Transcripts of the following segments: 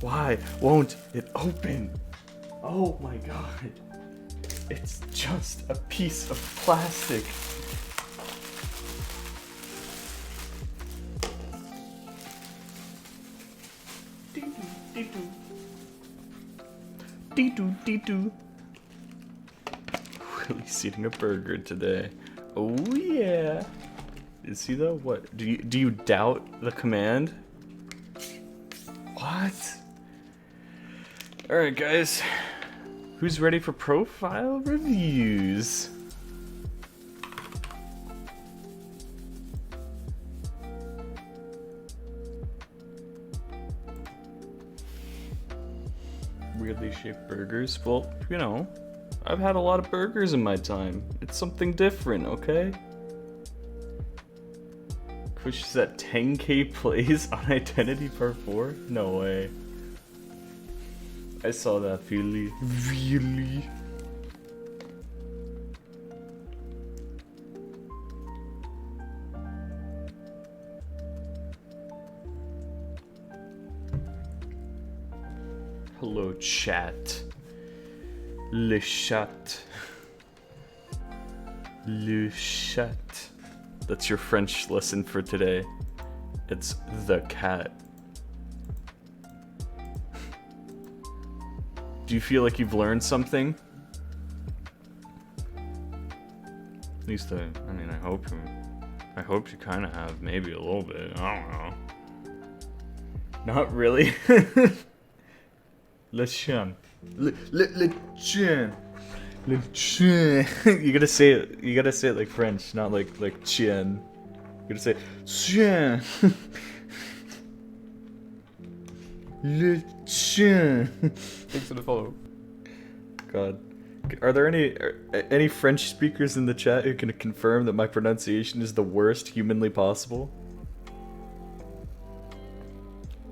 Why won't it open? Oh my god. It's just a piece of plastic. Willie's eating a burger today. Oh yeah. Is he though? What? Do you doubt the command? What? Alright guys. Who's ready for profile reviews? Weirdly shaped burgers? Well, you know, I've had a lot of burgers in my time. It's something different, okay? Kush is at 10k plays on Identity Part 4? No way. I saw that, really. Really? Hello, chat. Le chat. Le chat. That's your French lesson for today. It's the cat. Do you feel like you've learned something? At least I mean, I hope you kind of have, maybe a little bit. I don't know. Not really. Le chien. Le chien. Le chien. You gotta say it like French, not like chien. You gotta say chien. Le chien. Thanks for the follow. God. Are there any French speakers in the chat who can confirm that my pronunciation is the worst humanly possible?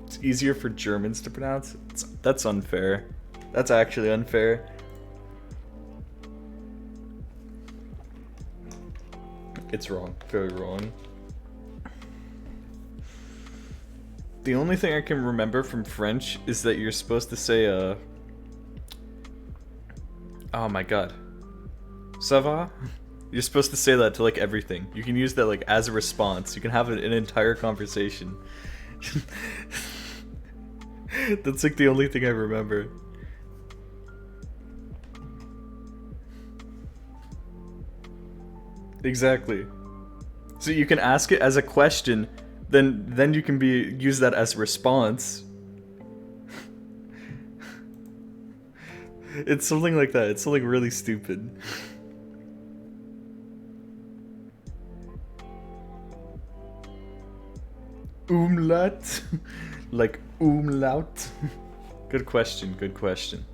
It's easier for Germans to pronounce. That's unfair. That's actually unfair. It's wrong. Very wrong. The only thing I can remember from French is that you're supposed to say, oh my god. Ça va? You're supposed to say that to, like, everything. You can use that, like, as a response. You can have an entire conversation. That's, like, the only thing I remember. Exactly. So you can ask it as a question, then you can use that as a response. It's something like that. It's something really stupid. Umlaut? Like umlaut? Good question, good question.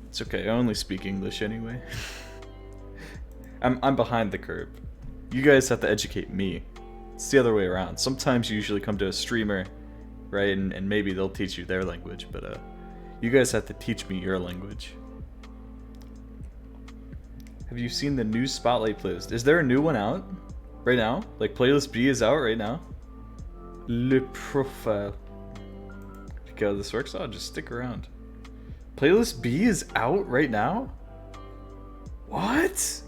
It's okay, I only speak English anyway. I'm behind the curve. You guys have to educate me. It's the other way around. Sometimes you usually come to a streamer, right, and maybe they'll teach you their language, but you guys have to teach me your language. Have you seen the new Spotlight playlist? Is there a new one out right now? Like, playlist B is out right now? Le profile. Look how this works. Oh, just stick around. Playlist B is out right now? What?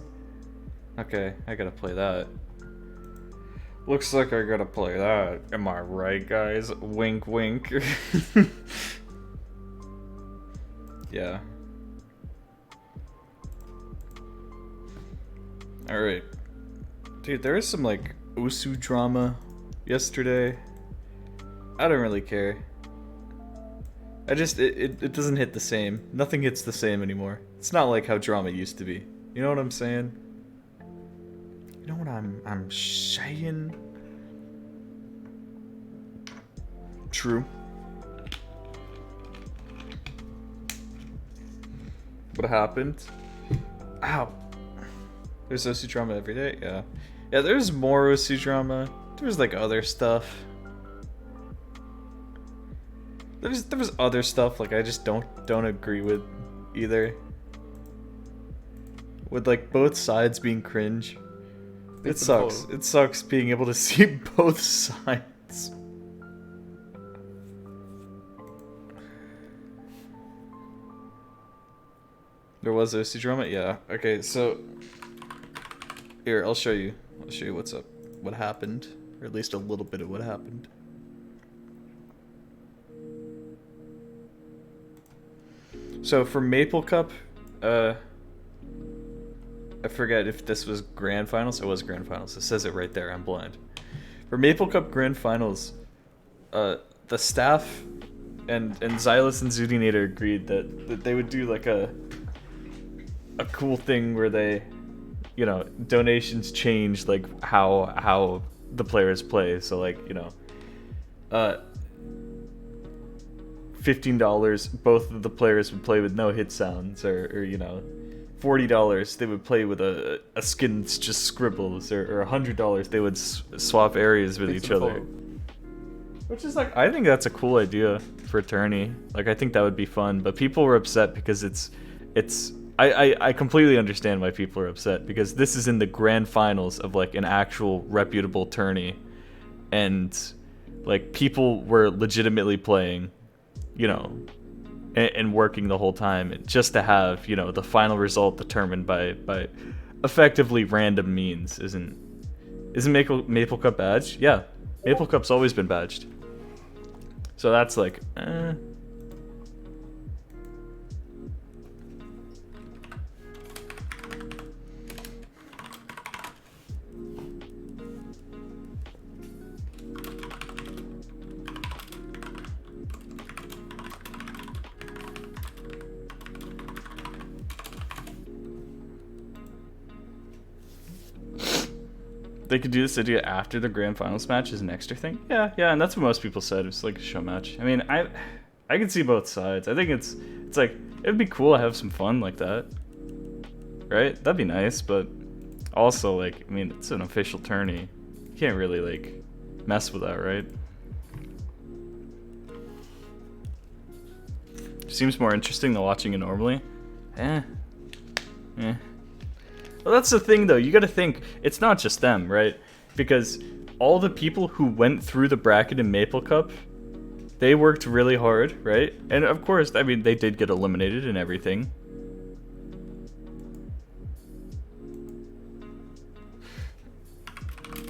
Okay, I gotta play that. Looks like I gotta play that. Am I right, guys? Wink, wink. Yeah. Alright. Dude, there was some, like, Osu drama yesterday. I don't really care. It doesn't hit the same. Nothing hits the same anymore. It's not like how drama used to be. You know what I'm saying? You know what I'm saying? True. What happened? Ow. There's OC drama every day? Yeah. Yeah, there's more OC drama. There's like other stuff. There was other stuff like I just don't agree with either. With like both sides being cringe. It sucks. It sucks being able to see both sides. There was OC drama? Yeah. Okay, so here, I'll show you. I'll show you what's up. What happened. Or at least a little bit of what happened. So for Maple Cup, I forget if this was Grand Finals. It was Grand Finals. It says it right there. I'm blind. For Maple Cup Grand Finals, the staff and Xylus and Zudinator agreed that they would do like a cool thing where they, you know, donations change like how the players play. So like, you know, $15, both of the players would play with no hit sounds, or you know, $40 they would play with a skin that's just scribbles, or $100 they would swap areas with each other. Which is like, I think that's a cool idea for a tourney. Like, I think that would be fun, but people were upset because I completely understand why people are upset, because this is in the grand finals of like an actual reputable tourney, and like people were legitimately playing, you know, and working the whole time just to have, you know, the final result determined by effectively random means. Isn't Maple Cup badged? Yeah, Maple Cup's always been badged. So that's like, they could do this idea after the grand finals match as an extra thing. Yeah, and that's what most people said. It was like a show match. I mean, I can see both sides. I think it's like, it'd be cool to have some fun like that, right? That'd be nice, but also like, I mean, it's an official tourney. You can't really like mess with that, right? Seems more interesting than watching it normally. Well, that's the thing, though. You gotta think, it's not just them, right? Because all the people who went through the bracket in Maple Cup, they worked really hard, right? And of course, I mean, they did get eliminated and everything.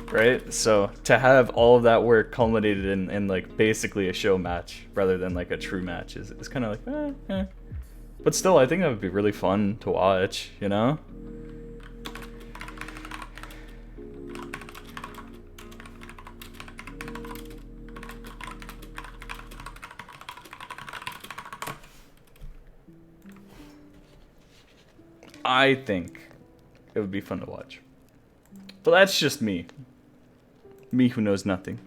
Right? So, to have all of that work culminated in like, basically a show match, rather than like a true match, is kind of like, eh. But still, I think that would be really fun to watch, you know? I think it would be fun to watch. But that's just me. Me who knows nothing.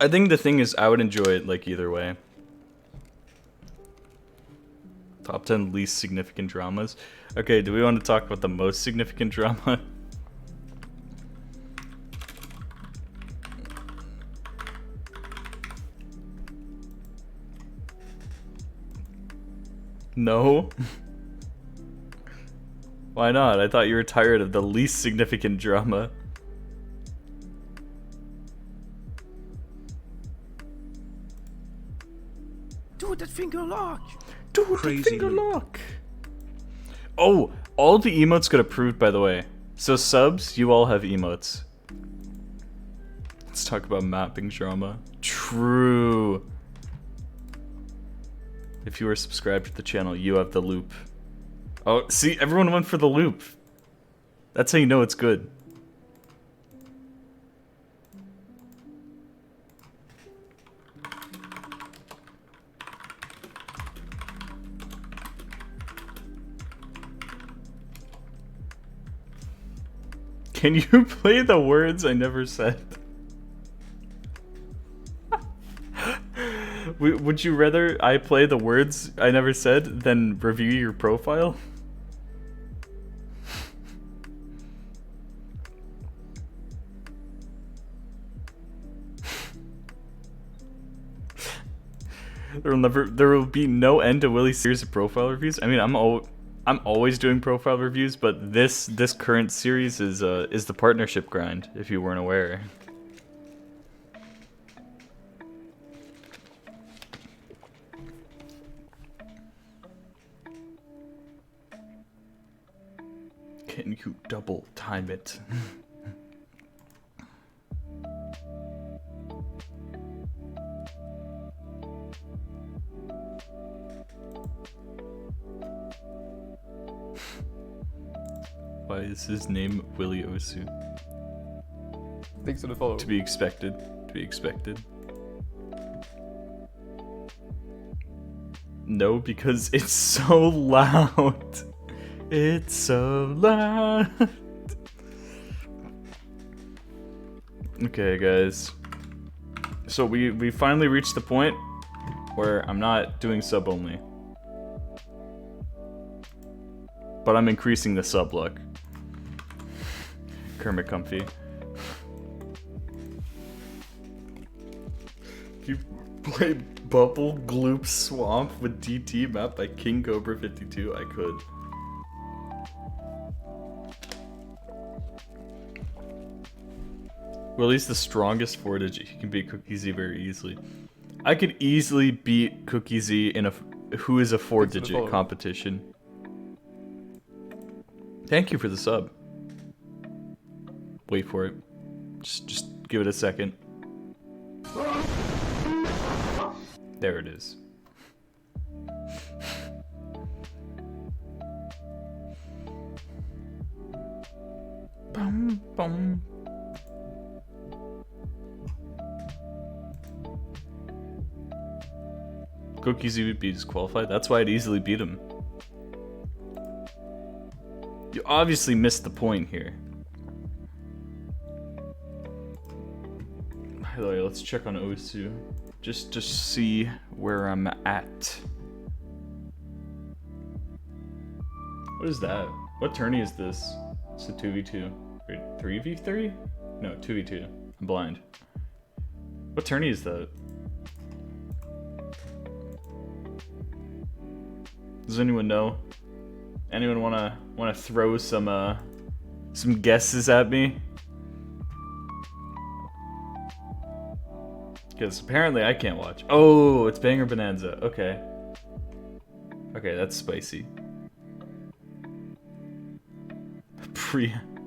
I think the thing is, I would enjoy it like either way. Top 10 least significant dramas. Okay, do we want to talk about the most significant drama? No? Why not? I thought you were tired of the least significant drama. Dude, that finger lock! Dude, that finger lock! Oh, all the emotes got approved, by the way. So subs, you all have emotes. Let's talk about mapping drama. True. If you are subscribed to the channel, you have the loop. Oh, see, everyone went for the loop. That's how you know it's good. Can you play the words I never said? Would you rather I play the words I never said than review your profile? There will be no end to Willie's series of profile reviews. I mean, I'm always doing profile reviews, but this current series is the partnership grind, if you weren't aware. Can you double time it? Why is his name Willie Osu? Thanks for the follow. To be expected. To be expected. No, because it's so loud. It's so loud. Okay, guys. So we finally reached the point where I'm not doing sub only, but I'm increasing the sub luck. Kermit Comfy. You play Bubble Gloop Swamp with DT map by King Cobra 52? I could. Willie's the strongest 4-digit. He can beat Cookie Z very easily. I could easily beat Cookie Z in a who is a 4-digit competition. Thank you for the sub. Wait for it. Just give it a second. There it is. Bum, bum. Cookie Z would be disqualified. That's why I'd easily beat him. You obviously missed the point here. Hey, let's check on Osu. Just to see where I'm at. What is that? What tourney is this? It's a 2v2. Wait, 3v3? No, 2v2. I'm blind. What tourney is that? Does anyone know? Anyone wanna throw some guesses at me? Because apparently I can't watch. Oh, it's Banger Bonanza. Okay. Okay, that's spicy.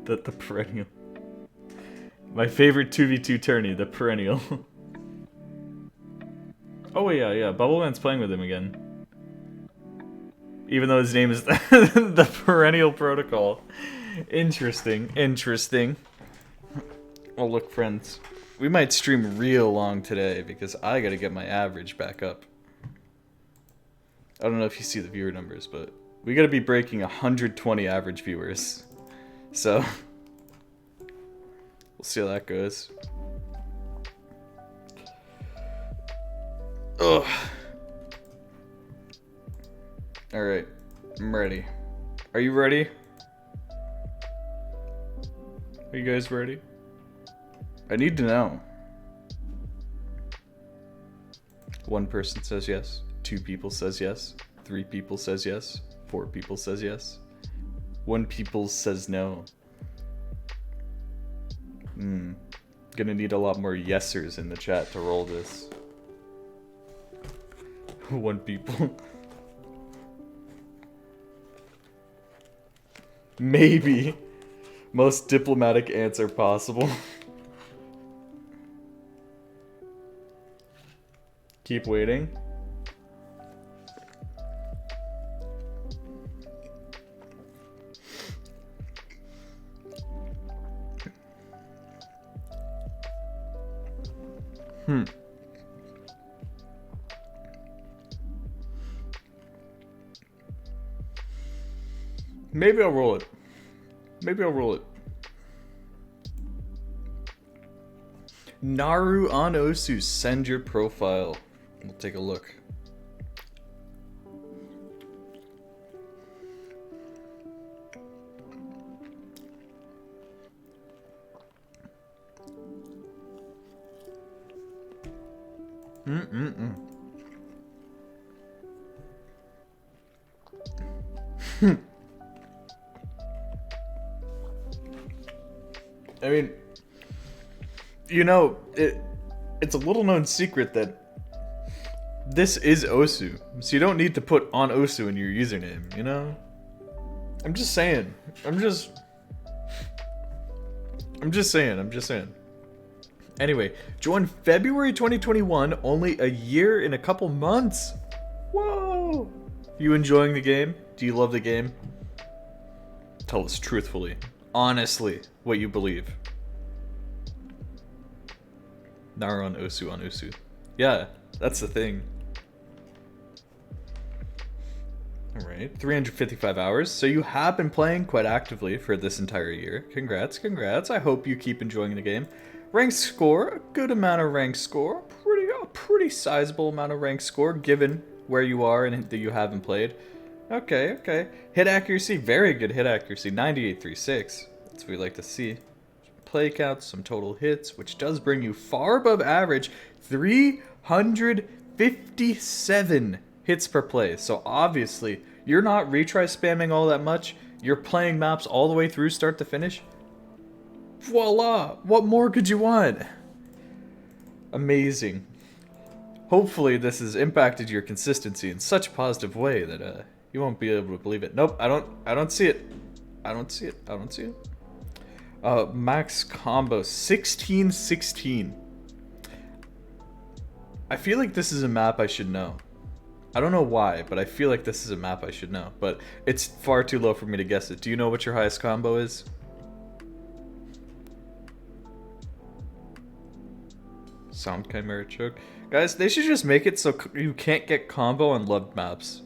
The perennial. My favorite 2v2 tourney, the perennial. Oh yeah, Bubbleman's playing with him again. Even though his name is the Perennial Protocol. Interesting. Oh look, friends. We might stream real long today because I gotta get my average back up. I don't know if you see the viewer numbers, but we gotta be breaking 120 average viewers. So, we'll see how that goes. Ugh. Alright, I'm ready. Are you ready? Are you guys ready? I need to know. One person says yes. 2 people says yes. 3 people says yes. 4 people says yes. 1 people says no. Gonna need a lot more yesers in the chat to roll this. 1 people. Maybe. Most diplomatic answer possible. Keep waiting. Maybe I'll roll it. Naru on Osu, send your profile. We'll take a look. I mean, you know, it's a little known secret that this is Osu, so you don't need to put on Osu in your username, you know? I'm just saying. I'm just saying. Anyway, join February 2021, only a year and a couple months. Whoa! You enjoying the game? Do you love the game? Tell us truthfully, honestly, what you believe. Nara on Usu. Yeah, that's the thing. Alright, 355 hours. So you have been playing quite actively for this entire year. Congrats. I hope you keep enjoying the game. Rank score, a good amount of rank score. A pretty sizable amount of rank score given where you are and that you haven't played. Okay. Hit accuracy, very good hit accuracy, 98.36. That's what we like to see. Play counts, some total hits, which does bring you far above average, 357 hits per play. So obviously, you're not retry spamming all that much. You're playing maps all the way through start to finish. Voila! What more could you want? Amazing. Hopefully this has impacted your consistency in such a positive way that you won't be able to believe it. Nope, I don't see it. I don't see it. Max combo 1616. I feel like this is a map I should know. I don't know why, but I feel like this is a map I should know. But it's far too low for me to guess it. Do you know what your highest combo is? Sound Chimera choke. Guys, they should just make it so you can't get combo on loved maps.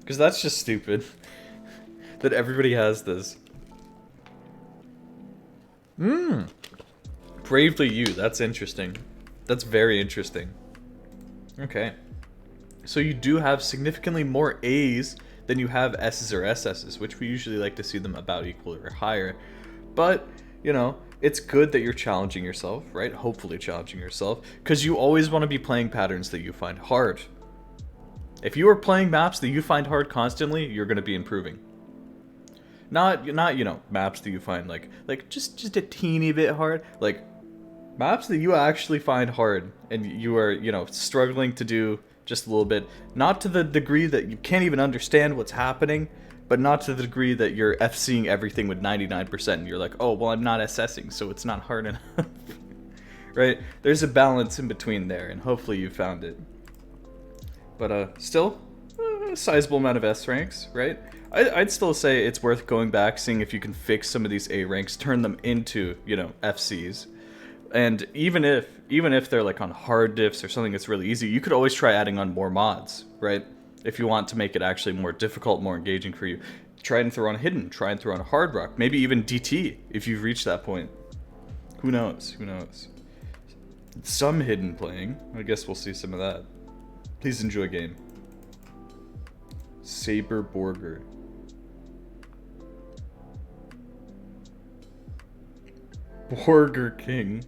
Because that's just stupid. That everybody has this. Bravely You, that's interesting. That's very interesting. Okay. So you do have significantly more A's than you have S's or SS's, which we usually like to see them about equal or higher. But, you know, it's good that you're challenging yourself, right? Hopefully challenging yourself, because you always want to be playing patterns that you find hard. If you are playing maps that you find hard constantly, you're going to be improving. Not you know, maps that you find like just a teeny bit hard, like maps that you actually find hard and you are, you know, struggling to do just a little bit, not to the degree that you can't even understand what's happening, but not to the degree that you're FCing everything with 99% and you're like, oh, well, I'm not assessing, so it's not hard enough. Right? There's a balance in between there, and hopefully you found it. But still, a sizable amount of S ranks, right? I'd still say it's worth going back, seeing if you can fix some of these A ranks, turn them into, you know, FCs. And even if they're like on hard diffs or something that's really easy, you could always try adding on more mods, right? If you want to make it actually more difficult, more engaging for you. Try and throw on Hidden, try and throw on Hard Rock, maybe even DT if you've reached that point. Who knows? Some Hidden playing. I guess we'll see some of that. Please enjoy game. Saber Borger. Borger King.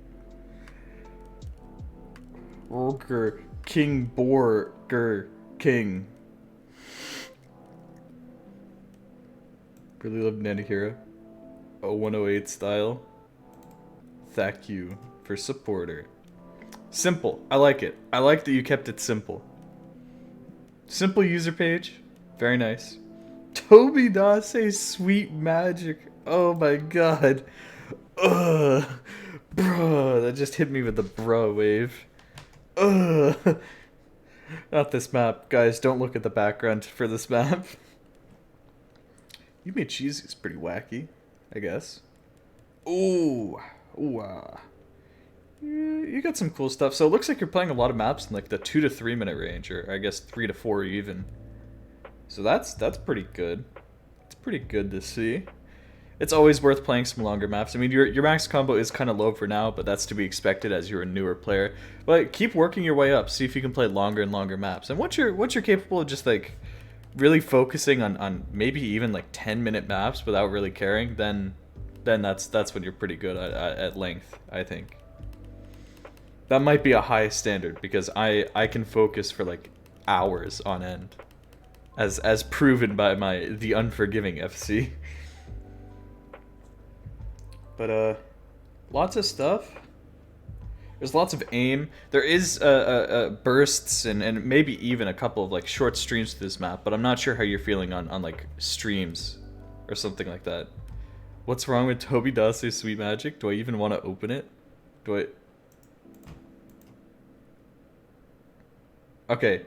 Borger King Borger King. Really love Nanahira. 0108 style. Thank you for supporter. Simple. I like it. I like that you kept it simple. Simple user page. Very nice. Toby Dase Sweet Magic. Oh my god. Ugh. Bruh. That just hit me with the bruh wave. Ugh. Not this map. Guys, don't look at the background for this map. You made cheese is pretty wacky, I guess. Ooh. Ooh. You got some cool stuff. So it looks like you're playing a lot of maps in like the 2 to 3 minute range, or I guess 3 to 4 even. So that's pretty good. It's pretty good to see. It's always worth playing some longer maps. I mean, your max combo is kind of low for now, but that's to be expected as you're a newer player. But keep working your way up. See if you can play longer and longer maps. And once you're capable of just like really focusing on maybe even like 10-minute maps without really caring, then that's when you're pretty good at length, I think. That might be a high standard because I can focus for like hours on end, as proven by the Unforgiving FC. But lots of stuff. There's lots of aim. There is bursts and maybe even a couple of like short streams to this map, but I'm not sure how you're feeling on like streams or something like that. What's wrong with Toby Dawsey's Sweet Magic? Do I even want to open it? Do I... Okay.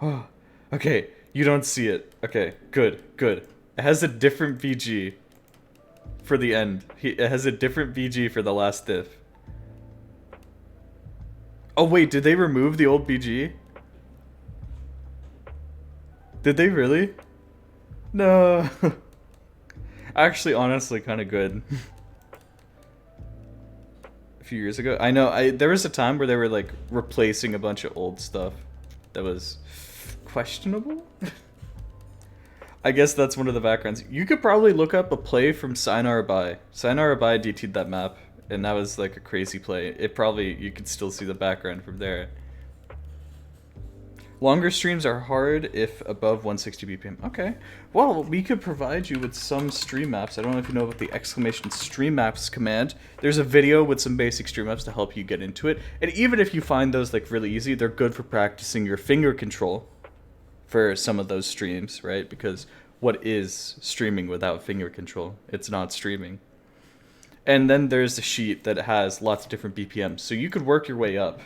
Oh, okay, you don't see it. Okay, good, good. It has a different VG for the end. It has a different VG for the last diff. Oh wait, did they remove the old BG? Did they really? No. Actually, honestly, kind of good. A few years ago. I know, there was a time where they were like replacing a bunch of old stuff that was questionable. I guess that's one of the backgrounds. You could probably look up a play from Sayonara Bai. Sayonara Bai DT'd that map, and that was like a crazy play. It probably, you could still see the background from there. Longer streams are hard if above 160 BPM. Okay. Well, we could provide you with some stream maps. I don't know if you know about the exclamation stream maps command. There's a video with some basic stream maps to help you get into it. And even if you find those like really easy, they're good for practicing your finger control for some of those streams, right? Because what is streaming without finger control? It's not streaming. And then there's the sheet that has lots of different BPMs. So you could work your way up,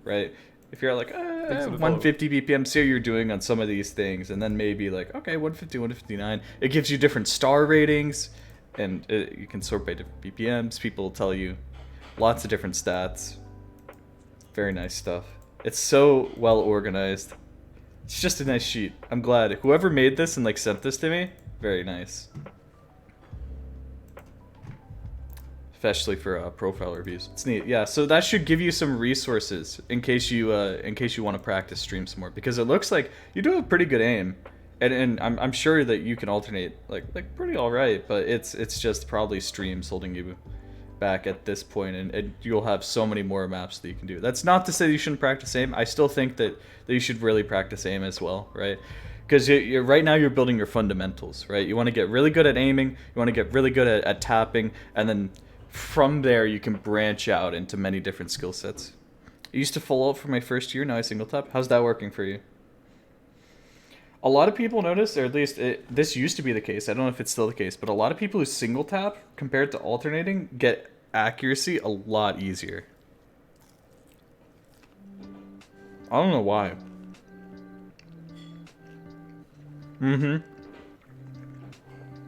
right? If you're like, 150 BPM, see how you're doing on some of these things, and then maybe like, okay, 150, 159. It gives you different star ratings, and you can sort by different BPMs. People will tell you lots of different stats. Very nice stuff. It's so well organized. It's just a nice sheet. I'm glad. Whoever made this and like sent this to me, very nice. Especially for profile reviews. It's neat. Yeah, so that should give you some resources in case you want to practice stream some more, because it looks like you do have pretty good aim, and I'm sure that you can alternate like pretty all right, but it's just probably streams holding you back at this point, and you'll have so many more maps that you can do. That's not to say you shouldn't practice aim. I still think that you should really practice aim as well, right? Because right now you're building your fundamentals, right? You want to get really good at aiming, you want to get really good at tapping, and then from there you can branch out into many different skill sets. I used to full out for my first year, now I single tap. How's that working for you? A lot of people notice, or at least this used to be the case, I don't know if it's still the case, but a lot of people who single tap compared to alternating get accuracy a lot easier. I don't know why.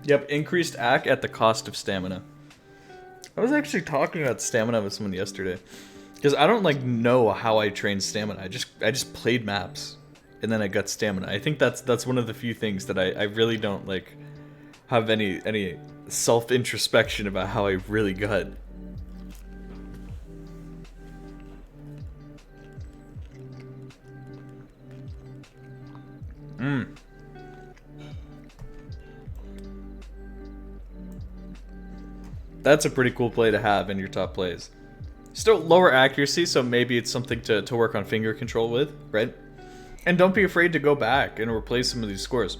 Yep, increased AC at the cost of stamina. I was actually talking about stamina with someone yesterday, because I don't like know how I train stamina. I just played maps, and then I got stamina. I think that's one of the few things that I really don't like have any self introspection about how I really got. That's a pretty cool play to have in your top plays. Still lower accuracy, so maybe it's something to work on finger control with, right? And don't be afraid to go back and replace some of these scores.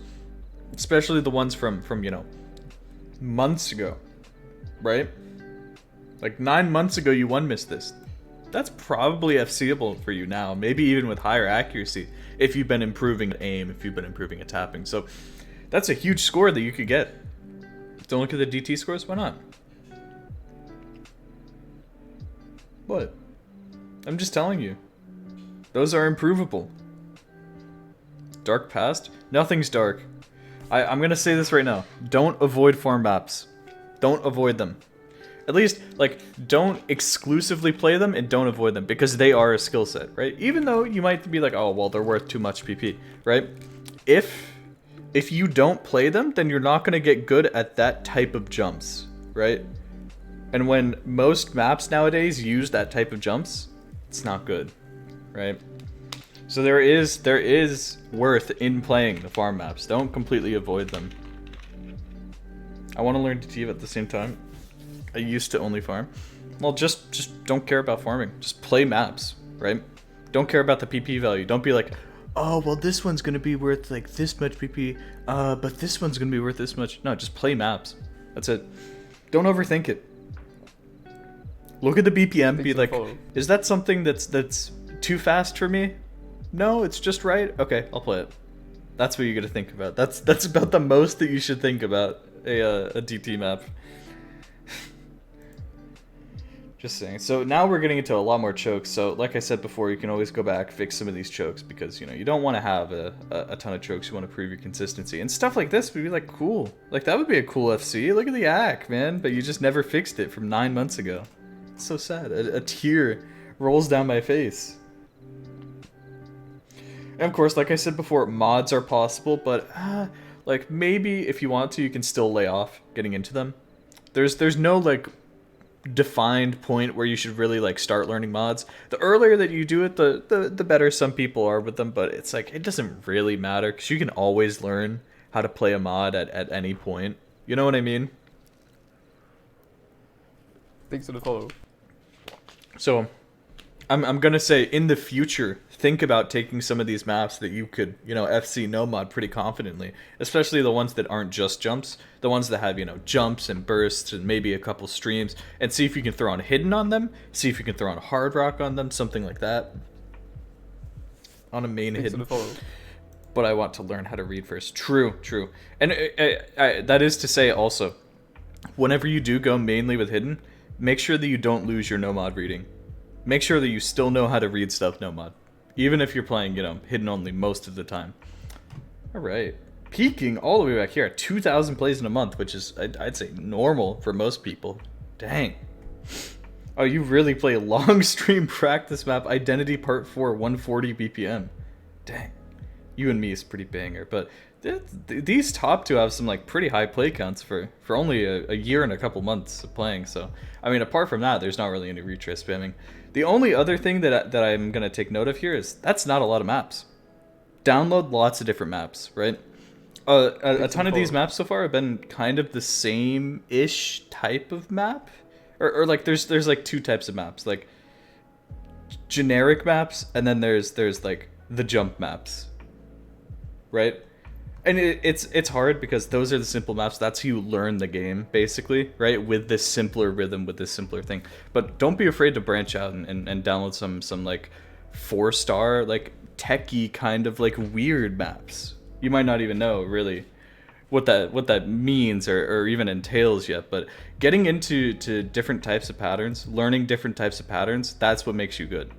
Especially the ones from you know, months ago, right? Like 9 months ago you one-missed this. That's probably FCable for you now, maybe even with higher accuracy, if you've been improving at aim, if you've been improving at tapping. So that's a huge score that you could get. Don't look at the DT scores, why not? What? I'm just telling you. Those are improvable. Dark past? Nothing's dark. I'm gonna say this right now. Don't avoid farm maps. Don't avoid them. At least, like, don't exclusively play them and don't avoid them, because they are a skill set, right? Even though you might be like, oh, well, they're worth too much PP, right? If you don't play them, then you're not gonna get good at that type of jumps, right? And when most maps nowadays use that type of jumps, it's not good, right? So there is worth in playing the farm maps. Don't completely avoid them. I want to learn DT at the same time. I used to only farm. Well, just don't care about farming. Just play maps, right? Don't care about the PP value. Don't be like, oh, well, this one's gonna be worth like this much PP, but this one's gonna be worth this much. No, just play maps. That's it. Don't overthink it. Look at the BPM, be like, is that something that's too fast for me? No, it's just right? Okay, I'll play it. That's what you gotta think about. That's about the most that you should think about a DT map. Just saying. So now we're getting into a lot more chokes. So like I said before, you can always go back, fix some of these chokes because, you know, you don't want to have a ton of chokes. You want to prove your consistency. And stuff like this would be like cool. Like that would be a cool FC. Look at the ACK, man. But you just never fixed it from 9 months ago. It's so sad. A tear rolls down my face. And of course, like I said before, mods are possible, but like maybe if you want to, you can still lay off getting into them. There's no like defined point where you should really like start learning mods. The earlier that you do it, the better some people are with them, but it's like it doesn't really matter because you can always learn how to play a mod at any point. You know what I mean? Thanks for the follow. So I'm gonna say in the future, think about taking some of these maps that you could, you know, FC no mod pretty confidently, especially the ones that aren't just jumps, the ones that have, you know, jumps and bursts and maybe a couple streams, and see if you can throw on hidden on them, see if you can throw on hard rock on them, something like that. On a main Thanks hidden. for the follow. But I want to learn how to read first. True. And that is to say also, whenever you do go mainly with hidden, make sure that you don't lose your no mod reading. Make sure that you still know how to read stuff no mod. Even if you're playing, you know, hidden only most of the time. Alright. Peaking all the way back here at 2,000 plays in a month, which is, I'd say, normal for most people. Dang. Oh, you really play long stream practice map Identity Part 4, 140 BPM. Dang. You and me is pretty banger, but these top two have some like pretty high play counts for only a year and a couple months of playing. So I mean, apart from that, there's not really any retry spamming. The only other thing that I'm gonna take note of here is that's not a lot of maps. Download lots of different maps, right? A ton of these maps so far have been kind of the same-ish type of map, or like there's like two types of maps, like generic maps, and then there's like the jump maps, right? And it's hard because those are the simple maps. That's how you learn the game, basically, right? With this simpler rhythm, with this simpler thing. But don't be afraid to branch out and download some like 4-star, like techie kind of like weird maps. You might not even know really what that means or even entails yet. But getting into different types of patterns, learning different types of patterns, that's what makes you good.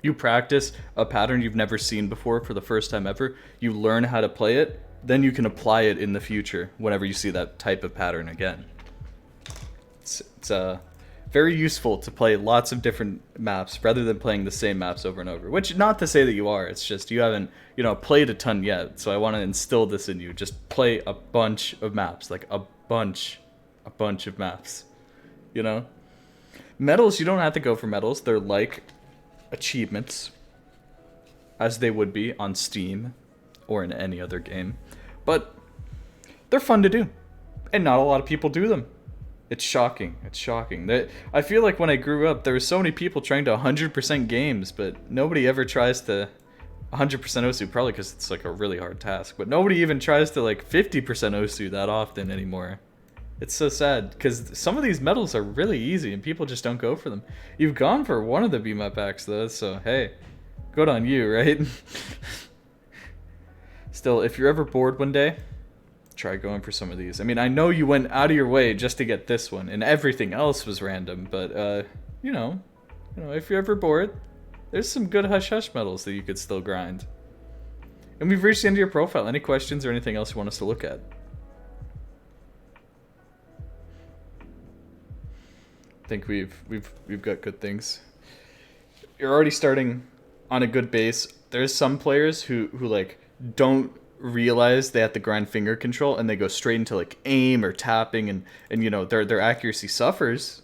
You practice a pattern you've never seen before for the first time ever. You learn how to play it. Then you can apply it in the future whenever you see that type of pattern again. It's very useful to play lots of different maps rather than playing the same maps over and over. Which, not to say that you are. It's just you haven't, you know, played a ton yet. So I want to instill this in you. Just play a bunch of maps. Like a bunch of maps. You know? Medals, you don't have to go for medals. They're like achievements, as they would be on Steam or in any other game, but they're fun to do, and not a lot of people do them. It's shocking. I feel like when I grew up, there were so many people trying to 100% games, but nobody ever tries to 100% Osu, probably because it's like a really hard task, but nobody even tries to like 50% Osu that often anymore. It's so sad, because some of these medals are really easy, and people just don't go for them. You've gone for one of the BMAP packs, though, so hey, good on you, right? Still, if you're ever bored one day, try going for some of these. I mean, I know you went out of your way just to get this one, and everything else was random, but, you know, if you're ever bored, there's some good hush-hush medals that you could still grind. And we've reached the end of your profile. Any questions or anything else you want us to look at? Think we've got good things. You're already starting on a good base. There's some players who like don't realize they have to grind finger control and they go straight into like aim or tapping and you know their accuracy suffers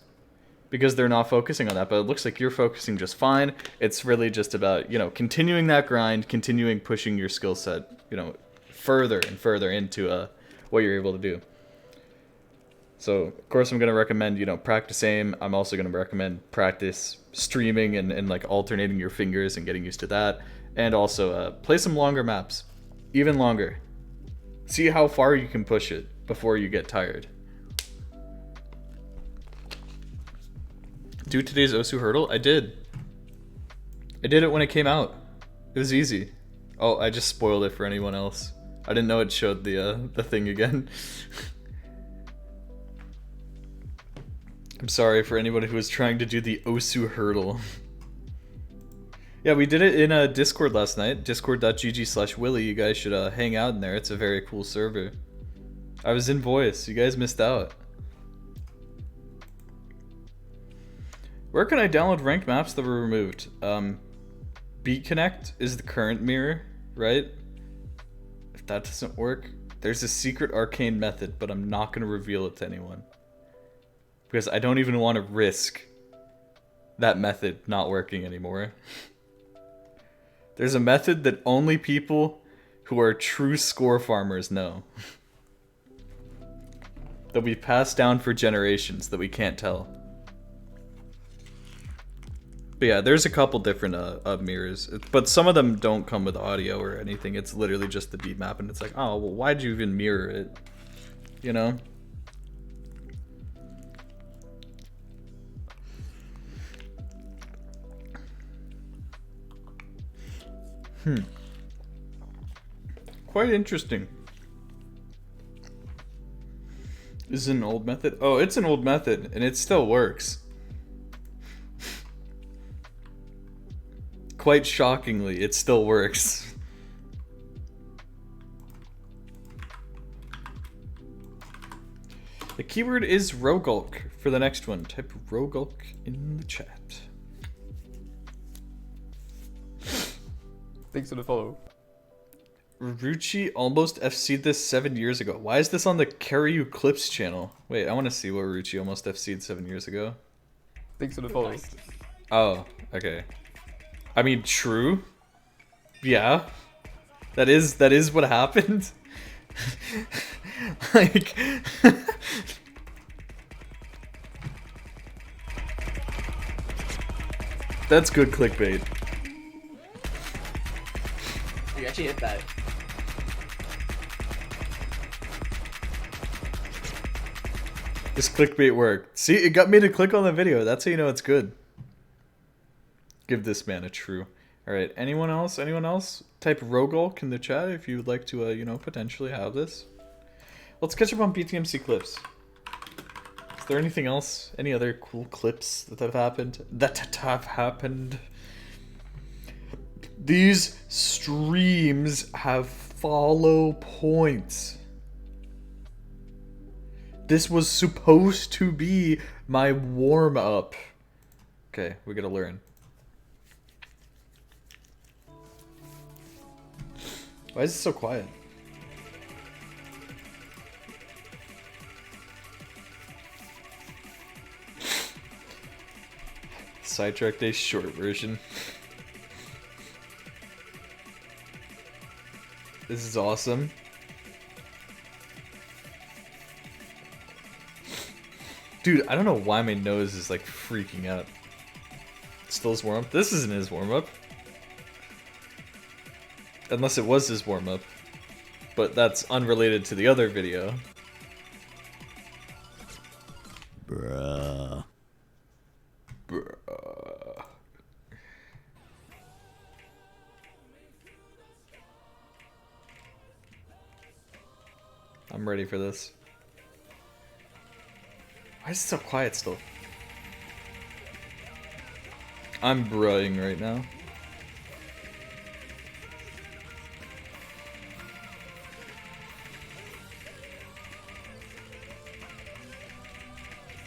because they're not focusing on that. But it looks like you're focusing just fine. It's really just about, you know, continuing that grind, continuing pushing your skill set, you know, further and further into what you're able to do. So, of course, I'm going to recommend, you know, practice aim. I'm also going to recommend practice streaming and like alternating your fingers and getting used to that. And also play some longer maps. Even longer. See how far you can push it before you get tired. Do today's Osu hurdle? I did. I did it when it came out. It was easy. Oh, I just spoiled it for anyone else. I didn't know it showed the thing again. I'm sorry for anybody who was trying to do the Osu hurdle. Yeah, we did it in a Discord last night. Discord.gg/Willy. You guys should hang out in there. It's a very cool server. I was in voice. You guys missed out. Where can I download ranked maps that were removed? BeatConnect is the current mirror, right? If that doesn't work, there's a secret arcane method, but I'm not going to reveal it to anyone. Because I don't even want to risk that method not working anymore. There's a method that only people who are true score farmers know. That we passed down for generations that we can't tell. But yeah, there's a couple different mirrors, but some of them don't come with audio or anything. It's literally just the beat map, and it's like, oh, well, why'd you even mirror it? You know? Quite interesting. This is an old method? Oh, it's an old method, and it still works. Quite shockingly, it still works. The keyword is Rogulk for the next one. Type Rogulk in the chat. Thanks for the follow. Ruchi almost FC'd this 7 years ago. Why is this on the Karyu Clips channel? Wait, I want to see what Ruchi almost FC'd 7 years ago. Thanks for the follow. Oh, okay. I mean, true. Yeah. That is what happened. Like that's good clickbait. You actually hit that. This clickbait worked. See, it got me to click on the video. That's how you know it's good. Give this man a true. Alright, anyone else? Anyone else? Type Rogulk in the chat if you would like to, you know, potentially have this. Let's catch up on BTMC clips. Is there anything else? Any other cool clips that have happened? These streams have follow points. This was supposed to be my warm-up. Okay, we gotta learn. Why is it so quiet? Sidetrack Day short version. This is awesome. Dude, I don't know why my nose is like freaking out. Still his warm-up? This isn't his warm-up. Unless it was his warm-up. But that's unrelated to the other video. Bruh. Bruh. I'm ready for this. Why is it so quiet still? I'm bruhing right now.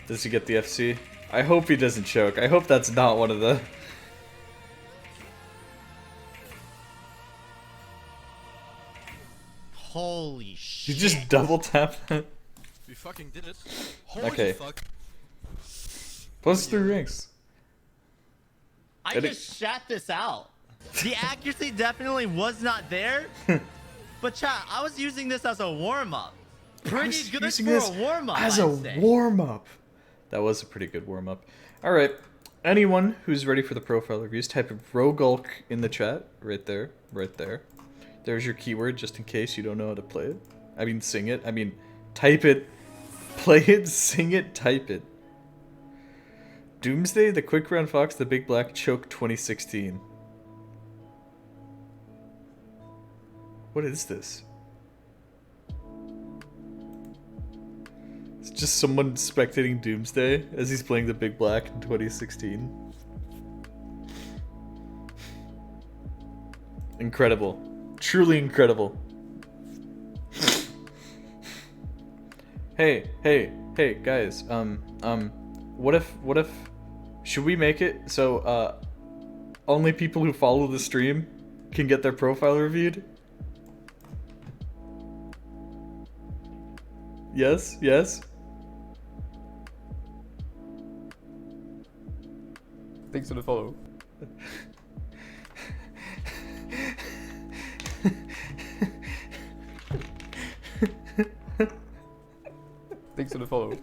Does he get the FC? I hope he doesn't choke. I hope that's not one of the... Holy shit. You just double tap that? We fucking did it. Holy Okay. fuck. Plus 3 ranks. I Edit- just shat this out. The accuracy definitely was not there. But chat, I was using this as a warm-up. I Pretty was good using for this a warm-up, as I'd a say. warm-up. That was a pretty good warm-up. Alright, anyone who's ready for the profile reviews, type Rogulk in the chat. Right there, right there. There's your keyword, just in case you don't know how to play it. I mean, sing it. I mean, type it. Play it, sing it, type it. Doomsday, the Quick Brown Fox, the Big Black Choke 2016. What is this? It's just someone spectating Doomsday as he's playing the Big Black in 2016. Incredible. Truly incredible. Hey, guys, what if, should we make it so, only people who follow the stream can get their profile reviewed? Yes, yes? Thanks for the follow. Thanks for the follow.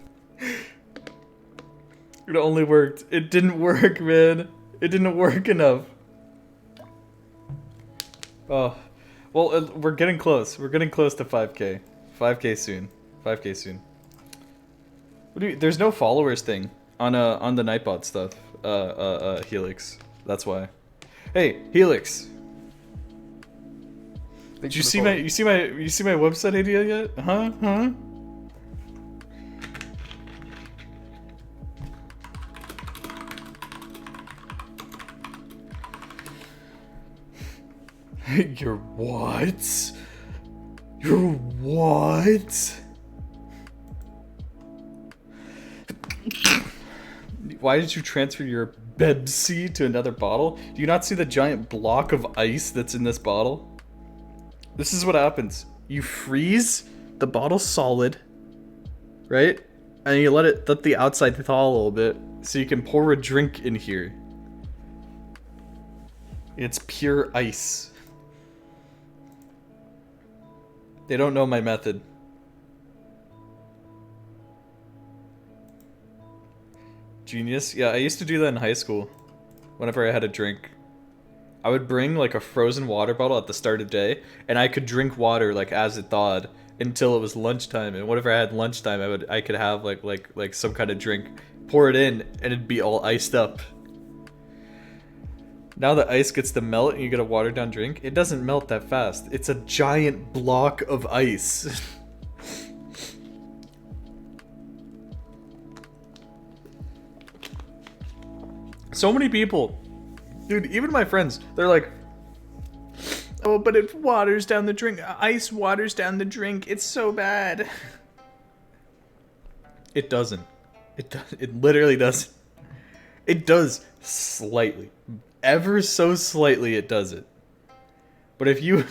It only worked. It didn't work, man. It didn't work enough. Oh. Well, we're getting close. We're getting close to 5K. 5K soon. 5K soon. What do you, there's no followers thing on the Nightbot stuff. Helix. That's why. Hey, Helix. Did you see my you see my website idea yet? Huh? You're what? You're what? Why did you transfer your Bebsi to another bottle? Do you not see the giant block of ice that's in this bottle? This is what happens. You freeze the bottle solid, right? And you let the outside thaw a little bit so you can pour a drink in here. It's pure ice. They don't know my method. Genius. Yeah, I used to do that in high school. Whenever I had a drink, I would bring like a frozen water bottle at the start of the day, and I could drink water like as it thawed until it was lunchtime. And whenever I had lunchtime, I could have like some kind of drink, pour it in, and it'd be all iced up. Now the ice gets to melt and you get a watered down drink. It doesn't melt that fast. It's a giant block of ice. So many people, dude, even my friends, they're like, oh, but it waters down the drink. Ice waters down the drink. It's so bad. It doesn't. It literally doesn't. It does slightly. Ever so slightly it does it. But if you're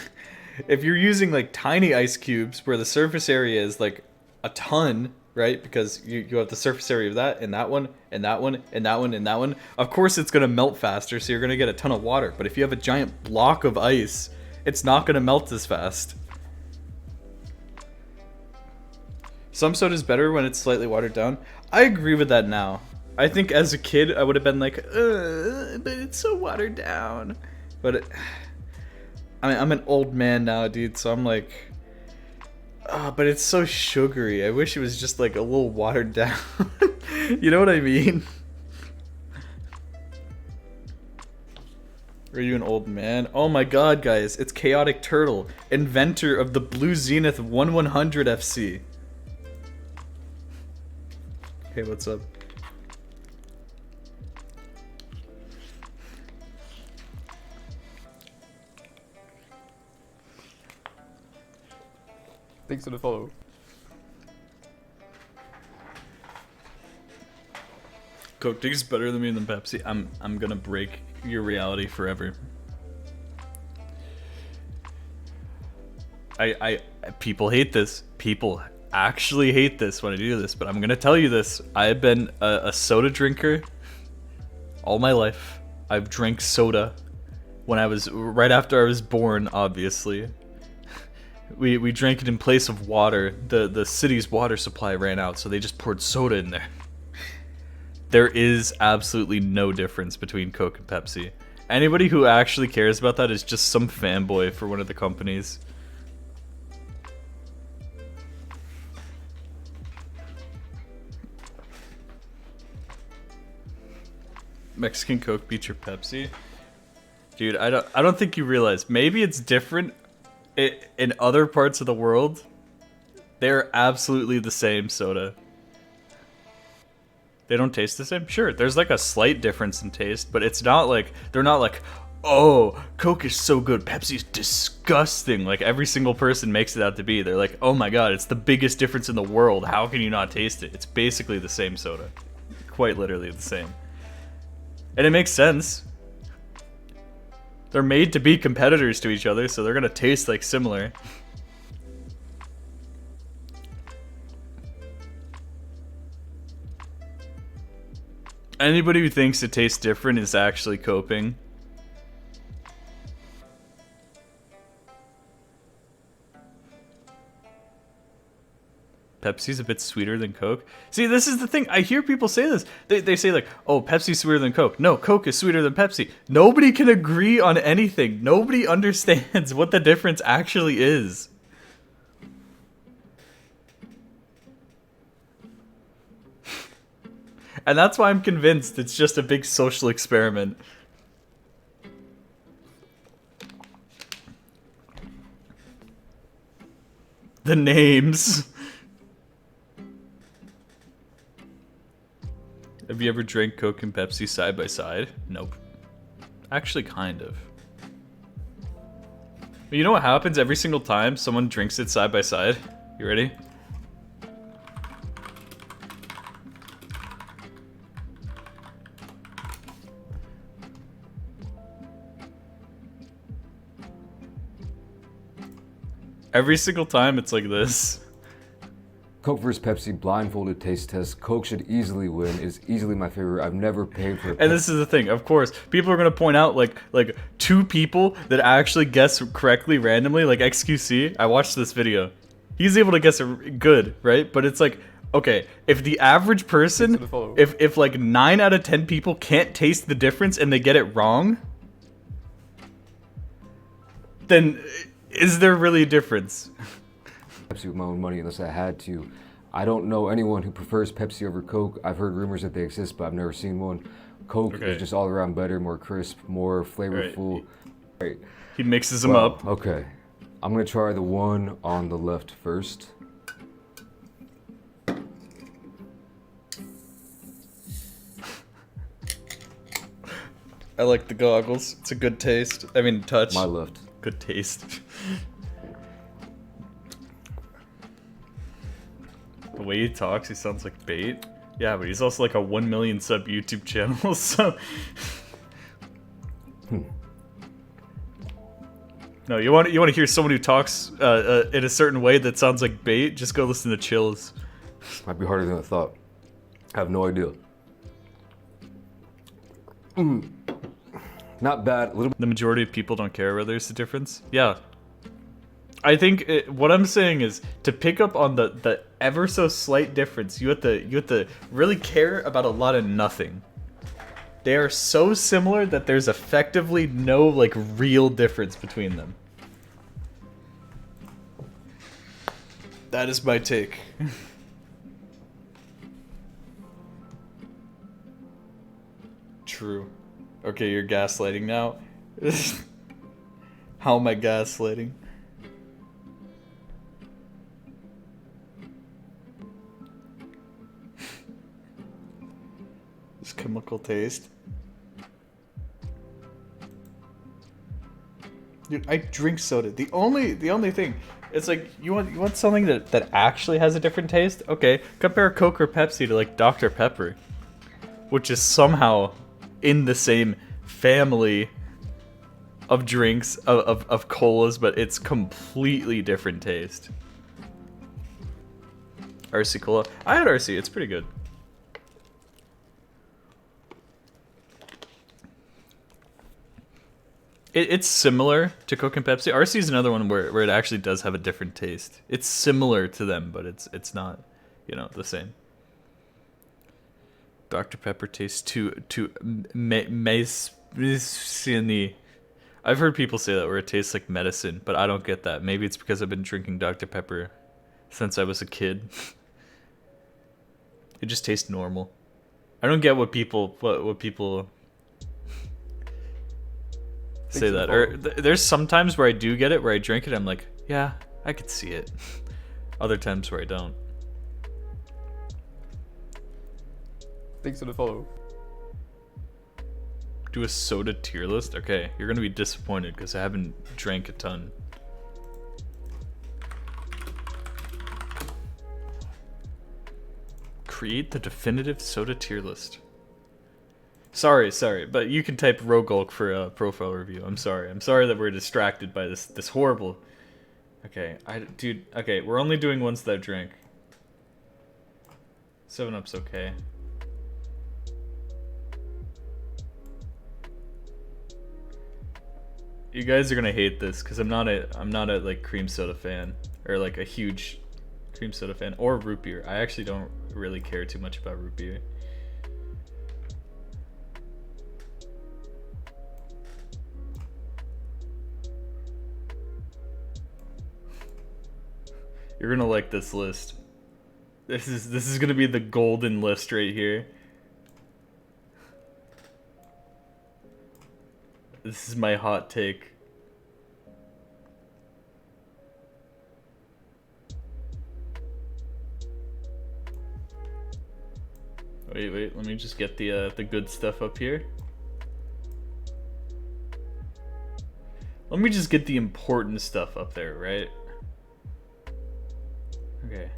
using like tiny ice cubes where the surface area is like a ton, right? Because you have the surface area of that and that one and that one and that one and that one. Of course it's gonna melt faster, so you're gonna get a ton of water. But if you have a giant block of ice, it's not gonna melt as fast. Some soda's better when it's slightly watered down. I agree with that now. I think as a kid I would have been like, but it's so watered down. But I'm an old man now, dude, so I'm like, but it's so sugary. I wish it was just like a little watered down. You know what I mean? Are you an old man? Oh my god, guys, it's Chaotic Turtle, inventor of the Blue Zenith 1100 FC. Hey, what's up? Thanks for the follow. Coke tastes better than me than Pepsi. I'm gonna break your reality forever. People hate this. People actually hate this when I do this, but I'm gonna tell you this. I've been a soda drinker all my life. I've drank soda when I was right after I was born, obviously. We drank it in place of water. The city's water supply ran out, so they just poured soda in there. There is absolutely no difference between Coke and Pepsi. Anybody who actually cares about that is just some fanboy for one of the companies. Mexican Coke beats your Pepsi? Dude, I don't think you realize. Maybe it's different in other parts of the world. They're absolutely the same soda. They don't taste the same? Sure, there's like a slight difference in taste, but it's not like, they're not like, oh, Coke is so good, Pepsi's disgusting. Like every single person makes it out to be. They're like, oh my god, it's the biggest difference in the world. How can you not taste it? It's basically the same soda. Quite literally the same. And it makes sense. They're made to be competitors to each other, so they're gonna taste like similar. Anybody who thinks it tastes different is actually coping. Pepsi's a bit sweeter than Coke. See, this is the thing. I hear people say this. They say like, oh, Pepsi's sweeter than Coke. No, Coke is sweeter than Pepsi. Nobody can agree on anything. Nobody understands what the difference actually is. And that's why I'm convinced it's just a big social experiment. The names. Have you ever drank Coke and Pepsi side by side? Nope. Actually, kind of. But you know what happens every single time someone drinks it side by side? You ready? Every single time it's like this. Coke vs. Pepsi blindfolded taste test. Coke should easily win. Is easily my favorite. I've never paid for a And this is the thing, of course, people are gonna point out like two people that actually guess correctly randomly, like XQC. I watched this video. He's able to guess it good, right? But it's like, okay, if the average person, if like 9 out of 10 people can't taste the difference and they get it wrong, then is there really a difference? Pepsi with my own money unless I had to. I don't know anyone who prefers Pepsi over Coke. I've heard rumors that they exist, but I've never seen one. Coke is just all around better, more crisp, more flavorful. Right. He mixes them up. Okay. I'm gonna try the one on the left first. I like the goggles. It's a good taste. I mean, touch. My left. Good taste. The way he talks, he sounds like bait. Yeah, but he's also like a 1 million sub YouTube channel, so... No, you want to hear someone who talks in a certain way that sounds like bait? Just go listen to Chills. Might be harder than I thought. I have no idea. Not bad. A little. The majority of people don't care whether there's a difference. Yeah. I think what I'm saying is to pick up on the ever so slight difference, you have to really care about a lot of nothing. They are so similar that there's effectively no like real difference between them. That is my take. True. Okay, you're gaslighting now. How am I gaslighting? This chemical taste. Dude, I drink soda. The only thing, it's like you want something that actually has a different taste? Okay, compare Coke or Pepsi to like Dr. Pepper, which is somehow in the same family of drinks of colas, but it's completely different taste. RC Cola. I had RC. It's pretty good. It's similar to Coke and Pepsi. RC is another one where it actually does have a different taste. It's similar to them, but it's not, you know, the same. Dr. Pepper tastes too medicine-y. I've heard people say that where it tastes like medicine, but I don't get that. Maybe it's because I've been drinking Dr. Pepper since I was a kid. It just tastes normal. I don't get what people say that. Or there's sometimes where I do get it, where I drink it, I'm like, yeah, I could see it. Other times where I don't. Thanks for the follow. Do a soda tier list? Okay, you're gonna be disappointed because I haven't drank a ton. Create the definitive soda tier list. Sorry, but you can type Rogulk for a profile review. I'm sorry that we're distracted by this horrible. Okay, dude. Okay, we're only doing ones that I drink. 7-Up's okay. You guys are gonna hate this because I'm not a like cream soda fan or like a huge cream soda fan or root beer. I actually don't really care too much about root beer. You're gonna like this list. This is gonna be the golden list right here. This is my hot take. Wait, let me just get the good stuff up here. Let me just get the important stuff up there, right? Okay.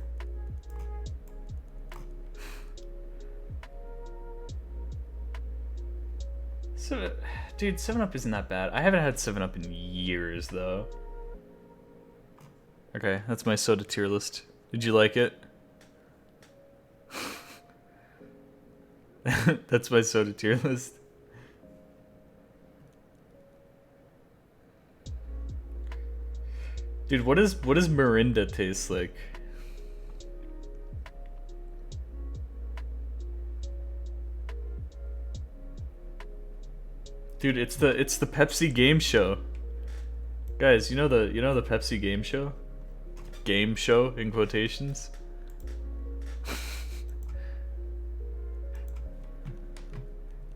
So, dude, 7-Up isn't that bad. I haven't had 7-Up in years, though. Okay, that's my soda tier list. Did you like it? That's my soda tier list. Dude, what does Mirinda taste like? Dude, it's the Pepsi game show. Guys, you know the Pepsi game show? Game show in quotations.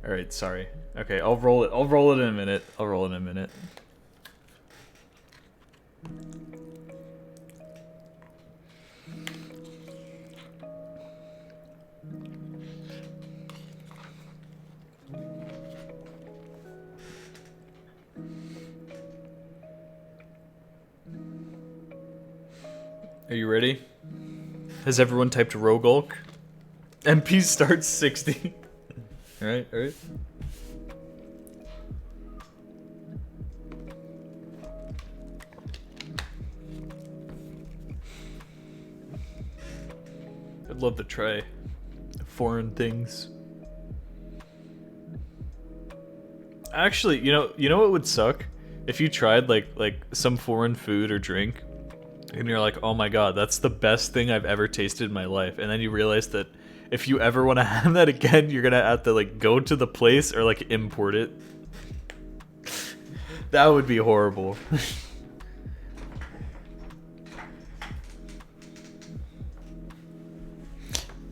All right, sorry. Okay, I'll roll it in a minute. Are you ready? Has everyone typed Rogulk? MP starts 60. Alright. I'd love to try foreign things. Actually, you know what would suck? If you tried like some foreign food or drink and you're like, "Oh my god, that's the best thing I've ever tasted in my life." And then you realize that if you ever want to have that again, you're gonna have to like go to the place or like import it. That would be horrible.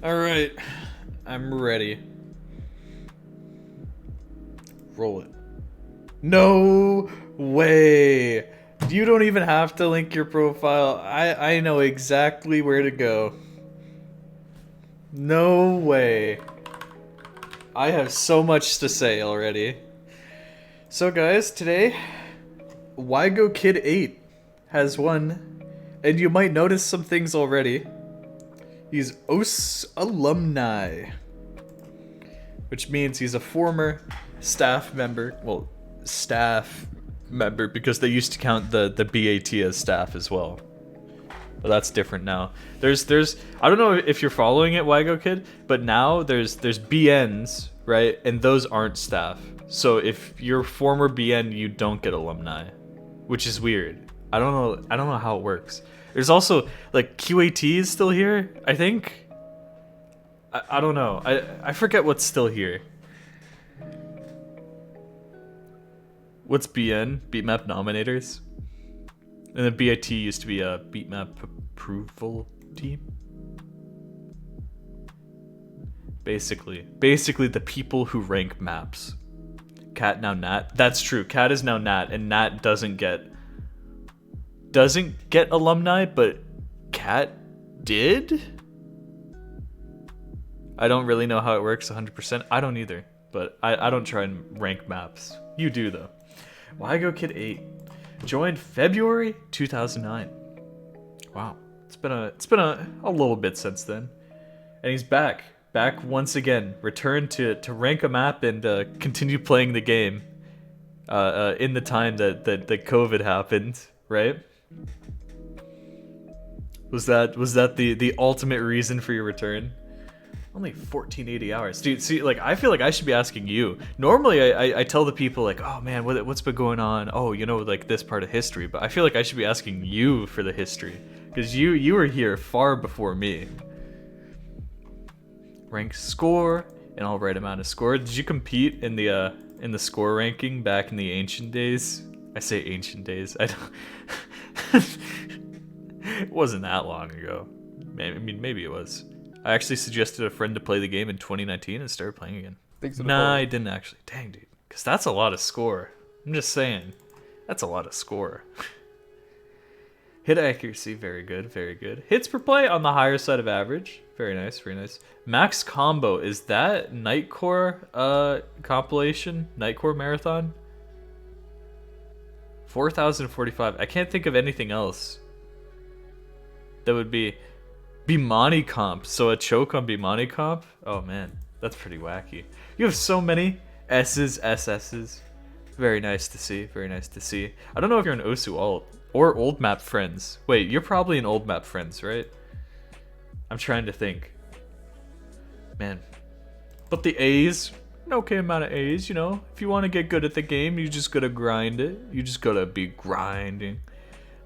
Alright, I'm ready. Roll it. No way! You don't even have to link your profile. I know exactly where to go. No way. I have so much to say already. So guys, today, Wygo Kid 8 has won, and you might notice some things already. He's OS alumni, which means he's a former staff member. Well, staff member because they used to count the BAT as staff as well. But that's different now. There's I don't know if you're following it, Wygo Kid, but now there's BNs, right? And those aren't staff. So if you're former BN, you don't get alumni, which is weird. I don't know how it works. There's also like QAT is still here, I think. I don't know. I forget what's still here. What's BN? Beatmap nominators? And then BIT used to be a beatmap approval team. Basically the people who rank maps. Cat now Nat. That's true. Cat is now Nat, and Nat doesn't get alumni, but Cat did? I don't really know how it works 100%. I don't either, but I don't try and rank maps. You do though. Wygo Kid 8 joined February 2009. Wow, it's been a little bit since then, and he's back once again, returned to rank a map and continue playing the game. In the time that COVID happened, right? Was that the ultimate reason for your return? Only 1480 hours, dude. See, like, I feel like I should be asking you. Normally, I tell the people like, oh man, what's been going on? Oh, you know, like this part of history. But I feel like I should be asking you for the history, because you were here far before me. Rank score, an all right amount of score. Did you compete in the score ranking back in the ancient days? I say ancient days. I don't. It wasn't that long ago. Maybe it was. I actually suggested a friend to play the game in 2019 and started playing again. Nah, I didn't actually. Dang, dude. Because that's a lot of score. I'm just saying. That's a lot of score. Hit accuracy, very good, very good. Hits per play on the higher side of average. Very nice, very nice. Max combo, is that Nightcore compilation? Nightcore marathon? 4,045. I can't think of anything else that would be Bimani comp. So a choke on Bimani comp? Oh man, that's pretty wacky. You have so many S's, SS's. Very nice to see, very nice to see. I don't know if you're an Osu alt or old map friends. Wait, you're probably an old map friends, right? I'm trying to think. Man. But the A's, an okay amount of A's, you know. If you want to get good at the game, you just gotta grind it. You just gotta be grinding.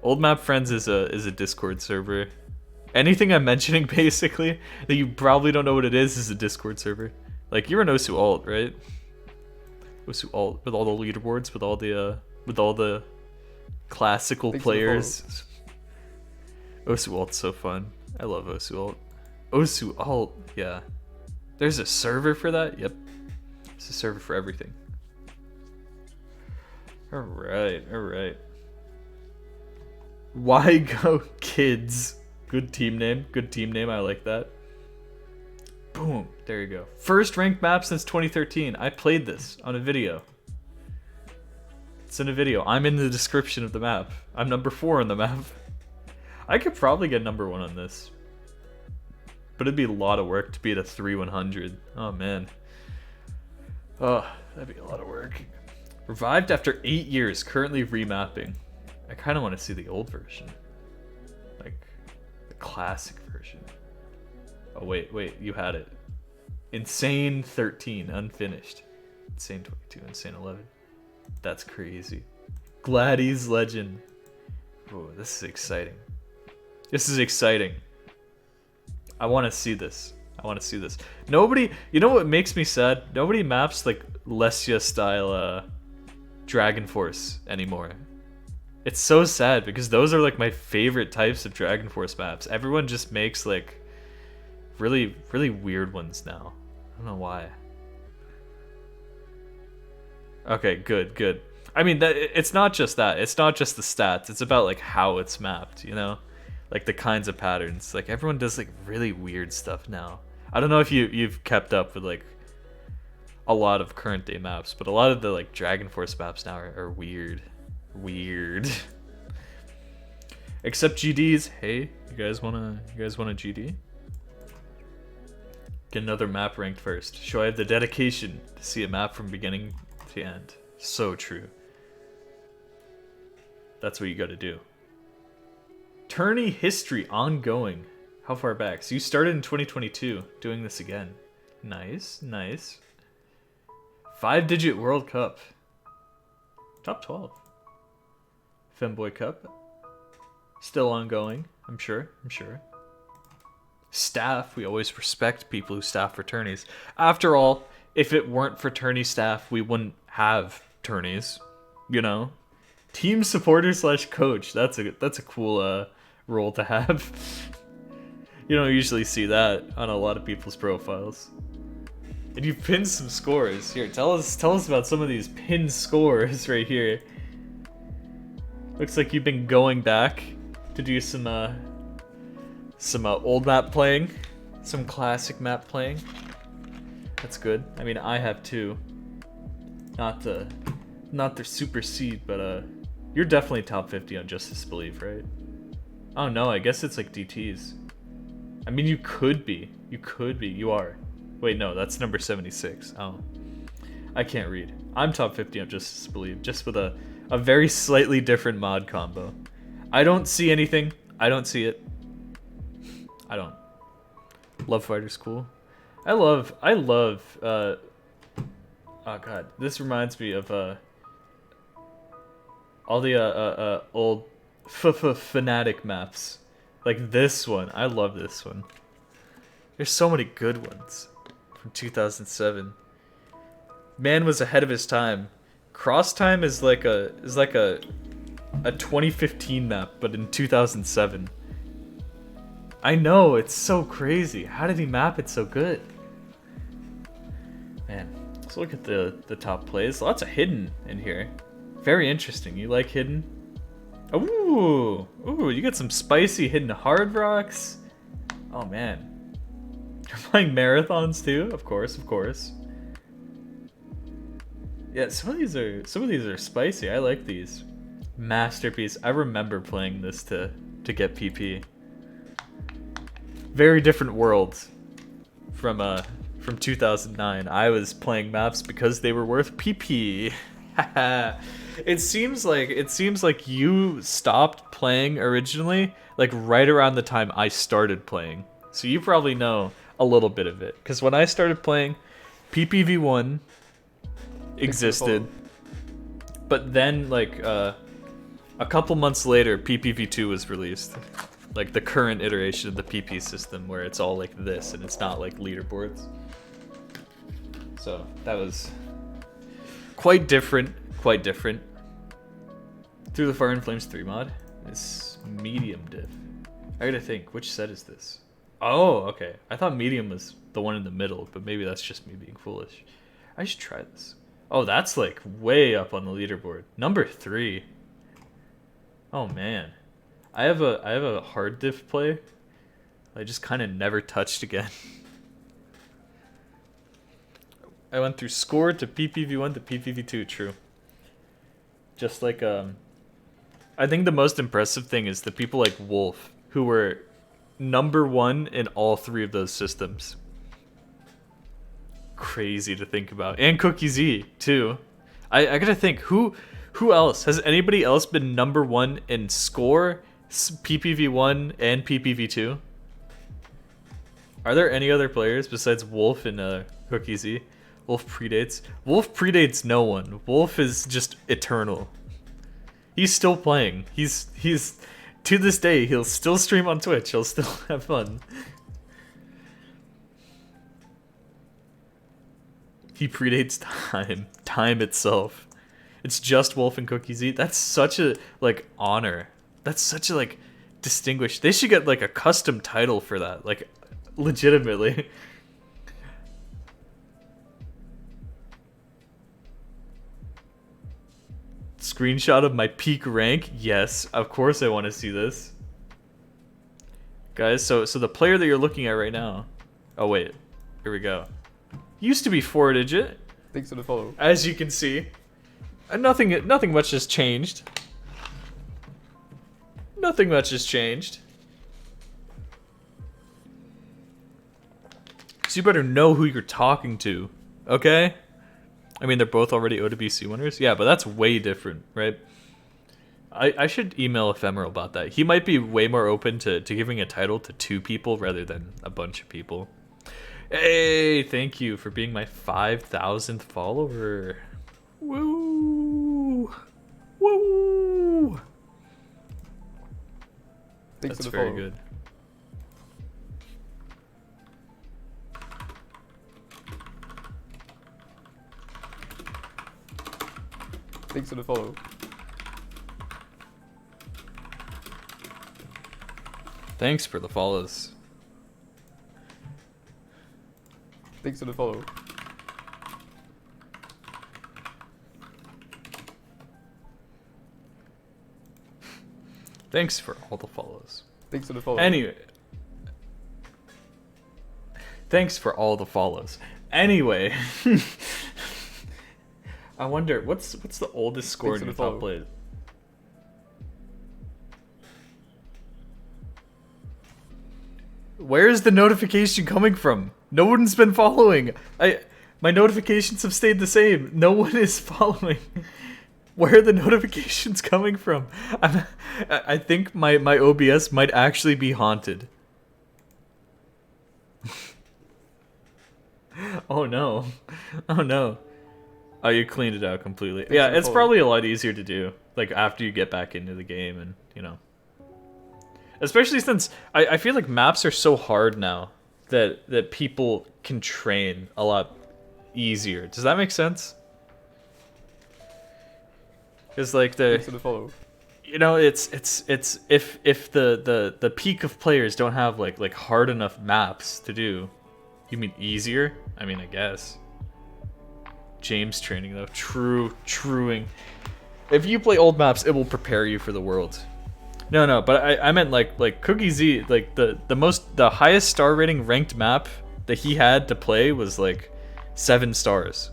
Old Map Friends is a Discord server. Anything I'm mentioning, basically, that you probably don't know what it is a Discord server. Like, you're an Osu alt, right? Osu alt, with all the leaderboards, with all the classical players. Osu alt's so fun. I love Osu alt. Osu alt, yeah. There's a server for that? Yep. It's a server for everything. Alright, alright. Wygo Kids. Good team name. Good team name. I like that. Boom. There you go. First ranked map since 2013. I played this on a video. It's in a video. I'm in the description of the map. I'm number 4 on the map. I could probably get number 1 on this. But it'd be a lot of work to be at a 3-100. Oh, man. Oh, that'd be a lot of work. Revived after 8 years. Currently remapping. I kind of want to see the old version. Like, the classic version. Oh, wait. You had it. Insane 13, unfinished. Insane 22, Insane 11. That's crazy. Gladys Legend. Oh, this is exciting. This is exciting. I want to see this. I want to see this. Nobody, you know what makes me sad? Nobody maps like Lesia style Dragon Force anymore. It's so sad because those are like my favorite types of Dragon Force maps. Everyone just makes like really weird ones now. I don't know why. Okay, good. I mean, it's not just that. It's not just the stats. It's about like how it's mapped, you know? Like the kinds of patterns. Like everyone does like really weird stuff now. I don't know if you've kept up with like a lot of current day maps, but a lot of the like Dragon Force maps now are weird. Weird. Except GDs. Hey, you guys wanna GD? Get another map ranked first. Show I have the dedication to see a map from beginning to end. So true. That's what you gotta do. Tourney history ongoing. How far back? So you started in 2022 doing this again. Nice. 5-digit World Cup. Top 12. Femboy Cup. Still ongoing, I'm sure. Staff, we always respect people who staff for tourneys. After all, if it weren't for tourney staff, we wouldn't have tourneys, you know? Team supporter / coach. That's a cool role to have. You don't usually see that on a lot of people's profiles. And you've pinned some scores. Here, tell us about some of these pinned scores right here. Looks like you've been going back to do some old map playing, some classic map playing. That's good. I mean, I have two. Not the super seed, but you're definitely top 50 on Justice Belief, right? Oh no, I guess it's like DTs. I mean, you could be. You could be. You are. Wait, no, that's number 76. Oh. I can't read. I'm top 50 on Justice Belief, just with a very slightly different mod combo. I don't see anything. I don't see it. I don't. Love Fighter's cool. I love, oh god, this reminds me of, all the, old Fnatic maps. Like this one. I love this one. There's so many good ones from 2007. Man was ahead of his time. Cross Time is like a 2015 map, but in 2007. I know, it's so crazy. How did he map it so good? Man, let's look at the top plays. Lots of hidden in here. Very interesting. You like hidden? Ooh, you got some spicy hidden hard rocks. Oh man, you're playing marathons too? Of course. Yeah, some of these are spicy. I like these. Masterpiece. I remember playing this to get PP. Very different world from 2009. I was playing maps because they were worth PP. It seems like you stopped playing originally, like right around the time I started playing. So you probably know a little bit of it. Because when I started playing, PPV1 existed. But then, like, a couple months later, PPV2 was released. Like the current iteration of the PP system where it's all like this and it's not like leaderboards. So that was quite different. Through the Fire and Flames 3 mod is medium diff. I gotta think, which set is this? Oh, okay. I thought medium was the one in the middle, but maybe that's just me being foolish. I should try this. Oh, that's like way up on the leaderboard. Number 3. Oh man. I have a hard diff play I just kind of never touched again. I went through score to PPV1 to PPV2, true. Just like, I think the most impressive thing is the people like Wolf, who were #1 in all 3 of those systems. Crazy to think about. And Cookie Z, too. I gotta think, who else? Has anybody else been #1 in score, PPV1, and PPV2? Are there any other players besides Wolf and Cookie Z? Wolf predates. Wolf predates no one. Wolf is just eternal. He's still playing. He's to this day, he'll still stream on Twitch. He'll still have fun. He predates time. Time itself. It's just Wolf and Cookie Z. That's such a, like, honor. That's such a, like, distinguished. They should get, like, a custom title for that. Like, legitimately. Screenshot of my peak rank? Yes, of course I want to see this. Guys, so the player that you're looking at right now... Oh, wait. Here we go. Used to be 4-digit. Thanks for the follow. As you can see. And nothing much has changed. Nothing much has changed. So you better know who you're talking to, okay? I mean, they're both already OWC winners. Yeah, but that's way different, right? I should email Ephemeral about that. He might be way more open to giving a title to 2 people rather than a bunch of people. Hey, thank you for being my 5,000th follower. Woo! Woo! Thanks That's for the very follow. good. Thanks for the follow. Thanks for the follows. Thanks for the follow. Thanks for all the follows. Thanks for the follow. Anyway. Thanks for all the follows. Anyway, I wonder what's the oldest score in Thanks your for the top follow. plate? Where is the notification coming from? No one's been following. My notifications have stayed the same. No one is following. Where are the notifications coming from? I think my OBS might actually be haunted. Oh no. Oh no. Oh, you cleaned it out completely. Yeah, it's probably a lot easier to do, like, after you get back into the game and, you know. Especially since I feel like maps are so hard now that people can train a lot easier. Does that make sense? It's like Thanks for the follow. you know, it's if the peak of players don't have like hard enough maps to do. You mean easier? I mean, I guess. James training though, truing. If you play old maps, it will prepare you for the world. No, but I meant like Cookie Z, like the highest star rating ranked map that he had to play was like 7 stars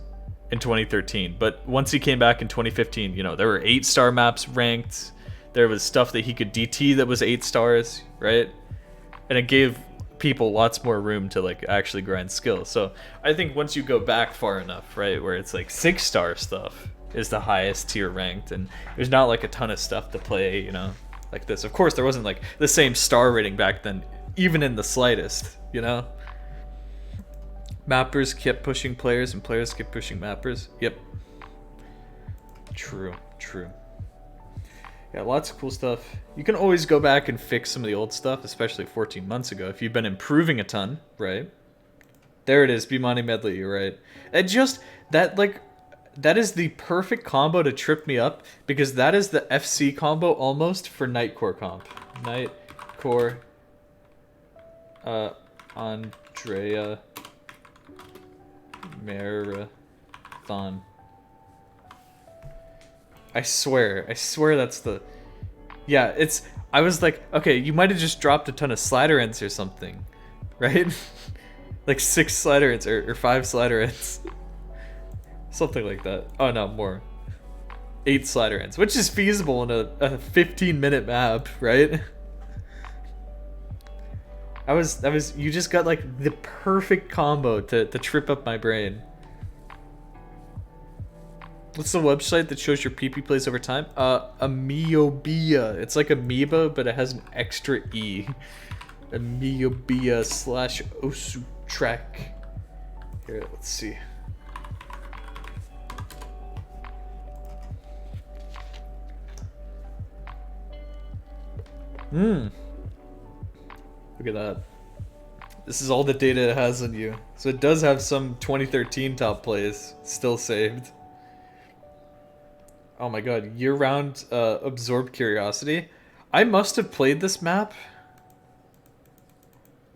in 2013. But once he came back in 2015, you know, there were 8-star maps ranked. There was stuff that he could DT that was 8 stars, right? And it gave people lots more room to like actually grind skill. So I think once you go back far enough, right, where it's like 6-star stuff is the highest tier ranked, and there's not like a ton of stuff to play, you know, like this. Of course, there wasn't like the same star rating back then, even in the slightest, you know. Mappers kept pushing players, and players kept pushing mappers. Yep. True. Yeah, lots of cool stuff. You can always go back and fix some of the old stuff, especially 14 months ago, if you've been improving a ton, right? There it is, Bimani Medley, you're right. And just, that is the perfect combo to trip me up, because that is the FC combo almost for Nightcore comp. Nightcore, Andrea Marathon. I swear that's the... Yeah, it's... I was like, okay, you might have just dropped a ton of slider ends or something, right? Like 6 slider ends or 5 slider ends. Something like that. Oh no, more. 8 slider ends, which is feasible in a 15-minute map, right? You just got like the perfect combo to trip up my brain. What's the website that shows your PP plays over time? Amoeba. It's like amoeba, but it has an extra E. Amoeba / Osutrack. Here, let's see. Look at that. This is all the data it has on you. So it does have some 2013 top plays still saved. Oh my god, year-round Absorb Curiosity. I must have played this map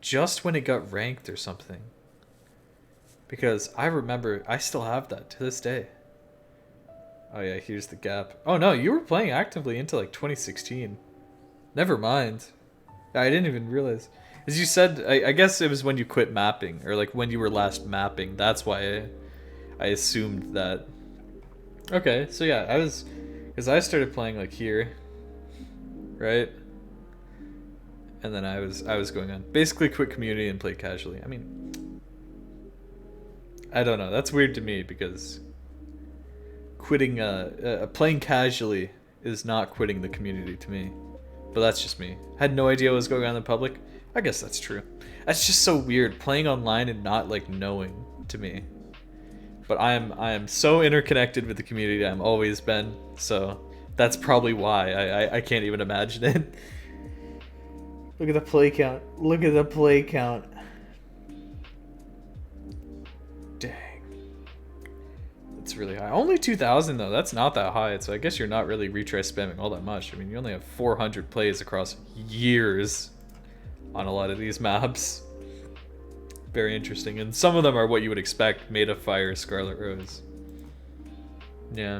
just when it got ranked or something. Because I remember, I still have that to this day. Oh yeah, here's the gap. Oh no, you were playing actively into like 2016. Never mind. I didn't even realize. As you said, I guess it was when you quit mapping, or like when you were last mapping. That's why I assumed that. Okay, so yeah, because I started playing like here, right? And then I was going on. Basically quit community and played casually. I mean, I don't know. That's weird to me because quitting, playing casually is not quitting the community to me. But that's just me. Had no idea what was going on in the public. I guess that's true. That's just so weird, playing online and not like knowing to me. But I am so interconnected with the community. I've always been. So that's probably why I can't even imagine it. Look at the play count. Look at the play count. Dang. That's really high. Only 2,000 though. That's not that high. So I guess you're not really retry spamming all that much. I mean, you only have 400 plays across years on a lot of these maps. Very interesting. And some of them are what you would expect. Made of Fire, Scarlet Rose. Yeah.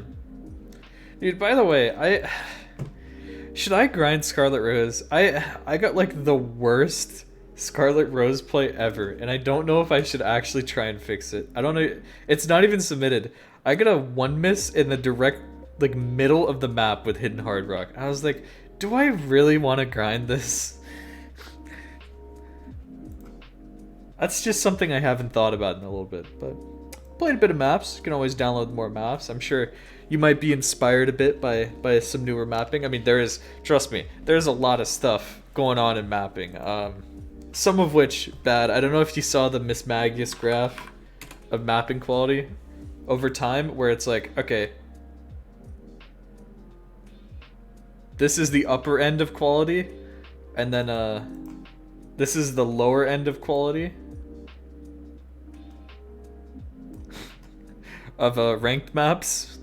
Dude, by the way, should I grind Scarlet Rose? I got like the worst Scarlet Rose play ever, and I don't know if I should actually try and fix it. I don't know. It's not even submitted. I got a 1 miss in the direct like middle of the map with Hidden Hard Rock. I was like, do I really want to grind this? That's just something I haven't thought about in a little bit, but played a bit of maps. You can always download more maps. I'm sure you might be inspired a bit by some newer mapping. I mean, there is, trust me, there's a lot of stuff going on in mapping. Some of which bad. I don't know if you saw the Miss Magius graph of mapping quality over time, where it's like, okay, this is the upper end of quality, and then this is the lower end of quality of ranked maps.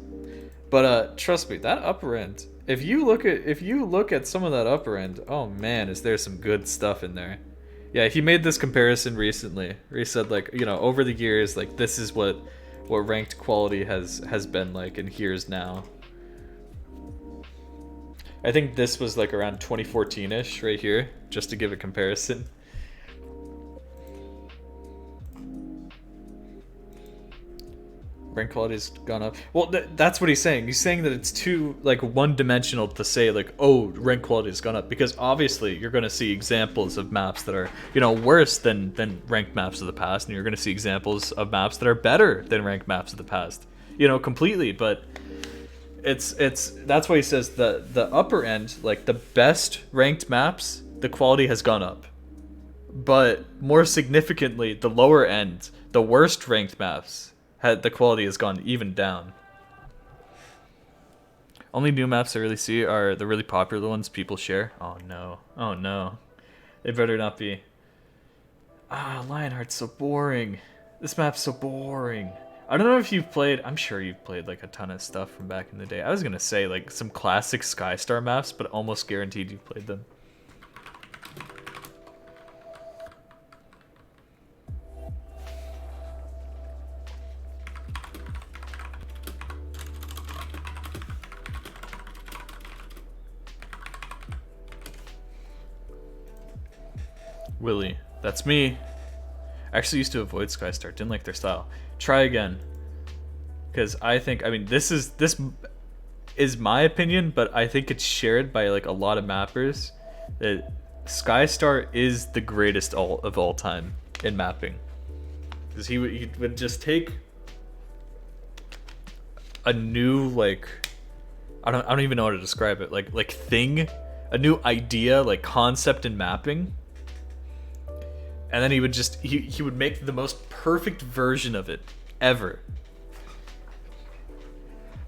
But trust me, that upper end, if you look at some of that upper end, oh man, is there some good stuff in there. Yeah, he made this comparison recently where he said, like, you know, over the years, like, this is what ranked quality has been like, and here's now. I think this was like around 2014-ish right here, just to give a comparison. Rank quality's gone up. Well, that's what he's saying. He's saying that it's too like one-dimensional to say like, oh, rank quality has gone up, because obviously you're going to see examples of maps that are, you know, worse than ranked maps of the past, and you're going to see examples of maps that are better than ranked maps of the past. You know, completely. But it's that's why he says the upper end, like the best ranked maps, the quality has gone up. But more significantly, the lower end, the worst ranked maps, the quality has gone even down. Only new maps I really see are the really popular ones people share. Oh no. Oh no. They better not be. Ah, Lionheart's so boring. This map's so boring. I don't know if you've played, I'm sure you've played like a ton of stuff from back in the day. I was gonna say like some classic Skystar maps, but almost guaranteed you've played them. Willie, that's me. I actually used to avoid Skystar, didn't like their style. Try again. Because I think, I mean, this is my opinion, but I think it's shared by like a lot of mappers that Skystar is the greatest of all time in mapping. Because he would just take a new, like, I don't even know how to describe it, like thing, a new idea, like concept in mapping. And then he would just, he would make the most perfect version of it ever.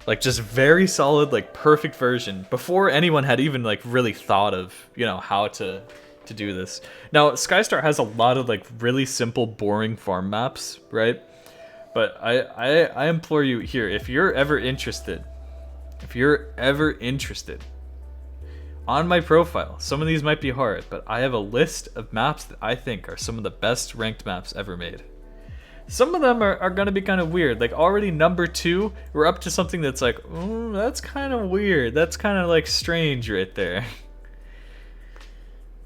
Like just very solid, like perfect version before anyone had even like really thought of, you know, how to do this. Now, Skystar has a lot of like really simple, boring farm maps, right? But I implore you here, if you're ever interested, on my profile, some of these might be hard, but I have a list of maps that I think are some of the best ranked maps ever made. Some of them are going to be kind of weird. Like already number 2, we're up to something that's like, that's kind of weird. That's kind of like strange right there.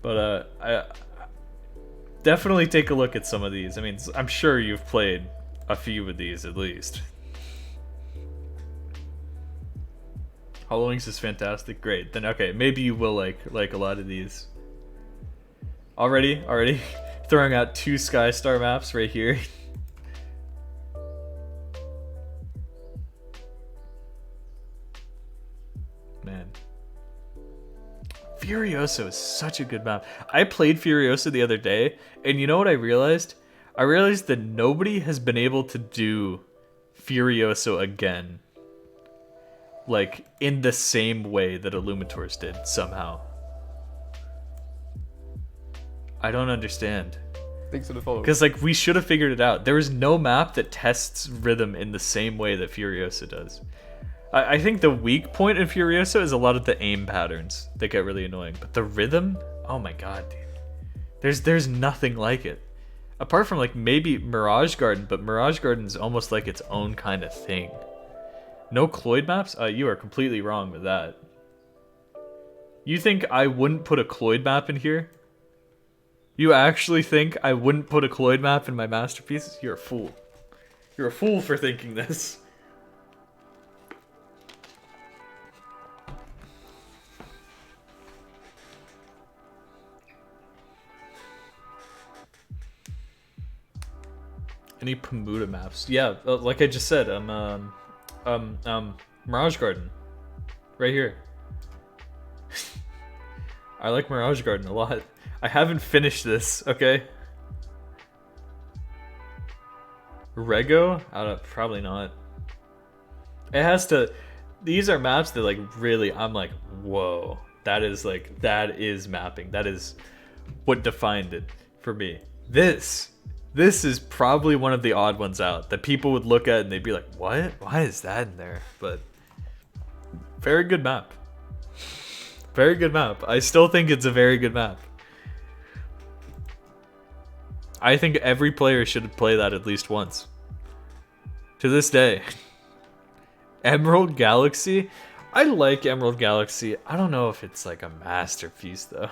But I definitely take a look at some of these. I mean, I'm sure you've played a few of these at least. Hollow Wings is fantastic. Great. Then okay, maybe you will like a lot of these. Already throwing out 2 Skystar maps right here. Man. Furioso is such a good map. I played Furioso the other day, and you know what I realized? I realized that nobody has been able to do Furioso again. Like, in the same way that Illumitors did, somehow. I don't understand. Thanks for the follow. Because, like, we should have figured it out. There is no map that tests rhythm in the same way that Furiosa does. I think the weak point in Furiosa is a lot of the aim patterns that get really annoying. But the rhythm, oh my god, dude. There's nothing like it. Apart from, like, maybe Mirage Garden, but Mirage Garden is almost like its own kind of thing. No Cloyd maps? You are completely wrong with that. You think I wouldn't put a Cloyd map in here? You actually think I wouldn't put a Cloyd map in my masterpieces? You're a fool. You're a fool for thinking this. Any Pemuda maps? Yeah, like I just said, Mirage Garden, right here. I like Mirage Garden a lot. I haven't finished this, okay? Rego? Probably not. It has to. These are maps that like really. I'm like, whoa. That is mapping. That is what defined it for me. This is probably one of the odd ones out that people would look at and they'd be like, what? Why is that in there? But very good map. Very good map. I still think it's a very good map. I think every player should play that at least once. To this day. Emerald Galaxy? I like Emerald Galaxy. I don't know if it's like a masterpiece though.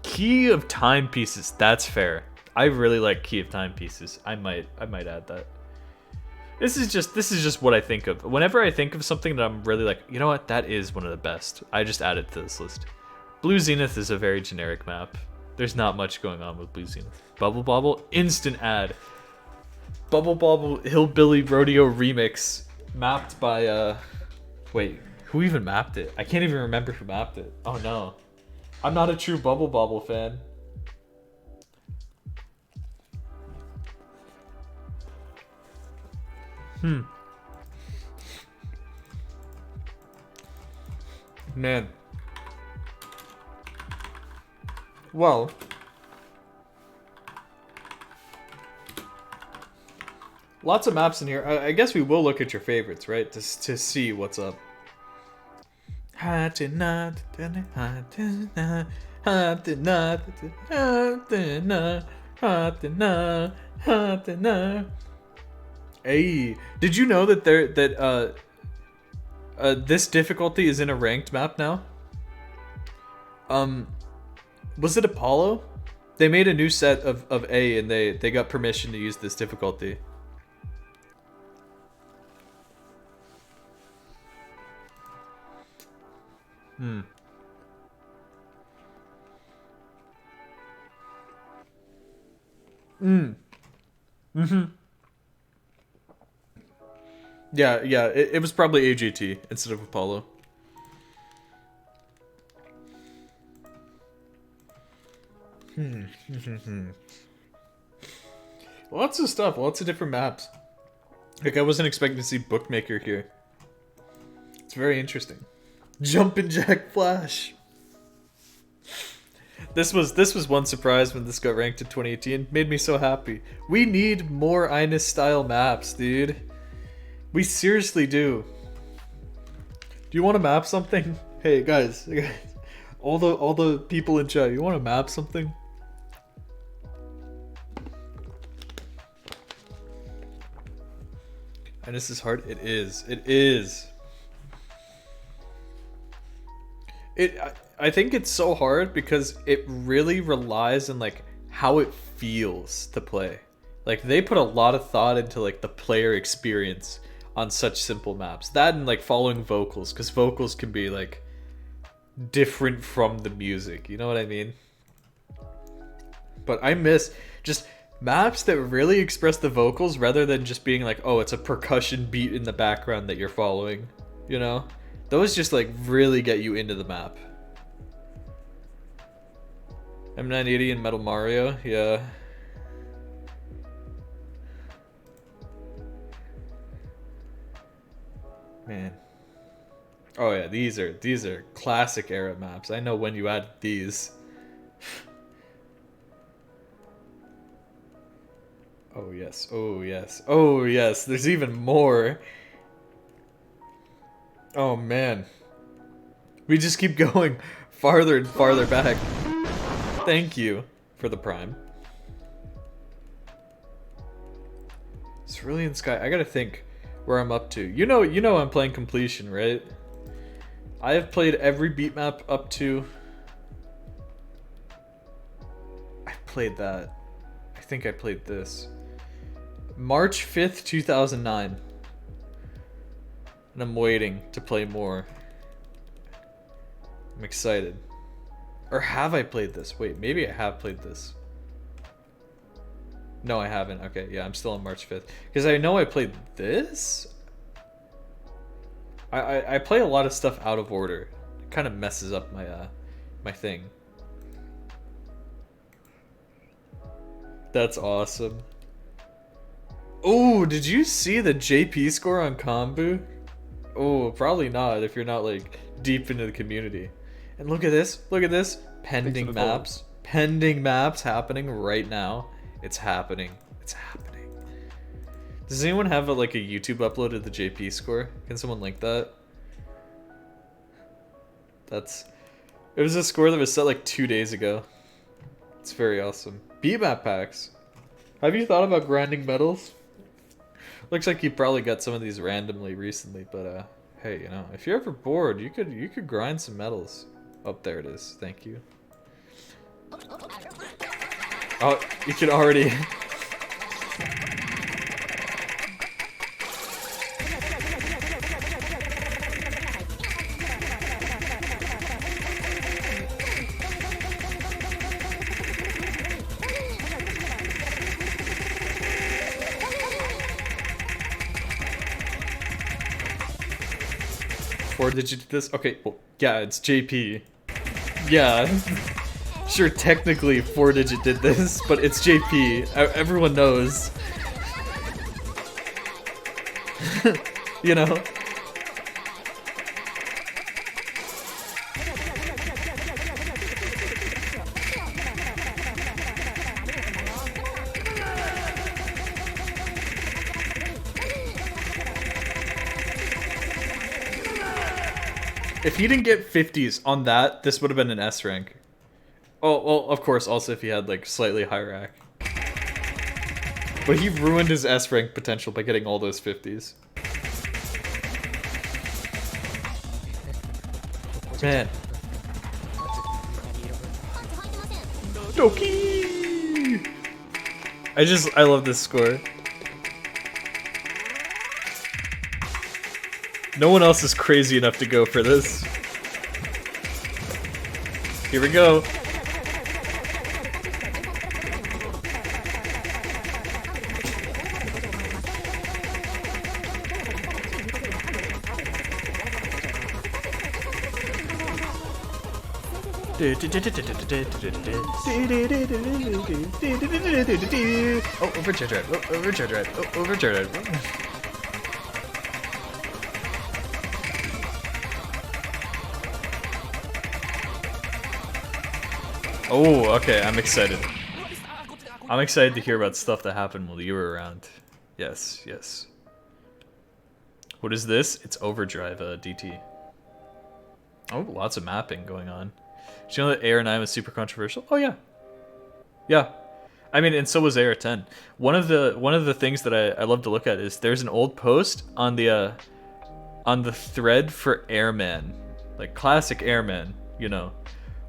Key of Timepieces, that's fair. I really like Key of Timepieces. I might add that. This is just what I think of. Whenever I think of something that I'm really like, you know what, that is one of the best, I just add it to this list. Blue Zenith is a very generic map. There's not much going on with Blue Zenith. Bubble Bobble, instant ad. Bubble Bobble Hillbilly Rodeo Remix, mapped by wait, who even mapped it? I can't even remember who mapped it. Oh no. I'm not a true Bubble Bobble fan. Man. Well. Lots of maps in here. I guess we will look at your favorites, right? To see what's up. Hey, did you know that this difficulty is in a ranked map now? Was it Apollo? They made a new set of A and they got permission to use this difficulty. Yeah, it was probably AGT instead of Apollo. Lots of stuff, lots of different maps. Like, I wasn't expecting to see Bookmaker here. It's very interesting. Jumpin' Jack Flash. This was one surprise when this got ranked in 2018. Made me so happy. We need more Ines style maps, dude. We seriously do. Do you want to map something? Hey guys, all the people in chat, you want to map something? And this is hard. It is. It is. I think it's so hard because it really relies on like how it feels to play. Like they put a lot of thought into like the player experience on such simple maps. That and like following vocals, because vocals can be like different from the music. You know what I mean? But I miss just maps that really express the vocals rather than just being like, oh, it's a percussion beat in the background that you're following. You know? Those just like really get you into the map. M980 and Metal Mario, yeah. Man. Oh yeah, these are classic era maps. I know when you add these. Oh yes, oh yes, oh yes, there's even more. Oh man. We just keep going farther and farther back. Thank you for the Prime. Cerulean Sky, I gotta think. where I'm up to. You know I'm playing completion, right? I have played every beat map up to... I played that. I think I played this. March 5th, 2009. And I'm waiting to play more. I'm excited. Or have I played this? Wait, maybe I have played this. No, I haven't. Okay, yeah, I'm still on March 5th. Because I know I played this? I play a lot of stuff out of order. It kind of messes up my my thing. That's awesome. Oh, did you see the JP score on Kombu? Oh, probably not if you're not like deep into the community. And look at this. Look at this. Pending maps. Pending maps happening right now. It's happening. It's happening. Does anyone have like a YouTube upload of the JP score? Can someone link that? It was a score that was set like 2 days ago. It's very awesome. BMAP packs. Have you thought about grinding medals? Looks like you probably got some of these randomly recently, but hey, you know, if you're ever bored, you could grind some medals. Oh, there it is. Thank you. Oh, you can already. Or did you do this? Okay, well, yeah, it's JP. Yeah. Sure, technically 4-digit did this, but it's JP. Everyone knows. You know? If he didn't get 50s on that, this would have been an S rank. Oh, well, of course, also if he had, like, slightly higher rack. But he ruined his S rank potential by getting all those 50s. Man. Doki! I love this score. No one else is crazy enough to go for this. Here we go. Oh, overcharge right. Oh, overcharge right. Oh, overcharge right. Oh, okay, I'm excited. I'm excited to hear about stuff that happened while you were around. Yes, yes. What is this? It's Overdrive DT. Oh, lots of mapping going on. Did you know that AR9 was super controversial? Oh yeah. Yeah. I mean, and so was AR10. One of the things that I love to look at is there's an old post on the thread for Airman. Like classic Airman, you know.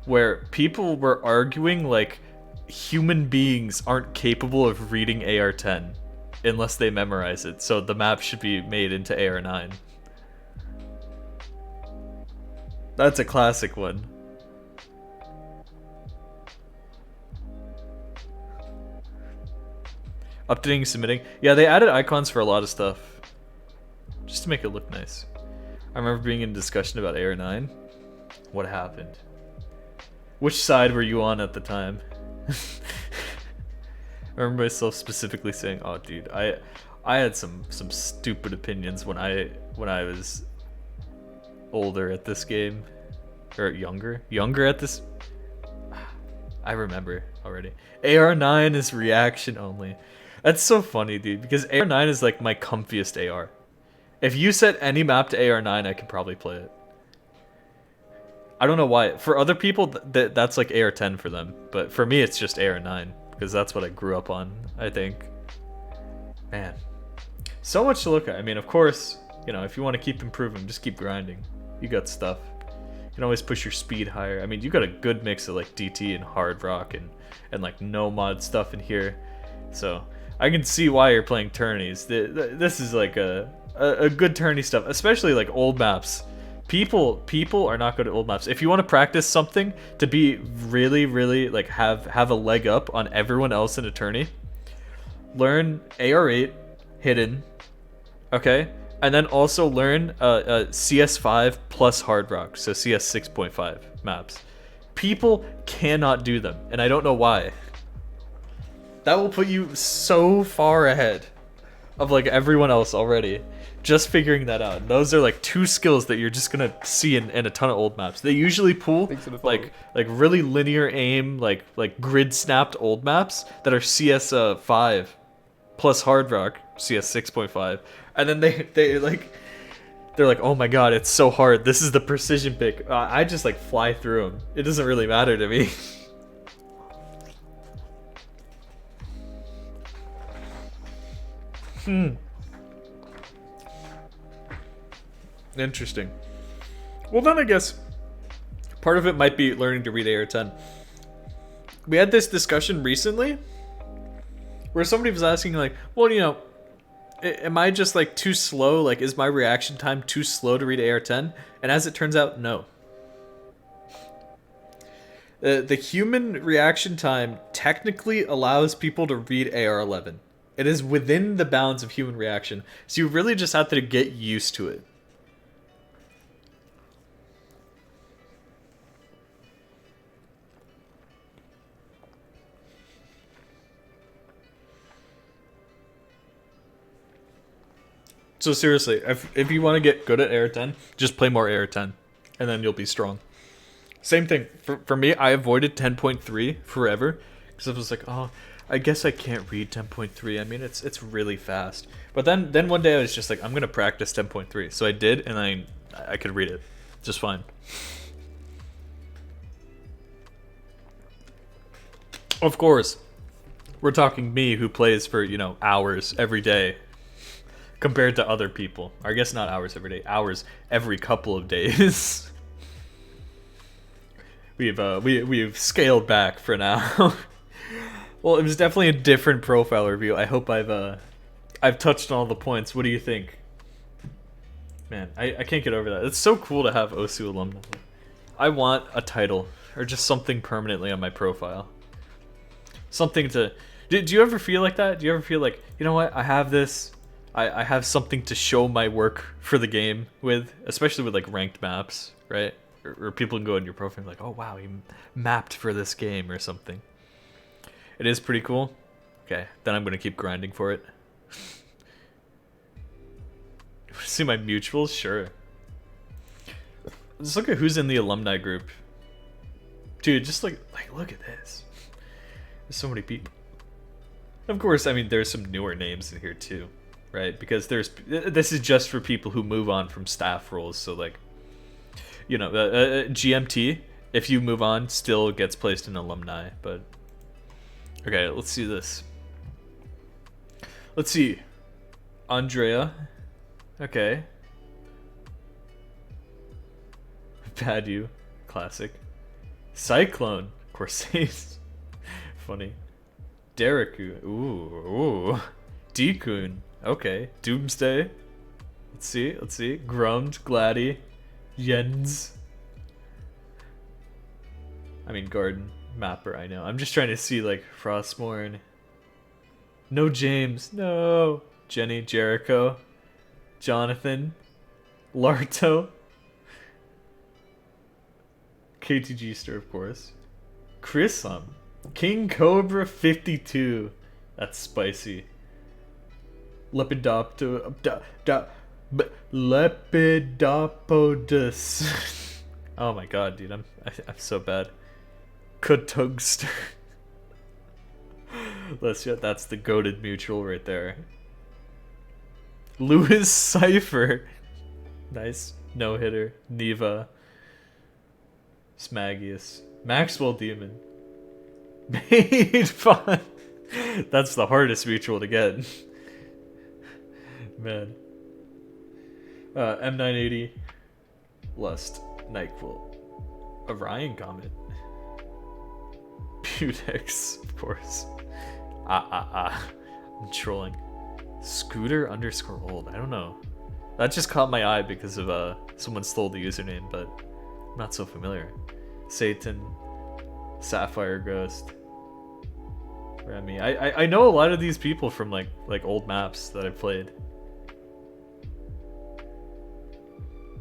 Where people were arguing like human beings aren't capable of reading AR10 unless they memorize it, so the map should be made into AR9. That's a classic one. Updating, submitting. Yeah, they added icons for a lot of stuff. Just to make it look nice. I remember being in discussion about AR9. What happened? Which side were you on at the time? I remember myself specifically saying, "Oh, dude, I had some stupid opinions when I was older at this game, or younger at this." I remember already. AR9 is reaction only. That's so funny, dude, because AR9 is like my comfiest AR. If you set any map to AR9, I can probably play it. I don't know why. For other people, that's like AR10 for them. But for me, it's just AR9. Because that's what I grew up on, I think. Man. So much to look at. I mean, of course, you know, if you want to keep improving, just keep grinding. You got stuff. You can always push your speed higher. I mean, you got a good mix of like DT and hard rock and like no mod stuff in here. So I can see why you're playing tourneys. This is like a good tourney stuff, especially like old maps. People are not good at old maps. If you want to practice something to be really like have a leg up on everyone else in a tourney, learn AR8 hidden, okay, and then also learn CS5 plus hard rock, so CS 6.5 maps. People cannot do them, and I don't know why. That will put you so far ahead of like everyone else already. Just figuring that out. Those are like 2 skills that you're just gonna see in a ton of old maps. They usually pull like really linear aim, like grid snapped old maps that are CS 5 plus hard rock, CS 6.5, and then they're like, oh my god, it's so hard. This is the precision pick. I just like fly through them. It doesn't really matter to me. Interesting. Well, then I guess part of it might be learning to read AR10. We had this discussion recently where somebody was asking like, well, you know, am I just like too slow? Like, is my reaction time too slow to read AR10? And as it turns out, no. The human reaction time technically allows people to read AR11. It is within the bounds of human reaction. So you really just have to get used to it. So seriously, if you want to get good at AR10, just play more AR10, and then you'll be strong. Same thing. For me, I avoided 10.3 forever, because I was like, oh, I guess I can't read 10.3. I mean, it's really fast. But then one day I was just like, I'm going to practice 10.3. So I did, and I could read it just fine. Of course, we're talking me who plays for, you know, hours every day. Compared to other people. I guess not hours every day, hours every couple of days. We've scaled back for now. Well, it was definitely a different profile review. I hope I've touched on all the points. What do you think? Man, I can't get over that. It's so cool to have OSU alumni. I want a title or just something permanently on my profile. Something to... Do you ever feel like that? Do you ever feel like, you know what, I have this... I have something to show my work for the game with, especially with like ranked maps, right? Or people can go in your profile and be like, oh wow, you mapped for this game or something. It is pretty cool. Okay, then I'm gonna keep grinding for it. See my mutuals? Sure. Just look at who's in the alumni group. Dude, just like look at this. There's so many people. Of course, I mean, there's some newer names in here too. Right, because this is just for people who move on from staff roles. So like, you know, GMT, if you move on, still gets placed in alumni. But okay, let's see this. Let's see, Andrea. Okay. Badu, classic. Cyclone, Corsace, funny. Dereku, ooh. Dekun. Okay, Doomsday. Let's see. Grummed, Gladdy, Jens. I mean, Garden, Mapper, I know. I'm just trying to see, like, Frostmourne. No James, no. Jenny, Jericho, Jonathan, Larto. KTG Stir, of course. Chrisum. King Cobra 52. That's spicy. Lepidopodus. Oh my god, dude, I'm so bad. Kotugster. That's the goated mutual right there. Lewis Cypher. Nice. No hitter. Neva. Smagius. Maxwell Demon. Made fun. That's the hardest mutual to get. Man. M980. Lust. Nyquil. Orion Comet. Putex, of course. I'm trolling. Scooter underscore old. I don't know. That just caught my eye because of someone stole the username, but I'm not so familiar. Satan. Sapphire Ghost. Remy. I know a lot of these people from like old maps that I've played.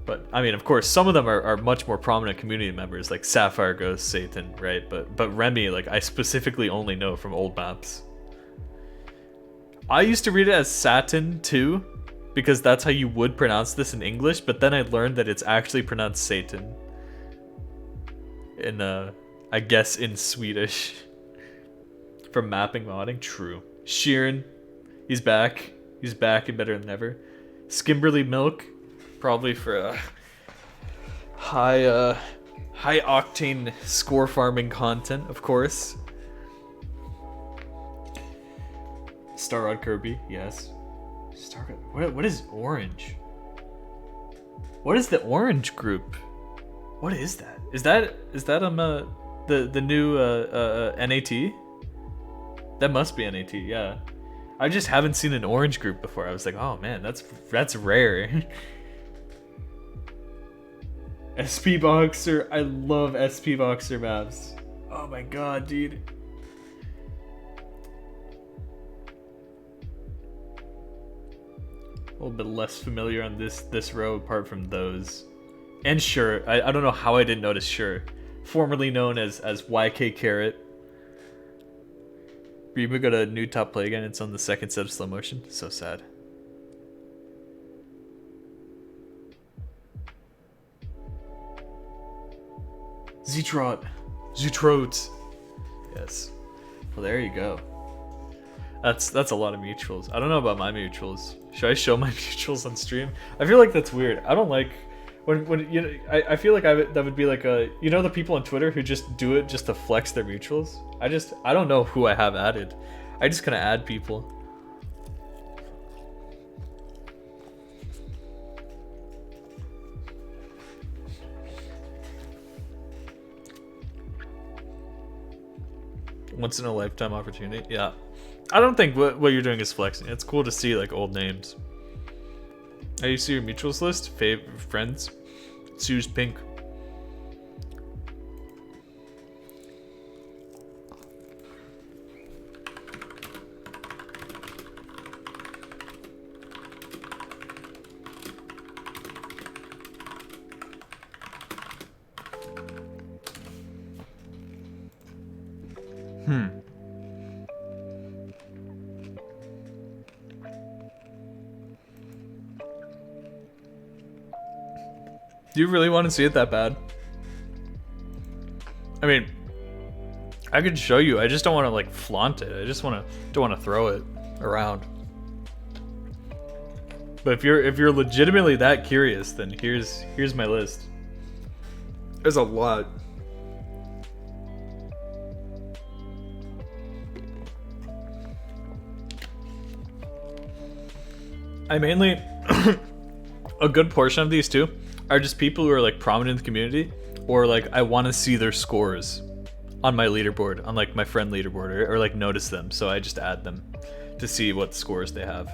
But I mean, of course, some of them are much more prominent community members, like Sapphire Ghost, Satan, right? But Remy, like I specifically only know from old maps. I used to read it as Satan too, because that's how you would pronounce this in English. But then I learned that it's actually pronounced Satan. In I guess in Swedish. From mapping modding, true. Sheeran, he's back. He's back and better than ever. Skimberly Milk. Probably for high octane score farming content, of course. Starrod Kirby, yes. What is orange? What is the orange group? What is that? Is that the new NAT? That must be NAT, yeah. I just haven't seen an orange group before. I was like, oh man, that's rare. SP Boxer, I love SP Boxer maps. Oh my god, dude. A little bit less familiar on this row apart from those. And Sure, I don't know how I didn't notice Sure. Formerly known as YK Carrot. Reba got a new top play again. It's on the second set of slow motion. So sad. Zetrot. Yes. Well, there you go. That's a lot of mutuals. I don't know about my mutuals. Should I show my mutuals on stream? I feel like that's weird. I don't like when you know. I feel like that would be like a, you know, the people on Twitter who just do it just to flex their mutuals. I don't know who I have added. I just gonna add people. Once in a lifetime opportunity. Yeah. I don't think what you're doing is flexing. It's cool to see like old names. How you see your mutuals list? Friends. Sue's pink. Do you really want to see it that bad? I mean, I could show you. I just don't want to like flaunt it. I just don't want to throw it around. But if you're legitimately that curious, then here's my list. There's a lot. I mainly a good portion of these too are just people who are like prominent in the community, or like I want to see their scores on my leaderboard, on like my friend leaderboard, or like notice them, so I just add them to see what scores they have.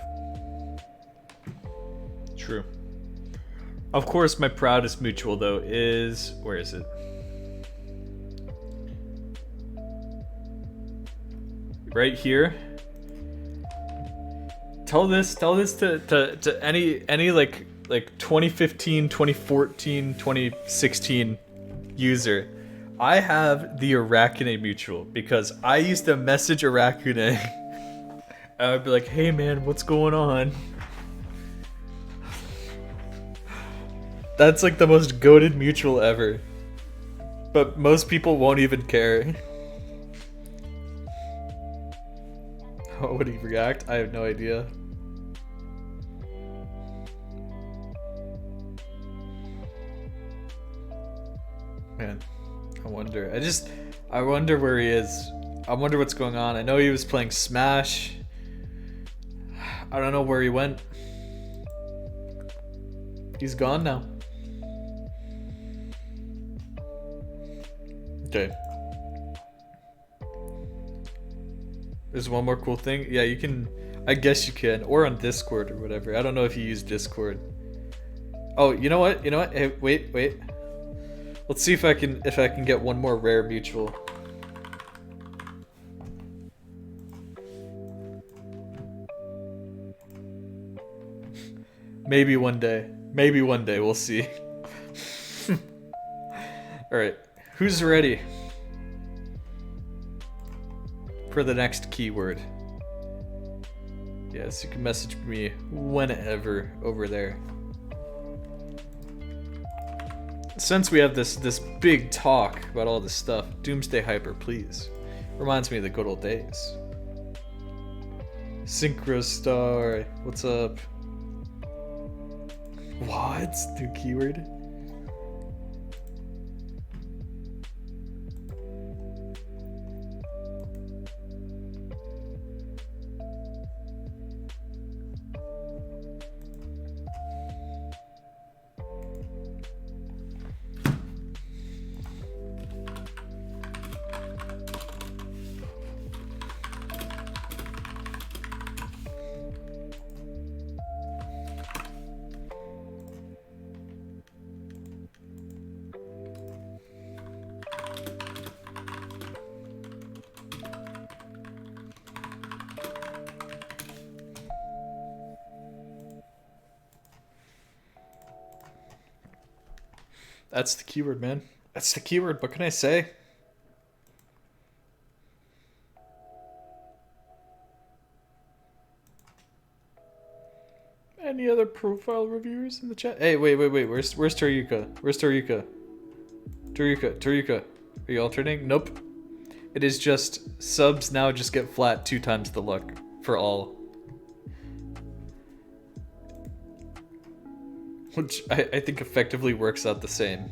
True. Of course, my proudest mutual though is, where is it? Right here. Tell this to any like 2015, 2014, 2016 user. I have the Arachne mutual because I used to message Arachne and I'd be like, hey man, what's going on? That's like the most goated mutual ever. But most people won't even care. How would he react? I have no idea. Man, I wonder. I wonder where he is. I wonder what's going on. I know he was playing Smash. I don't know where he went. He's gone now. Okay. There's one more cool thing. Yeah, you can... I guess you can. Or on Discord or whatever. I don't know if you use Discord. Oh, you know what? You know what? Hey, wait. Let's see if I can get one more rare mutual. Maybe one day. Maybe one day. We'll see. Alright. Who's ready for the next keyword? Yes, you can message me whenever over there. Since we have this big talk about all this stuff, Doomsday Hyper, please. Reminds me of the good old days. Synchrostar, what's up? What? New keyword? That's the keyword, man. That's the keyword. What can I say? Any other profile reviewers in the chat? Hey, wait. Where's Taryuka? Where's Taryuka? Taryuka. Are you alternating? Nope. It is just subs now just get flat 2 times the luck for all. Which I think effectively works out the same.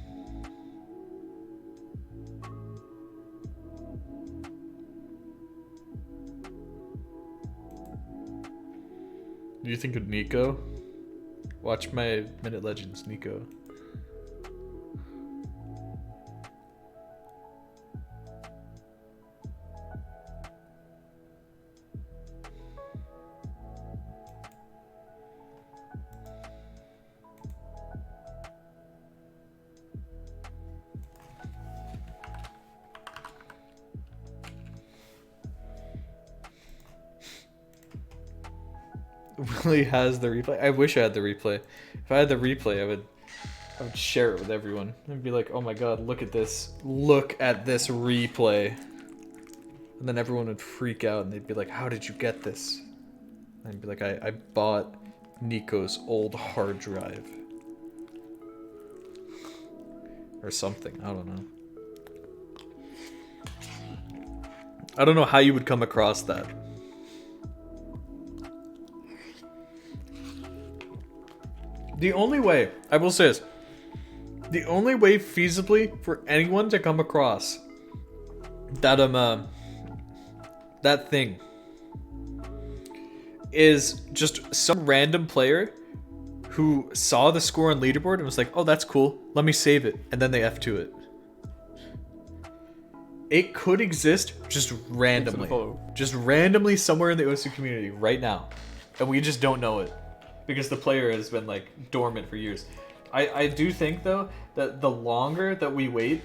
Do you think of Nico? Watch my Minute Legends, Nico. Willie has the replay. I wish I had the replay. If I had the replay, I would share it with everyone. I'd be like, oh my god, look at this. Look at this replay. And then everyone would freak out and they'd be like, how did you get this? And I'd be like, I bought Nico's old hard drive. Or something. I don't know. I don't know how you would come across that. The only way, I will say this, the only way feasibly for anyone to come across that that thing is just some random player who saw the score on leaderboard and was like, oh, that's cool, let me save it, and then they F2 it. It could exist just randomly. Just randomly somewhere in the OSU community right now. And we just don't know it. Because the player has been like dormant for years. I do think though that the longer that we wait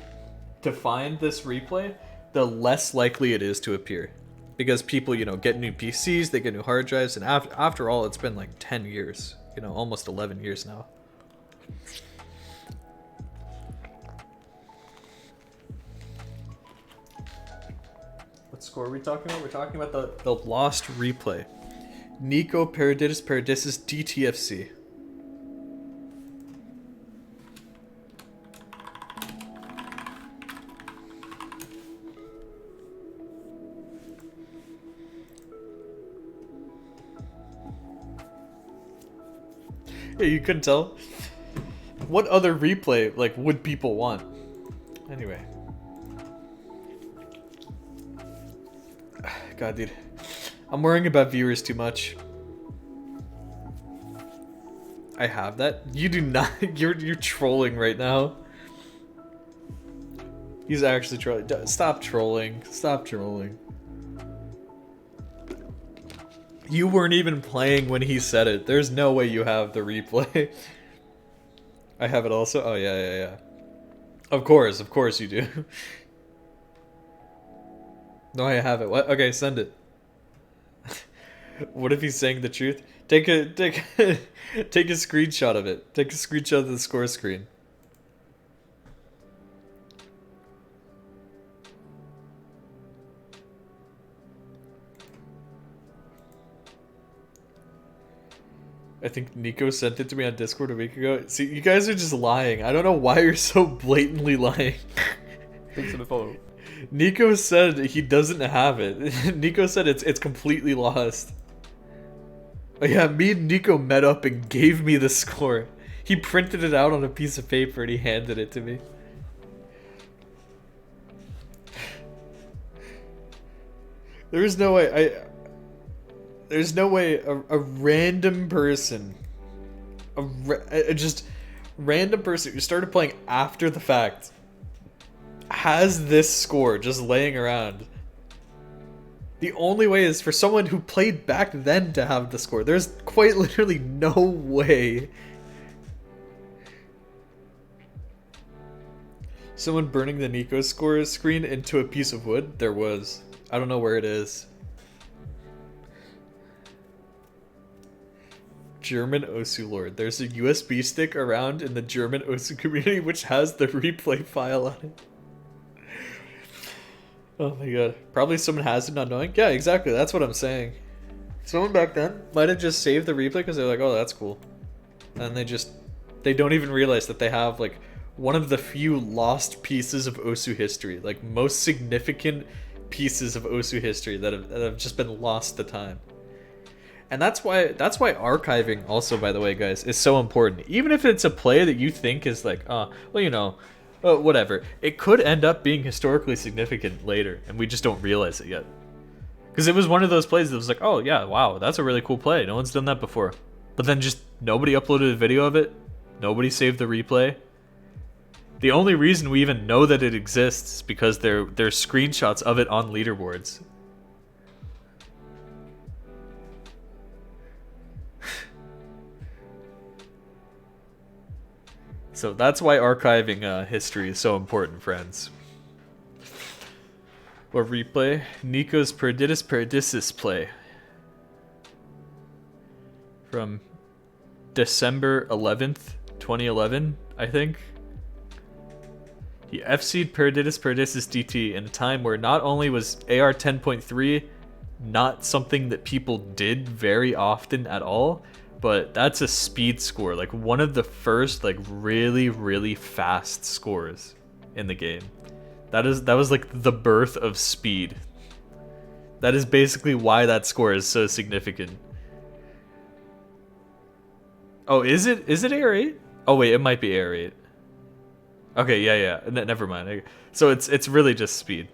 to find this replay, the less likely it is to appear. Because people, you know, get new PCs, they get new hard drives, and after all, it's been like 10 years. You know, almost 11 years now. What score are we talking about? We're talking about the lost replay. Nico Paradiddus DTFC. Yeah, you couldn't tell? What other replay, like, would people want? Anyway. God, dude. I'm worrying about viewers too much. I have that. You do not. You're trolling right now. He's actually trolling. Stop trolling. Stop trolling. You weren't even playing when he said it. There's no way you have the replay. I have it also. Oh yeah. Of course you do. No, I have it. What? Okay, send it. What if he's saying the truth? Take a screenshot of it. Take a screenshot of the score screen. I think Nico sent it to me on Discord a week ago. See, you guys are just lying. I don't know why you're so blatantly lying. Thanks for the follow. Nico said he doesn't have it. Nico said it's completely lost. Oh yeah, me and Nico met up and gave me the score. He printed it out on a piece of paper and he handed it to me. There's no way there's no way a random person, just random person who started playing after the fact has this score just laying around. The only way is for someone who played back then to have the score. There's quite literally no way. Someone burning the Nico score screen into a piece of wood? There was. I don't know where it is. German Osu Lord. There's a USB stick around in the German Osu community which has the replay file on it. Oh my god. Probably someone has it not knowing. Yeah, exactly. That's what I'm saying. Someone back then might have just saved the replay because they're like, oh, that's cool. And they don't even realize that they have like one of the few lost pieces of Osu history. Like most significant pieces of Osu history that have just been lost to time. And that's why archiving also, by the way, guys, is so important. Even if it's a play that you think is like, well, you know, whatever. It could end up being historically significant later, and we just don't realize it yet. Because it was one of those plays that was like, oh yeah, wow, that's a really cool play. No one's done that before. But then just nobody uploaded a video of it. Nobody saved the replay. The only reason we even know that it exists is because there's screenshots of it on leaderboards. So that's why archiving history is so important, friends. Or replay? Nico's Perditis play. From December 11th, 2011, I think. He FC'd Perditis DT in a time where not only was AR 10.3 not something that people did very often at all, but that's a speed score, like one of the first like really fast scores in the game. That was like the birth of speed. That is basically why that score is so significant. Oh, is it AR8? Oh wait, it might be AR8. Okay, yeah. Never mind. So it's really just speed.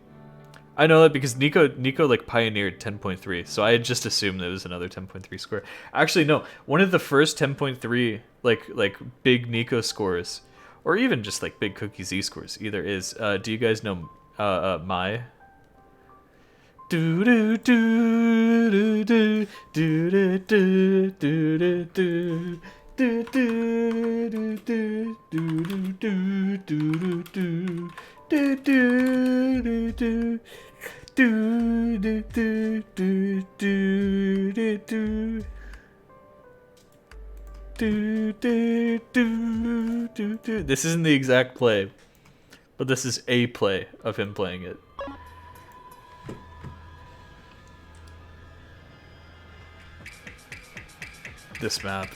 I know that because Nico like pioneered 10.3, so I had just assumed there was another 10.3 score. Actually, no. One of the first 10.3 like big Nico scores, or even just like big Cookie Z scores, either is. Do you guys know Mai? Do do do do do do do do do. Do do do do do do do do do do do do. Do do do do do do do. Do do do do do. This isn't the exact play, but this is a play of him playing it. This map.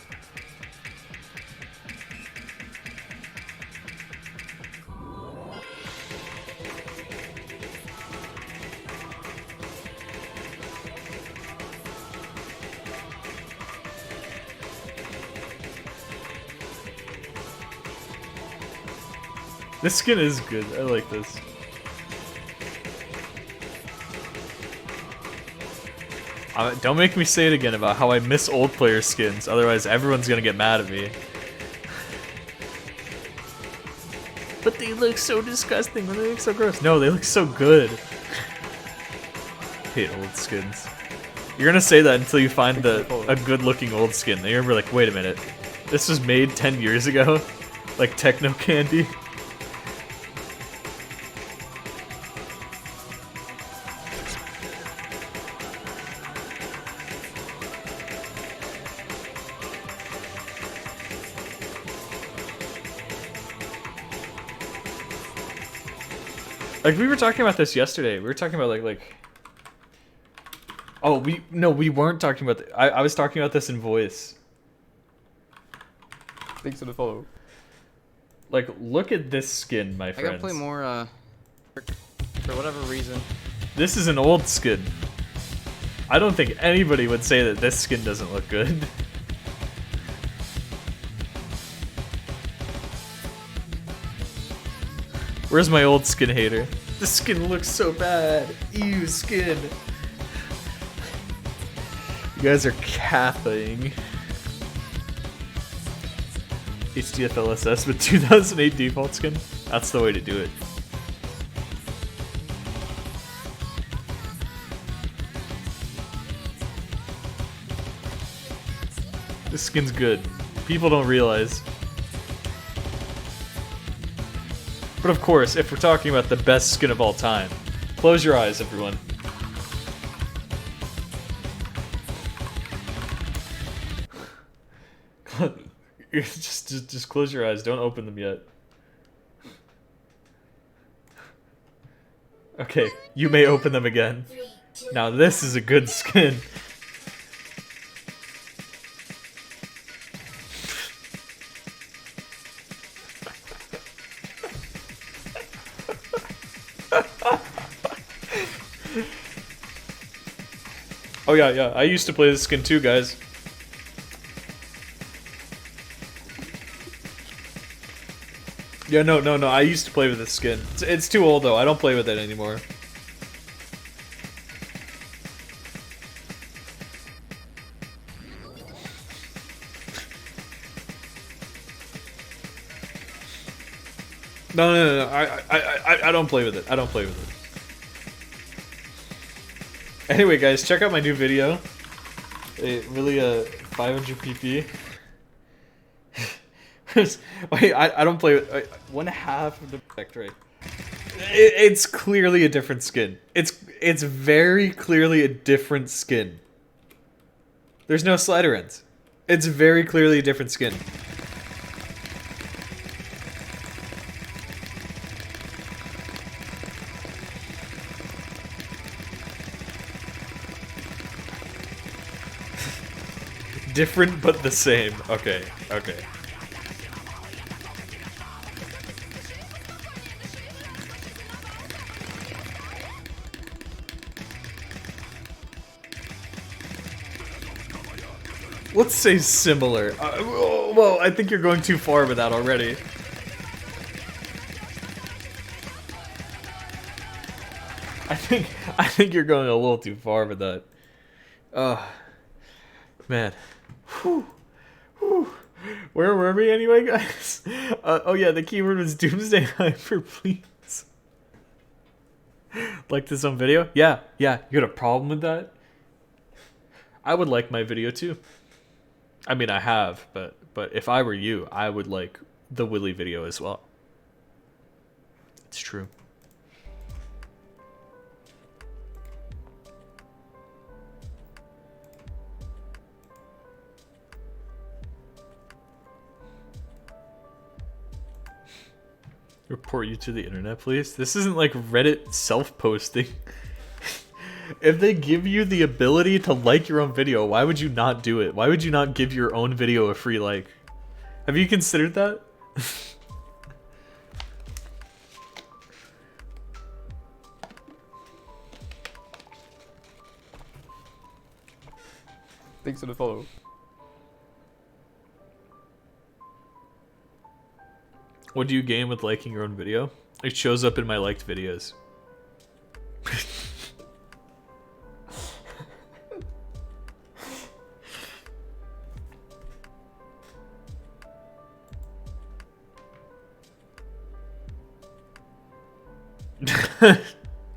This skin is good. I like this. Don't make me say it again about how I miss old player skins, otherwise everyone's gonna get mad at me. But they look so disgusting, they look so gross. No, they look so good. Hate old skins. You're gonna say that until you find a good looking old skin. Then you're gonna be like, wait a minute. This was made 10 years ago? Like Techno Candy? Like, we were talking about this yesterday. We were talking about, like... Oh, we weren't talking about... I was talking about this in voice. Thanks for the follow. Like, look at this skin, my I friends. gotta play more, for whatever reason. This is an old skin. I don't think anybody would say that this skin doesn't look good. Where's my old skin hater? This skin looks so bad. Ew, skin. You guys are capping. HDFLSS with 2008 default skin? That's the way to do it. This skin's good. People don't realize. But of course, if we're talking about the best skin of all time, close your eyes, everyone. just close your eyes. Don't open them yet. Okay, you may open them again. Now this is a good skin. Oh yeah, I used to play this skin too, guys. Yeah, no, I used to play with this skin. It's too old though, I don't play with it anymore. No, I don't play with it. I don't play with it. Anyway, guys, check out my new video. Really, 500 pp. Wait, I don't play with... 1/2 of the effect rate. It's clearly a different skin. It's very clearly a different skin. There's no slider ends. It's very clearly a different skin. Different but the same. Okay. Let's say similar. Well, I think you're going too far with that already. I think you're going a little too far with that. Man. Whew. Where were we anyway, guys? Oh yeah, the keyword was Doomsday Hyper, please. Like this on video? Yeah. You got a problem with that? I would like my video too. I mean, I have, but if I were you, I would like the Willy video as well. It's true. Report you to the internet, please. This isn't like Reddit self-posting. If they give you the ability to like your own video, why would you not do it? Why would you not give your own video a free like? Have you considered that? Thanks for the follow. What do you gain with liking your own video? It shows up in my liked videos.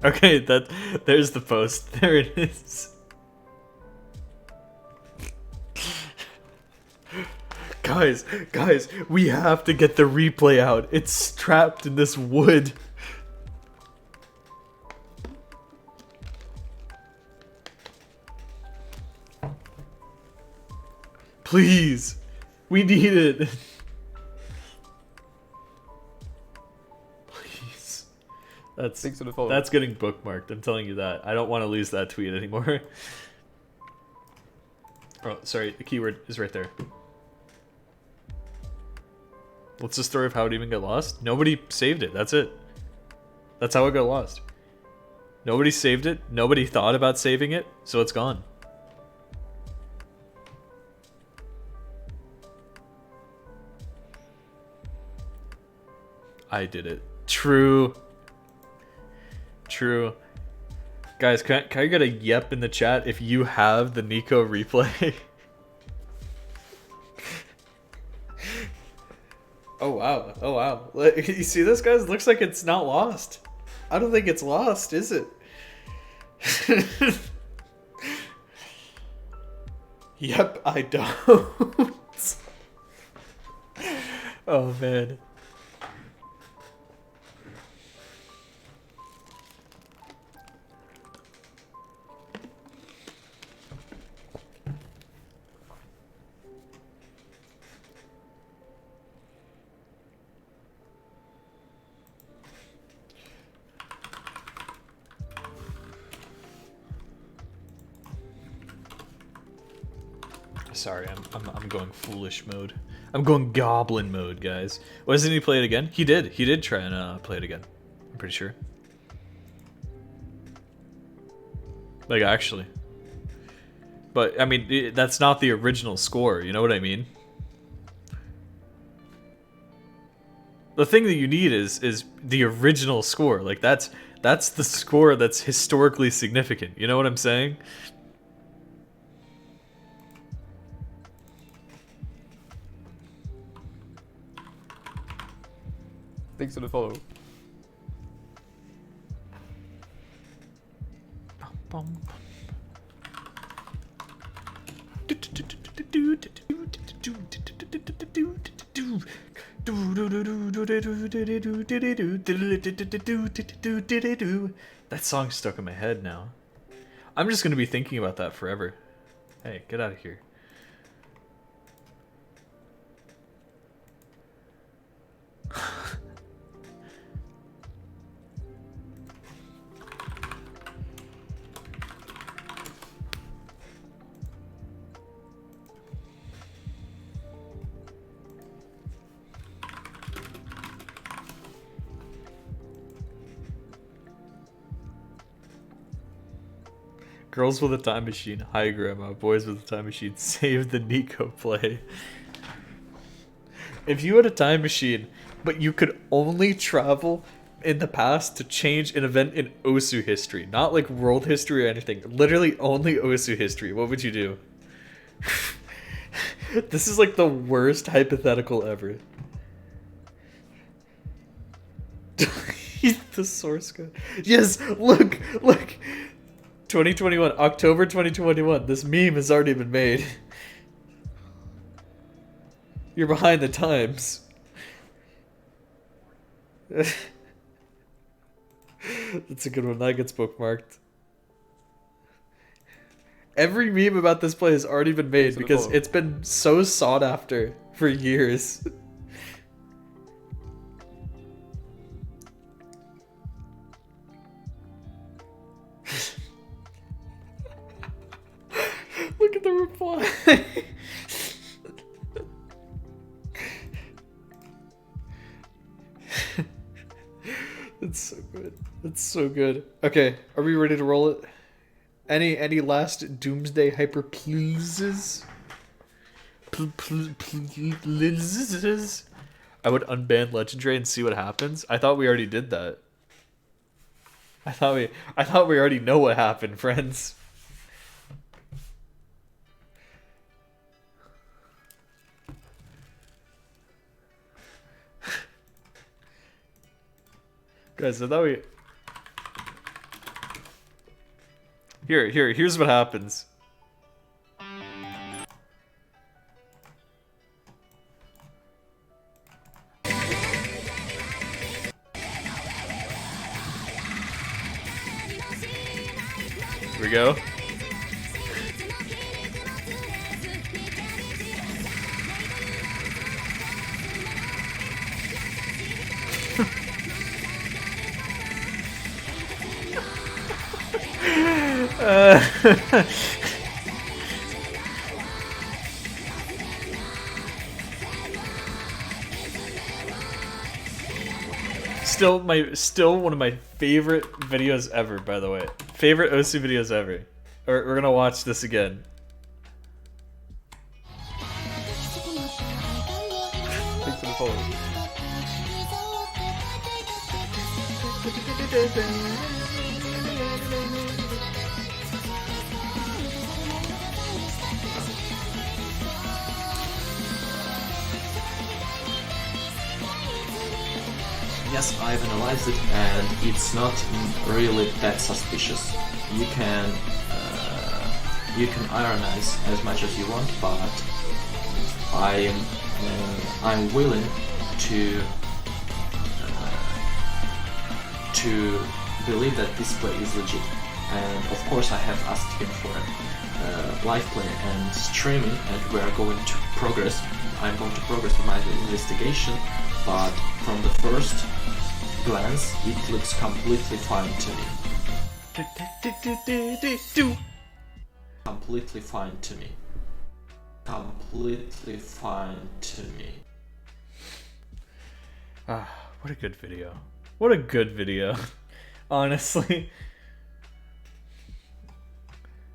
Okay, there's the post. There it is. Guys, we have to get the replay out. It's trapped in this wood. Please. We need it. Please. Thanks for the follow. That's getting bookmarked. I'm telling you that. I don't want to lose that tweet anymore. Oh, sorry. The keyword is right there. What's the story of how it even got lost? Nobody saved it. That's it. That's how it got lost. Nobody saved it. Nobody thought about saving it. So it's gone. I did it. True. True. Guys, can I get a yep in the chat if you have the Nico replay? Oh wow. Oh wow. You see this, guys? Looks like it's not lost. I don't think it's lost, is it? Yep, I don't. Oh man. Sorry, I'm going foolish mode. I'm going goblin mode, guys. Why doesn't he play it again? He did. He did try and play it again. I'm pretty sure. Like, actually. But, I mean, that's not the original score. You know what I mean? The thing that you need is the original score. Like, that's the score that's historically significant. You know what I'm saying? Thanks for the follow. That song's stuck in my head now. I'm just gonna be thinking about that forever. Hey, get out of here. Girls with a time machine. Hi, Grandma. Boys with a time machine. Save the Nico play. If you had a time machine, but you could only travel in the past to change an event in Osu history, not like world history or anything, literally only Osu history, what would you do? This is like the worst hypothetical ever. The source code. Yes, look. 2021, October 2021. This meme has already been made. You're behind the times. That's a good one. That gets bookmarked. Every meme about this play has already been made because it's been so sought after for years. Look at the reply. It's so good. It's so good. Okay, are we ready to roll it? Any last doomsday hyper pleases? Pleases? I would unban Legendary and see what happens. I thought we already did that. I thought we already know what happened, friends. Guys, I thought we Here's what happens. Here we go. Still one of my favorite videos ever, by the way. Favorite Osu videos ever. We're gonna watch this again. Thanks for the follow. Yes, I've analyzed it, and it's not really that suspicious. You can ironize as much as you want, but I'm willing to believe that this play is legit. And of course, I have asked him for live play and streaming, and we are going to progress. I'm going to progress with my investigation, but from the first glance, it looks completely fine to me. Completely fine to me. Completely fine to me. Ah, what a good video. What a good video. Honestly.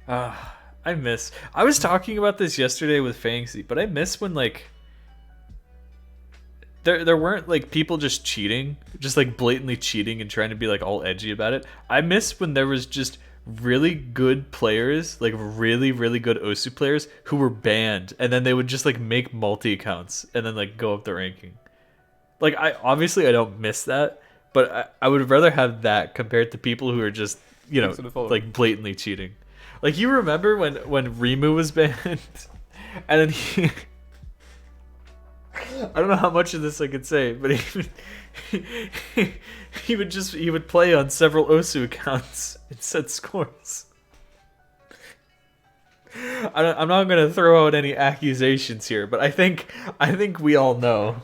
I was talking about this yesterday with Fangsy, but I miss when like there weren't like people just cheating, just like blatantly cheating and trying to be like all edgy about it. I miss when there was just really good players, like really, really good Osu players who were banned, and then they would just like make multi accounts and then like go up the ranking. Like I don't miss that, but I would rather have that compared to people who are just, you know, like blatantly cheating. Like you remember when Rimu was banned, and then he I don't know how much of this I could say, but he would play on several Osu accounts and set scores. I'm not gonna throw out any accusations here, but I think we all know.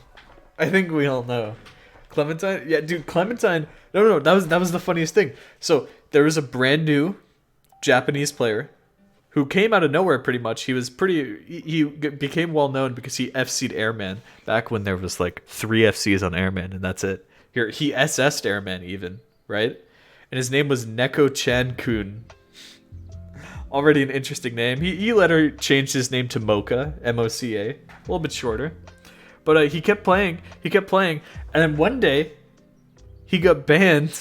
I think we all know. Clementine, yeah, dude, Clementine. No, that was the funniest thing. So there was a brand new Japanese player who came out of nowhere pretty much. He became well known because he FC'd Airman back when there was like 3 FCs on Airman, and that's it. He SS'd Airman even, right? And his name was Neko Chan-kun. Already an interesting name. He later changed his name to Mocha, M-O-C-A, a little bit shorter. But he kept playing, and then one day he got banned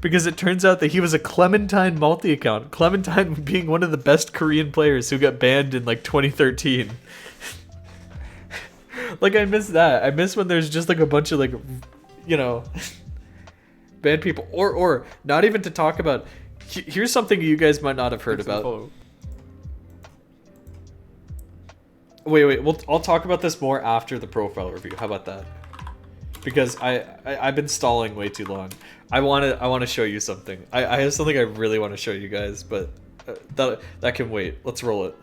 because it turns out that he was a Clementine multi-account. Clementine being one of the best Korean players who got banned in like 2013. Like I miss that. I miss when there's just like a bunch of like, you know, banned people. Or not even to talk about. Here's something you guys might not have heard about. Wait. I'll talk about this more after the profile review. How about that? Because I've been stalling way too long. I want to show you something. I have something I really want to show you guys, but that can wait. Let's roll it.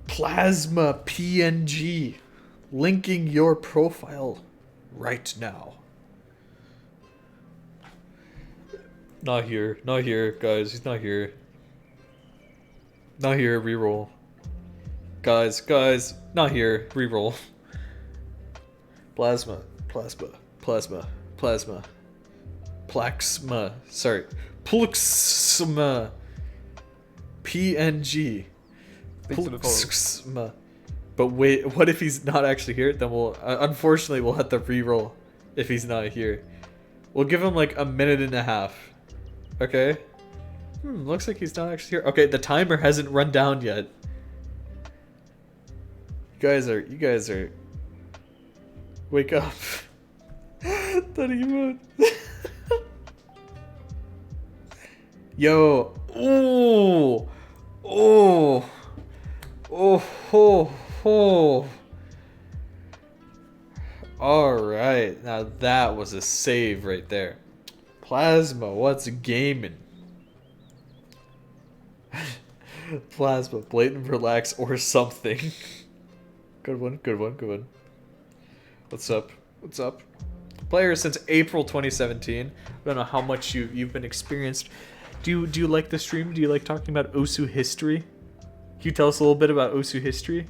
Plasma PNG, linking your profile right now. Not here, guys. He's not here. Not here. Reroll. Guys, not here. Reroll. Plasma. Sorry. Pluxma. PNG. Pluxma. But wait, what if he's not actually here? Then unfortunately, we'll have to reroll if he's not here. We'll give him like a minute and a half. Okay? Looks like he's not actually here. Okay, the timer hasn't run down yet. You guys are... Wake up. That emote. Yo. Ooh. Oh. Oh. Ho. Ho. Alright. Now that was a save right there. Plasma, what's gaming? Plasma, blatant relax or something. Good one, good one, good one. What's up? What's up? Player since April 2017. I don't know how much you've been experienced. Do you like the stream? Do you like talking about Osu history? Can you tell us a little bit about Osu history?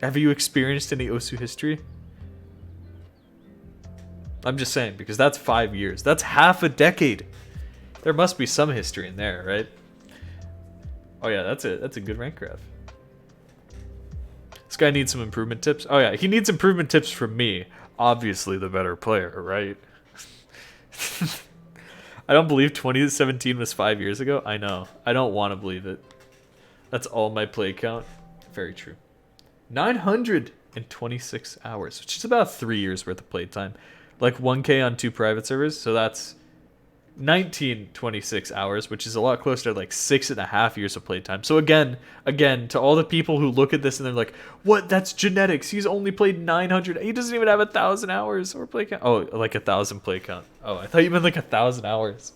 Have you experienced any Osu history? I'm just saying, because that's 5 years. That's half a decade. There must be some history in there, right? Oh yeah, that's it. That's a good rank graph. This guy needs some improvement tips. Oh yeah, he needs improvement tips from me. Obviously the better player, right? I don't believe 2017 was 5 years ago. I know. I don't want to believe it. That's all my play count. Very true. 926 hours, which is about 3 years worth of playtime. Like 1K on 2 private servers, so that's 1926 hours, which is a lot closer to like 6.5 years of playtime. So again, to all the people who look at this and they're like, what, that's genetics, he's only played 900, he doesn't even have 1,000 hours or play count. Oh, like 1,000 play count. Oh, I thought you meant like 1,000 hours.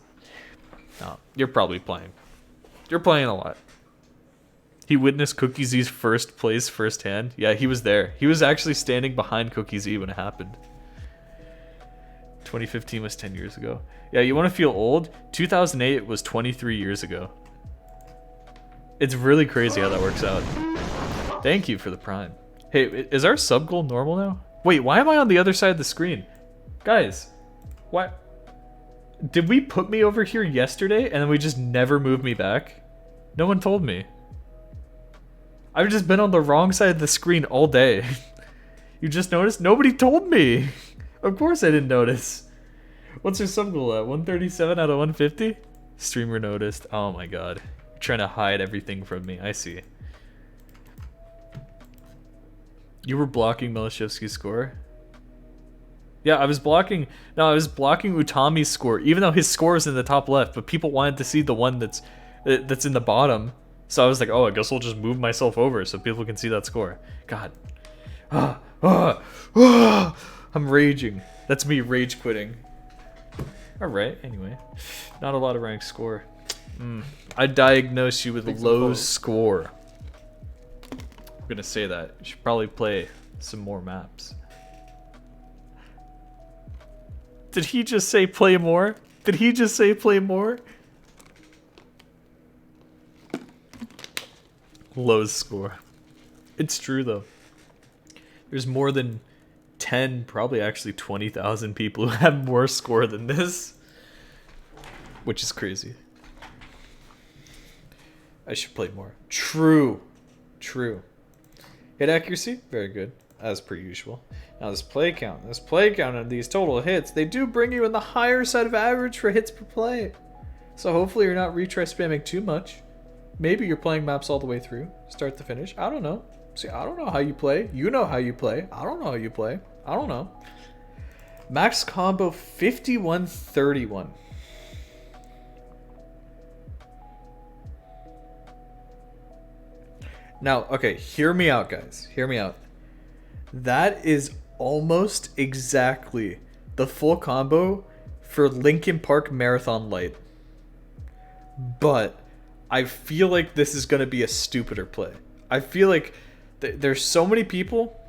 No, you're probably playing. You're playing a lot. He witnessed Cookie Z's first plays firsthand. Yeah, he was there. He was actually standing behind Cookie Z when it happened. 2015 was 10 years ago. Yeah, you want to feel old? 2008 was 23 years ago. It's really crazy how that works out. Thank you for the prime. Hey, is our sub goal normal now? Wait, why am I on the other side of the screen? Guys, why? Did we put me over here yesterday and then we just never moved me back? No one told me. I've just been on the wrong side of the screen all day. You just noticed? Nobody told me. Of course I didn't notice. What's your sub goal at? 137 out of 150? Streamer noticed. Oh my god. You're trying to hide everything from me. I see. You were blocking Milishevsky's score? Yeah, I was blocking... No, I was blocking Utami's score, even though his score is in the top left, but people wanted to see the one that's in the bottom. So I was like, oh, I guess I'll just move myself over so people can see that score. God. I'm raging. That's me rage quitting. Alright, anyway. Not a lot of rank score. I diagnose you with a low score. I'm gonna say that. You should probably play some more maps. Did he just say play more? Did he just say play more? Low score. It's true though. There's more than 10, probably actually 20,000 people who have more score than this. Which is crazy. I should play more. True. True. Hit accuracy? Very good. As per usual. Now this play count and these total hits, they do bring you in the higher side of average for hits per play. So hopefully you're not retry spamming too much. Maybe you're playing maps all the way through, start to finish. I don't know. See, I don't know how you play. You know how you play. I don't know how you play. I don't know. Max combo 5131. Now, okay, hear me out, guys. Hear me out. That is almost exactly the full combo for Linkin Park Marathon Light. But I feel like this is going to be a stupider play. I feel like there's so many people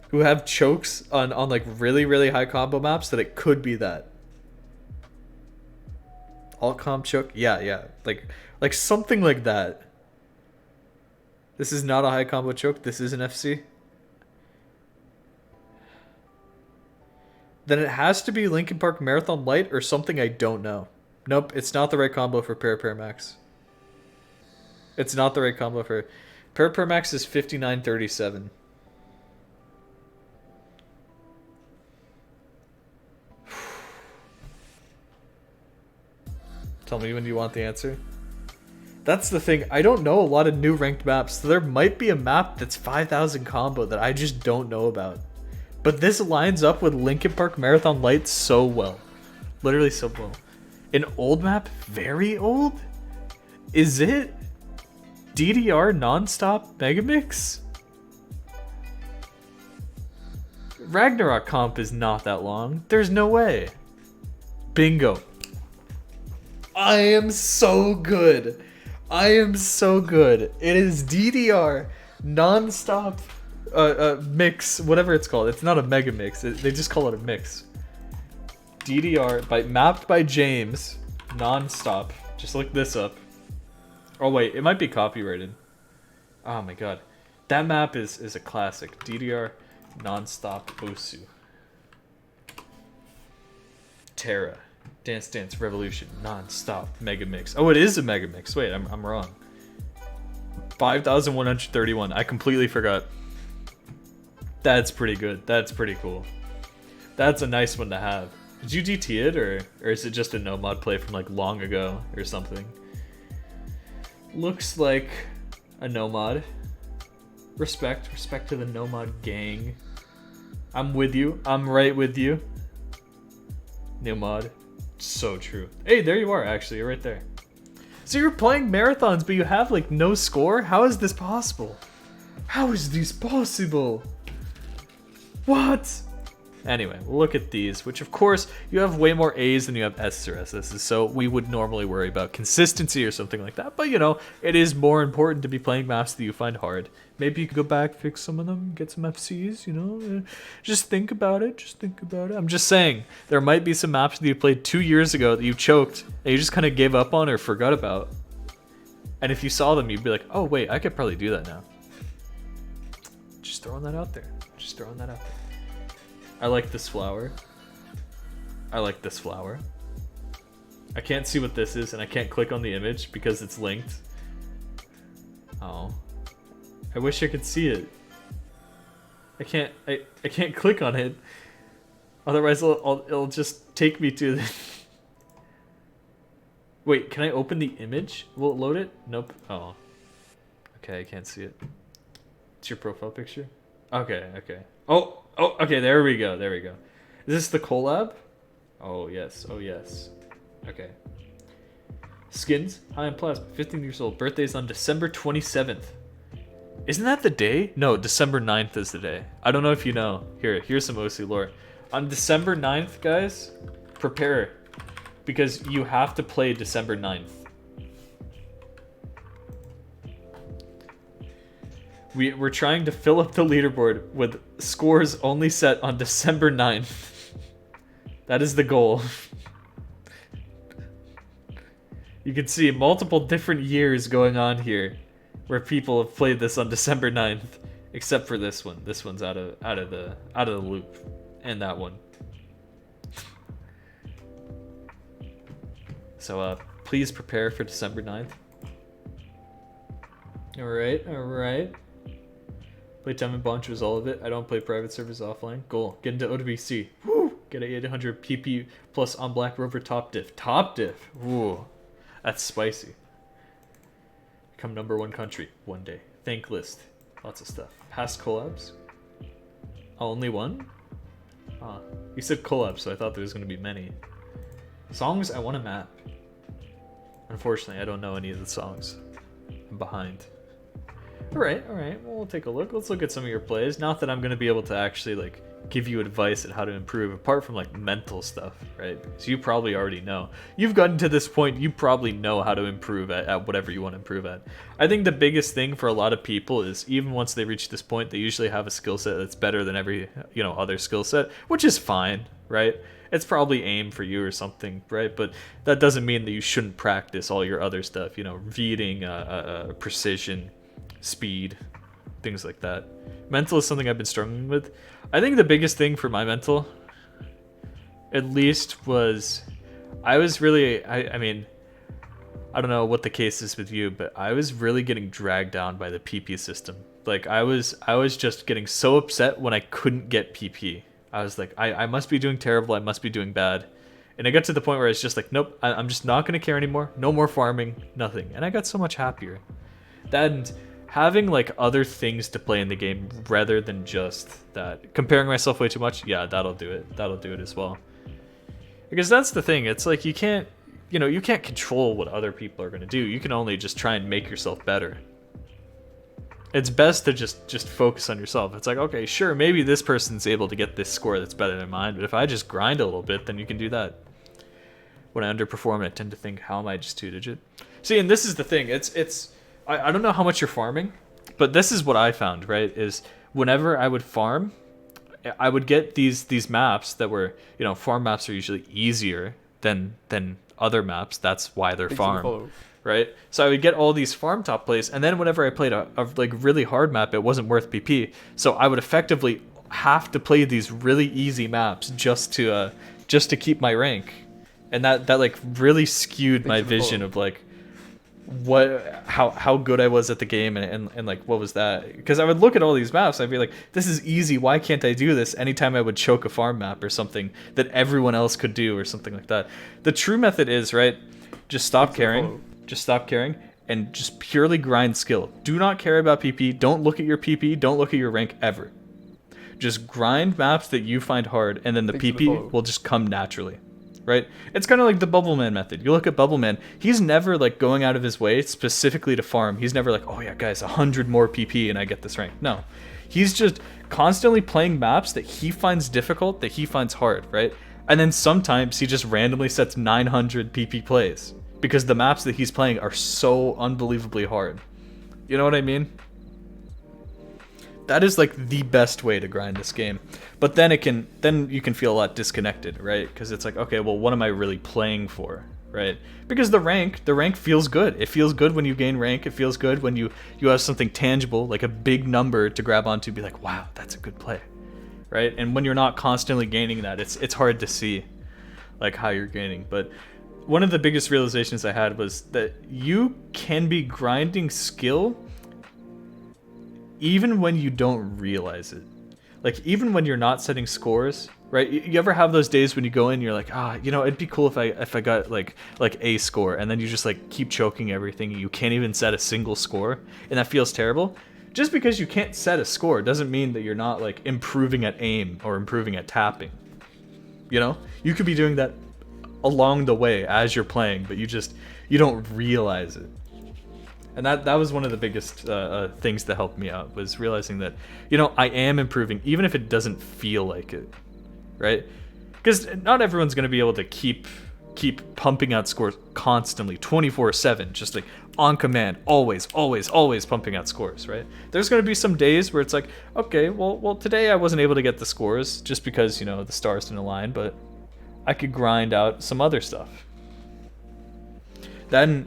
who have chokes on like really, really high combo maps that it could be that. Alt comp choke? Yeah. Like something like that. This is not a high combo choke. This is an FC. Then it has to be Linkin Park Marathon Light or something I don't know. Nope, it's not the right combo for Pair Max. It's not the right combo for... Pair Max is 5937. Tell me when you want the answer. That's the thing. I don't know a lot of new ranked maps. So there might be a map that's 5,000 combo that I just don't know about. But this lines up with Linkin Park Marathon Light so well. Literally so well. An old map? Very old? Is it DDR nonstop Megamix? Ragnarok comp is not that long. There's no way. Bingo. I am so good. I am so good. It is DDR nonstop mix, whatever it's called. It's not a mega mix. They just call it a mix. DDR mapped by James nonstop. Just look this up. Oh wait, it might be copyrighted. Oh my god. That map is a classic. DDR nonstop Osu. Terra. Dance Dance Revolution nonstop mega mix. Oh, it is a mega mix. Wait, I'm wrong. 5,131. I completely forgot. That's pretty good. That's pretty cool. That's a nice one to have. Did you GT it or is it just a no mod play from like long ago or something? Looks like a no mod. Respect to the no mod gang. I'm with you. I'm right with you. No mod. So true. Hey, there you are, actually. You're right there. So you're playing marathons, but you have, like, no score? How is this possible? How is this possible? What? Anyway, look at these, which, of course, you have way more A's than you have S's or S's, so we would normally worry about consistency or something like that. But, you know, it is more important to be playing maps that you find hard. Maybe you could go back, fix some of them, get some FCs, you know? Just think about it. Just think about it. I'm just saying, there might be some maps that you played 2 years ago that you choked, and you just kind of gave up on or forgot about. And if you saw them, you'd be like, oh, wait, I could probably do that now. Just throwing that out there. Just throwing that out there. I like this flower. I like this flower. I can't see what this is, and I can't click on the image because it's linked. Oh. I wish I could see it. I can't click on it. Otherwise it'll just take me to the... Wait, can I open the image? Will it load it? Nope. Oh. Okay, I can't see it. It's your profile picture? Okay, okay. Oh, okay, there we go, there we go. Is this the collab? Oh, yes, oh, yes. Okay. Skins, hi, I'm Plasma, 15 years old. Birthday's on December 27th. Isn't that the day? No, December 9th is the day. I don't know if you know. Here's some OC lore. On December 9th, guys, prepare. Because you have to play December 9th. We're trying to fill up the leaderboard with scores only set on December 9th. That is the goal. You can see multiple different years going on here where people have played this on December 9th, except for this one. This one's out of the loop, and that one. So please prepare for December 9th. Alright, alright. Playtime and Boncho's all of it. I don't play private servers offline. Goal. Get into OWC. Woo! Get a 800 PP plus on Black Rover top diff. Top diff! Woo. That's spicy. Become #1 country one day. Thank list. Lots of stuff. Past collabs? Oh, only one? Ah, you said collabs, so I thought there was going to be many. Songs I want to map. Unfortunately, I don't know any of the songs. I'm behind. Alright, well, we'll take a look. Let's look at some of your plays. Not that I'm going to be able to actually, like, give you advice on how to improve, apart from, like, mental stuff, right? Because you probably already know. You've gotten to this point, you probably know how to improve at whatever you want to improve at. I think the biggest thing for a lot of people is, even once they reach this point, they usually have a skill set that's better than every, you know, other skill set, which is fine, right? It's probably aim for you or something, right? But that doesn't mean that you shouldn't practice all your other stuff, you know, reading, precision, speed, things like that. Mental is something I've been struggling with. I think the biggest thing for my mental, at least, was I was really, I mean, I don't know what the case is with you, but I was really getting dragged down by the PP system. Like, I was just getting so upset when I couldn't get PP. I was like, I must be doing terrible, I must be doing bad. And I got to the point where I was just like, nope, I'm just not going to care anymore. No more farming, nothing. And I got so much happier. And having, like, other things to play in the game rather than just that. Comparing myself way too much, yeah, that'll do it. That'll do it as well. Because that's the thing. It's like you can't you know, you can't control what other people are going to do. You can only just try and make yourself better. It's best to just focus on yourself. It's like, okay, sure, maybe this person's able to get this score that's better than mine, but if I just grind a little bit, then you can do that. When I underperform, I tend to think, how am I just 2-digit? See, and this is the thing. I don't know how much you're farming, but this is what I found, right? Is whenever I would farm, I would get these maps that were, you know, farm maps are usually easier than other maps. That's why they're farm, right? So I would get all these farm top plays, and then whenever I played a like really hard map, it wasn't worth PP. So I would effectively have to play these really easy maps just to keep my rank, and that like really skewed my vision of like how good I was at the game and like what was that, because I would look at all these maps, I'd be like, this is easy, why can't I do this? Anytime I would choke a farm map or something that everyone else could do or something like that. The true method is, right, just stop caring and just purely grind skill. Do not care about PP, don't look at your PP, don't look at your rank ever. Just grind maps that you find hard, and then the PP will just come naturally. Right? It's kind of like the Bubbleman method. You look at Bubbleman, he's never like going out of his way specifically to farm. He's never like, oh yeah, guys, 100 more PP and I get this rank. No. He's just constantly playing maps that he finds difficult, that he finds hard, right? And then sometimes he just randomly sets 900 PP plays because the maps that he's playing are so unbelievably hard. You know what I mean? That is like the best way to grind this game. But then you can feel a lot disconnected, right? Because it's like, okay, well, what am I really playing for, right? Because the rank feels good. It feels good when you gain rank. It feels good when you have something tangible, like a big number to grab onto, be like, wow, that's a good play, right? And when you're not constantly gaining that, it's hard to see like how you're gaining. But one of the biggest realizations I had was that you can be grinding skill even when you don't realize it. Like, even when you're not setting scores, right? You ever have those days when you go in, you're like, you know, it'd be cool if I got like a score, and then you just like keep choking everything. You can't even set a single score, and that feels terrible. Just because you can't set a score doesn't mean that you're not like improving at aim or improving at tapping. You know, you could be doing that along the way as you're playing, but you don't realize it. And that was one of the biggest things that helped me out, was realizing that, you know, I am improving, even if it doesn't feel like it, right? Because not everyone's going to be able to keep pumping out scores constantly, 24/7, just like on command, always pumping out scores, right? There's going to be some days where it's like, okay, well, today I wasn't able to get the scores just because, you know, the stars didn't align, but I could grind out some other stuff. Then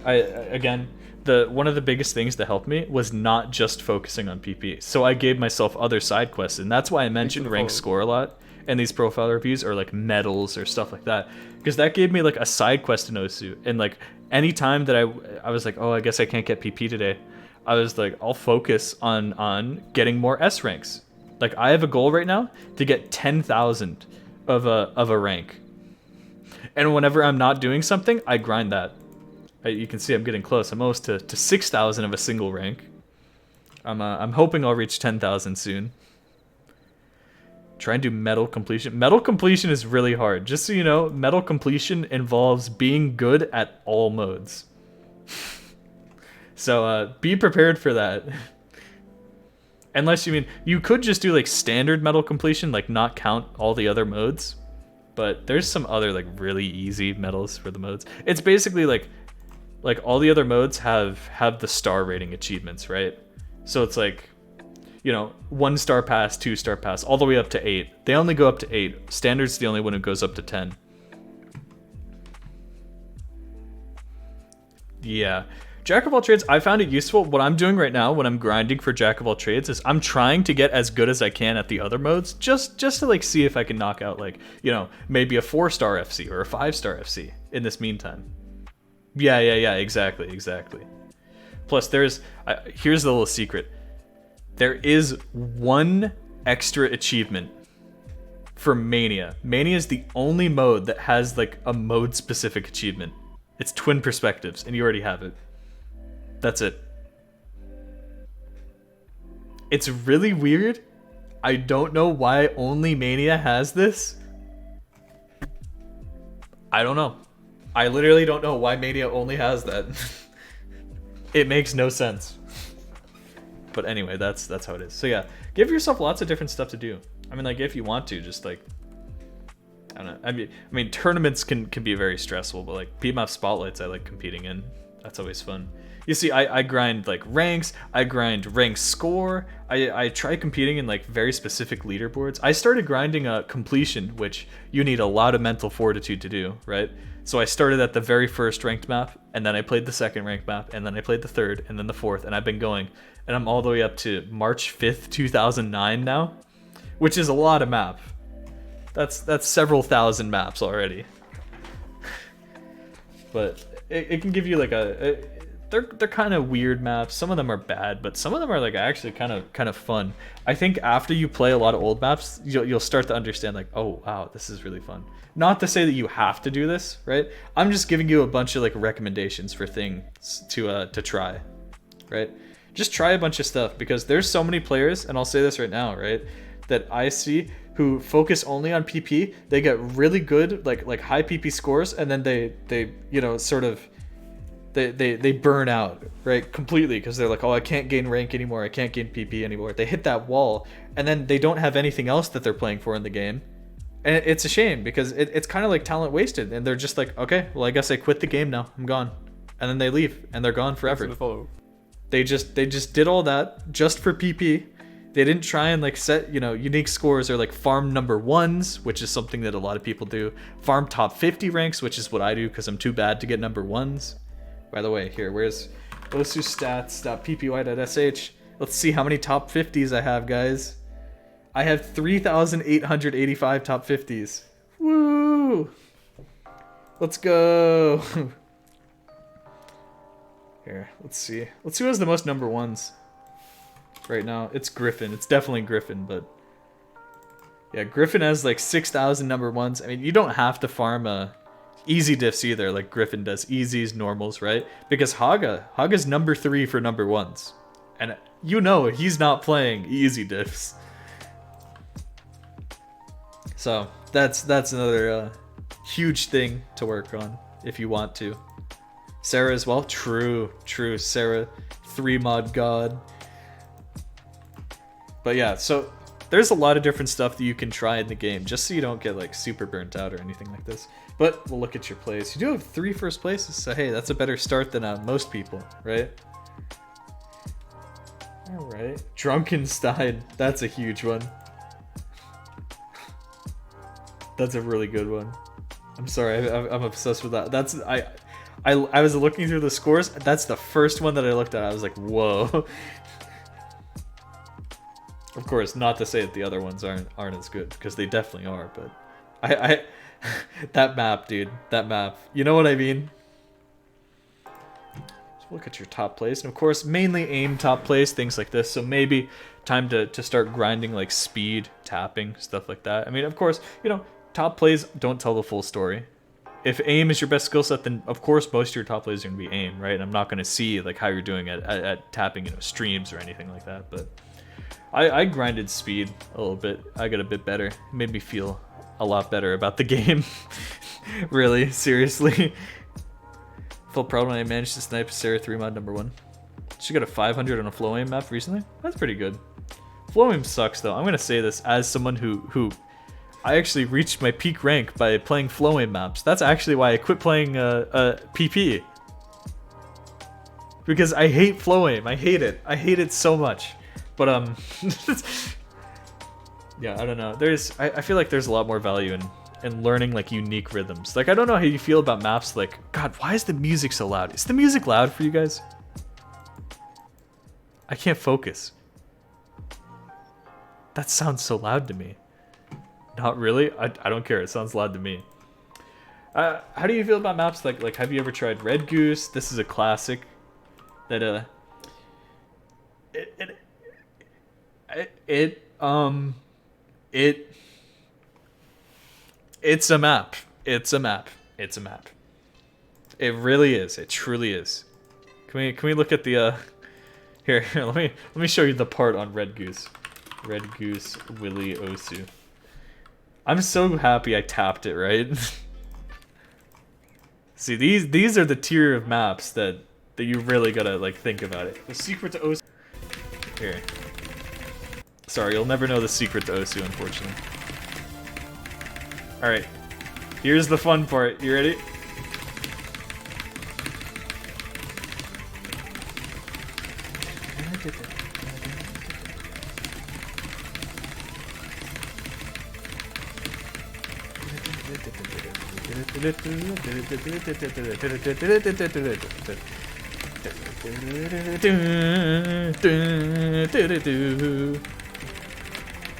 one of the biggest things that helped me was not just focusing on PP. So I gave myself other side quests, and that's why I mentioned rank score a lot in these profile reviews, or like medals or stuff like that, because that gave me like a side quest in Osu. And like any time that I was like, oh, I guess I can't get PP today, I was like, I'll focus on getting more S ranks. Like, I have a goal right now to get 10,000 of a rank, and whenever I'm not doing something, I grind that. You can see I'm getting close. I'm almost to 6,000 of a single rank. I'm hoping I'll reach 10,000 soon. Try and do medal completion. Medal completion is really hard. Just so you know, medal completion involves being good at all modes. So be prepared for that. Unless you could just do like standard medal completion, like not count all the other modes. But there's some other like really easy medals for the modes. It's basically like all the other modes have the star rating achievements, right? So it's like, you know, 1-star pass, 2-star pass, all the way up to 8. They only go up to 8. Standard's the only one who goes up to 10. Yeah. Jack of all trades, I found it useful. What I'm doing right now when I'm grinding for Jack of all trades is I'm trying to get as good as I can at the other modes, just to like see if I can knock out, like, you know, maybe a 4-star FC or a 5-star FC in this meantime. Yeah, exactly. Plus, here's the little secret. There is one extra achievement for Mania. Mania is the only mode that has like a mode-specific achievement. It's twin perspectives, and you already have it. That's it. It's really weird. I don't know why only Mania has this. I don't know. I literally don't know why Mania only has that. It makes no sense. But anyway, that's how it is. So yeah, give yourself lots of different stuff to do. I mean, like if you want to, just like I don't know. I mean, tournaments can be very stressful, but like PMAP spotlights, I like competing in. That's always fun. You see, I grind like ranks. I grind rank score. I try competing in like very specific leaderboards. I started grinding completion, which you need a lot of mental fortitude to do, right? So I started at the very first ranked map, and then I played the second ranked map, and then I played the third, and then the fourth, and I've been going, and I'm all the way up to March 5th, 2009 now, which is a lot of map. That's several thousand maps already. But it can give you like they're kind of weird maps. Some of them are bad, but some of them are like actually kind of fun. I think after you play a lot of old maps, you'll start to understand like, oh wow, this is really fun. Not to say that you have to do this, right? I'm just giving you a bunch of like recommendations for things to try, right? Just try a bunch of stuff because there's so many players, and I'll say this right now, right, that I see who focus only on PP. They get really good like high PP scores, and then they you know sort of they burn out, right, completely, because they're like, oh, I can't gain rank anymore, I can't gain PP anymore. They hit that wall, and then they don't have anything else that they're playing for in the game, and it's a shame because it's kind of like talent wasted, and they're just like, okay, well, I guess I quit the game now, I'm gone, and then they leave and they're gone forever. They just did all that just for PP. They didn't try and like set, you know, unique scores or like farm number ones, which is something that a lot of people do. Farm top 50 ranks, which is what I do because I'm too bad to get number ones. By the way, here, where's osustats.ppy.sh. Let's see how many top 50s I have, guys. I have 3,885 top 50s. Woo! Let's go. Here, let's see. Let's see who has the most number ones right now. It's Griffin. It's definitely Griffin, but yeah, Griffin has like 6,000 number ones. I mean, you don't have to farm easy diffs either, like Griffin does. Easies, normals, right? Because Haga's number 3 for number ones, and you know he's not playing easy diffs. So that's another huge thing to work on if you want to. Sarah as well. True. Sarah, 3 mod god. But yeah, so there's a lot of different stuff that you can try in the game, just so you don't get like super burnt out or anything like this. But we'll look at your plays. You do have 3 first places, so hey, that's a better start than most people, right? All right, Drunkenstein. That's a huge one. That's a really good one. I'm sorry, I'm obsessed with that. That's I was looking through the scores. That's the first one that I looked at. I was like, whoa. Of course, not to say that the other ones aren't as good, because they definitely are. But I that map, dude, that map. You know what I mean? So look at your top place, and of course, mainly aim top place, things like this. So maybe time to start grinding like speed, tapping, stuff like that. I mean, of course, you know, top plays don't tell the full story. If aim is your best skill set, then of course most of your top plays are going to be aim, right? And I'm not going to see like how you're doing at tapping, you know, streams or anything like that. But I grinded speed a little bit. I got a bit better. It made me feel a lot better about the game. Really, seriously. Felt proud when I managed to snipe Sarah 3 mod number 1. She got a 500 on a flow aim map recently. That's pretty good. Flow aim sucks though. I'm going to say this as someone who I actually reached my peak rank by playing flow aim maps. That's actually why I quit playing PP. Because I hate flow aim. I hate it. I hate it so much. But yeah, I don't know. I feel like there's a lot more value in learning like unique rhythms. Like I don't know how you feel about maps like, God, why is the music so loud? Is the music loud for you guys? I can't focus. That sounds so loud to me. Not really. I don't care. It sounds loud to me. How do you feel about maps like have you ever tried Red Goose? This is a classic that it's a map. It's a map. It's a map. It really is. It truly is. Can we look at the here, let me show you the part on Red Goose. Red Goose Willy Osu. I'm so happy I tapped it, right? See, these are the tier of maps that you really gotta like think about it. The secret to Osu. Here. Sorry, you'll never know the secret to Osu, unfortunately. All right. Here's the fun part. You ready?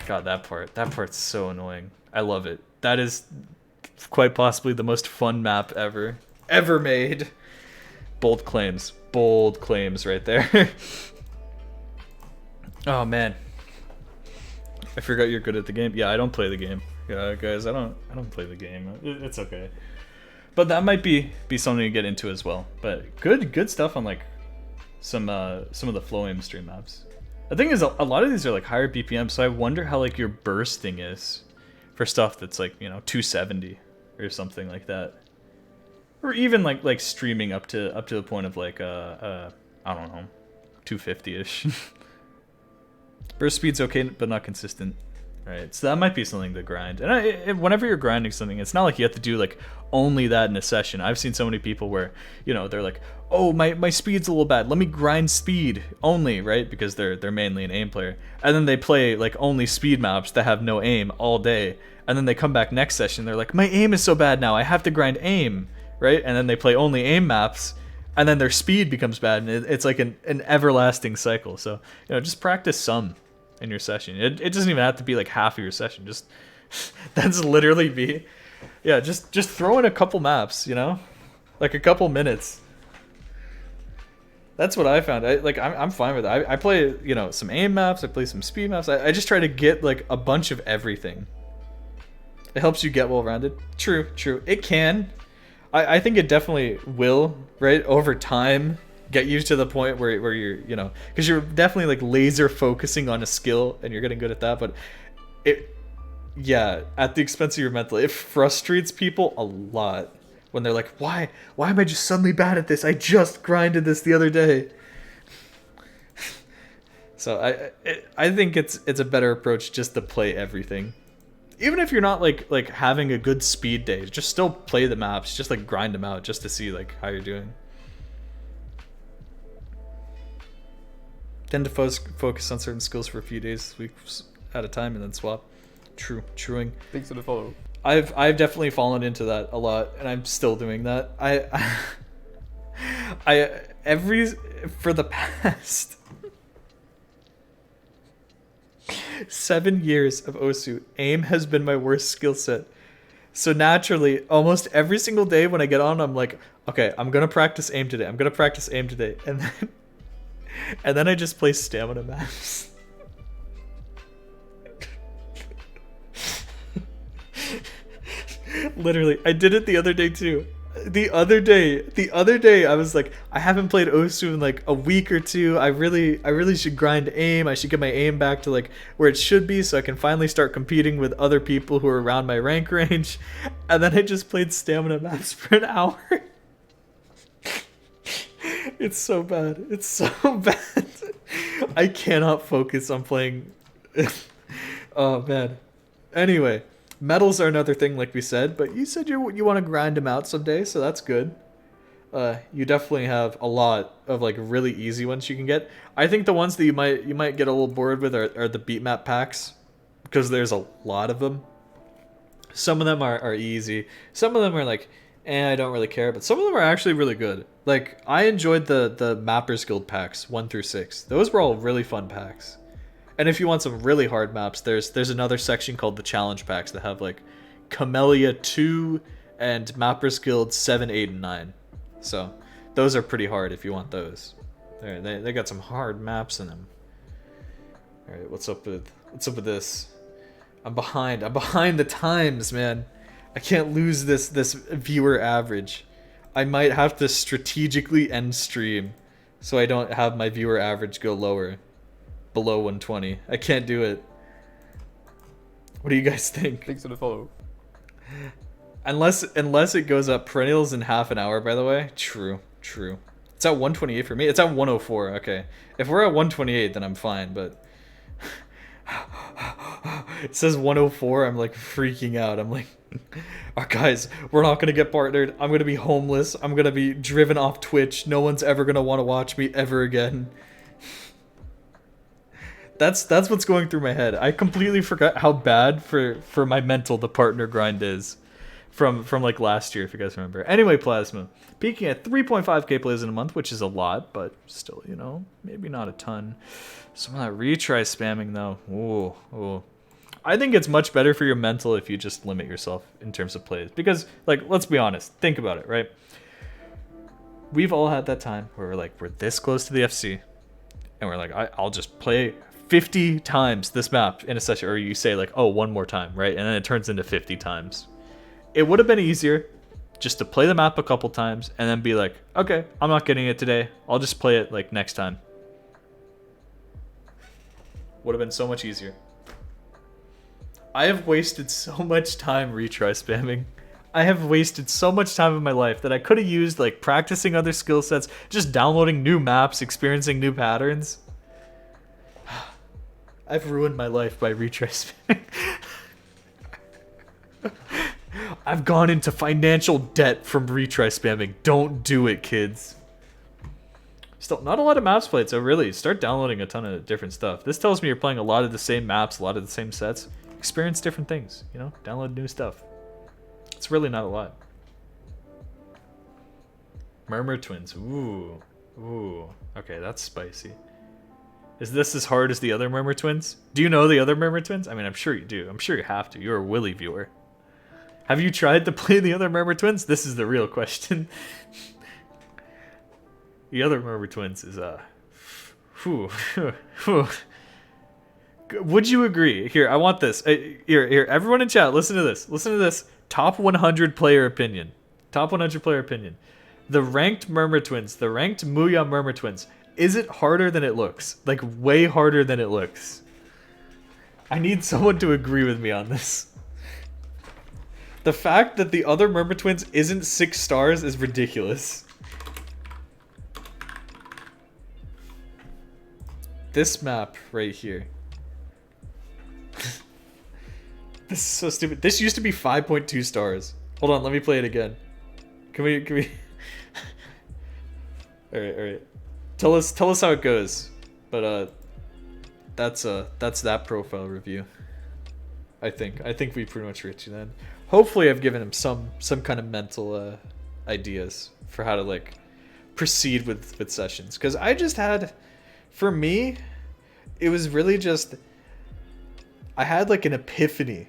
God, that part's so annoying. I love it. That is quite possibly the most fun map ever made. Bold claims right there. Oh man, I forgot you're good at the game. Yeah, I don't play the game. Yeah, guys, I don't play the game. It's okay. But that might be something to get into as well. But good stuff on like some of the flow aim stream maps. The thing is, a lot of these are like higher BPM, so I wonder how like your bursting is for stuff that's like, you know, 270 or something like that, or even like streaming up to the point of like I don't know, 250-ish. Burst speed's okay, but not consistent. Right, so that might be something to grind. And whenever you're grinding something, it's not like you have to do like only that in a session. I've seen so many people where, you know, they're like, oh, my speed's a little bad, let me grind speed only, right? Because they're mainly an aim player. And then they play like only speed maps that have no aim all day. And then they come back next session, they're like, my aim is so bad now, I have to grind aim, right? And then they play only aim maps, and then their speed becomes bad, and it's like an everlasting cycle. So, you know, just practice some in your session. It doesn't even have to be like half of your session. Just that's literally just throw in a couple maps, you know, like a couple minutes. That's what I found. I'm fine with it. I play, you know, some aim maps, I play some speed maps. I just try to get like a bunch of everything. It helps you get well rounded. True. It can. I think it definitely will, right, over time get you to the point where you're, you know, because you're definitely like laser focusing on a skill and you're getting good at that, but yeah, at the expense of your mental. It frustrates people a lot when they're like, why am I just suddenly bad at this? I just grinded this the other day. So I think it's a better approach just to play everything. Even if you're not like having a good speed day, just still play the maps, just like grind them out just to see like how you're doing. Tend to focus on certain skills for a few days, weeks at a time, and then swap. Truing. Thanks for the follow. I've definitely fallen into that a lot, and I'm still doing that. For the past 7 years of Osu, aim has been my worst skill set. So naturally, almost every single day when I get on, I'm like, okay, I'm gonna practice aim today. And then I just play stamina maps. Literally, I did it the other day too. The other day, I was like, I haven't played Osu in like a week or two. I really should grind aim. I should get my aim back to like where it should be, so I can finally start competing with other people who are around my rank range. And then I just played stamina maps for an hour. It's so bad. It's so bad. I cannot focus on playing. Oh man. Anyway, medals are another thing, like we said. But you said you want to grind them out someday, so that's good. You definitely have a lot of like really easy ones you can get. I think the ones that you might get a little bored with are the beat map packs, because there's a lot of them. Some of them are easy. Some of them are like, I don't really care, but some of them are actually really good. Like, I enjoyed the Mappers Guild packs 1 through 6. Those were all really fun packs. And if you want some really hard maps, there's another section called the challenge packs that have like Camellia 2 and Mappers Guild 7, 8, and 9. So those are pretty hard if you want those. They got some hard maps in them. All right, what's up with this? I'm behind the times, man. I can't lose this viewer average. I might have to strategically end stream so I don't have my viewer average go lower, below 120. I can't do it. What do you guys think? Thanks for the follow. Unless it goes up perennials in half an hour, by the way. True. It's at 128 for me. It's at 104. Okay. If we're at 128, then I'm fine, but it says 104. I'm like freaking out. I'm like, oh, guys, we're not going to get partnered. I'm going to be homeless. I'm going to be driven off Twitch. No one's ever going to want to watch me ever again. That's what's going through my head. I completely forgot how bad for my mental the partner grind is from like last year, if you guys remember. Anyway, Plasma, peaking at 3.5k plays in a month, which is a lot, but still, you know, maybe not a ton. Some of that retry spamming though. Ooh. I think it's much better for your mental if you just limit yourself in terms of plays, because like, let's be honest, think about it, right? We've all had that time where we're this close to the FC and we're like, I'll just play 50 times this map in a session, or you say like, oh, one more time, right? And then it turns into 50 times. It would have been easier just to play the map a couple times and then be like, okay, I'm not getting it today. I'll just play it like next time. Would have been so much easier. I have wasted so much time retry spamming. I have wasted so much time in my life that I could have used like practicing other skill sets, just downloading new maps, experiencing new patterns. I've ruined my life by retry spamming. I've gone into financial debt from retry spamming. Don't do it, kids. Still, not a lot of maps played, so really, start downloading a ton of different stuff. This tells me you're playing a lot of the same maps, a lot of the same sets. Experience different things, you know? Download new stuff. It's really not a lot. Murmur Twins. Ooh. Okay, that's spicy. Is this as hard as the other Murmur Twins? Do you know the other Murmur Twins? I mean, I'm sure you do. I'm sure you have to. You're a Willy viewer. Have you tried to play the other Murmur Twins? This is the real question. The other Murmur Twins is, Would you agree? Here, I want this. Here, everyone in chat, listen to this. Listen to this. Top 100 player opinion. Top 100 player opinion. The ranked Murmur Twins, the ranked Muya Murmur Twins, is it harder than it looks? Like, way harder than it looks. I need someone to agree with me on this. The fact that the other Murmur Twins isn't 6 stars is ridiculous. This map right here. This is so stupid. This used to be 5.2 stars. Hold on, let me play it again. Can we Alright. Tell us how it goes. But that's that profile review. I think we pretty much reached it then. Hopefully I've given him some kind of mental ideas for how to like proceed with sessions, because I just had, for me, it was really just, I had like an epiphany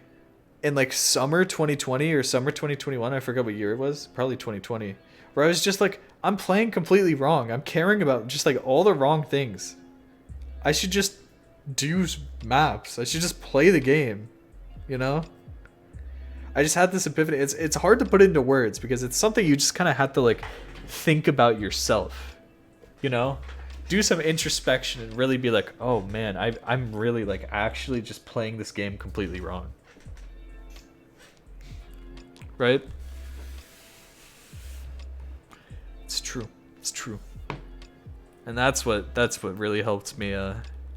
in like summer 2020 or summer 2021, I forgot what year it was, probably 2020, where I was just like, I'm playing completely wrong. I'm caring about just like all the wrong things. I should just do maps. I should just play the game, you know? I just had this epiphany. It's hard to put into words because it's something you just kind of have to like think about yourself, you know? Do some introspection and really be like, oh man, I'm really like actually just playing this game completely wrong. Right? It's true. It's true. And that's what really helped me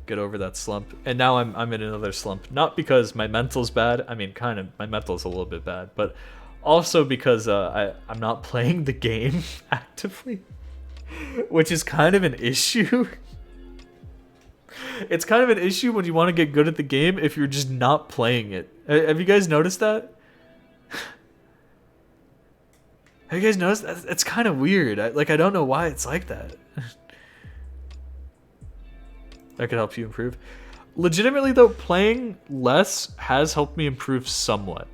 get over that slump. And now I'm in another slump. Not because my mental's bad. I mean, kind of, my mental's a little bit bad, but also because I'm not playing the game actively, which is kind of an issue. It's kind of an issue when you want to get good at the game if you're just not playing it. Have you guys noticed that? Have you guys noticed that? It's kind of weird. I don't know why it's like that. That could help you improve. Legitimately though, playing less has helped me improve somewhat.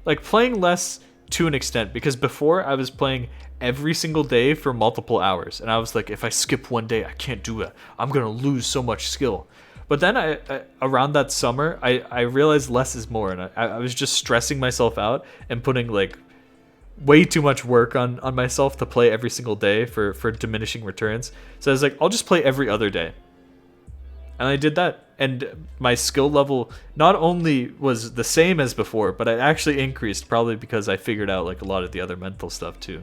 Like playing less to an extent, because before I was playing every single day for multiple hours, and I was like, if I skip one day, I can't do it. I'm gonna lose so much skill. But then I around that summer, I realized less is more, and I was just stressing myself out and putting like way too much work on myself to play every single day for diminishing returns. So I was like, I'll just play every other day. And I did that, and my skill level not only was the same as before, but it actually increased, probably because I figured out like a lot of the other mental stuff too.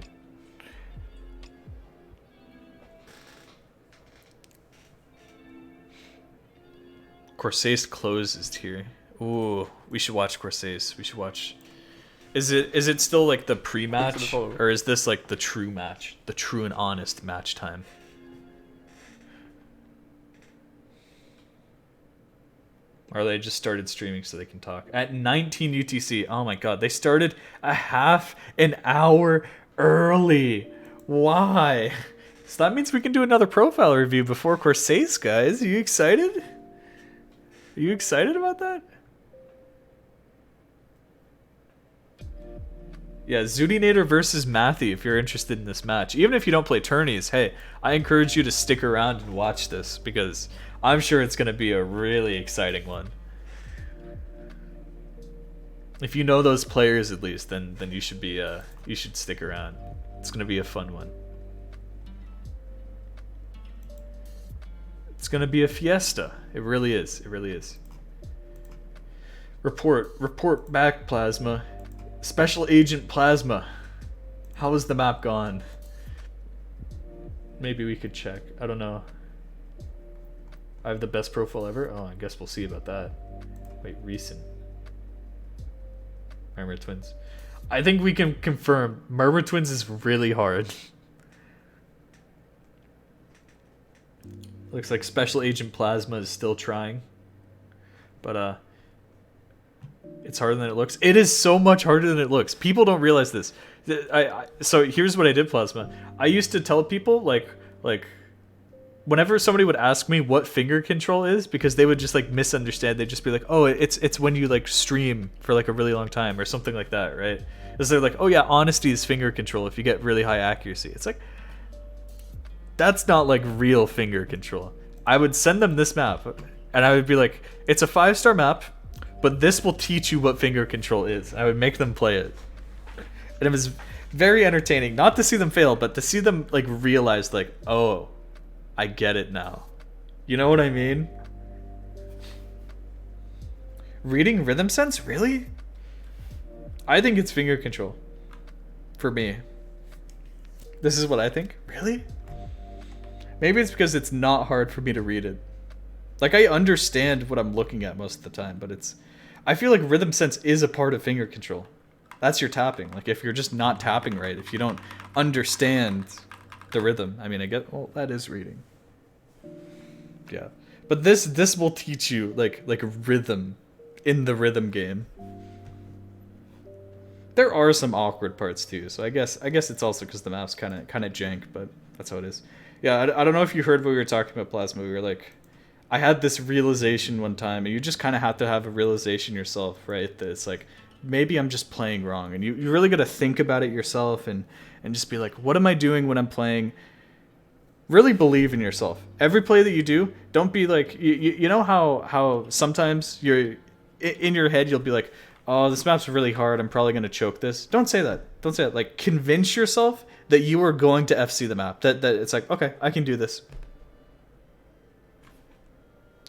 Corsace closes here. Ooh, we should watch Corsace. We should watch. Is it still like the pre-match, or is this like the true match, the true and honest match time? Or they just started streaming so they can talk at 19 UTC. Oh my god, they started a half an hour early. Why? So that means we can do another profile review before Corsace, guys. Are you excited? Are you excited about that? Yeah, Zudinator versus Matthew if you're interested in this match. Even if you don't play tourneys, hey, I encourage you to stick around and watch this because I'm sure it's going to be a really exciting one. If you know those players at least, then you should be you should stick around. It's going to be a fun one. It's going to be a fiesta. It really is. It really is. Report back, Plasma. Special Agent Plasma. How is the map gone? Maybe we could check. I don't know. I have the best profile ever? Oh, I guess we'll see about that. Wait, recent. Murmur Twins. I think we can confirm Murmur Twins is really hard. Looks like Special Agent Plasma is still trying. But, it's harder than it looks. It is so much harder than it looks. People don't realize this. So here's what I did, Plasma. I used to tell people, like, whenever somebody would ask me what finger control is, because they would just, like, misunderstand. They'd just be like, oh, it's when you, like, stream for, like, a really long time or something like that, right? Because they're like, oh, yeah, honesty is finger control if you get really high accuracy. It's like, that's not, like, real finger control. I would send them this map, and I would be like, it's a 5-star map, but this will teach you what finger control is. I would make them play it. And it was very entertaining. Not to see them fail, but to see them like realize like, oh, I get it now. You know what I mean? Reading rhythm sense? Really? I think it's finger control. For me. This is what I think. Really? Maybe it's because it's not hard for me to read it. Like, I understand what I'm looking at most of the time, but it's... I feel like rhythm sense is a part of finger control. That's your tapping. Like, if you're just not tapping right, if you don't understand the rhythm. I mean, I get... Well, that is reading. Yeah. But this will teach you, like rhythm in the rhythm game. There are some awkward parts, too, so I guess it's also because the map's kind of jank, but that's how it is. Yeah, I don't know if you heard what we were talking about, Plasma. We were like... I had this realization one time, and you just kind of have to have a realization yourself, right? That it's like, maybe I'm just playing wrong. And you really got to think about it yourself and just be like, what am I doing when I'm playing? Really believe in yourself. Every play that you do, don't be like, you know how sometimes you're, in your head, you'll be like, oh, this map's really hard. I'm probably going to choke this. Don't say that. Don't say that. Like, convince yourself that you are going to FC the map. That it's like, okay, I can do this.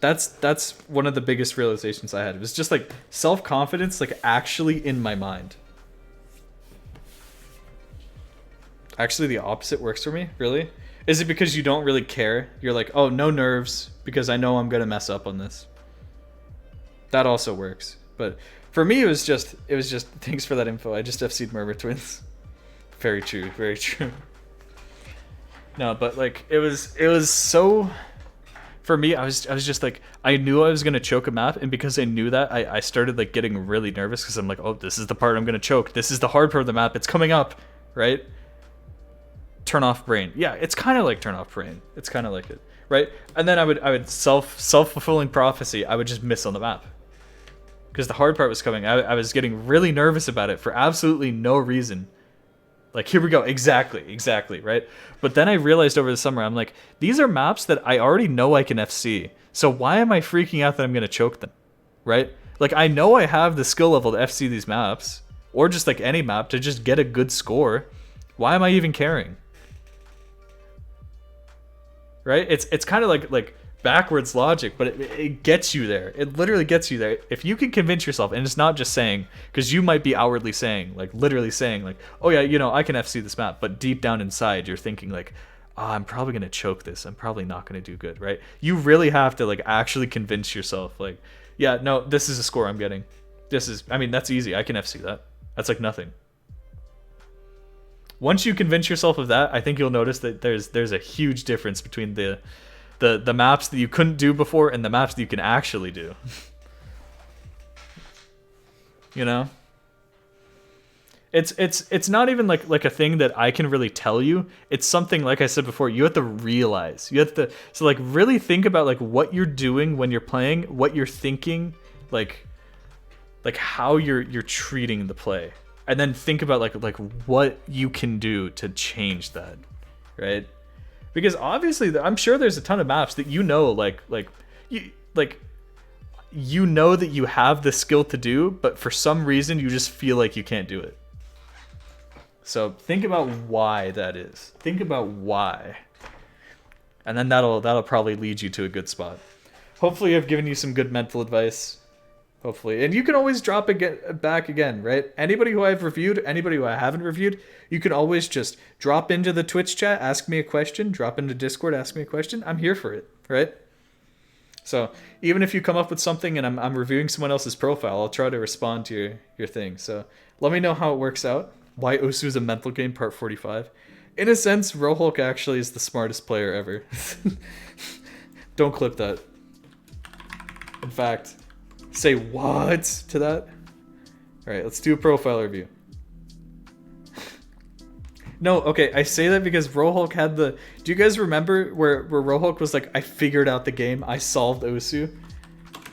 That's one of the biggest realizations I had. It was just like self-confidence, like actually in my mind. Actually, the opposite works for me. Really? Is it because you don't really care? You're like, oh, no nerves because I know I'm gonna mess up on this. That also works. But for me, it was just thanks for that info. I just FC'd Murmur Twins. Very true. Very true. No, but like it was so. For me, I was just like, I knew I was going to choke a map, and because I knew that, I started like getting really nervous because I'm like, oh, this is the part I'm going to choke. This is the hard part of the map. It's coming up, right? Turn off brain. Yeah, it's kind of like turn off brain. It's kind of like it, right? And then I would self-fulfilling prophecy. I would just miss on the map because the hard part was coming. I was getting really nervous about it for absolutely no reason. Like, here we go. Exactly, right? But then I realized over the summer, I'm like, these are maps that I already know I can FC. So why am I freaking out that I'm going to choke them, right? Like, I know I have the skill level to FC these maps, or just like any map to just get a good score. Why am I even caring? Right? It's kind of like backwards logic, but it gets you there. It literally gets you there. If you can convince yourself, and it's not just saying, because you might be outwardly saying, like literally saying like, oh yeah, you know, I can FC this map, but deep down inside you're thinking like, oh, I'm probably going to choke this. I'm probably not going to do good, right? You really have to like actually convince yourself like, yeah, no, this is a score I'm getting. This is, I mean, that's easy. I can FC that. That's like nothing. Once you convince yourself of that, I think you'll notice that there's a huge difference between the maps that you couldn't do before and the maps that you can actually do. You know? It's not even like a thing that I can really tell you. It's something, like I said before, you have to realize. You have to, so like really think about like what you're doing when you're playing, what you're thinking, like how you're treating the play. And then think about like what you can do to change that, right? Because obviously, I'm sure there's a ton of maps that you know, you know that you have the skill to do, but for some reason you just feel like you can't do it. So think about why that is. Think about why, and then that'll probably lead you to a good spot. Hopefully, I've given you some good mental advice. Hopefully. And you can always drop it back again, right? Anybody who I've reviewed, anybody who I haven't reviewed, you can always just drop into the Twitch chat, ask me a question, drop into Discord, ask me a question. I'm here for it, right? So even if you come up with something and I'm reviewing someone else's profile, I'll try to respond to your thing. So let me know how it works out. Why Osu is a mental game, part 45. In a sense, Rohulk actually is the smartest player ever. Don't clip that. In fact... say what to that? Alright, let's do a profile review. No, okay, I say that because Rohulk had the... Do you guys remember where Rohulk was like, I figured out the game, I solved Osu?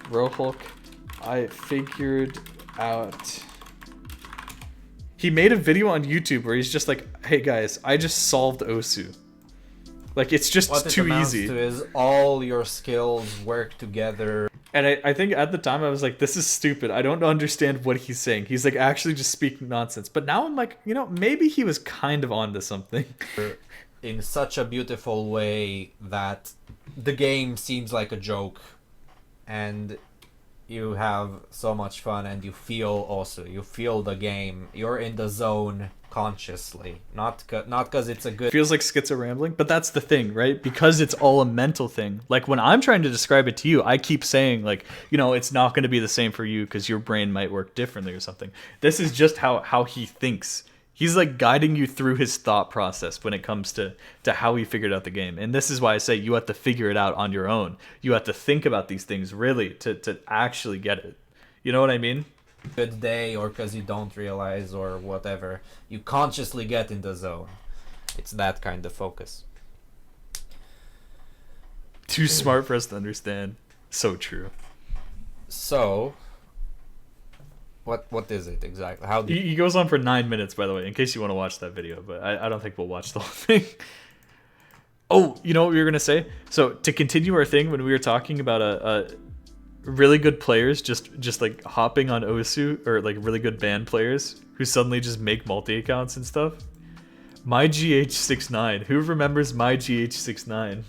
Rohulk, I figured out... He made a video on YouTube where he's just like, hey guys, I just solved Osu. Like, it's just what too it amounts easy. to is all your skills work together. And I think at the time I was like, this is stupid. I don't understand what he's saying. He's like actually just speaking nonsense. But now I'm like, you know, maybe he was kind of onto something. In such a beautiful way that the game seems like a joke. And you have so much fun and you feel the game. You're in the zone consciously, not because it's a good... Feels like schizo rambling, but that's the thing, right? Because it's all a mental thing. Like when I'm trying to describe it to you, I keep saying like, you know, it's not going to be the same for you because your brain might work differently or something. This is just how he thinks. He's like guiding you through his thought process when it comes to how he figured out the game. And this is why I say you have to figure it out on your own. You have to think about these things really to actually get it. You know what I mean? Good day, or because you don't realize, or whatever. You consciously get in the zone. It's that kind of focus. Too smart for us to understand. So true. So... What is it exactly? How do He goes on for 9 minutes, by the way, in case you want to watch that video, but I don't think we'll watch the whole thing. Oh, you know what we were going to say? So, to continue our thing, when we were talking about a really good players just like hopping on Osu, or like really good band players who suddenly just make multi-accounts and stuff. MyGH69. Who remembers MyGH69?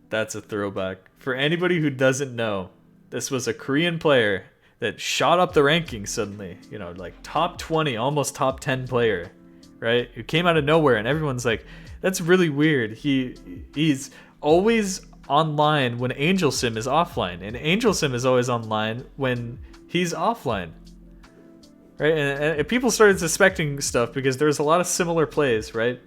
That's a throwback. For anybody who doesn't know, this was a Korean player that shot up the rankings suddenly. You know, like top 20, almost top 10 player, right? Who came out of nowhere, and everyone's like, that's really weird. He's always online when Angel Sim is offline, and Angel Sim is always online when he's offline. Right? And people started suspecting stuff because there's a lot of similar plays, right?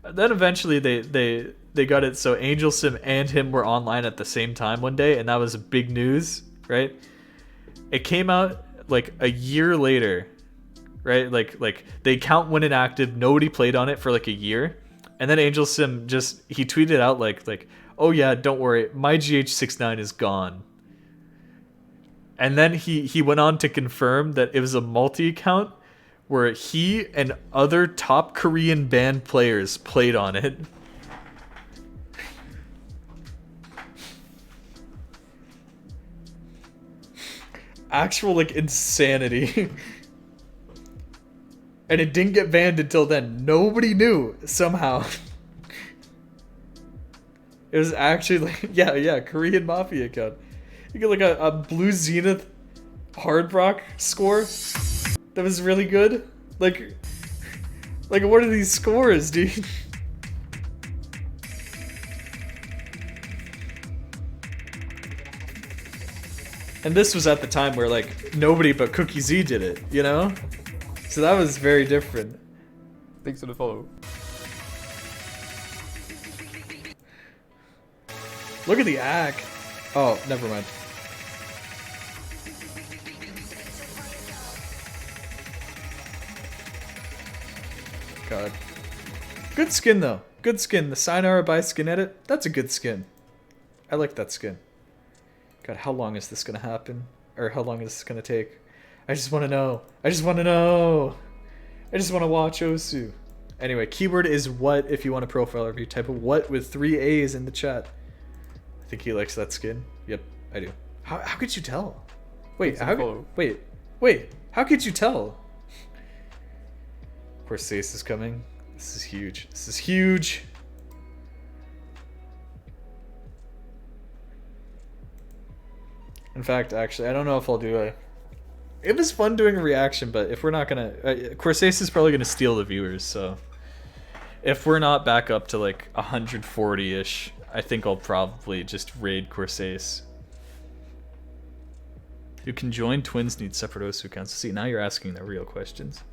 Then eventually they got it so Angel Sim and him were online at the same time one day, and that was big news, right? It came out like a year later, right? Like the account went inactive, nobody played on it for like a year, and then Angel Sim he tweeted out like, oh yeah, don't worry, my GH69 is gone. And then he went on to confirm that it was a multi-account where he and other top Korean band players played on it. Actual like insanity. And it didn't get banned until then. Nobody knew, somehow. It was actually like, yeah, Korean Mafia account. You get like a Blue Zenith Hard Rock score that was really good. Like what are these scores, dude? And this was at the time where like nobody but Cookie Z did it, you know? So that was very different. Thanks for the follow. Look at the act. Oh, never mind. God. Good skin though. Good skin. The Sayonara by skin edit. That's a good skin. I like that skin. God, how long is this gonna happen? Or how long is this gonna take? I just wanna know. I just wanna know. I just wanna watch Osu. Anyway, keyword is what if you want a profile review. Type of what with 3 A's in the chat. I think he likes that skin. Yep, I do. How could you tell? Wait, wait, how could you tell? Of course, Sace is coming. This is huge. This is huge. In fact, actually, I don't know if I'll do a... It was fun doing a reaction, but if we're not gonna... Corsace is probably gonna steal the viewers, so... If we're not back up to like 140-ish, I think I'll probably just raid Corsace. You can join twins need separate Osu accounts. See, now you're asking the real questions.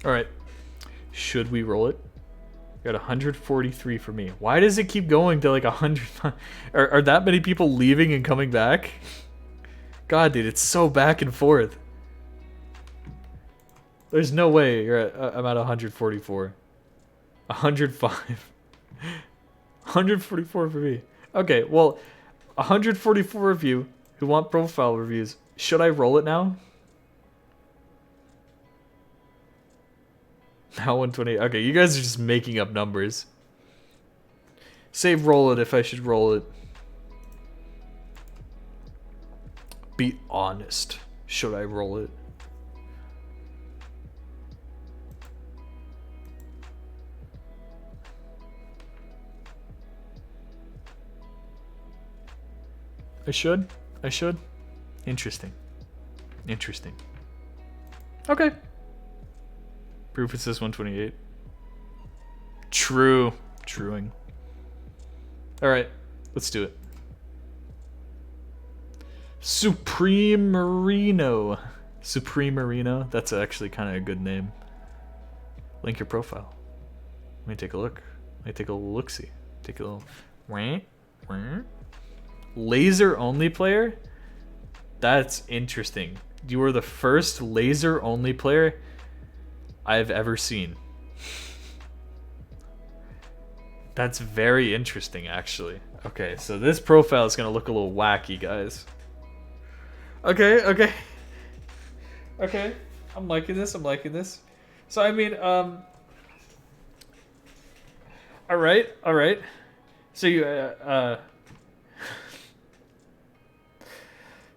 Alright. Should we roll it? Got 143 for me. Why does it keep going to like 100? Are that many people leaving and coming back? God, dude, it's so back and forth. There's no way you're at, I'm at 144. 105. 144 for me. Okay, well, 144 of you who want profile reviews. Should I roll it now? Now 120. Okay, you guys are just making up numbers. Save roll it if I should roll it. Be honest. Should I roll it? I should? I should? Interesting. Interesting. Okay. Proof it says 128. True. Truing. Alright, let's do it. Supreme Marino. Supreme Marino. That's actually kind of a good name. Link your profile. Let me take a look. Let me take a look-see. Take a little... Laser only player? That's interesting. You were the first laser only player I've ever seen. That's very interesting, actually. Okay, so this profile is gonna look a little wacky, guys. Okay, okay. Okay, I'm liking this, I'm liking this. So, I mean, alright, alright. So you,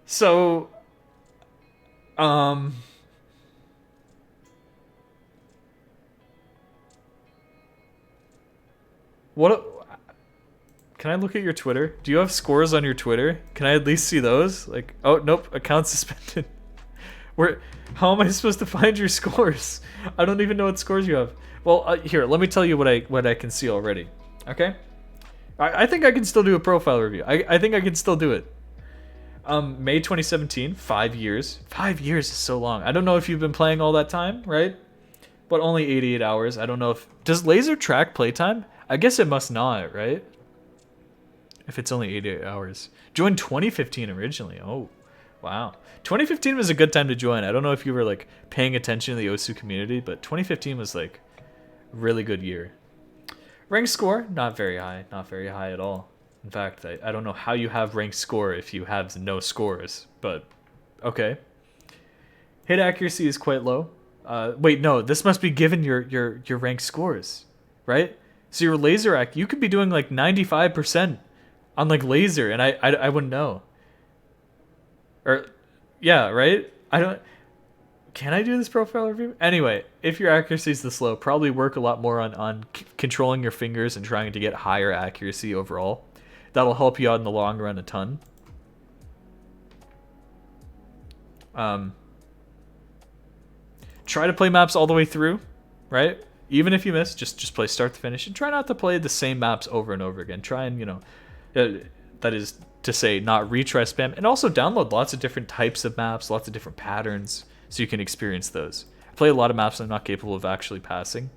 so, what? Can I look at your Twitter? Do you have scores on your Twitter? Can I at least see those? Like, oh nope, account suspended. Where? How am I supposed to find your scores? I don't even know what scores you have. Well, here, let me tell you what I can see already. Okay. I think I can still do a profile review. I think I can still do it. May 2017, 5 years. 5 years is so long. I don't know if you've been playing all that time, right? But only 88 hours. I don't know if... Does laser track playtime? I guess it must not, right? If it's only 88 hours. Joined 2015 originally. Oh, wow. 2015 was a good time to join. I don't know if you were like paying attention to the Osu community, but 2015 was like a really good year. Rank score, not very high. Not very high at all. In fact, I don't know how you have ranked score if you have no scores, but okay. Hit accuracy is quite low. Wait, no, this must be given your ranked scores, right? So your laser you could be doing like 95% on like laser, and I wouldn't know. Or, yeah, right? I don't. Can I do this profile review? Anyway, if your accuracy is this low, probably work a lot more on controlling your fingers and trying to get higher accuracy overall. That'll help you out in the long run a ton. Try to play maps all the way through, right? Even if you miss, just play start to finish, and try not to play the same maps over and over again. Try and, that is to say, not retry spam, and also download lots of different types of maps, lots of different patterns, so you can experience those. I play a lot of maps I'm not capable of actually passing.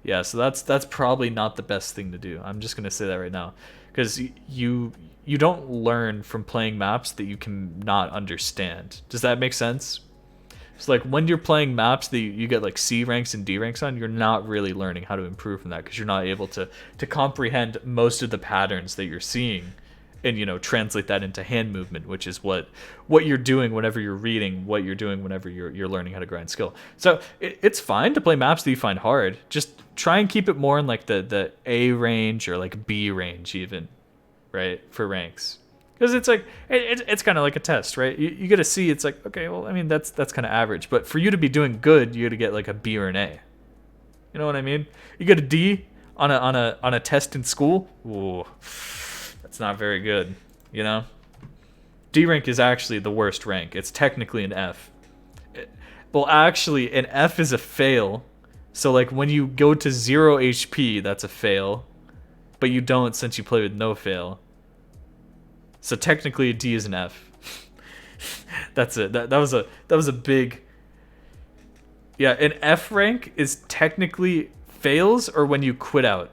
Yeah, so that's probably not the best thing to do. I'm just gonna say that right now, because you don't learn from playing maps that you can not understand. Does that make sense? So like when you're playing maps that you get like C ranks and D ranks on, you're not really learning how to improve from that, because you're not able to comprehend most of the patterns that you're seeing, and translate that into hand movement, which is what you're doing whenever you're reading, what you're doing whenever you're learning how to grind skill. So it's fine to play maps that you find hard. Just try and keep it more in like the A range or like B range even, right, for ranks. Because it's like it's kind of like a test, right? You get a C, it's like, okay, well, I mean that's kind of average. But for you to be doing good, you got to get like a B or an A. You know what I mean? You get a D on a test in school. Ooh, that's not very good. D rank is actually the worst rank. It's technically an F. Well, actually, an F is a fail. So like when you go to 0 HP, that's a fail, but you don't since you play with no fail. So technically a D is an F. That's it. That was a big. Yeah, an F rank is technically fails or when you quit out.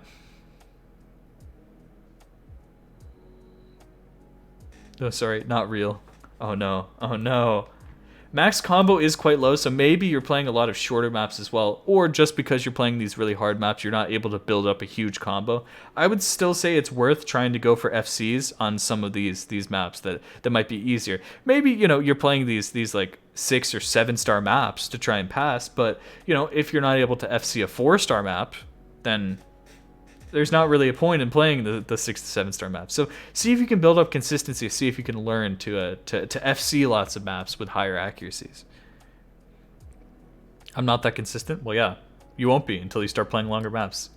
Oh, sorry, not real. Oh no. Oh no. Max combo is quite low, so maybe you're playing a lot of shorter maps as well, or just because you're playing these really hard maps, you're not able to build up a huge combo. I would still say it's worth trying to go for FCs on some of these maps that might be easier. Maybe, you're playing these like 6 or 7 star maps to try and pass, but, if you're not able to FC a 4-star map, then there's not really a point in playing the 6 to 7 star maps. So see if you can build up consistency. See if you can learn to FC lots of maps with higher accuracies. I'm not that consistent. Well, yeah, you won't be until you start playing longer maps.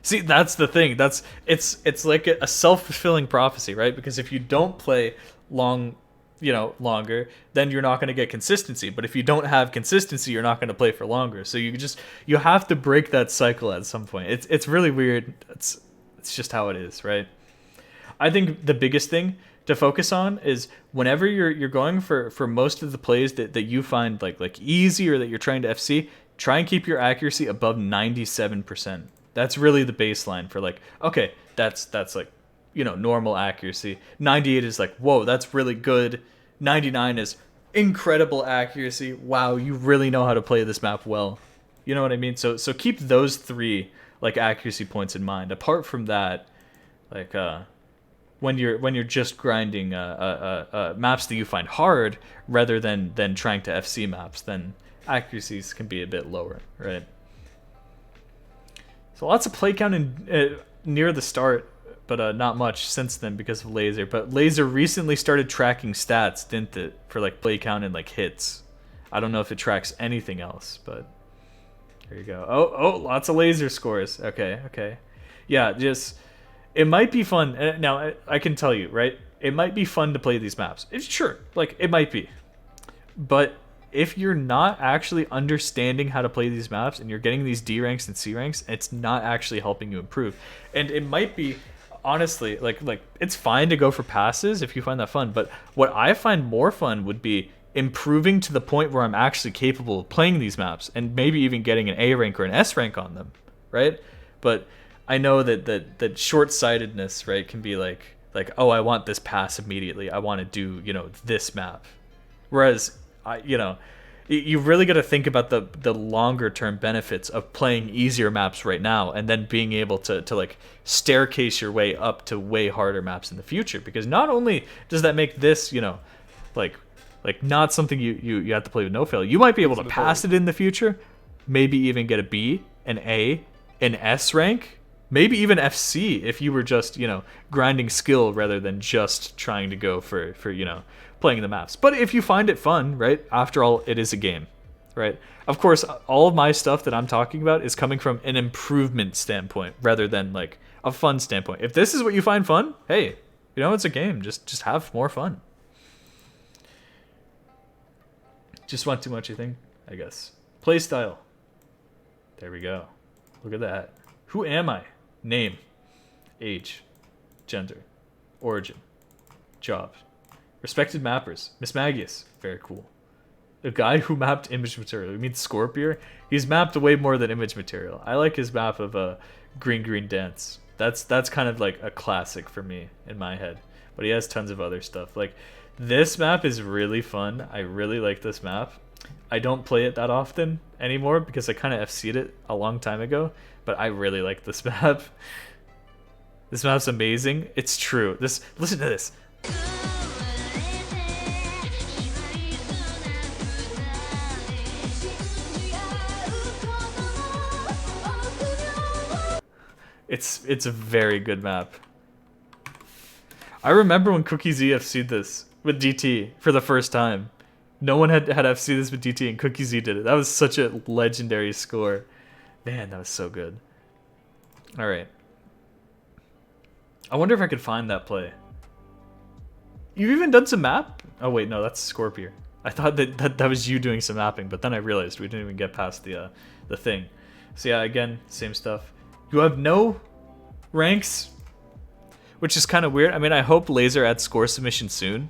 See, that's the thing. It's like a self-fulfilling prophecy, right? Because if you don't play longer, then you're not going to get consistency. But if you don't have consistency, you're not going to play for longer. So you have to break that cycle at some point. It's really weird. It's just how it is, right? I think the biggest thing to focus on is whenever you're going for most of the plays that you find like easy or that you're trying to FC, try and keep your accuracy above 97%. That's really the baseline for like, okay, that's like, normal accuracy. 98 is like, whoa, that's really good. 99 is incredible accuracy. Wow, you really know how to play this map well. You know what I mean? So keep those 3 like accuracy points in mind. Apart from that, like when you're just grinding maps that you find hard rather than trying to FC maps, then accuracies can be a bit lower, right? So lots of play count near the start, but not much since then because of Laser. But Laser recently started tracking stats, didn't it, for like play count and like hits. I don't know if it tracks anything else, but there you go. Oh, lots of Laser scores. Okay. Yeah, it might be fun. Now, I can tell you, right? It might be fun to play these maps. Sure, like it might be. But if you're not actually understanding how to play these maps and you're getting these D ranks and C ranks, it's not actually helping you improve. And it might be, honestly, like it's fine to go for passes if you find that fun, but what I find more fun would be improving to the point where I'm actually capable of playing these maps and maybe even getting an A rank or an S rank on them, right? But I know that short-sightedness, right, can be like, oh, I want this pass immediately. I want to do, this map. Whereas, you really got to think about the longer term benefits of playing easier maps right now and then being able to like staircase your way up to way harder maps in the future. Because not only does that make this, like not something you have to play with no fail, you might be able to pass it in the future, maybe even get a B, an A, an S rank, Maybe even FC if you were just, you know, grinding skill rather than just trying to go for you know, playing the maps. But if you find it fun, right? After all, it is a game, right? Of course, all of my stuff that I'm talking about is coming from an improvement standpoint rather than like a fun standpoint. If this is what you find fun, hey, you know, it's a game. Just have more fun. Just want too much, you think? I guess. Playstyle. There we go. Look at that. Who am I? Name. Age. Gender. Origin. Job. Respected mappers. Miss Magius. Very cool. The guy who mapped image material. You mean Scorpier? He's mapped way more than image material. I like his map of Green Dance. That's kind of like a classic for me in my head. But he has tons of other stuff. Like, this map is really fun. I really like this map. I don't play it that often anymore because I kind of FC'd it a long time ago. But I really like this map. This map's amazing. It's true. Listen to this. It's a very good map. I remember when Cookie Z FC'd this with DT for the first time. No one had FC this with DT, and Cookie Z did it. That was such a legendary score. Man, that was so good. Alright. I wonder if I could find that play. You've even done some map? Oh wait, no, that's Scorpier. I thought that was you doing some mapping, but then I realized we didn't even get past the thing. So yeah, again, same stuff. You have no ranks, which is kind of weird. I mean, I hope Laser adds score submission soon,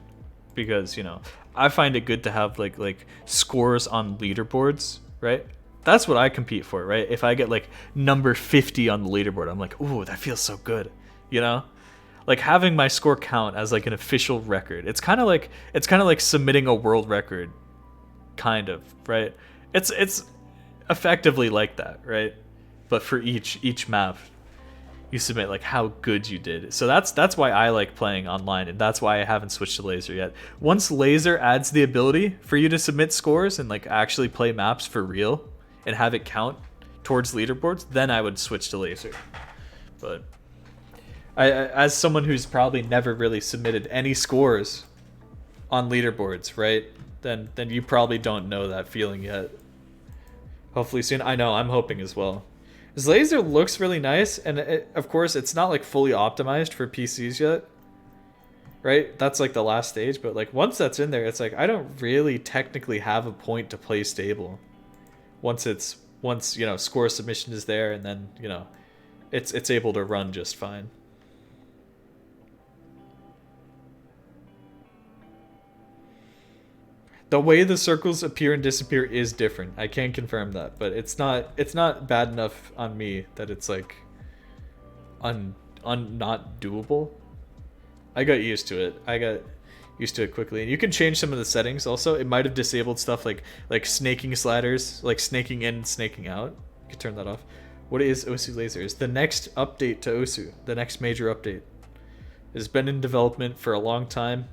because, you know, I find it good to have like scores on leaderboards, right? That's what I compete for, right? If I get like number 50 on the leaderboard, I'm like, ooh, that feels so good, you know? Like having my score count as like an official record. It's kind of like submitting a world record, kind of, right? It's effectively like that, right? But for each map, you submit like how good you did. So that's why I like playing online, and that's why I haven't switched to Laser yet. Once Laser adds the ability for you to submit scores and like actually play maps for real and have it count towards leaderboards, then I would switch to Laser. But I as someone who's probably never really submitted any scores on leaderboards, right? Then you probably don't know that feeling yet. Hopefully soon. I know, I'm hoping as well. This Laser looks really nice, and of course it's not like fully optimized for PCs yet, right? That's like the last stage, but like once that's in there, it's like I don't really technically have a point to play stable. Once you know, score submission is there, and then, you know, it's able to run just fine. The way the circles appear and disappear is different. I can confirm that, but it's not bad enough on me that it's like not doable. I got used to it. I got used to it quickly. And you can change some of the settings also. It might have disabled stuff like snaking sliders, like snaking in and snaking out. You can turn that off. What is Osu Laser? Is the next update to Osu, the next major update. It's been in development for a long time.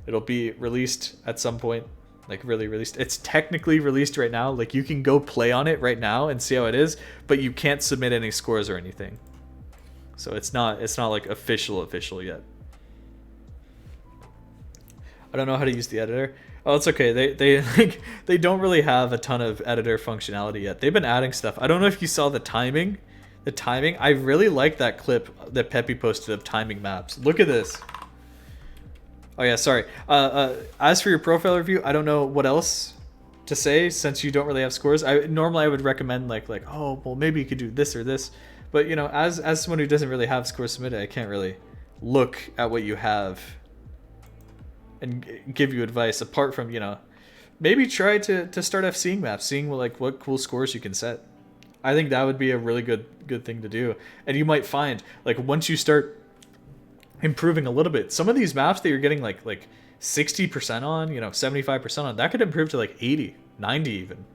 It'll be released at some point, like really released. It's technically released right now. Like you can go play on it right now and see how it is, but you can't submit any scores or anything. So it's not like official yet. I don't know how to use the editor. Oh, it's okay. They don't really have a ton of editor functionality yet. They've been adding stuff. I don't know if you saw the timing. I really like that clip that Peppy posted of timing maps. Look at this. Oh yeah, sorry. As for your profile review, I don't know what else to say since you don't really have scores. Normally I would recommend like oh well, maybe you could do this or this, but you know, as someone who doesn't really have scores submitted, I can't really look at what you have and give you advice apart from, you know, maybe try to start FCing maps, seeing what cool scores you can set. I think that would be a really good thing to do, and you might find like once you start improving a little bit, some of these maps that you're getting like 60% on, you know, 75% on, that could improve to like 80, 90 even.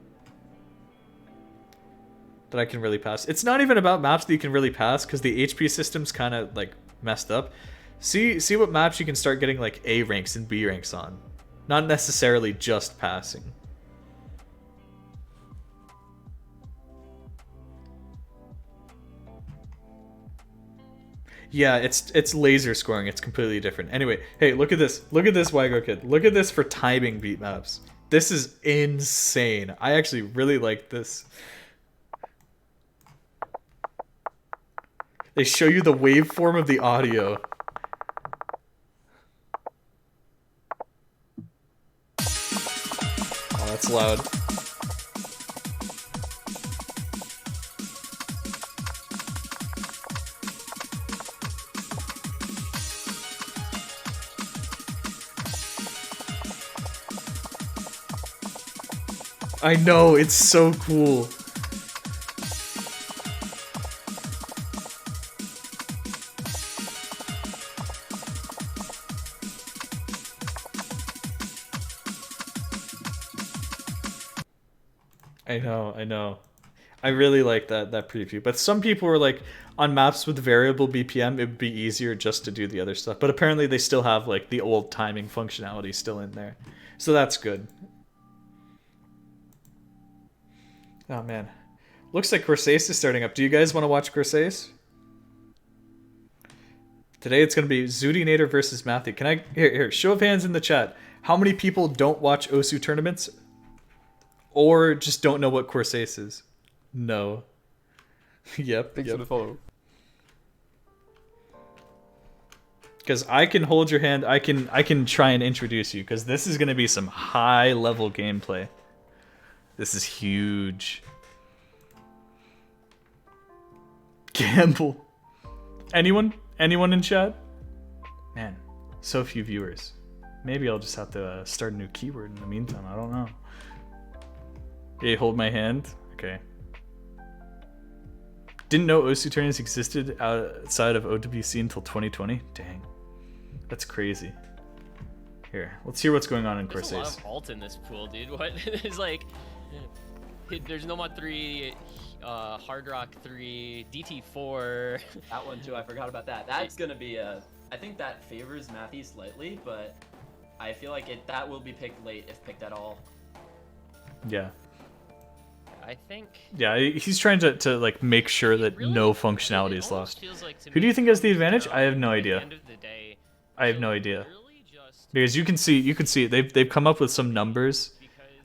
That I can really pass. It's not even about maps that you can really pass because the HP system's kind of like messed up. See what maps you can start getting like A ranks and B ranks on. Not necessarily just passing. Yeah, it's laser scoring. It's completely different. Anyway, hey, look at this. Look at this, Wygo Kid. Look at this for timing beat maps. This is insane. I actually really like this. They show you the waveform of the audio. Oh, that's loud. I know, it's so cool. I know. I really like that preview. But some people were like, on maps with variable BPM, it would be easier just to do the other stuff. But apparently they still have like the old timing functionality still in there. So that's good. Oh man. Looks like Corsace is starting up. Do you guys want to watch Corsace? Today it's going to be Zudinator versus Matthew. Can I... Here, show of hands in the chat. How many people don't watch OSU tournaments? Or just don't know what Corsace is? No. Yep. Thanks for the follow. Because I can hold your hand. I can try and introduce you. Because this is going to be some high level gameplay. This is huge. Gamble. Anyone? Anyone in chat? Man, so few viewers. Maybe I'll just have to start a new keyword in the meantime. I don't know. Okay, hold my hand. Okay. Didn't know OSU tournaments existed outside of OWC until 2020. Dang. That's crazy. Here, let's hear what's going on in Corsace. There's a lot of alt in this pool, dude. What? There's like... There's Nomad 3, Hard Rock 3, DT4. That one too, I forgot about that. That's gonna be a... I think that favors Matthew slightly, but I feel like that will be picked late if picked at all. Yeah. I think... Yeah, he's trying to like make sure that really, no functionality is lost. Like Who do you think has the advantage? I have no at the idea. end of the day, I have no idea. really just Because you can see they've come up with some numbers.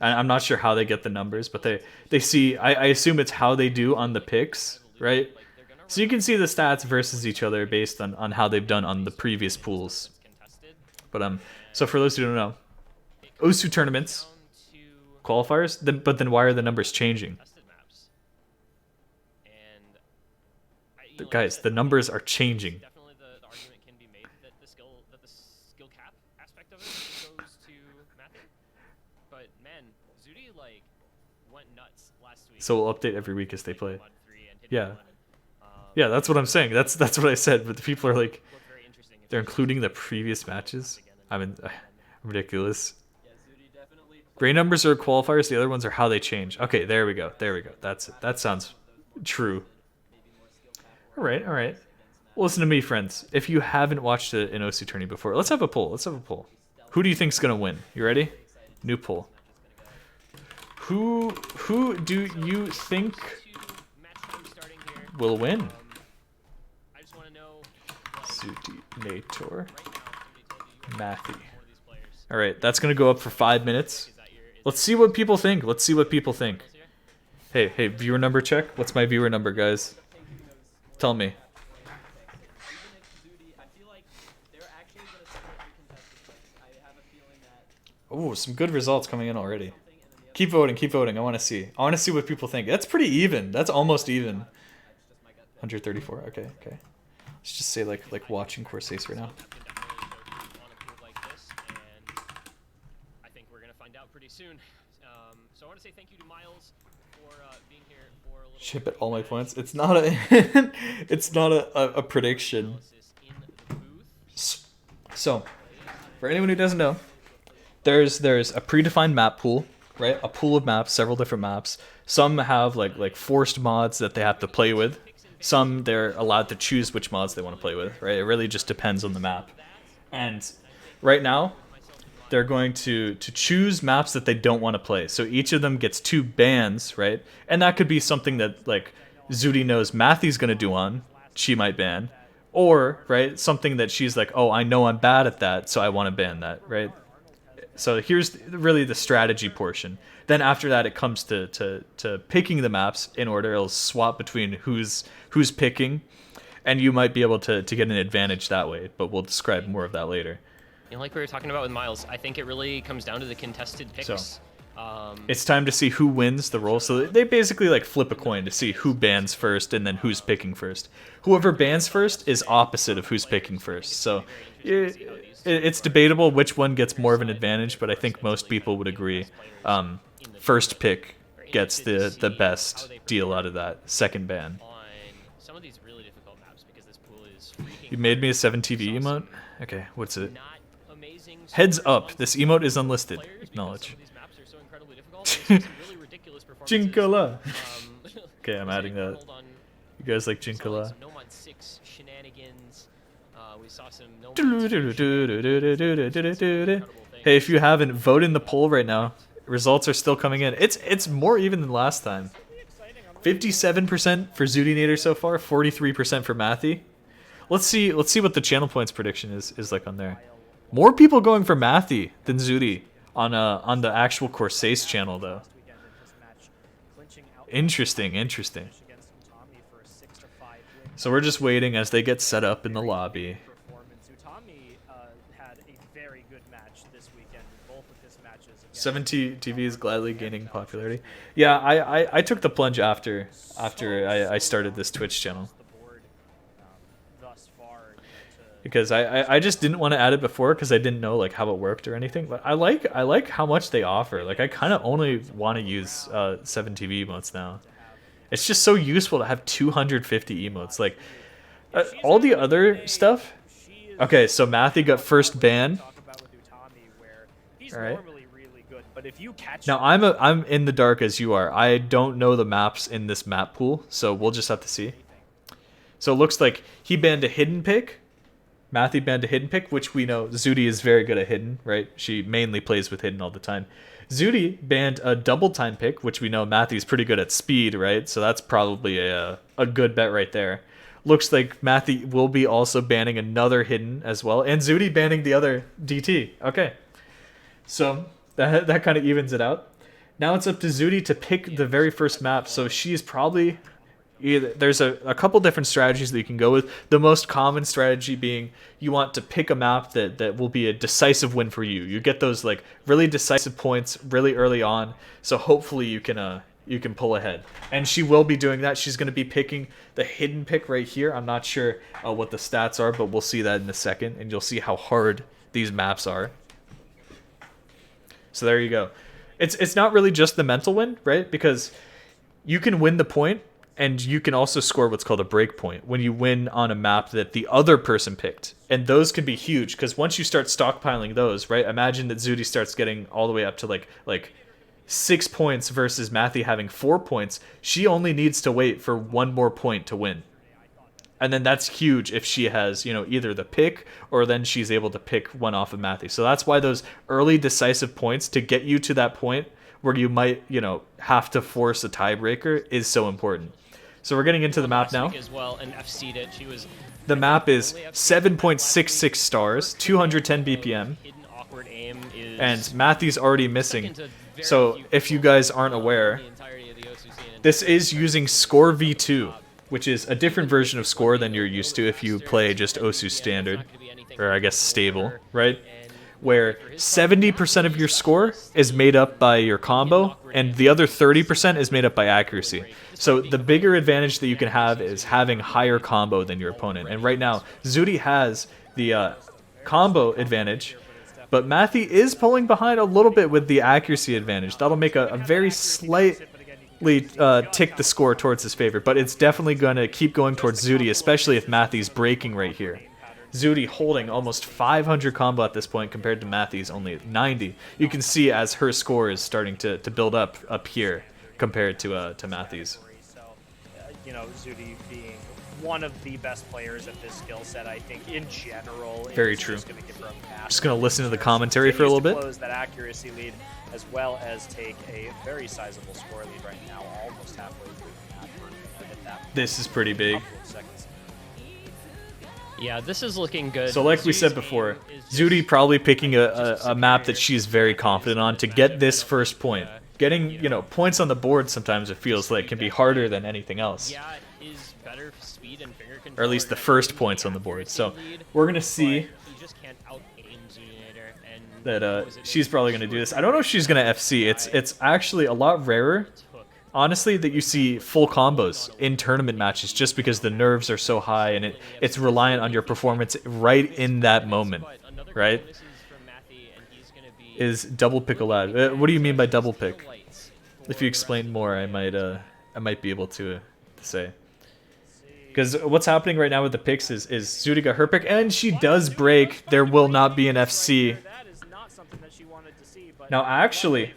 And I'm not sure how they get the numbers, but they see, I assume it's how they do on the picks, right? So you can see the stats versus each other based on how they've done on the previous pools. But so for those who don't know, OSU tournaments, qualifiers, but then why are the numbers changing? Guys, the numbers are changing. Definitely the argument can be made that the skill cap aspect of it goes to Matthew. But man, Zudi like went nuts last week. So we'll update every week as they play. Yeah. Yeah, that's what I'm saying. That's what I said. But the people are like, they're including the previous matches. I mean, ridiculous. Gray numbers are qualifiers. The other ones are how they change. Okay, there we go. There we go. That's it. That sounds true. All right. Well, listen to me, friends. If you haven't watched an OSU tourney before, let's have a poll. Who do you think's gonna win? You ready? New poll. Who do you think will win? I just want to know Zudinator. Matthew. All right, that's gonna go up for 5 minutes. Let's see what people think. Hey, viewer number check. What's my viewer number, guys? Tell me. Oh, some good results coming in already. Keep voting. I want to see what people think. That's pretty even. That's almost even. 134. Okay. Let's just say like watching Corsace right now. I think we're gonna find out pretty soon. So I want to say thank you to Miles for being here for a little. Ship at all my points. It's not a it's not a prediction. So, for anyone who doesn't know, there's a predefined map pool, right? A pool of maps, several different maps. Some have like forced mods that they have to play with. Some they're allowed to choose which mods they want to play with, right? It really just depends on the map. And right now, they're going to choose maps that they don't want to play. So each of them gets 2 bans, right? And that could be something that like Zudi knows Matthew's going to do on. She might ban. Or, right, something that she's like, oh, I know I'm bad at that, so I want to ban that, right? So here's really the strategy portion. Then after that, it comes to picking the maps in order. It'll swap between who's picking, and you might be able to get an advantage that way, but we'll describe more of that later. You know, like we were talking about with Miles, I think it really comes down to the contested picks. So, it's time to see who wins the role. So they basically like flip a coin to see who bans first and then who's picking first. Whoever bans first is opposite of who's picking first. So it's debatable which one gets more of an advantage, but I think most people would agree first pick gets the best deal out of that second ban. Some of these really difficult maps because this pool is You made me a 7TV emote? Okay, what's it? Heads up, this emote is unlisted. Acknowledge. Jinkala. Okay, I'm adding that. You guys like Jinkala? Hey, if you haven't, vote in the poll right now. Results are still coming in. It's more even than last time. 57% for Zoodinator so far, 43% for Mathy. Let's see what the channel points prediction is like on there. More people going for Mathy than Zoody on the actual Corsace channel though. Interesting. So we're just waiting as they get set up in the lobby. 7TV is gladly gaining popularity. Yeah, I took the plunge after I started this Twitch channel. Because I just didn't want to add it before because I didn't know like how it worked or anything. But I like how much they offer. Like I kind of only want to use 7TV emotes now. It's just so useful to have 250 emotes. Like all the other stuff. Okay, so Mathy got first ban. All right. Now I'm in the dark as you are. I don't know the maps in this map pool, so we'll just have to see. So it looks like he banned a hidden pick. Mathy banned a hidden pick, which we know Zoody is very good at hidden, right? She mainly plays with hidden all the time. Zoody banned a double time pick, which we know Mathy's pretty good at speed, right? So that's probably a good bet right there. Looks like Mathy will be also banning another hidden as well, and Zoody banning the other DT. Okay, so that kind of evens it out. Now it's up to Zoody to pick the very first map. So she's probably there's a couple different strategies that you can go with. The most common strategy being you want to pick a map that will be a decisive win for you. You get those like really decisive points really early on, so hopefully you can pull ahead. And she will be doing that. She's going to be picking the hidden pick right here. I'm not sure what the stats are, but we'll see that in a second, and you'll see how hard these maps are. So there you go. It's not really just the mental win, right? Because you can win the point, and you can also score what's called a break point when you win on a map that the other person picked. And those can be huge, because once you start stockpiling those, right? Imagine that Zoody starts getting all the way up to like 6 points versus Mathy having 4 points. She only needs to wait for 1 more point to win. And then that's huge if she has, either the pick or then she's able to pick one off of Mathy. So that's why those early decisive points to get you to that point where you might, have to force a tiebreaker is so important. So we're getting into the map now. As well, and FC'd it. She was the map is 7.66 stars, 210 BPM. And Mathy's already missing. So if you guys aren't aware, this is using Score V2, which is a different version of Score than you're used to if you play just Osu Standard, or I guess Stable, right? Where 70% of your score is made up by your combo, and the other 30% is made up by accuracy. So the bigger advantage that you can have is having higher combo than your opponent. And right now, Zoody has the combo advantage, but Mathy is pulling behind a little bit with the accuracy advantage. That'll make a very slightly tick the score towards his favor, but it's definitely going to keep going towards Zoody, especially if Mathy's breaking right here. Zoody holding almost 500 combo at this point compared to Mathy's only 90. You can see as her score is starting to build up here compared to Mathy's. Zoody being one of the best players at this skill set, I think, in general. Very true. Just going to listen to the commentary for a little bit. Close that accuracy lead, as well as take a very sizable score lead right now, almost halfway through the map. This is pretty big. Yeah, this is looking good. So like we said before, Zudi probably picking a map that she's very confident on to get this first point. Getting, you know, points on the board sometimes it feels like can be harder than anything else. Yeah, it is better speed and finger control. Or at least the first points on the board. So we're going to see that she's probably going to do this. I don't know if she's going to FC. It's actually a lot rarer, honestly, that you see full combos in tournament matches just because the nerves are so high and it's reliant on your performance right in that moment, right? Is double pick allowed? What do you mean by double pick? If you explain more, I might be able to say. Because what's happening right now with the picks is Zudi got her pick, and she does break. There will not be an FC. Now, actually,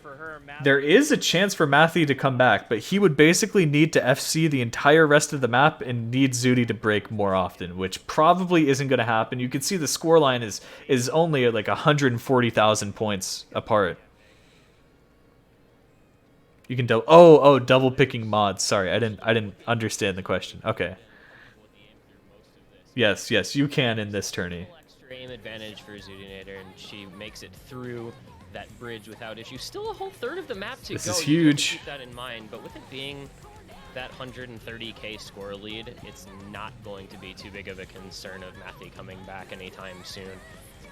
there is a chance for Matthew to come back, but he would basically need to FC the entire rest of the map and need Zudi to break more often, which probably isn't going to happen. You can see the scoreline is only like 140,000 points apart. You can double picking mods. Sorry, I didn't understand the question. Okay. Yes, you can in this tourney. Extra aim advantage for Zudinator, and she makes it through that bridge without issue. Still a whole third of the map to go. This is You have to huge. keep that in mind, but with it being that 130k score lead, it's not going to be too big of a concern of Matthew coming back anytime soon.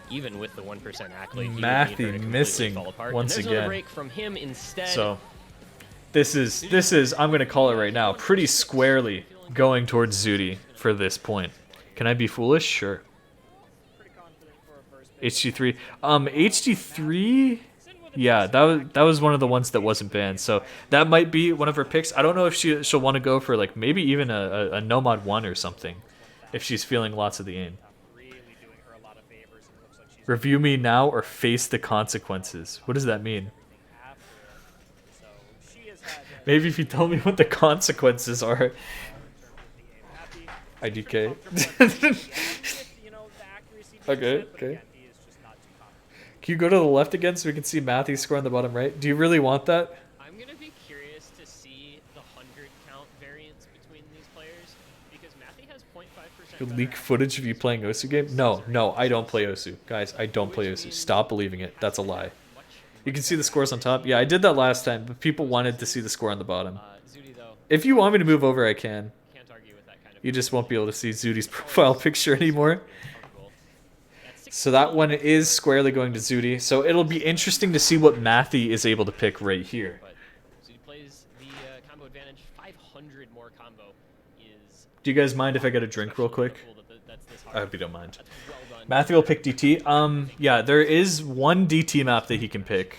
Even with the 1% accolade, Matthew missing once and there's again. another break from him instead. So this is I'm gonna call it right now, pretty squarely going towards Zudi for this point. Can I be foolish? Sure. HD3. HD3. Yeah, that was one of the ones that wasn't banned. So that might be one of her picks. I don't know if she'll want to go for like maybe even a Nomad 1 or something, if she's feeling lots of the aim. Review me now or face the consequences. What does that mean? Maybe if you tell me what the consequences are. IDK. Okay. Can you go to the left again so we can see Matthew's score on the bottom right? Do you really want that? I'm gonna be curious to see the 100 count variance between these players because Matthew has 0.5%. You leak footage of you playing Osu game? No, I don't play Osu. Guys, I don't play Osu. Stop believing it. That's a lie. You can see the scores on top. Yeah, I did that last time, but people wanted to see the score on the bottom. If you want me to move over, I can. You just won't be able to see Zudi's profile picture anymore. So that one is squarely going to Zudi. So it'll be interesting to see what Matthew is able to pick right here. Zudi plays the combo advantage. 500 more combo is. Do you guys mind if I get a drink real quick? I hope you don't mind. Matthew will pick DT. Yeah, there is one DT map that he can pick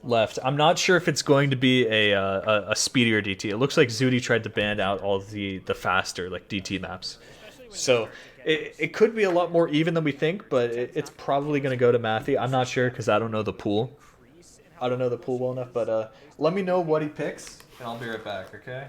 left. I'm not sure if it's going to be a speedier DT. It looks like Zudi tried to ban out all the faster like DT maps. So it could be a lot more even than we think, but it's probably going to go to Matthew. I'm not sure because I don't know the pool. I don't know the pool well enough, but let me know what he picks, and I'll be right back, okay?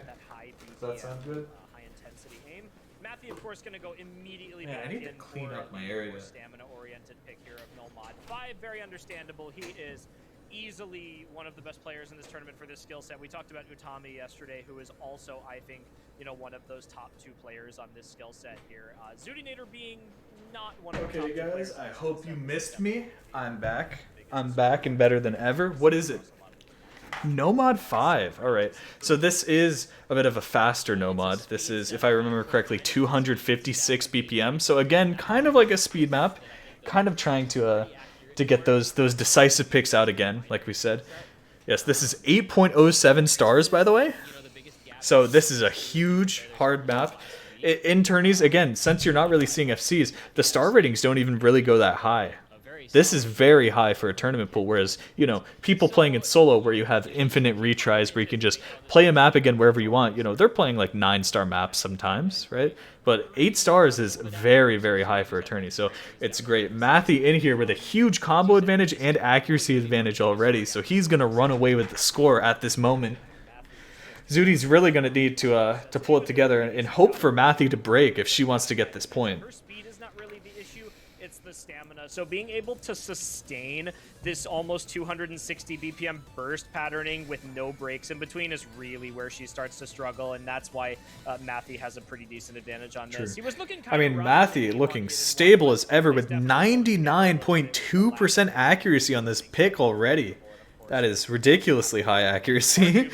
Does that sound good? High-intensity aim. Matthew, of course, going to go immediately Man, back I need to in clean for up my the area. more stamina-oriented pick here of Nomad 5. Very understandable. He is easily one of the best players in this tournament for this skill set. We talked about Utami yesterday, who is also, I think, one of those top 2 players on this skill set here. Zudinator being not one of the top 2 players. Okay, guys, I hope you missed me. I'm back. I'm back and better than ever. What is it? Nomad 5. All right. So this is a bit of a faster Nomad. This is, if I remember correctly, 256 BPM. So again, kind of like a speed map. Kind of trying to get those decisive picks out again, like we said. Yes, this is 8.07 stars, by the way. So this is a huge, hard map. In tourneys, again, since you're not really seeing FCs, the star ratings don't even really go that high. This is very high for a tournament pool, whereas, people playing in solo where you have infinite retries where you can just play a map again wherever you want, they're playing like 9-star maps sometimes, right? But 8 stars is very, very high for a tourney, so it's great. Matthew in here with a huge combo advantage and accuracy advantage already, so he's going to run away with the score at this moment. Zudi's really going to need to pull it together and hope for Matthew to break if she wants to get this point. Her speed is not really the issue. It's the stamina. So being able to sustain this almost 260 BPM burst patterning with no breaks in between is really where she starts to struggle, and that's why Matthew has a pretty decent advantage on this. He was looking I mean, Matthew looking stable as ever with 99.2% accuracy on this pick already. That is ridiculously high accuracy.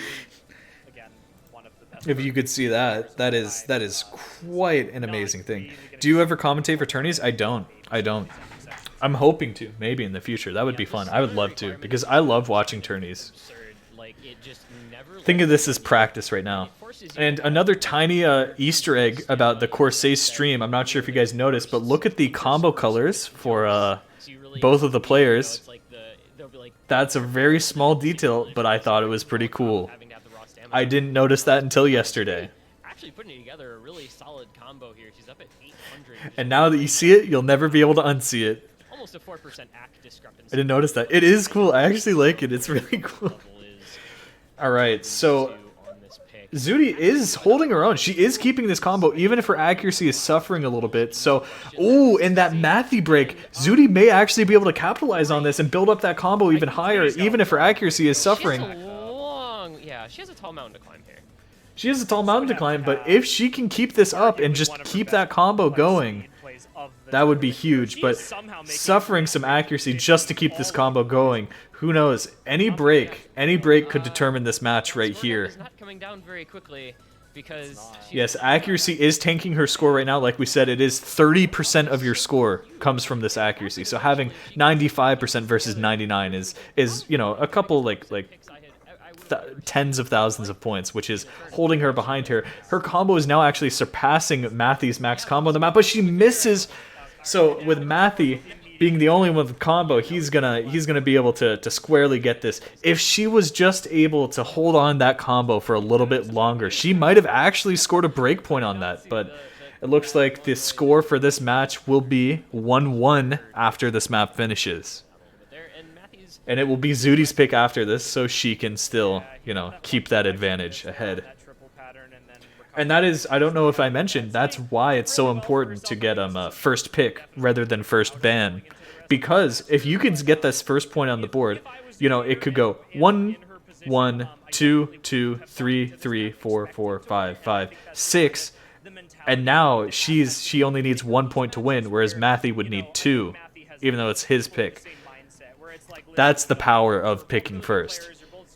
If you could see that, that is quite an amazing thing. Do you ever commentate for tourneys? I don't. I'm hoping to, maybe in the future. That would be fun. I would love to, because I love watching tourneys. Think of this as practice right now. And another tiny Easter egg about the Corsair stream, I'm not sure if you guys noticed, but look at the combo colors for both of the players. That's a very small detail, but I thought it was pretty cool. I didn't notice that until yesterday. Actually putting together a really solid combo here. She's up at 800. And now that you see it, you'll never be able to unsee it. Almost a 4% act discrepancy. I didn't notice that. It is cool. I actually like it. It's really cool. Alright, so Zudi is holding her own. She is keeping this combo, even if her accuracy is suffering a little bit. So, ooh, and that Matthew break, Zudi may actually be able to capitalize on this and build up that combo even higher, even if her accuracy is suffering. She has a tall mountain to climb here. She has a tall mountain to climb, but if she can keep this up and just keep that combo going, that would be huge. But suffering some accuracy just to keep this combo going, who knows? Any break could determine this match right here. Not coming down very quickly because yes, accuracy is tanking her score right now. Like we said, it is 30% of your score comes from this accuracy. So having 95% versus 99 is you know, a couple like tens of thousands of points, which is holding her behind her. Her combo is now actually surpassing Matthew's max combo on the map, but she misses. So with Matthew being the only one with combo, he's gonna be able to squarely get this. If she was just able to hold on that combo for a little bit longer, she might have actually scored a break point on that. But it looks like the score for this match will be 1-1 after this map finishes. And it will be Zudi's pick after this, so she can still, you know, keep that advantage ahead. And that is, I don't know if I mentioned, that's why it's so important to get first pick rather than first ban. Because if you can get this first point on the board, you know, it could go 1, 1, 2, 2, 3, 3, 4, 4, 5, 5, 6. And now she only needs 1 point to win, whereas Matthew would need 2, even though it's his pick. That's the power of picking first.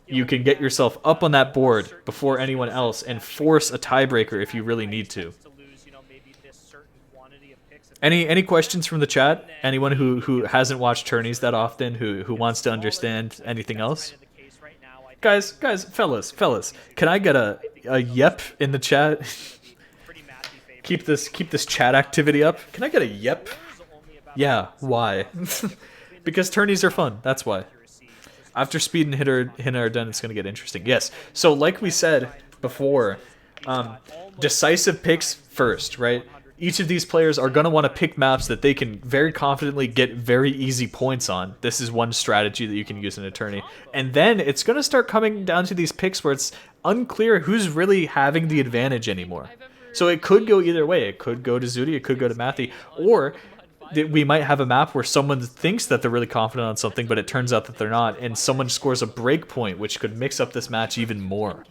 You can get yourself up on that board before anyone else and force a tiebreaker if you really need to. Any questions from the chat? Anyone who hasn't watched tourneys that often, who wants to understand anything else? Guys, fellas, can I get a yep in the chat? keep this chat activity up. Can I get a yep? Yeah, why? Because tourneys are fun, that's why. After Speed and Hina are done, it's going to get interesting. Yes, so like we said before, decisive picks first, right? Each of these players are going to want to pick maps that they can very confidently get very easy points on. This is one strategy that you can use in a tourney. And then it's going to start coming down to these picks where it's unclear who's really having the advantage anymore. So it could go either way. It could go to Zudi, it could go to Matthew, or we might have a map where someone thinks that they're really confident on something, but it turns out that they're not, and someone scores a break point, which could mix up this match even more.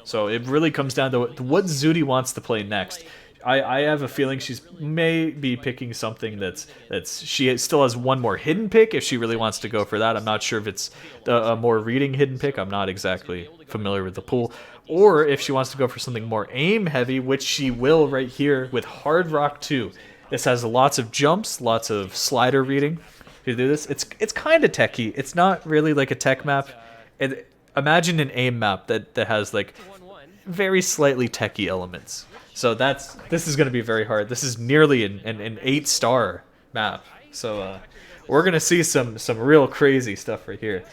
So it really comes down to what Zudi wants to play next. I have a feeling she's may be picking something that's she still has one more hidden pick if she really wants to go for that. I'm not sure if it's a more reading hidden pick. I'm not exactly familiar with the pool. Or if she wants to go for something more aim heavy, which she will right here with Hard Rock 2. This has lots of jumps, lots of slider reading. To do this, it's kind of techy. It's not really like a tech map. Imagine an aim map that has like very slightly techy elements. So this is going to be very hard. This is nearly an 8-star map. So we're going to see some real crazy stuff right here.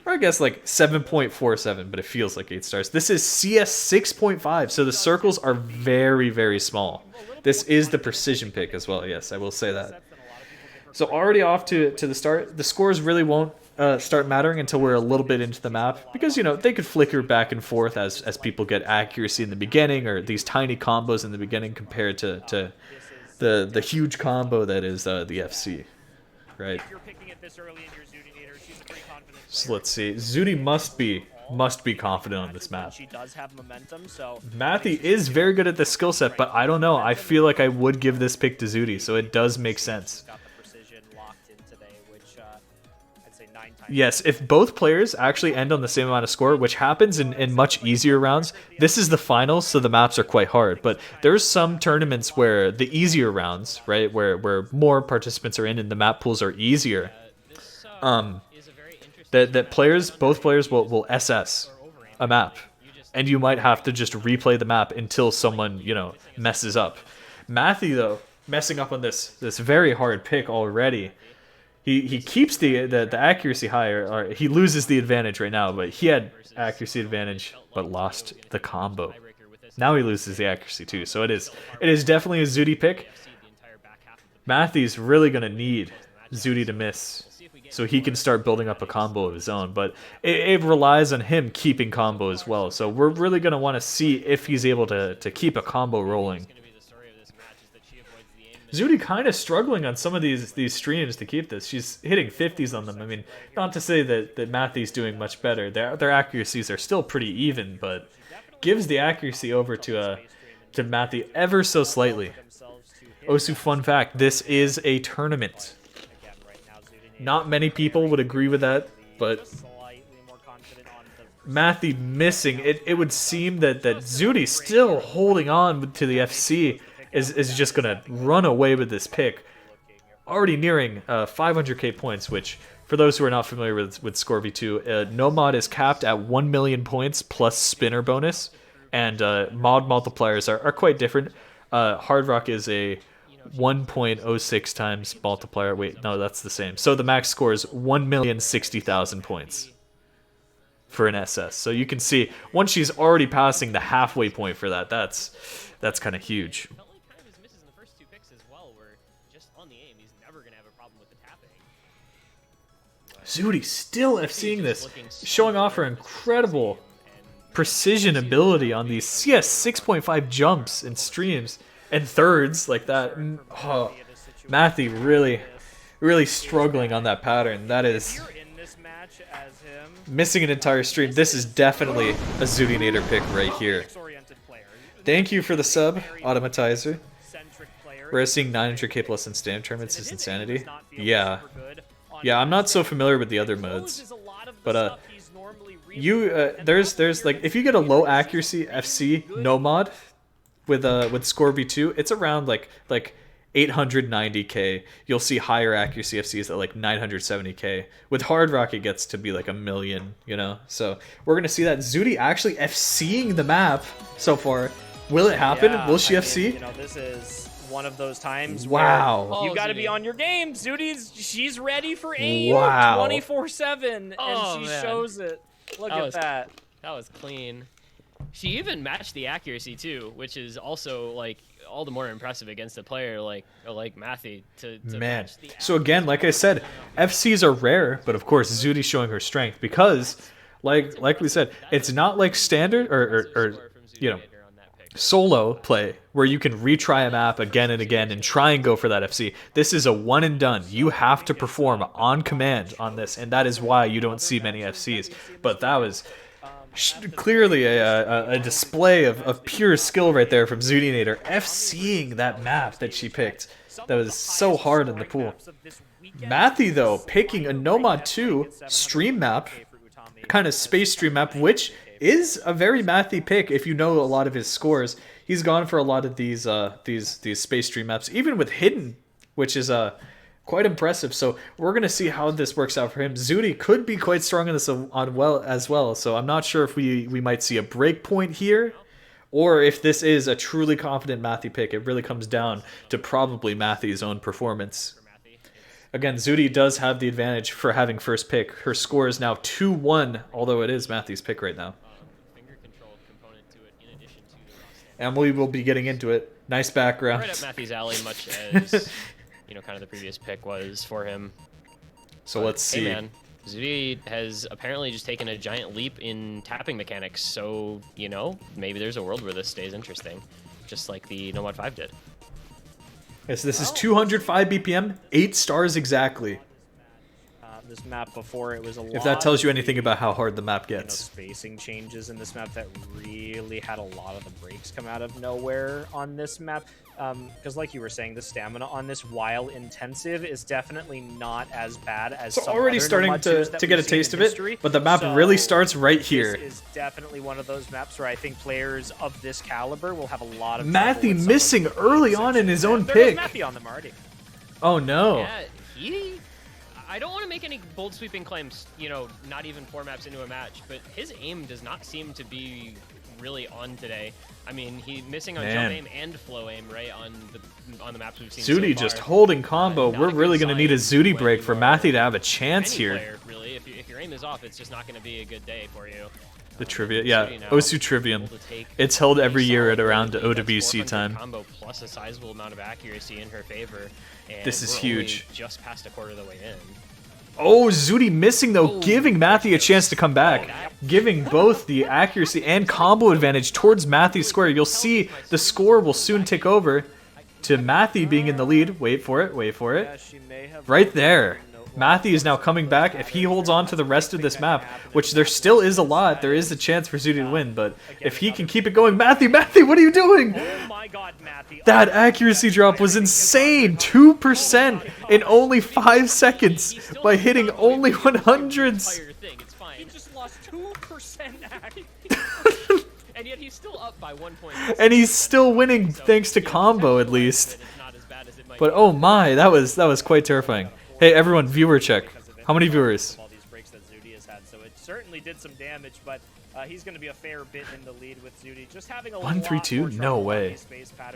Or I guess like 7.47, but it feels like 8 stars. This is CS 6.5, so the circles are very, very small. This is the precision pick as well, yes, I will say that. So already off to the start. The scores really won't start mattering until we're a little bit into the map, because, you know, they could flicker back and forth as people get accuracy in the beginning, or these tiny combos in the beginning compared to the huge combo that is the FC, right? If you're picking it this early in your Zudinator, she's a pretty confident So player. let's see. Zudi must be confident on this map. She does have momentum, so Mathy is very good at this skill set, but I don't know. I feel like I would give this pick to Zudi, so it does make sense. got the precision locked in today, which I'd say 9 times. Yes, if both players actually end on the same amount of score, which happens in much easier rounds, this is the finals, so the maps are quite hard. But there's some tournaments where the easier rounds, right, where more participants are in and the map pools are easier, that both players will SS a map, and you might have to just replay the map until someone, you know, messes up. Mathy, though, messing up on this very hard pick already. He keeps the accuracy higher, or he loses the advantage right now, but he had accuracy advantage but lost the combo. Now he loses the accuracy too, so it is definitely a Zudi pick. Mathy's really gonna need Zudi to miss so he can start building up a combo of his own, but it relies on him keeping combo as well. So we're really gonna want to see if he's able to keep a combo rolling. Zudi kind of struggling on some of these streams to keep this. She's hitting 50s on them. I mean, not to say that Mathy's doing much better. Their accuracies are still pretty even, but gives the accuracy over to Mathy ever so slightly. Osu, fun fact, this is a tournament. Not many people would agree with that, but Mathy missing, it would seem that Zudi still holding on to the FC is just going to run away with this pick. Already nearing 500k points, which, for those who are not familiar with Score V2, Nomad is capped at 1 million points plus spinner bonus, and mod multipliers are quite different. Hard Rock is a 1.06 times multiplier. Wait, no, that's the same. So the max score is 1,060,000 points for an SS. So you can see, once she's already passing the halfway point for that, that's kind of huge. Zudi still FCing this, showing off her incredible precision ability on these 6.5 jumps and streams and thirds like that. Oh, Mathy really struggling on that pattern. That is missing an entire stream. This is definitely a Zudinator pick right here. Thank you for the sub, Automatizer. We're seeing 900k plus in standard tournaments is insanity. Yeah, I'm not so familiar with the other modes, but there's like, if you get a low accuracy FC no mod with Score V2, it's around like 890k. You'll see higher accuracy FCs at like 970k. With Hard Rock, it gets to be like 1 million, you know. So we're gonna see that Zudi actually FCing the map so far. Will it happen? Yeah, Will she FC? You know, this is one of those times wow. where you got to be on your game. She's ready for aim wow. 24/7, and she shows it. Look at that. That was clean. She even matched the accuracy too, which is also like all the more impressive against a player like Mathy to Man. match the So again, like I said, FCs are rare, but of course Zudi's showing her strength because, like we said, it's not like standard or you know, solo play where you can retry a map again and again and try and go for that FC. This is a one and done. You have to perform on command on this, and that is why you don't see many FCs. But that was clearly a display of pure skill right there from Zudinator, FCing that map that she picked. That was so hard in the pool. Mathy, though, picking a Nomad 2 stream map, kind of space stream map, which is a very Mathy pick if you know a lot of his scores. He's gone for a lot of these space stream maps, even with Hidden, which is quite impressive. So we're gonna see how this works out for him. Zudi could be quite strong in this as well. So I'm not sure if we might see a break point here, or if this is a truly confident Mathy pick. It really comes down to probably Mathy's own performance. Again, Zudi does have the advantage for having first pick. Her score is now 2-1, although it is Mathy's pick right now. And we will be getting into it. Nice background. Right up Mathy's alley, much as you know, kind of the previous pick was for him. So let's see. Hey man, Zudi has apparently just taken a giant leap in tapping mechanics. So you know, maybe there's a world where this stays interesting, just like the Nomad 5 did. Yes, this is 205 BPM, 8 stars exactly. This map before, it was a lot. If that tells you anything about how hard the map gets. Spacing changes in this map that really had a lot of the breaks come out of nowhere on this map. Because like you were saying, the stamina on this, while intensive, is definitely not as bad as So some already other starting Nomad 2s that to get a we've seen taste in of it, history. but the map So really starts right here. This is definitely one of those maps where I think players of this caliber will have a lot of Matthew missing early on in his own pick. Matthew on them already. Oh no. Yeah, I don't want to make any bold sweeping claims, you know, not even 4 maps into a match, but his aim does not seem to be really on today. I mean, he's missing on jump aim and flow aim, right, on the maps we've seen Zooty so just far. holding combo. We're really going to need a sign Zooty when break you for are Matthew to have a chance any here. player, really. If your aim is off, it's just not going to be a good day for you. The trivia, yeah, Zooty now Osu Trivium. able to take It's held a every year at solid around lead. That's OWC 400 time. Combo plus a sizable amount of accuracy in her favor. And This is we're huge. only just past a quarter of the way in. Oh, Zooty missing though, giving Matthew a chance to come back. Giving both the accuracy and combo advantage towards Matthew's square. You'll see the score will soon tick over to Matthew being in the lead. Wait for it, wait for it. Right there. Matthew is now coming back. If he holds on to the rest of this map, which there still is a lot, there is a chance for Zooty to win, but if he can keep it going, Matthew, what are you doing? Oh my god, Matthew. That accuracy drop was insane. 2% in only 5 seconds by hitting only 100s. He just lost 2% accuracy. And yet he's still up by 1 point. And he's still winning thanks to combo at least. But oh my, that was quite terrifying. Hey everyone, viewer check. How many viewers? All these breaks that Zooty has had, so it certainly did some damage, but he's going to be a fair bit in the lead with Zooty. Just having a 132? No way.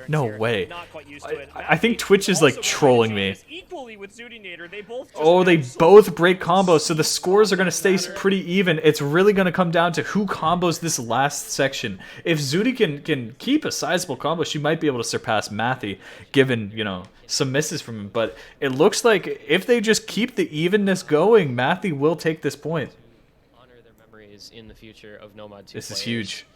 No here. way. Not quite used to it. I think Twitch is like trolling me. Equally with Zooty Nader, they both Oh, they both break combos, so the scores are going to stay pretty even. It's really going to come down to who combos this last section. If Zooty can keep a sizable combo, she might be able to surpass Matthew, given, you know, some misses from him. But it looks like if they just keep the evenness going, Matthew will take this point. Honor their memories in the future of Nomad 2 This is players. huge.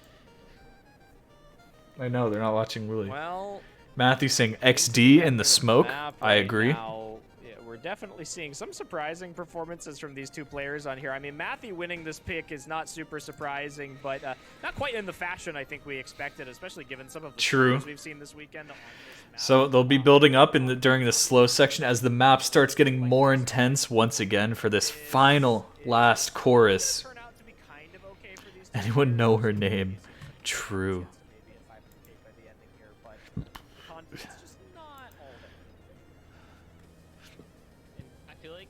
I know, they're not watching really. Well, Matthew saying XD in the smoke. I agree. Now, yeah, we're definitely seeing some surprising performances from these two players on here. I mean, Matthew winning this pick is not super surprising, but not quite in the fashion I think we expected, especially given some of the True. scores we've seen this weekend on this map. So they'll be building up during the slow section as the map starts getting more intense once again for this final last chorus. Turn out to be kind of okay for these two Anyone know her name? True. maybe a 500k by the ending here, but confidence just not all there. And I feel like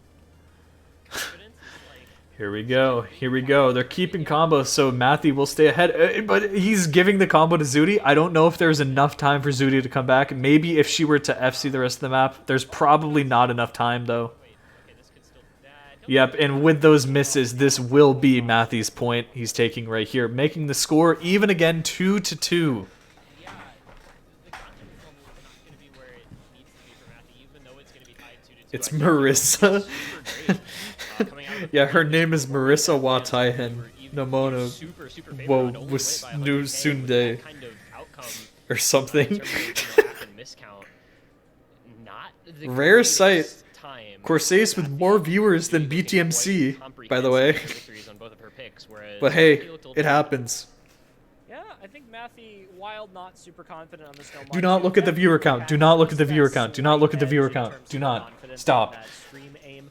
confidence is like Here we go. Here we go. They're keeping combos, so Matthew will stay ahead. But he's giving the combo to Zooty. I don't know if there's enough time for Zooty to come back. Maybe if she were to FC the rest of the map. There's probably not enough time, though. okay, this could still be bad. Yep, and with those misses, this will be Matthew's point he's taking right here, making the score even again 2-2. Yeah, the confidence level is not going to be where it needs to be for Matthew, even though it's going to be tied 2-2. It's I think Marissa. super great, coming out of the Yeah, her first name is round. Marissa Wataihen Even Nomono super favorite Wo and only was win by Nu 100K with Sunde that kind of outcome or in something. terms of, you know, half and miscount. Not the Rare greatest sight. time. Corsace with more viewers than BTMC, by the way. Victories on both of her picks, whereas But hey, Matthew looked a it little happens. Yeah, I think Matthew, while not super confident on this no Do not look at the viewer count. Do not look at the viewer count. Do not look at the viewer count. Do not. Stop. Stream aim.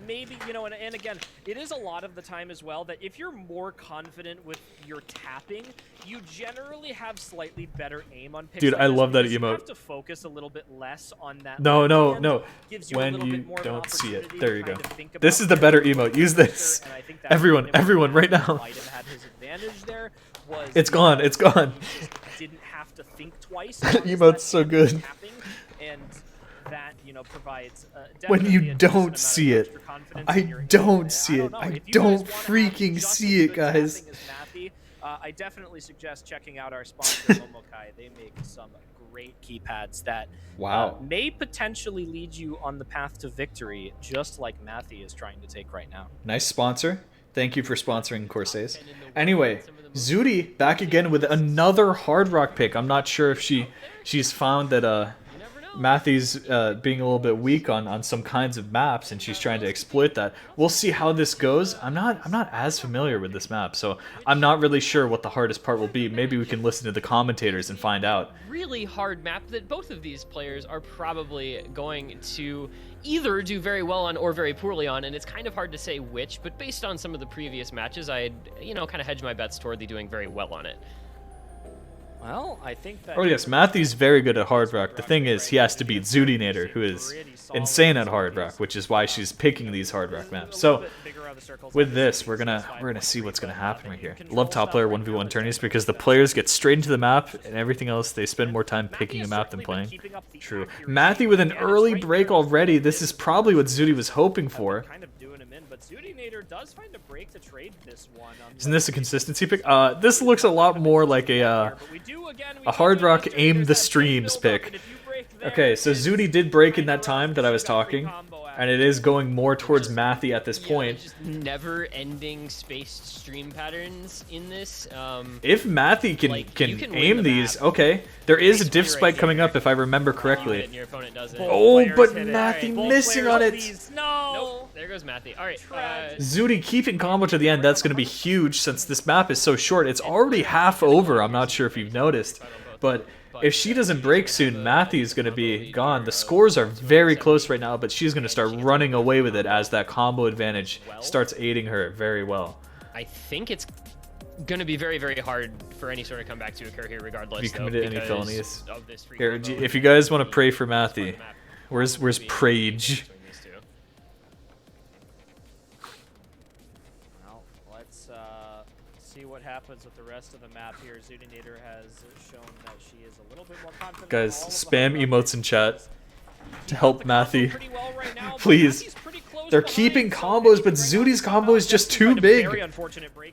Maybe, you know, and again, it is a lot of the time as well that if you're more confident with your tapping, you generally have slightly better aim on picks. Dude, like I this love that because you emote. have to focus a little bit less on that. No, left no, hand. no. Gives you a When little you bit more of an don't see it. opportunity There to you go. kind of think This about is the your better game emote. Use quicker, this. and I think that's Everyone, kind of everyone, right what now. might have had his advantage there was It's gone, it's gone. he just didn't have to think twice. Emote's so good. Tapping, and that, you know, provides When definitely you a decent don't amount of see it. extra confidence I in your aim. don't And see don't it. know, I if you guys don't wanna have freaking just see as it, good guys. tapping as Matthew, I definitely suggest checking out our sponsor, Momokai. They make some great keypads that Wow. may potentially lead you on the path to victory, just like Matthew is trying to take right now. Nice sponsor. Thank you for sponsoring Corsace. Anyway, Zooty back again with another Hard Rock pick. I'm not sure if she's found that You never know. Matthew's being a little bit weak on some kinds of maps, and she's trying to exploit that. We'll see how this goes. I'm not as familiar with this map, so I'm not really sure what the hardest part will be. Maybe we can listen to the commentators and find out. Really hard map that both of these players are probably going to either do very well on or very poorly on, and it's kind of hard to say which, but based on some of the previous matches, I'd, you know, kind of hedge my bets toward the doing very well on it. Well, I think that... Oh yes, Matthew's very good at Hard Rock. The thing is, he has to beat Zudinator, who is insane at Hard Rock, which is why she's picking these Hard Rock maps. So, with this, we're gonna see what's gonna happen right here. Love top player 1v1 tourneys because the players get straight into the map, and everything else, they spend more time picking a map than playing. True. Matthew with an early break already. This is probably what Zudi was hoping for. But Zudinator does find a break to trade this one. Isn't this a consistency pick? This looks a lot more like a Hard Rock aim the streams pick. Okay, so Zudi did break in that time that I was talking, and it is going more towards Matthew at this point. Just never-ending spaced stream patterns in this. If Matthew can aim these, okay. There is a diff spike coming up if I remember correctly. Oh, but Matthew missing on it. No. There goes Matthew. All right. Zudi keeping combo to the end. That's going to be huge since this map is so short. It's already half over. I'm not sure if you've noticed, but if she doesn't break soon, Matthew's going to be gone. The scores are very close right now, but she's going to start running away with it as that combo advantage starts aiding her very well. I think it's going to be very, very hard for any sort of comeback to occur here regardless. Have you committed any felonies? Here, if you guys want to pray for Matthew, where's Prage? Well, let's see what happens with the rest of the map here. Zudinator has shown that she is a little bit more confident. Guys, spam emotes in chat to help Matthew. Please. They're keeping combos, but Zudi's combo is just too big.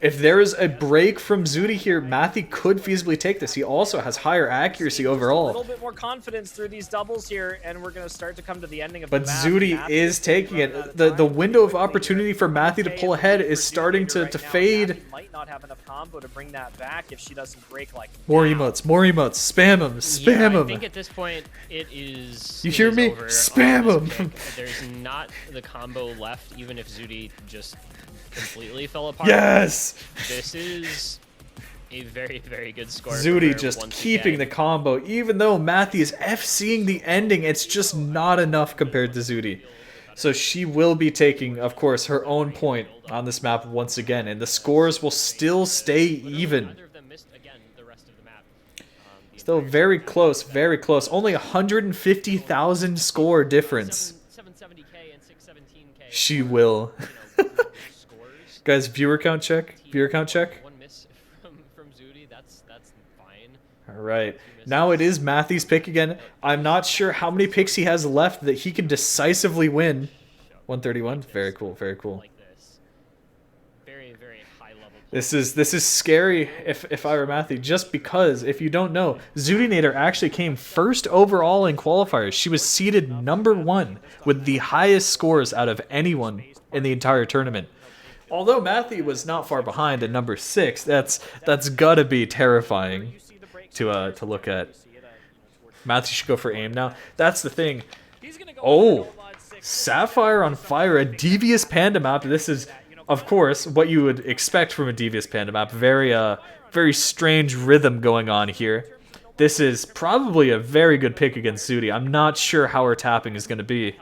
If there is a break from Zudi here, Matthew could feasibly take this. He also has higher accuracy overall. A little bit more confidence through these doubles here, and we're going to start to come to the ending of but the map. Zudi is taking it. The window of opportunity for Matthew to pull ahead is starting to fade. Might not have enough combo to bring that back if she doesn't break like more emotes, spam them, spam them. I think at this point it is. You hear me? Spam them. There's not the combo left, even if Zudi just completely fell apart. Yes. This is a very, very good score. Zudi just keeping the combo, even though Matthew is FCing the ending. It's just not enough compared to Zudi. So she will be taking, of course, her own point on this map once again, and the scores will still stay even. Still very close, very close. Only 150,000 score difference. She will. Guys, viewer count check. Viewer count check. One miss from Zudi. That's fine. All right. Now it is Matthew's pick again. I'm not sure how many picks he has left that he can decisively win. 131. Very cool. Very cool. Very, very high level. This is scary if I were Matthew, just because, if you don't know, Zudinator actually came first overall in qualifiers. She was seeded #1 with the highest scores out of anyone in the entire tournament. Although Matthew was not far behind at #6, that's gotta be terrifying to look at. Matthew should go for aim now. That's the thing. Oh, Sapphire on Fire, a Devious Panda map. This is, of course, what you would expect from a Devious Panda map. Very strange rhythm going on here. This is probably a very good pick against Zudi. I'm not sure how her tapping is going to be.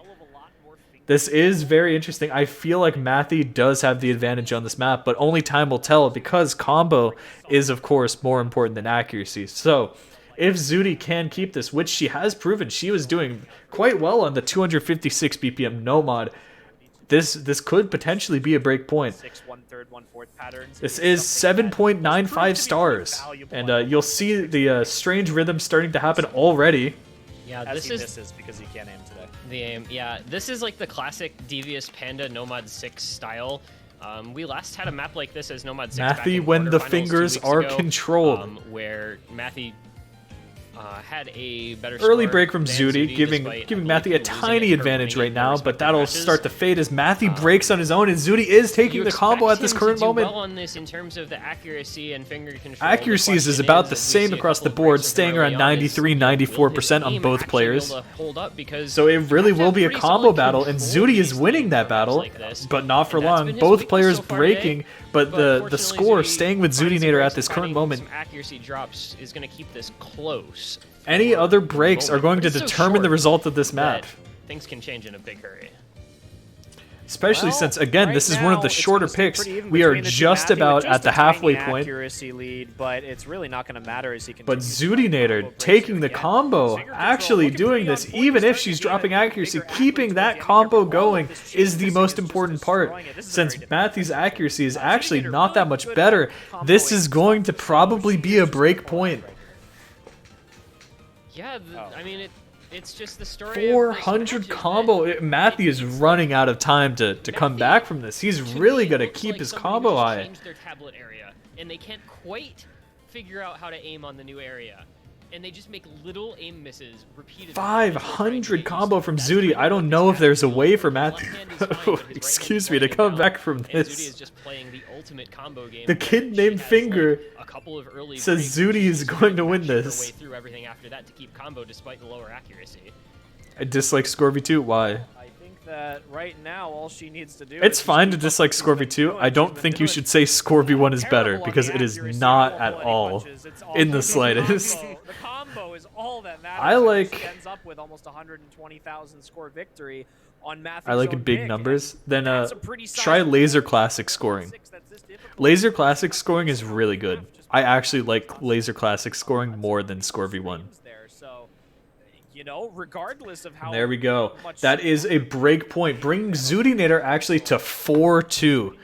This is very interesting. I feel like Matthew does have the advantage on this map, but only time will tell because combo is, of course, more important than accuracy. So, if Zudi can keep this, which she has proven, she was doing quite well on the 256 BPM Nomad. This could potentially be a break point. This is 7.95 stars, and you'll see the strange rhythm starting to happen already. Yeah, this is because he can't aim today. The aim, yeah. This is like the classic Devious Panda Nomad 6 style. We last had a map like this as Nomad 6 Matthew back in when the quarterfinals 2 fingers weeks are ago, controlled. where Matthew had a better Early score break from than Zudi, giving despite, giving I believe, Mathy a losing tiny it or advantage winning right it in their now, but respective that'll matches. start to fade as Mathy breaks on his own, and Zudi is taking You the combo at expect this him current to do moment. well on this in terms of the accuracy and finger control. Accuracies The is question about the as we same see a across the couple of board, breaks staying early around on, 93, will 94% his on aim both actually players. be able to hold up? Because So it really you have will to be a have pretty combo solid battle, and control Zudi is based winning on that battle, like this. but not for And that's long. been his Both weakness players so far today. breaking, but the Fortunately, score Zudi staying with finds Zudinator breaks at this and current finding moment. some accuracy drops is going to keep this close. Any for other the breaks are moment, going but to it's so determine the short result of this map. that Things can change in a big hurry. Especially Well, since, again, right this is one of now, the it's shorter gonna stay picks. pretty even We are between the two. just Matthew with about just at the a tiny halfway point. accuracy lead, but it's really not going to matter as he But continues to find combo Zudinator breaks taking here the again. combo, Finger control actually looking doing pretty this, on point. even He's if starting she's to gain dropping a accuracy, bigger keeping average that towards the end combo here, but all of going this change is the missing most is just important part. destroying it. This is Since very Matthew's accuracy is actually Zudinator not that really much good better, at this is comboing going to stuff. probably be a break point. Yeah, I mean, it's just the story. 400 combo. Matthew is running out of time to come back from this. He's really going to keep his combo high. Changed their tablet area, and they can't quite figure out how to aim on the new area, and they just make little aim misses repeatedly. 500 combo from Zudi. I don't know if there's a way for Matthew, excuse me, to come back from And Zudi is this. just playing the ultimate combo game. The where kid she named has, Finger like, a couple of early says breaks, Zudi and is she's going to win patching her this. way through everything after that to keep combo despite the lower accuracy. I dislike Scorby 2. Why? I think that right now all she needs to do It's is fine to just keep up dislike what she's Scorby been 2. doing. I She's don't been think you doing should say Scorby 1 is better, terrible on because the it is accuracy, not all at bloody all punches. It's in the all slightest. The combo is all that matters. I and like- she ends up with almost 120,000 score victory on Matthew's I like own big pick, numbers. and Then that's a pretty try sizable Laser number. Classic scoring. That's this difficult. Laser Classic scoring is really good. I actually like Laser Classic scoring more than Scorby 1. There, so, you know, regardless of how There we go. much That is a break point, bringing Zudinator actually to 4-2.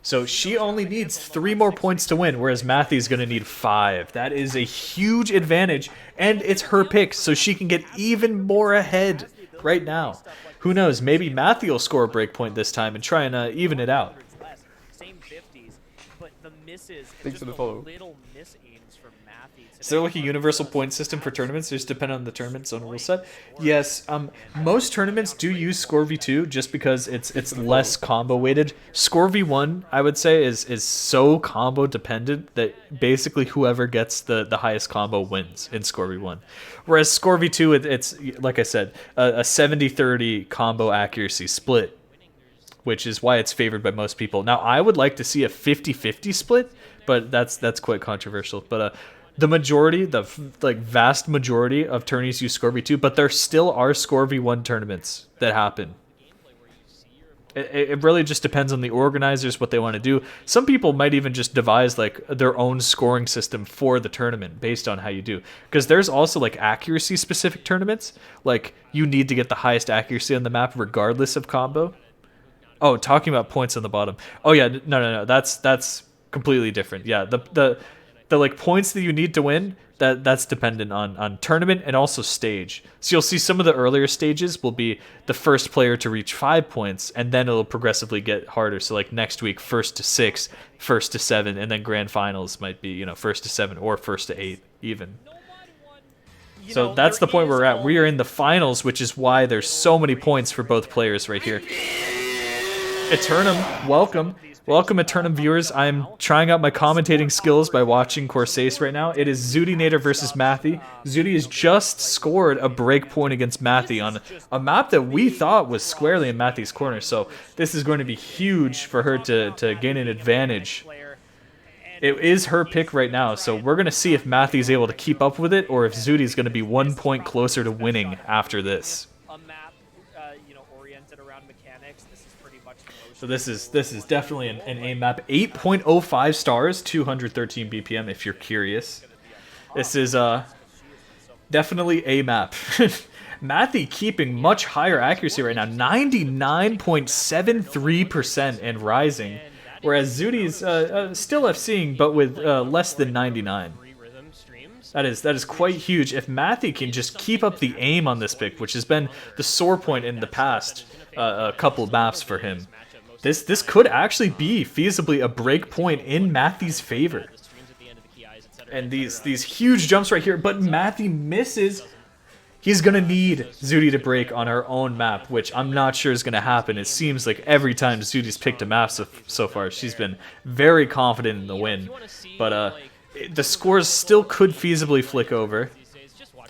So she only needs 3 more points to win, whereas Matthew's going to need 5. That is a huge advantage, and it's her pick, so she can get even more ahead right now. Who knows, maybe Matthew will score a break point this time and try and even it out. Same 50s, but the misses and Thanks just for the the follow. little miss aims from Matthew Is there today like a are universal just point system for tournaments? Just depend on the tournament's own rule set. Yes, most tournaments do use Score V2 just because it's less combo weighted. Score V1, I would say, is so combo dependent that basically whoever gets the highest combo wins in Score V1. Whereas Score V2, it's like I said, a 70-30 combo accuracy split, which is why it's favored by most people. Now, I would like to see a 50-50 split, but that's quite controversial. But the majority, the vast majority of tourneys use Score V2, but there still are Score V1 tournaments that happen. It really just depends on the organizers, what they want to do. Some people might even just devise like their own scoring system for the tournament based on how you do. Because there's also like accuracy specific tournaments. Like you need to get the highest accuracy on the map regardless of combo. Oh, talking about points on the bottom. Oh yeah, no. That's completely different. Yeah, the like points that you need to win, that's dependent on tournament and also stage. So you'll see some of the earlier stages will be the first player to reach 5 points, and then it'll progressively get harder. So like next week, 1st to 6, 1st to 7, and then grand finals might be 1st to 7 or 1st to 8 even. So that's the point where we're at. We are in the finals, which is why there's so many points for both players right here. Eternum, welcome. Welcome, Eternum viewers. I'm trying out my commentating skills by watching Corsace right now. It is Zudinator versus Mathy. Zudi has just scored a break point against Mathy on a map that we thought was squarely in Mathy's corner. So this is going to be huge for her to gain an advantage. It is her pick right now, so we're going to see if Mathy's able to keep up with it or if Zudi's going to be 1 point closer to winning after this. a map, oriented around mechanics. This is pretty much the most. So this is definitely an A map. 8.05 stars, 213 BPM if you're curious. This is definitely a map. Mathy keeping much higher accuracy right now, 99.73% and rising. Whereas Zudi's still FCing, but with less than 99. That is quite huge. If Mathy can just keep up the aim on this pick, which has been the sore point in the past couple maps for him, this could actually be feasibly a break point in Mathy's favor. and these huge jumps right here, but Matthew misses. He's gonna need Zooty to break on her own map, which I'm not sure is gonna happen. It seems like every time Zooty's picked a map so far, she's been very confident in the win. But the scores still could feasibly flick over.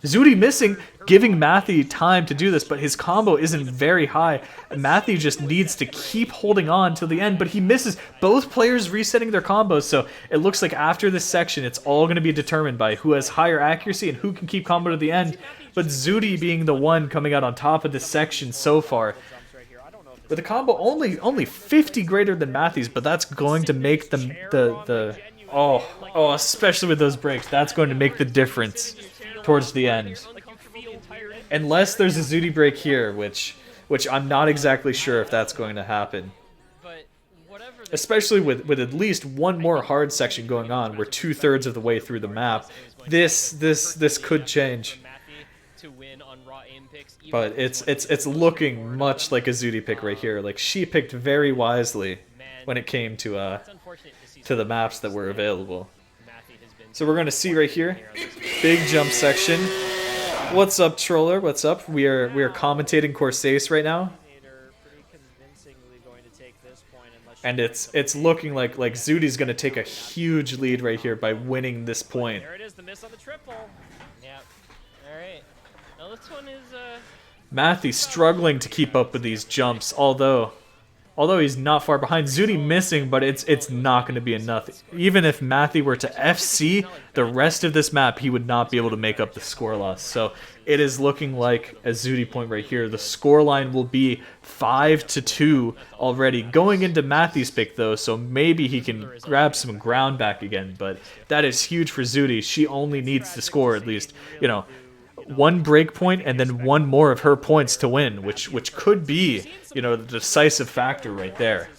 Zooty missing, giving Matthew time to do this, but his combo isn't very high. Matthew just needs to keep holding on till the end, but he misses. Both players resetting their combos, so it looks like after this section, it's all going to be determined by who has higher accuracy and who can keep combo to the end. But Zooty being the one coming out on top of this section so far. With the combo only 50 greater than Matthew's, but that's going to make them especially with those breaks, that's going to make the difference towards the end. Unless there's a Zooty break here, which I'm not exactly sure if that's going to happen. Especially with at least one more hard section going on, we're 2/3 of the way through the map. This could change. But it's looking much like a Zooty pick right here. Like, she picked very wisely when it came to the maps that were available. So we're going to see right here, big jump section. What's up, Troller? What's up? We are commentating Corsace right now, and it's looking like Zooty's going to take a huge lead right here by winning this point. There it is, the miss on the triple. Yeah. All right. Now this one is Matthew struggling to keep up with these jumps, although he's not far behind. Zooty missing, but it's not going to be enough. Even if Matthew were to FC the rest of this map, he would not be able to make up the score loss. So it is looking like a Zooty point right here. The score line will be 5-2 already. Going into Matthew's pick, though, so maybe he can grab some ground back again. But that is huge for Zooty. She only needs to score at least, one break point and then one more of her points to win, which could be, the decisive factor right there.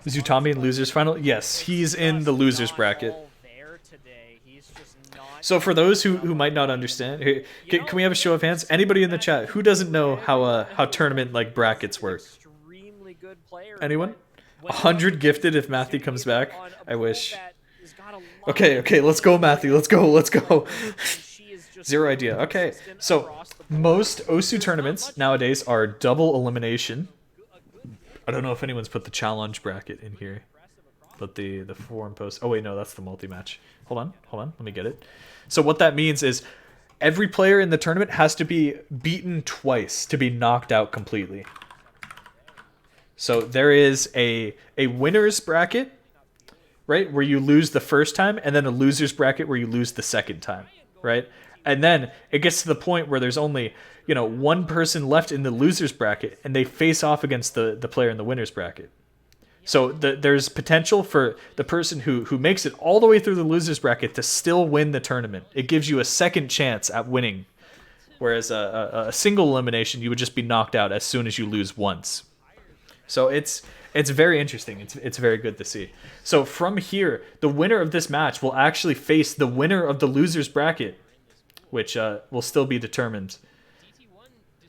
Is Utami in losers final? Yes, he's in the losers bracket. So for those who might not understand, can we have a show of hands? Anybody in the chat who doesn't know how tournament like brackets work? Anyone? 100 gifted if Matthew comes back. I wish. Okay, let's go, Matthew. Let's go. Zero idea. Okay, so most Osu tournaments nowadays are double elimination. I don't know if anyone's put the challenge bracket in here, but the forum post. Oh wait, no, that's the multi-match. Hold on. Let me get it. So what that means is every player in the tournament has to be beaten twice to be knocked out completely. So there is a winner's bracket, right, where you lose the first time, and then a loser's bracket where you lose the second time, right? And then it gets to the point where there's only, one person left in the loser's bracket, and they face off against the player in the winner's bracket. So there's potential for the person who makes it all the way through the loser's bracket to still win the tournament. It gives you a second chance at winning, whereas a single elimination, you would just be knocked out as soon as you lose once. So it's very interesting. It's very good to see. So from here, the winner of this match will actually face the winner of the loser's bracket, which will still be determined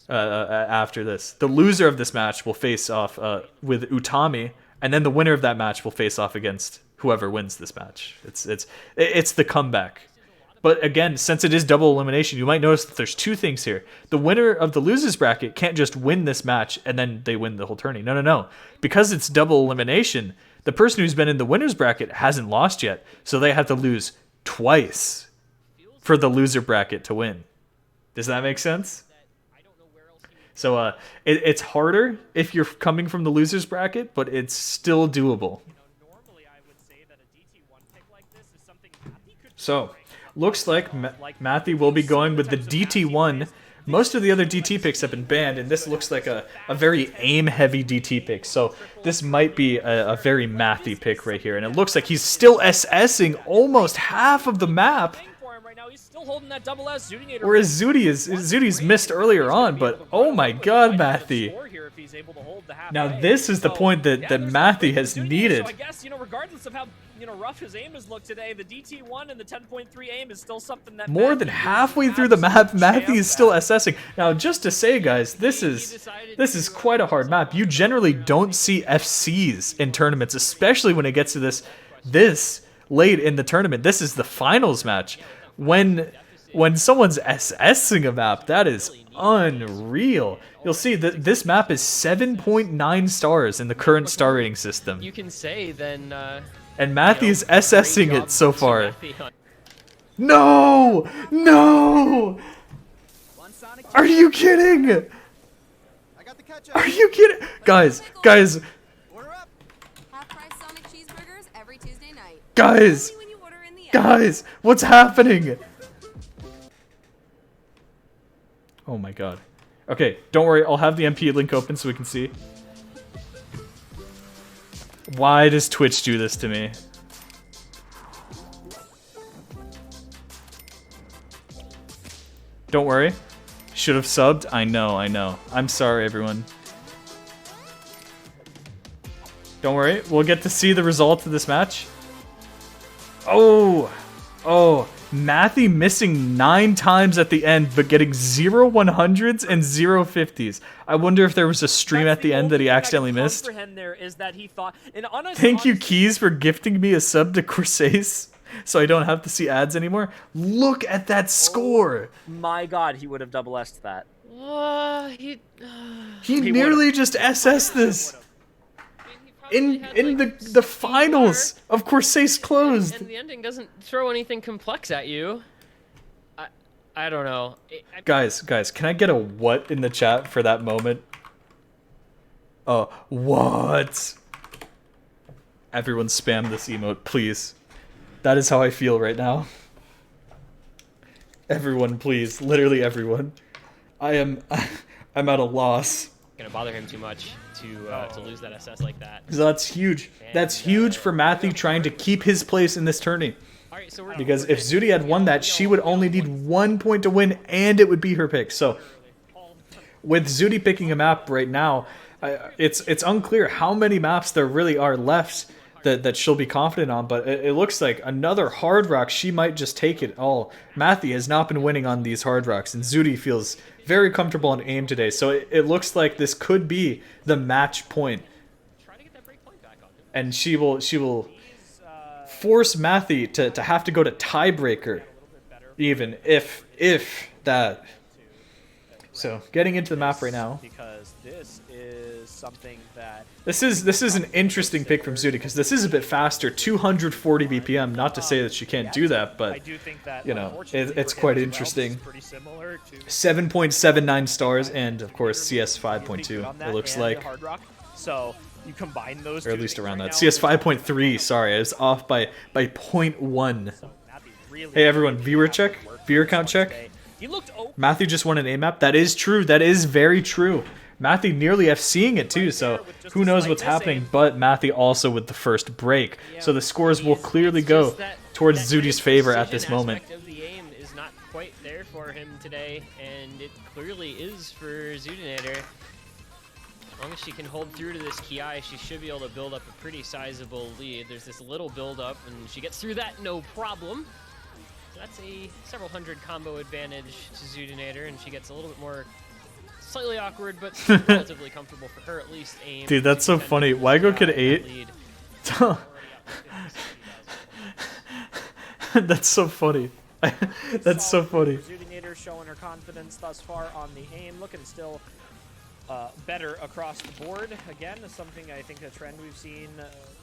after this. The loser of this match will face off with Utami, and then the winner of that match will face off against whoever wins this match. It's the comeback. But again, since it is double elimination, you might notice that there's two things here. The winner of the losers bracket can't just win this match and then they win the whole tourney. No. Because it's double elimination, the person who's been in the winner's bracket hasn't lost yet, so they have to lose twice for the loser bracket to win. Does that make sense? So it's harder if you're coming from the losers bracket, but it's still doable. So looks like Matthew will be going with the DT1. Most of the other DT picks have been banned, and this looks like a very aim-heavy DT pick. So this might be a very Matthew pick right here. And it looks like he's still SSing almost half of the map. Whereas Zooty's missed earlier on, but oh my god, Matthew. Now this is the point that Matthew has needed. So I guess, regardless of how rough his aim has looked today, the DT1 and the 10.3 aim is still something that more than halfway through the map, Matthew is still assessing. Now, just to say, guys, this is quite a hard map. You generally don't see FCs in tournaments, especially when it gets to this late in the tournament. This is the finals match. When someone's SSing a map, that is unreal. You'll see that this map is 7.9 stars in the current star rating system. You can say then. And Matthew is great SSing job it so to far. Matthew on- No! No! Are you kidding? Are you kidding? Guys, Half-price Sonic cheeseburgers every Tuesday night. guys, Only when you order in the app. guys, what's happening? Oh my god. Okay, don't worry, I'll have the MP link open so we can see. Why does Twitch do this to me? Don't worry. Should have subbed. I know, I know. I'm sorry, everyone. Don't worry. We'll get to see the result of this match. Oh! Oh. Matthew missing 9 times at the end, but getting 0 100s and 0 50s. I wonder if there was a stream at the end that he accidentally missed. There is that he thought, and honestly, Thank you, Keys, for gifting me a sub to Corsace, so I don't have to see ads anymore. Look at that score! My God, he would have double S'd that. He nearly just SS'd this. In the finals of Corsace closed. And the ending doesn't throw anything complex at you. I don't know. Guys, can I get a what in the chat for that moment? What? Everyone spam this emote, please. That is how I feel right now. Everyone, please. Literally everyone. I'm at a loss. Gonna bother him too much to lose that SS like that. So that's huge. That's huge for Matthew trying to keep his place in this tourney. Alright, so Because if Zudi had won that, she would only need 1 point to win, and it would be her pick. So, with Zudi picking a map right now, it's unclear how many maps there really are left that she'll be confident on. But it looks like another Hard Rock, she might just take it all. Matthew has not been winning on these Hard Rocks, and Zudi feels very comfortable on aim today. So it looks like this could be the match point. And she will force Matthew to have to go to tiebreaker, even if that. So getting into the map right now. Because this is something that This is an interesting pick from Zudi because this is a bit faster, 240 BPM. Not to say that she can't do that, but you know it's quite interesting. 7.79 stars and of course CS 5.2. It looks like. So you combine those, or at least around that. CS 5.3. Sorry, I was off by 0.1. Hey everyone, viewer check, viewer count check. Matthew just won an A map. That is true. That is very true. Matthew nearly FCing it too, so who knows what's happening, but Matthew also with the first break. So the scores will clearly go towards Zudi's favor at this moment. The aim is not quite there for him today, and it clearly is for Zudinator. As long as she can hold through to this Ki, she should be able to build up a pretty sizable lead. There's this little build up, and she gets through that no problem. That's a several hundred combo advantage to Zudinator, and she gets a little bit more slightly awkward, but relatively comfortable for her at least. Aim. Dude, that's so funny. Wygo Kid 8. That's so funny. That's so funny. Zudinator showing her confidence thus far on the aim, looking still better across the board. Again, something I think a trend we've seen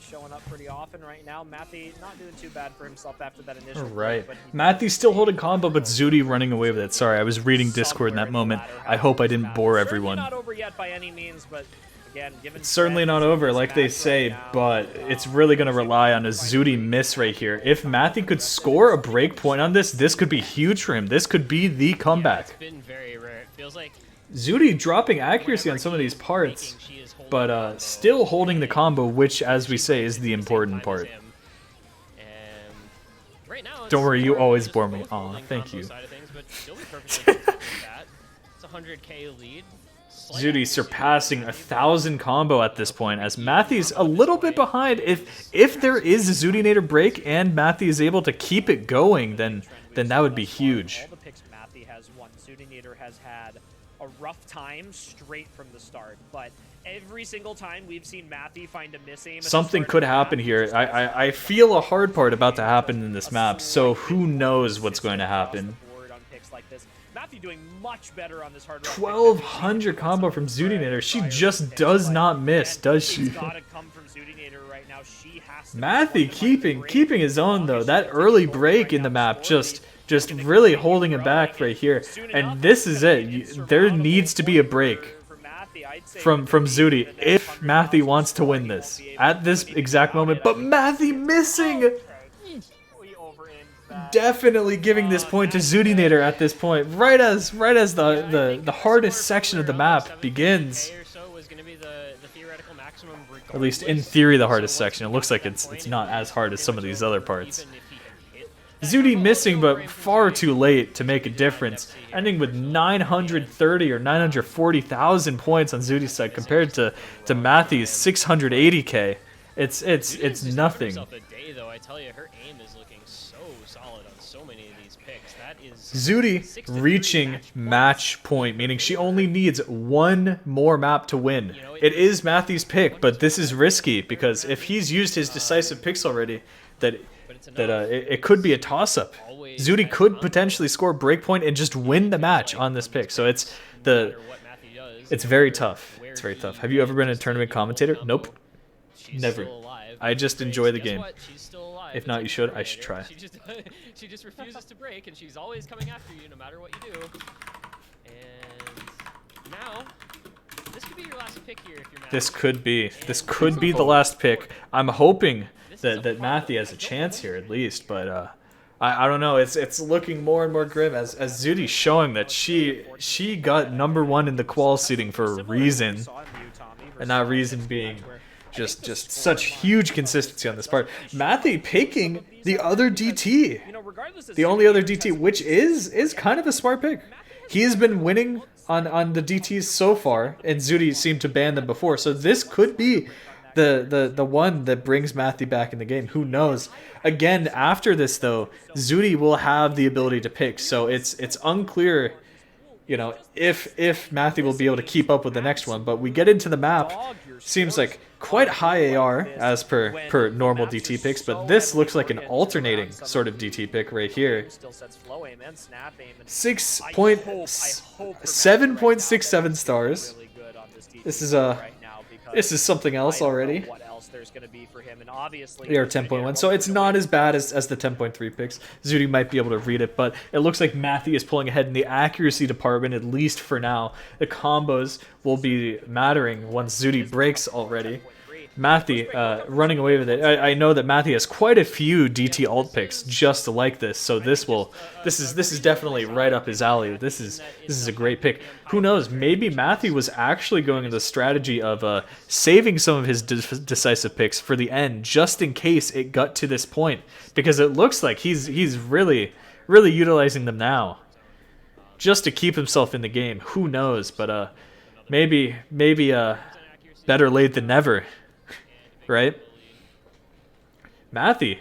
showing up pretty often right now. Matthew not doing too bad for himself after that initial. Right. Matthew's still holding combo, but Zudi running away with it. Sorry, I was reading Discord in that moment. I hope I didn't bore everyone. Not over yet by any means, but again, given It's certainly not over, like they say, but it's really going to rely on a Zudi miss right here. If Matthew could score a break point on this, this could be huge for him. This could be the comeback. It's been very rare. It feels like Zudi dropping accuracy on some of these parts, but still holding the combo, which, as we say, is the important part. Don't worry, you always bore me. Aw, thank you. Zudi surpassing 1,000 combo at this point, as Matthew's a little bit behind. If there is a Zudinator break and Matthew is able to keep it going, then that would be huge. All the picks Matthew has won. Zudinator has had a rough time straight from the start. But every single time we've seen Matthew find a miss aim, at the Something start could of the happen map, here. just starts to I feel a hard part about to happen in this map, so who knows what's going to happen. on picks like this. Matthew doing much better on this hard rock pick. 1200 combo from Zudinator. She just does not miss, does she? It's gotta come from Zudinator right now. She has to Matthew keeping his own though. That early break in the map just really holding him back right here. And this is it. There needs to be a break from Zudi if Matthew wants to win this at this exact moment. But Matthew missing. Definitely giving this point to Zudinator at this point, right as the hardest section of the map begins. At least in theory, the hardest section. It looks like it's not as hard as some of these other parts. Zudi missing, but far too late to make a difference, ending with 930 or 940,000 points on Zudi's side compared to Matthew's 680k. It's nothing. Zudi reaching match point, meaning she only needs one more map to win. It is Matthew's pick, but this is risky because if he's used his decisive picks already, it could be a toss-up. Zudi could potentially score breakpoint and just win the match on this pick. So it's very tough. It's very tough. Have you ever been a tournament commentator? Nope. Never. I just enjoy the game. If not, you should. I should try. She just refuses to break, and she's always coming after you no matter what you do. And now, this could be your last pick here if you're Matthew. This could be the last pick. I'm hoping that Matthew has a chance here at least, but I don't know. It's looking more and more grim as Zudi's showing that she got #1 in the qual seeding for a reason, and that reason being just such huge consistency on this part. Matthew picking the other DT, the only other DT, which is kind of a smart pick. He has been winning on the DTs so far, and Zudi seemed to ban them before, so this could be the one that brings Matthew back in the game. Who knows? Again, after this though, Zudi will have the ability to pick, so it's unclear, you know, if Matthew will be able to keep up with the next one. But we get into the map, seems like quite high AR as per normal DT picks, but this looks like an alternating sort of DT pick right here. 7.67 stars. This is something else already. They are 10.1, so it's not as bad as the 10.3 picks. Zudi might be able to read it, but it looks like Matthew is pulling ahead in the accuracy department, at least for now. The combos will be mattering once Zudi breaks already. Matthew running away with it. I know that Matthew has quite a few DT alt picks just like this, so this is definitely right up his alley. This is a great pick. Who knows? Maybe Matthew was actually going into the strategy of saving some of his decisive picks for the end, just in case it got to this point, because it looks like he's really utilizing them now, just to keep himself in the game. Who knows? But maybe better late than never. Right? Matthew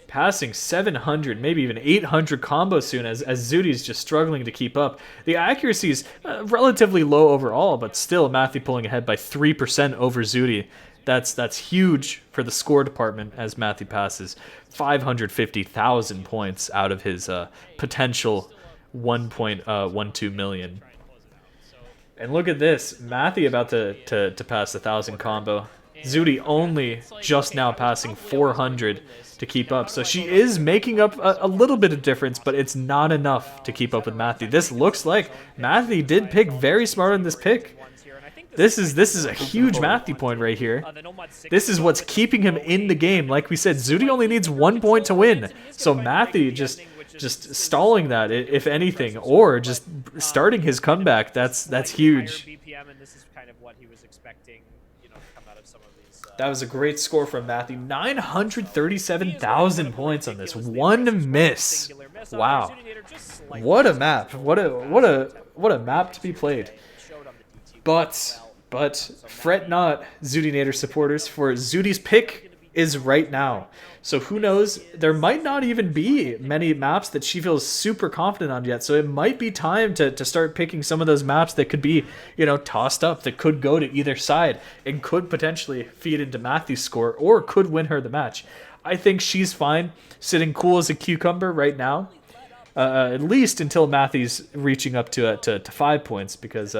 passing 700, maybe even 800 combos soon as Zudi's just struggling to keep up. The accuracy is relatively low overall, but still Matthew pulling ahead by 3% over Zudi. That's huge for the score department as Matthew passes 550,000 points out of his potential 1.12 million. And look at this, Matthew about to pass 1,000 combo. Zudi only just now passing 400 to keep up. So she is making up a little bit of difference, but it's not enough to keep up with Matthew. This looks like Matthew did pick very smart on this pick. This is a huge Matthew point right here. This is what's keeping him in the game. Like we said, Zudi only needs 1 point to win. So Matthew just stalling that, if anything, or just starting his comeback. That's huge. That was a great score from Matthew. 937,000 points on this. One miss. Wow. What a map. What a map to be played. But fret not, Zudinator supporters, for Zudi's pick is right now. So who knows? There might not even be many maps that she feels super confident on yet. So it might be time to start picking some of those maps that could be, you know, tossed up, that could go to either side and could potentially feed into Matthew's score or could win her the match. I think she's fine sitting cool as a cucumber right now. At least until Matthew's reaching up to 5 points, because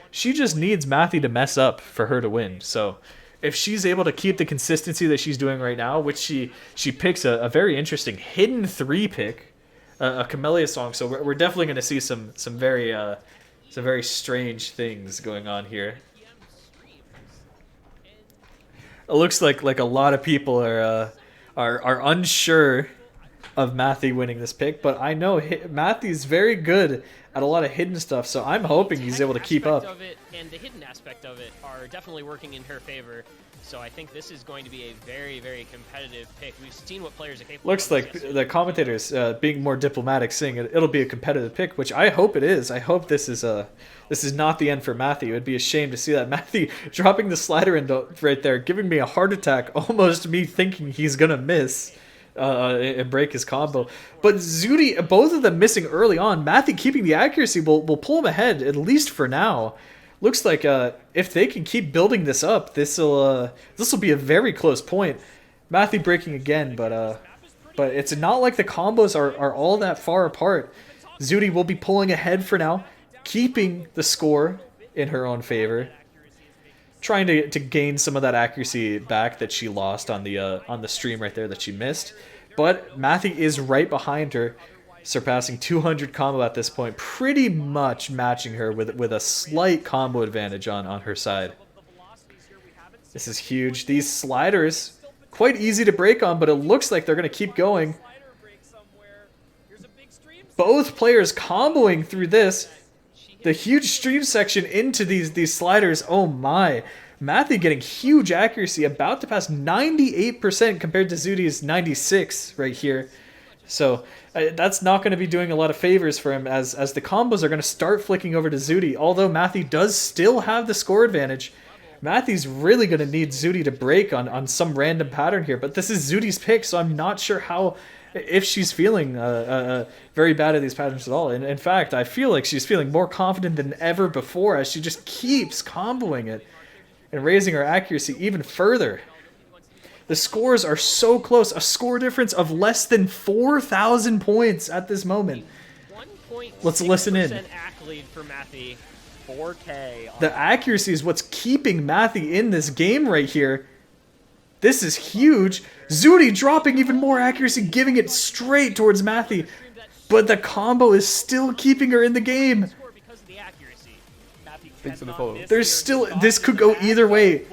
she just needs Matthew to mess up for her to win. So if she's able to keep the consistency that she's doing right now, which she picks a very interesting hidden 3 pick, a Camellia song. So we're definitely going to see some very strange things going on here. It looks like a lot of people are unsure of Matthew winning this pick, but I know Matthew's very good at a lot of hidden stuff, so I'm hoping he's able to keep up. Of it and the hidden aspect of it are definitely working in her favor, so I think this is going to be a very, very competitive pick. We've seen what players are capable Looks of. like the commentators being more diplomatic, saying it'll be a competitive pick, which I hope it is. I hope this is not the end for Matthew. It'd be a shame to see that. Matthew dropping the slider into right there, giving me a heart attack, almost me thinking he's gonna miss and break his combo. But Zudi, both of them missing early on. Matthew keeping the accuracy will pull him ahead, at least for now. Looks like if they can keep building this up, this will be a very close point. Matthew breaking again, but it's not like the combos are all that far apart. Zudi will be pulling ahead for now, keeping the score in her own favor, trying to gain some of that accuracy back that she lost on the stream right there that she missed. But Matthew is right behind her, surpassing 200 combo at this point, pretty much matching her with a slight combo advantage on her side. This is huge. These sliders, quite easy to break on, but it looks like they're going to keep going. Both players comboing through this. The huge stream section into these sliders. Oh my. Matthew getting huge accuracy, about to pass 98% compared to Zudi's 96 right here. So that's not going to be doing a lot of favors for him as the combos are going to start flicking over to Zudi. Although Matthew does still have the score advantage, Matthew's really going to need Zudi to break on some random pattern here. But this is Zudi's pick, so I'm not sure if she's feeling very bad at these patterns at all. And in fact, I feel like she's feeling more confident than ever before as she just keeps comboing it and raising her accuracy even further. The scores are so close, a score difference of less than 4,000 points at this moment. Let's listen in. Acc lead for Matthew. 4K. The accuracy is what's keeping Matthew in this game right here. This is huge. Zudi dropping even more accuracy, giving it straight towards Matthew. But the combo is still keeping her in the game. Thanks for the follow. There's still, this could go either way.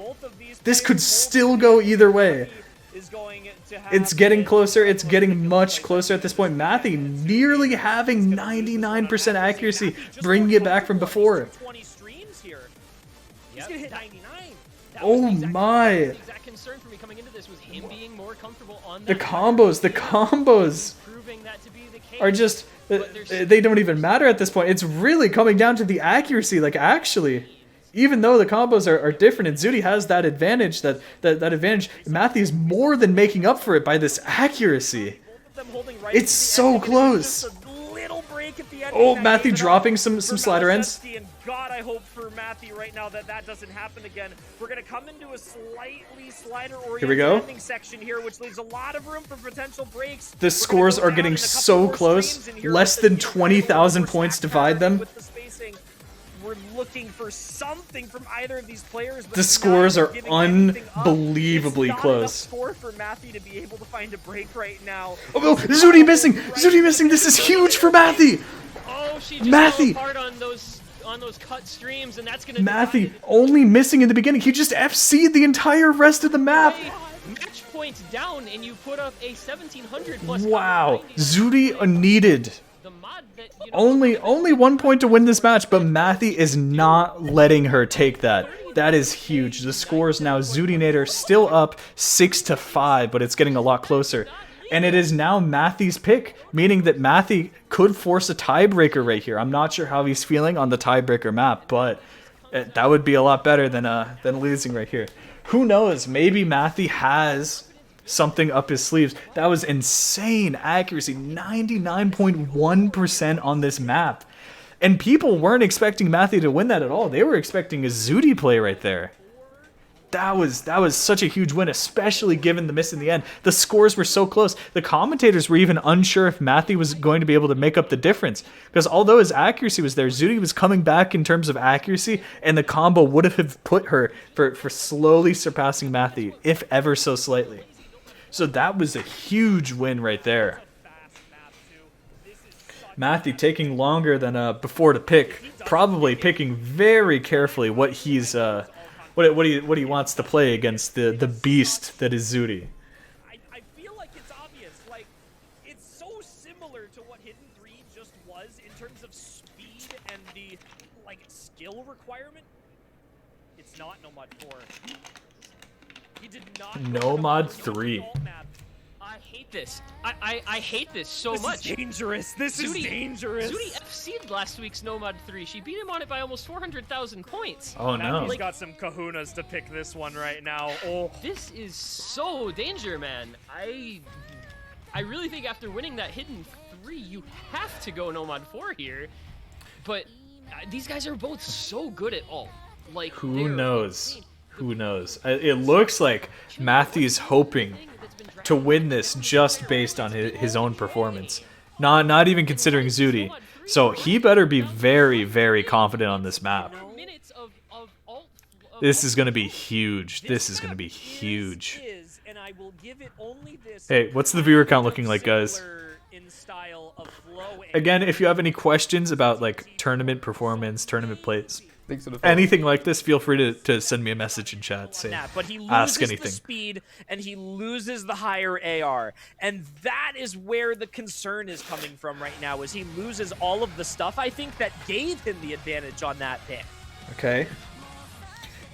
This could still go either way. It's getting closer. It's getting much closer at this point. Matthew nearly having 99% accuracy, bringing it back from before. Oh my. The combos are just, they don't even matter at this point. It's really coming down to the accuracy, like actually. Even though the combos are different and Zudi has that advantage, that advantage, Matthew's more than making up for it by this accuracy. It's so close. Oh, Matthew dropping some slider ends. God, I hope for Matthew right now that doesn't happen again. We're going to come into a slightly slider-oriented ending section here, which leaves a lot of room for potential breaks. The scores are getting so close. Less than 20,000 points divide them. We're looking for something from either of these players. But the scores are unbelievably close. Score for Matthew to be able to find a break right now. Oh, Zudi missing! Zudi missing! This is huge for Matthew! Oh, she just fell apart on those cut streams, and that's gonna. Matthew only missing in the beginning. He just FC'd the entire rest of the map. Match points down, and you put up a 1700 plus. Wow, Zudi needed. Only 1 point to win this match, but Matthew is not letting her take that. That is huge. The score is now Zudinator still up 6-5, but it's getting a lot closer. And it is now Matthew's pick, meaning that Matthew could force a tiebreaker right here. I'm not sure how he's feeling on the tiebreaker map, but that would be a lot better than losing right here. Who knows? Maybe Matthew has something up his sleeves. That was insane accuracy, 99.1% on this map. And people weren't expecting Matthew to win that at all. They were expecting a Zooty play right there. That was such a huge win, especially given the miss in the end. The scores were so close. The commentators were even unsure if Matthew was going to be able to make up the difference. Because although his accuracy was there, Zooty was coming back in terms of accuracy, and the combo would have put her for slowly surpassing Matthew, if ever so slightly. So that was a huge win right there. Matthew taking longer than before to pick, probably picking very carefully what he's what he wants to play against the beast that is Zooty. I feel like it's obvious. Like, it's so similar to what Hidden 3 just was in terms of speed and the skill requirement. It's not Nomad 4. He did not. Nomad 3. I hate this. I hate this so much. This is dangerous. This is dangerous. Zooty FC'd last week's Nomad 3. She beat him on it by almost 400,000 points. Oh no. He's got some kahunas to pick this one right now. Oh. This is so danger, man. I really think after winning that Hidden 3, you have to go Nomad 4 here. But these guys are both so good at all. Like, who knows? Who knows? It looks like Matthew's hoping to win this just based on his own performance, not even considering Zooty. So he better be very, very confident on this map. This is going to be huge. This is going to be huge. Hey, what's the viewer count looking like, guys? Again, if you have any questions about like tournament performance, tournament plays, anything like this, feel free to send me a message in chat. Say, but he loses ask anything. The speed and he loses the higher AR, and that is where the concern is coming from right now. Is he loses all of the stuff I think that gave him the advantage on that pick. Okay.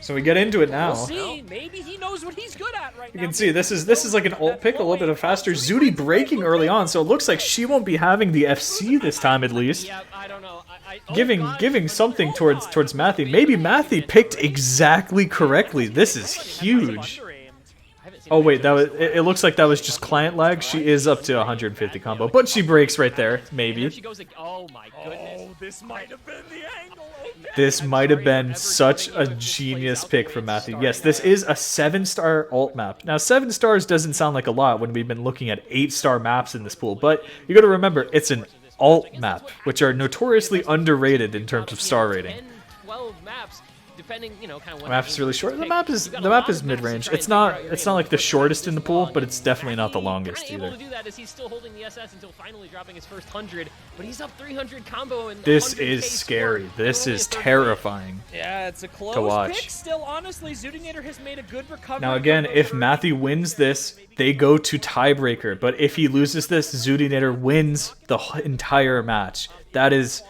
So we get into it now. We'll see. Maybe he knows what he's good at right now. You can see this is like an ult pick, a little bit of faster. Zooty breaking early on, so it looks like she won't be having the FC this time at least. Yeah, I don't know. Giving something towards Matthew. Maybe Matthew picked exactly correctly. This is huge. Oh wait, it looks like that was just client lag. She is up to 150 combo, but she breaks right there. Maybe. She goes like, oh my goodness. Oh, this might have been the angle. This might have been such a genius pick from Matthew. Yes, this is a 7-star ult map. Now, 7 stars doesn't sound like a lot when we've been looking at 8-star maps in this pool, but you got to remember it's an alt map, which are notoriously underrated in terms of star rating. 10, 12 maps, depending, kind of what Map's really short. The map is mid-range. It's not like the shortest in the pool, but it's definitely not the longest either. Able to do that as he's still holding the SS until finally dropping his first 100, but he's up 300 combo and this is scary. This is terrifying. Yeah, it's a close to watch. pick. Still, honestly, Zootinator has made a good recovery. Now again, if Matthew wins this, they go to tiebreaker. But if he loses this, Zootinator wins the entire match. That is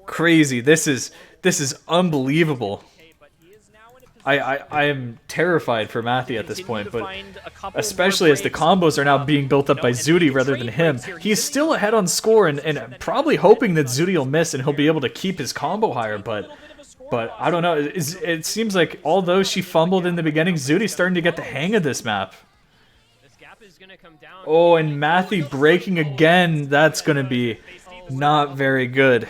crazy. This is unbelievable. I am terrified for Matthew at this point, but especially as the combos are now being built up by Zooty rather than him. He's still ahead on score and probably hoping that Zooty will miss and he'll be able to keep his combo higher, but I don't know. It seems like although she fumbled in the beginning, Zooty's starting to get the hang of this map. Oh, and Matthew breaking again. That's going to be not very good.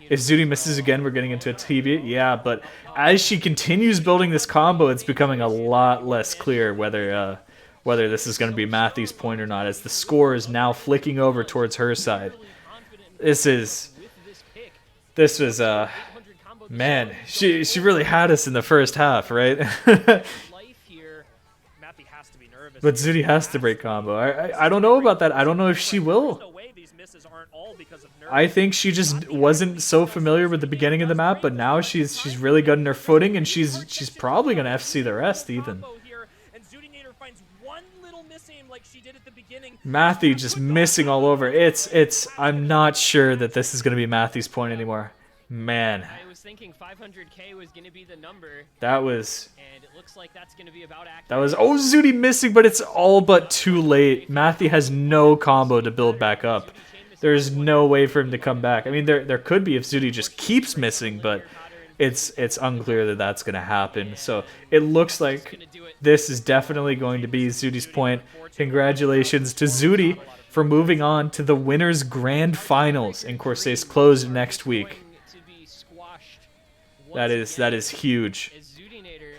If Zooty misses again, we're getting into a TB. Yeah, but as she continues building this combo, it's becoming a lot less clear whether this is going to be Matthew's point or not, as the score is now flicking over towards her side. This was man, she really had us in the first half, right? But Zooty has to break combo. I don't know about that. I don't know if she will. I think she just wasn't so familiar with the beginning of the map, but now she's really gotten her footing, and she's probably gonna FC the rest even. Matthew just missing all over. I'm not sure that this is gonna be Matthew's point anymore. Man. I was thinking 500k was gonna be the number. That was. And it looks like that's gonna be about accurate. That was Zooty missing, but it's all but too late. Matthew has no combo to build back up. There's no way for him to come back. I mean, there could be if Zooty just keeps missing, but it's unclear that that's going to happen. So it looks like this is definitely going to be Zuti's point. Congratulations to Zuti for moving on to the Winners Grand Finals in Corsair's closed next week. That is huge. As Zutinator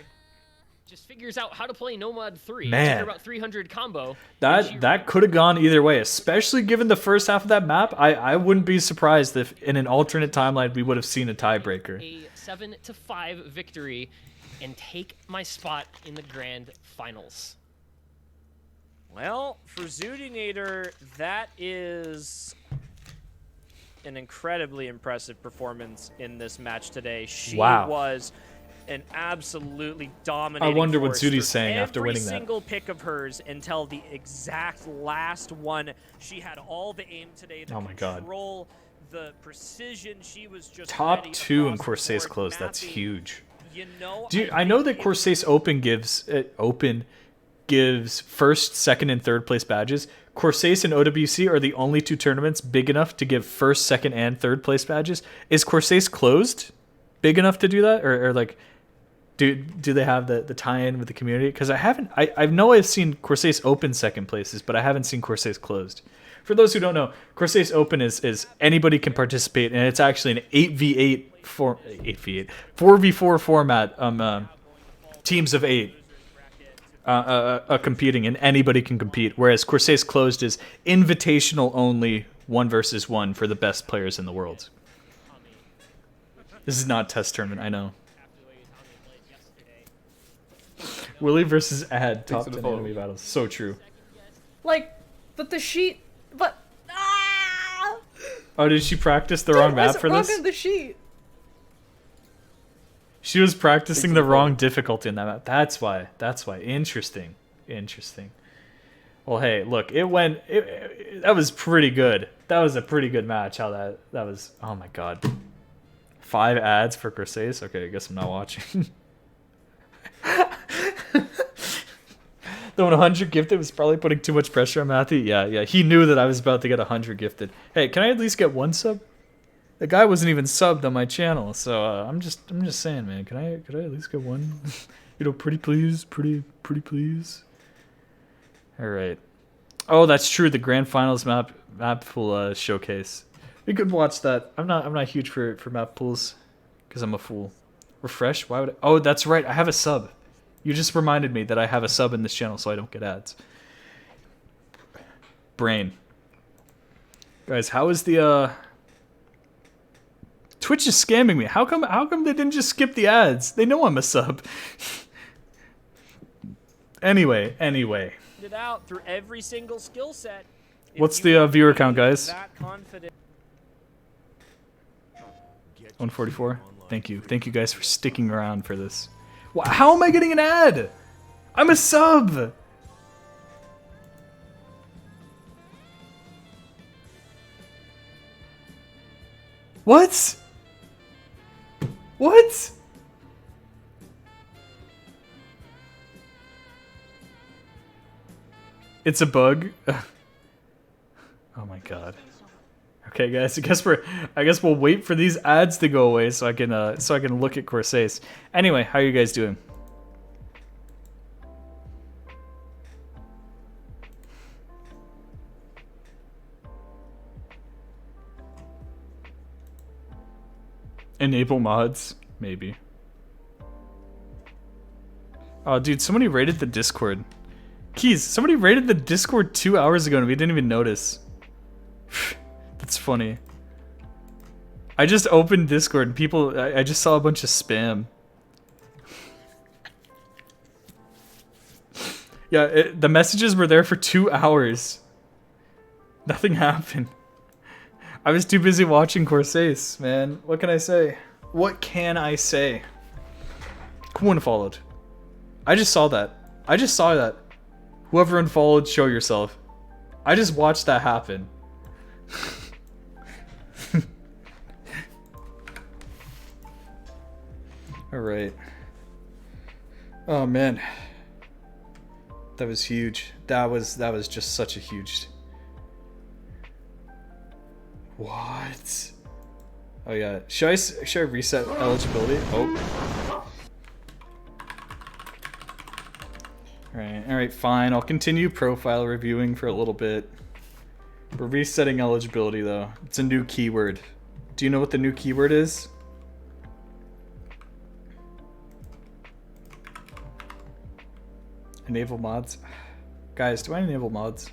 just figures out how to play Nomad 3 Man. after about 300 combo. That could have gone either way, especially given the first half of that map. I wouldn't be surprised if in an alternate timeline we would have seen a tiebreaker. A 7-5 victory and take my spot in the Grand Finals. Well, for Zutinator, that is an incredibly impressive performance in this match today. She Wow. was an absolutely dominating I wonder what force Zuti's through saying after winning that. Every single pick of hers until the exact last one. She had all the aim today, the Oh my God. control, the precision. She was just Top ready 2 in across the Corsair's board, close. That's mapping. huge. You know, Dude, I know that Corsair's Open gives first, second, and third place badges. Corsair's and OWC are the only 2 tournaments big enough to give first, second, and third place badges. Is Corsair's closed big enough to do that, or like, do they have the tie-in with the community? Because I know I've seen Corsair's Open second places, but I haven't seen Corsair's closed. For those who don't know, Corsair's Open is anybody can participate, and it's actually an 4v4 format. Teams of 8. Competing, and anybody can compete, whereas Corsair's closed is invitational only, 1 versus 1 for the best players in the world. This is not a test tournament, I know. Willie versus Ad, top 10 enemy battles. So true. Like, but the sheet, but Oh, did she practice the wrong map for this? wrong on the sheet. She was practicing the wrong difficulty in that map. That's why. Interesting. Well, hey, look, that was pretty good. That was a pretty good match. How that was. Oh my God. 5 ads for Corsair's. Okay, I guess I'm not watching. The 100 gifted was probably putting too much pressure on Matthew. Yeah. He knew that I was about to get 100 gifted. Hey, can I at least get 1 sub? The guy wasn't even subbed on my channel, so I'm just saying, man. Could I at least get 1? Pretty please. All right. Oh, that's true. The Grand Finals map pool showcase. We could watch that. I'm not huge for map pools because I'm a fool. Refresh? Why would I? Oh, that's right. I have a sub. You just reminded me that I have a sub in this channel, so I don't get ads. Brain. Guys, how is the Twitch is scamming me. How come they didn't just skip the ads? They know I'm a sub. Anyway. It out through every single skill set. What's the viewer count, guys? That confident. 144. Thank you guys for sticking around for this. How am I getting an ad? I'm a sub. What? It's a bug. Oh my God. Okay, guys. I guess we'll wait for these ads to go away so I can look at Corsair's. Anyway, how are you guys doing? Enable mods, maybe. Oh, dude, somebody raided the Discord. Keys, somebody raided the Discord 2 hours ago and we didn't even notice. That's funny. I just opened Discord and people, I just saw a bunch of spam. Yeah, the messages were there for 2 hours. Nothing happened. I was too busy watching Corsair's, man. What can I say? Who unfollowed? I just saw that. Whoever unfollowed, show yourself. I just watched that happen. Alright. Oh man. That was huge. That was just such a huge... What? Oh yeah. Should I reset eligibility? Oh. Alright, fine. I'll continue profile reviewing for a little bit. We're resetting eligibility though. It's a new keyword. Do you know what the new keyword is? Enable mods? Guys, do I enable mods?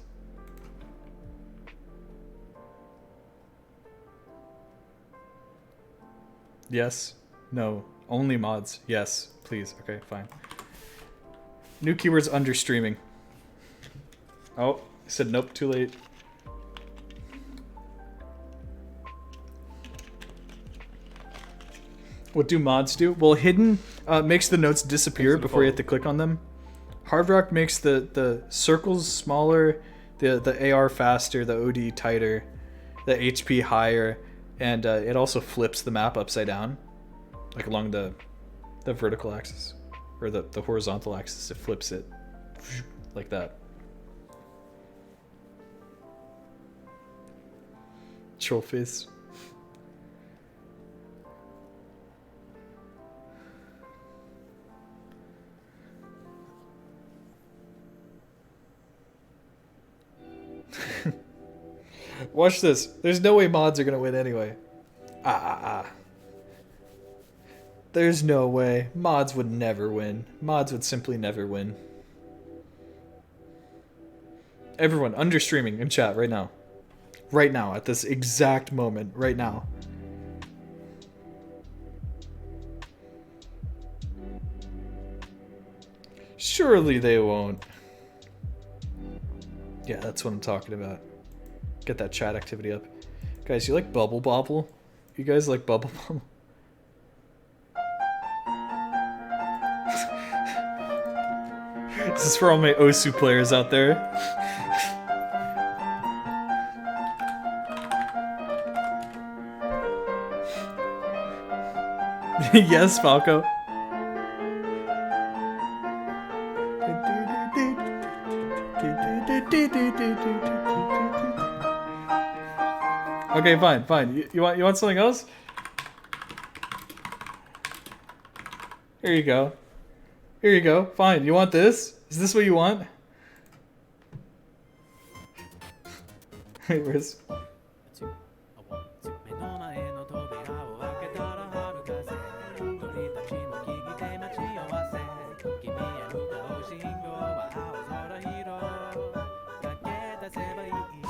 Yes. No. Only mods. Yes. Please. Okay, fine. New keywords under streaming. Oh, I said nope, too late. What do mods do? Well, hidden makes the notes disappear before you have to click on them. Hard Rock makes the circles smaller, the AR faster, the OD tighter, the HP higher, and it also flips the map upside down, like along the vertical axis, or the horizontal axis. It flips it like that. Troll face. Watch this. There's no way mods are gonna win anyway. There's no way. Mods would never win. Mods would simply never win. Everyone, under streaming in chat right now. Right now, at this exact moment, right now. Surely they won't. Yeah, that's what I'm talking about. Get that chat activity up. Guys, you like Bubble Bobble? You guys like Bubble Bobble? This is for all my Osu players out there. Yes, Falco. Okay, fine. You want something else? Here you go. Here you go. Fine. You want this? Is this what you want? Wait, where's...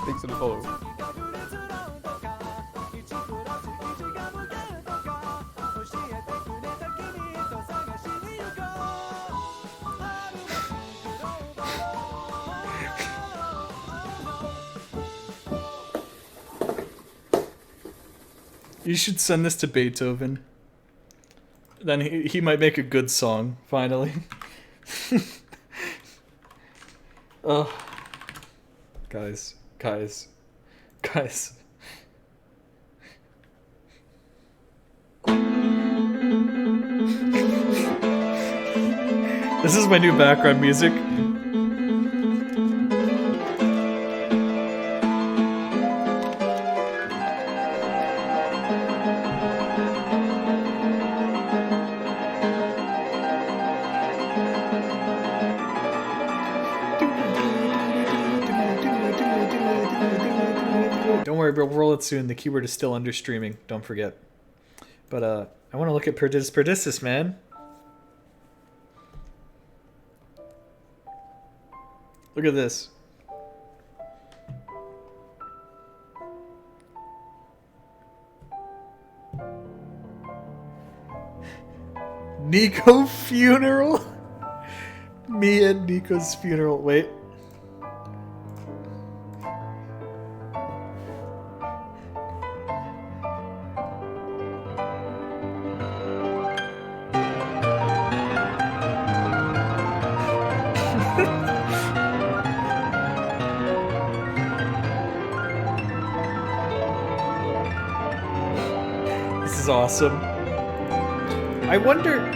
Thanks for the follow. You should send this to Beethoven. Then he might make a good song, finally. Oh. Guys. This is my new background music. Don't worry, we'll roll it soon. The keyword is still under streaming. Don't forget. But I want to look at Perdicis, man. Look at this. Nico funeral? Me and Nico's funeral. Wait. This is awesome. I wonder...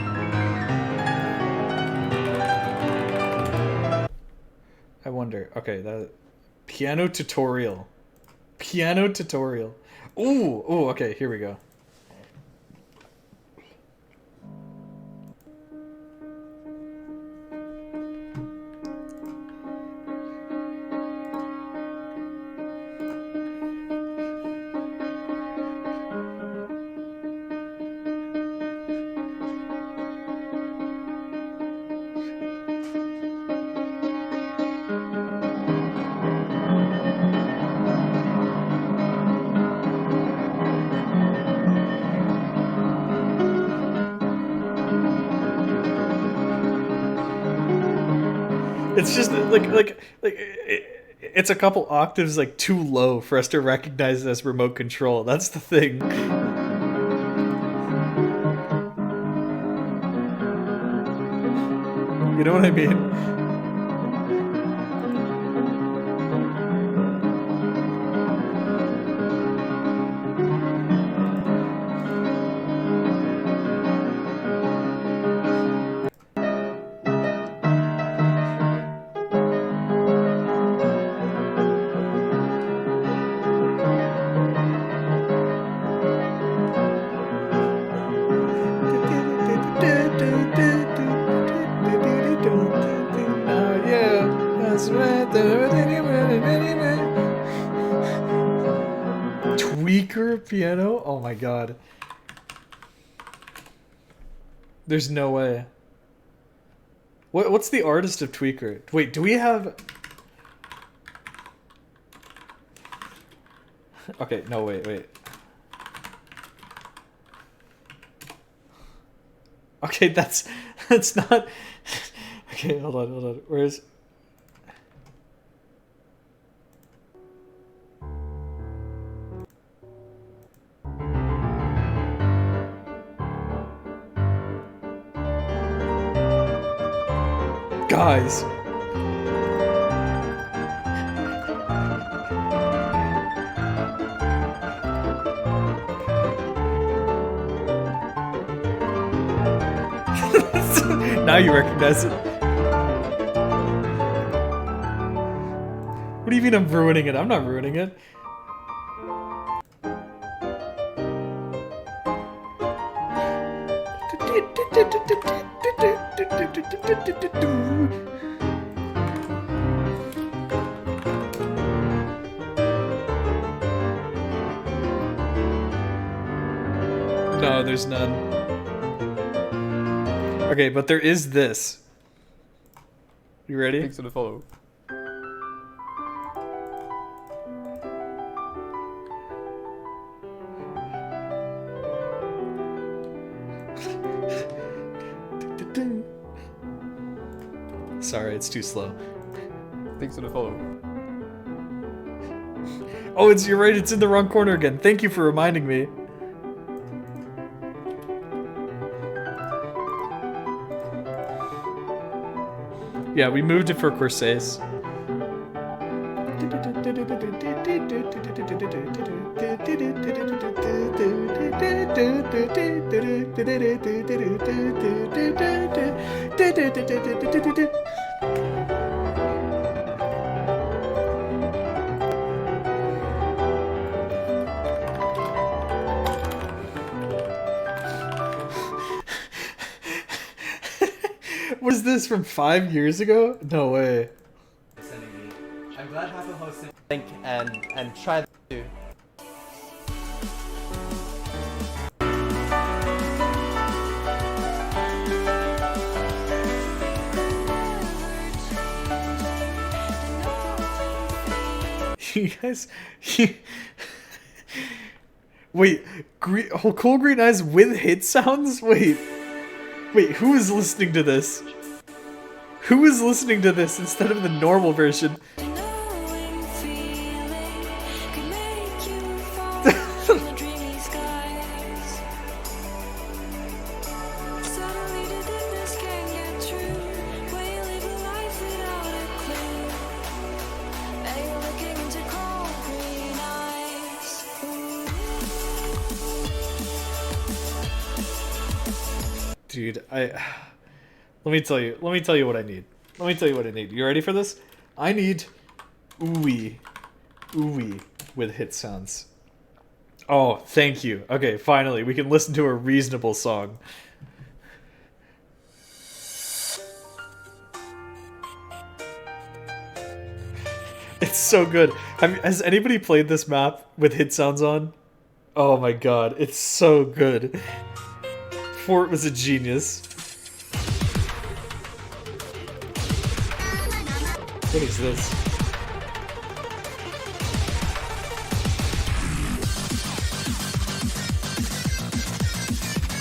Okay, that... Piano tutorial. Ooh, okay, here we go. It's just like it's a couple octaves like too low for us to recognize it as remote control. That's the thing. You know what I mean? Tweaker piano? Oh my god. There's no way. What's the artist of Tweaker? Wait, do we have... Okay, no, wait. Okay, that's not... Okay, hold on. Where's... Guys. Now you recognize it. What do you mean I'm ruining it? I'm not ruining it. No, there's none. Okay, but there is this. You ready? Thanks for the follow. Sorry, it's too slow. Thanks for the follow. Oh, you're right, it's in the wrong corner again. Thank you for reminding me. Yeah, we moved it for Corsairs. Was this from 5 years ago? No way. I'm glad Happy hosted link and try that too. You guys, wait, Cool Green Eyes with hit sounds? Wait, who is listening to this? Who is listening to this instead of the normal version? Dude, let me tell you what I need. You ready for this? I need ooey with hit sounds. Oh, thank you. Okay, finally, we can listen to a reasonable song. It's so good. Has anybody played this map with hit sounds on? Oh my god, it's so good. Fort was a genius. What is this?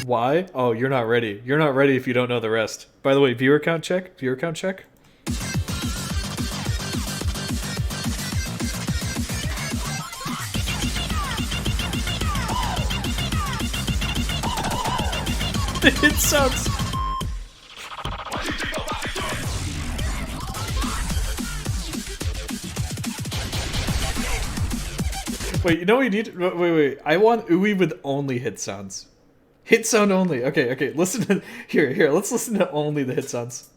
Why? Oh, you're not ready. You're not ready if you don't know the rest. By the way, viewer count check. Viewer count check. the hit sounds. Wait, you know what you need? Wait. I want Uwe with only hit sounds. Hit sound only. Okay. Listen to here. Let's listen to only the hit sounds.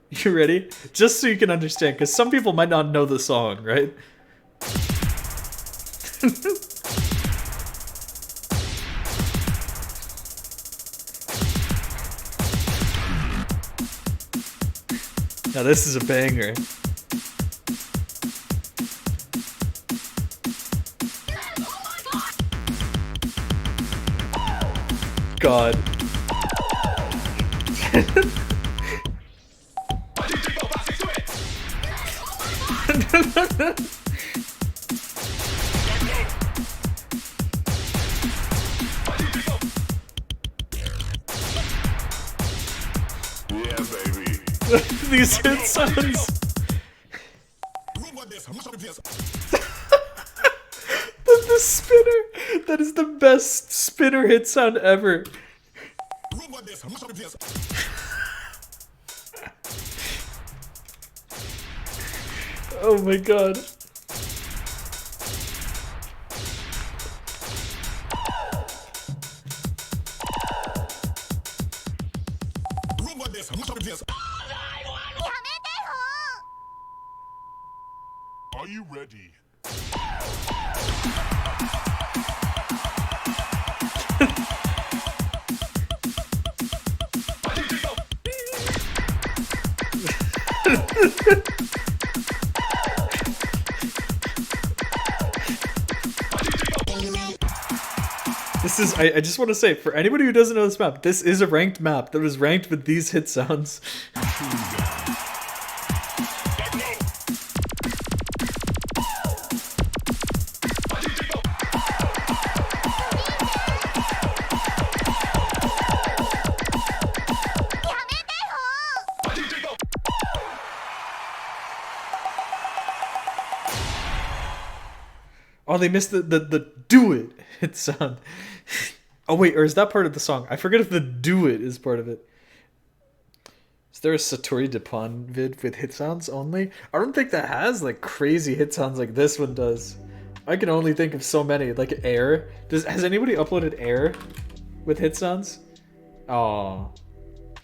You ready? Just so you can understand, because some people might not know the song, right? Now this is a banger. God. These hit sounds. The spinner. That is the best spinner hit sound ever. Oh my god. Are you ready? This is, I just want to say, for anybody who doesn't know this map, this is a ranked map that was ranked with these hit sounds. Oh, they missed the do it hit sound. Oh wait, or is that part of the song? I forget if the do it is part of it. Is there a Satori Dupont vid with hit sounds only? I don't think that has like crazy hit sounds like this one does. I can only think of so many, like Air. Has anybody uploaded Air with hit sounds? Oh,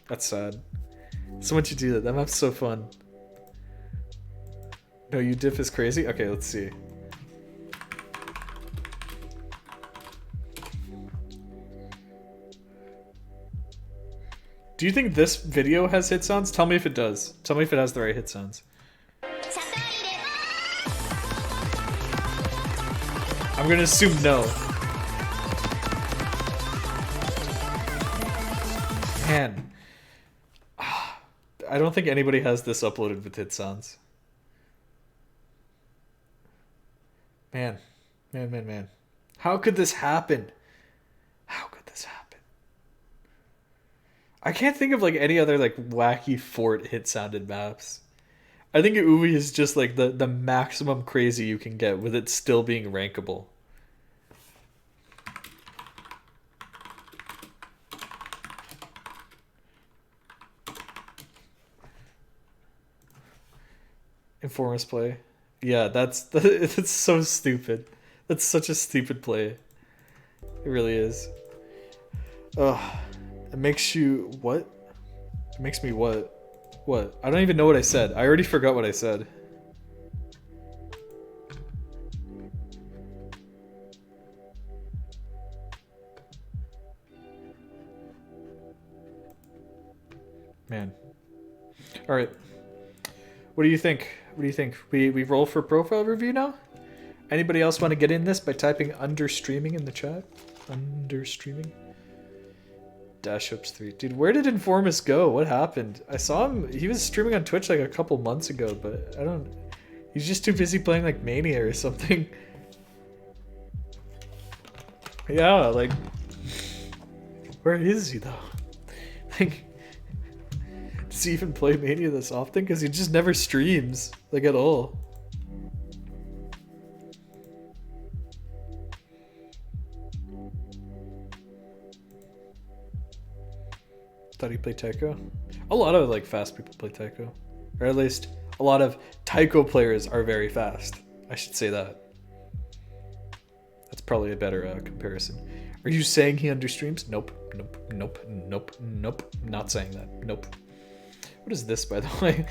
that's sad. So once you do that, that map's so fun. No, you diff is crazy? Okay, let's see. Do you think this video has hit sounds? Tell me if it does. Tell me if it has the right hit sounds. I'm gonna assume no. Man. I don't think anybody has this uploaded with hit sounds. Man. How could this happen? How could this happen? I can't think of like any other like wacky fort hit sounded maps. I think Uwe is just like the maximum crazy you can get with it still being rankable. Informers play. Yeah, that's so stupid. That's such a stupid play. It really is. Ugh. It makes you what? It makes me what? What? I don't even know what I said. I already forgot what I said. Man. All right. What do you think? What do you think? We roll for profile review now? Anybody else want to get in this by typing under streaming in the chat? Under streaming? Dash Ups 3. Dude, where did Informus go? What happened? I saw him, he was streaming on Twitch like a couple months ago, but I don't... He's just too busy playing like Mania or something. Yeah, like... Where is he though? Like... Does he even play Mania this often? Because he just never streams, like at all. Thought he played Taiko. A lot of like fast people play Taiko, or at least a lot of Taiko players are very fast. I should say that. That's probably a better comparison. Are you saying he understreams? Nope, nope, nope, nope, nope. Not saying that. Nope. What is this, by the way?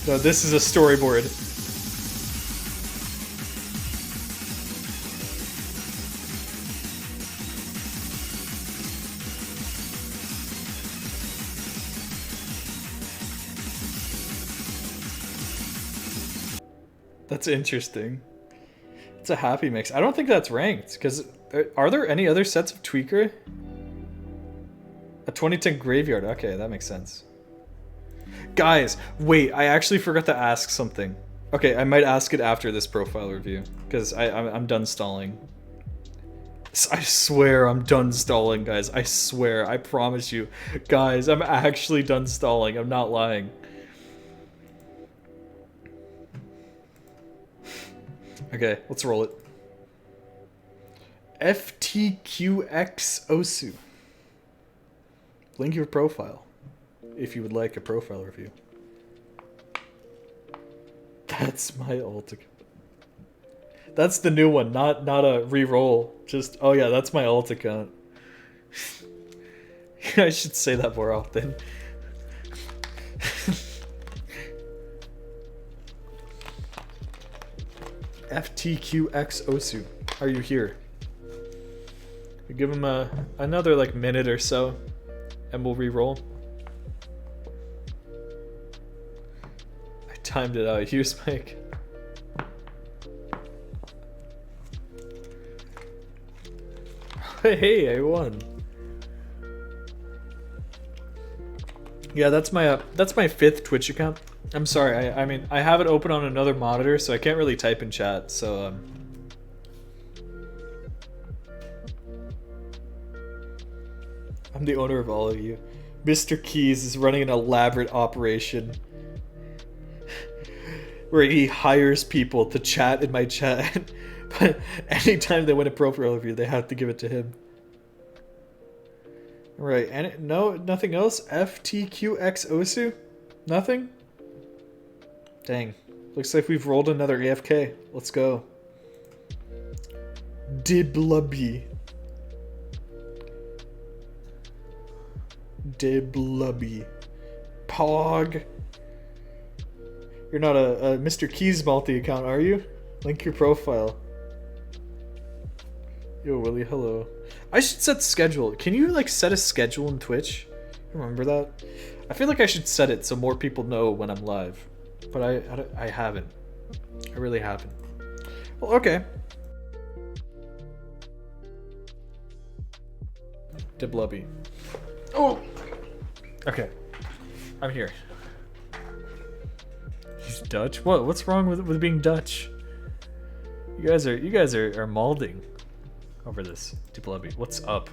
No, this is a storyboard. That's interesting. It's a happy mix. I don't think that's ranked, because are there any other sets of Tweaker? A 2010 Graveyard. Okay, that makes sense. Guys, wait, I actually forgot to ask something. Okay, I might ask it after this profile review, because I'm done stalling. I swear I'm done stalling, guys. I swear. I promise you. Guys, I'm actually done stalling. I'm not lying. Okay, let's roll it. FTQX Osu. Link your profile if you would like a profile review. That's my alt account. That's the new one, not a re-roll. Just, oh yeah, that's my alt account. I should say that more often. FTQX Osu, are you here? We give him another like minute or so, and we'll re-roll. I timed it out. Here's Mike. Hey, I won. Yeah, that's my 5th Twitch account. I'm sorry, I mean, I have it open on another monitor, so I can't really type in chat, so, I'm the owner of all of you. Mr. Keys is running an elaborate operation where he hires people to chat in my chat, but anytime they win a profile review, they have to give it to him. Right, and nothing else? FTQX Osu? Nothing? Dang. Looks like we've rolled another AFK. Let's go. Diblubby. Diblubby. Pog. You're not a Mr. Keys multi-account, are you? Link your profile. Yo, Willie, hello. I should set schedule. Can you, like, set a schedule in Twitch? Remember that? I feel like I should set it so more people know when I'm live. But I haven't. I really haven't. Well, okay. Diblubby. Oh! Okay. I'm here. He's Dutch? What? What's wrong with being Dutch? You guys are mauling over this. Diblubby. What's up?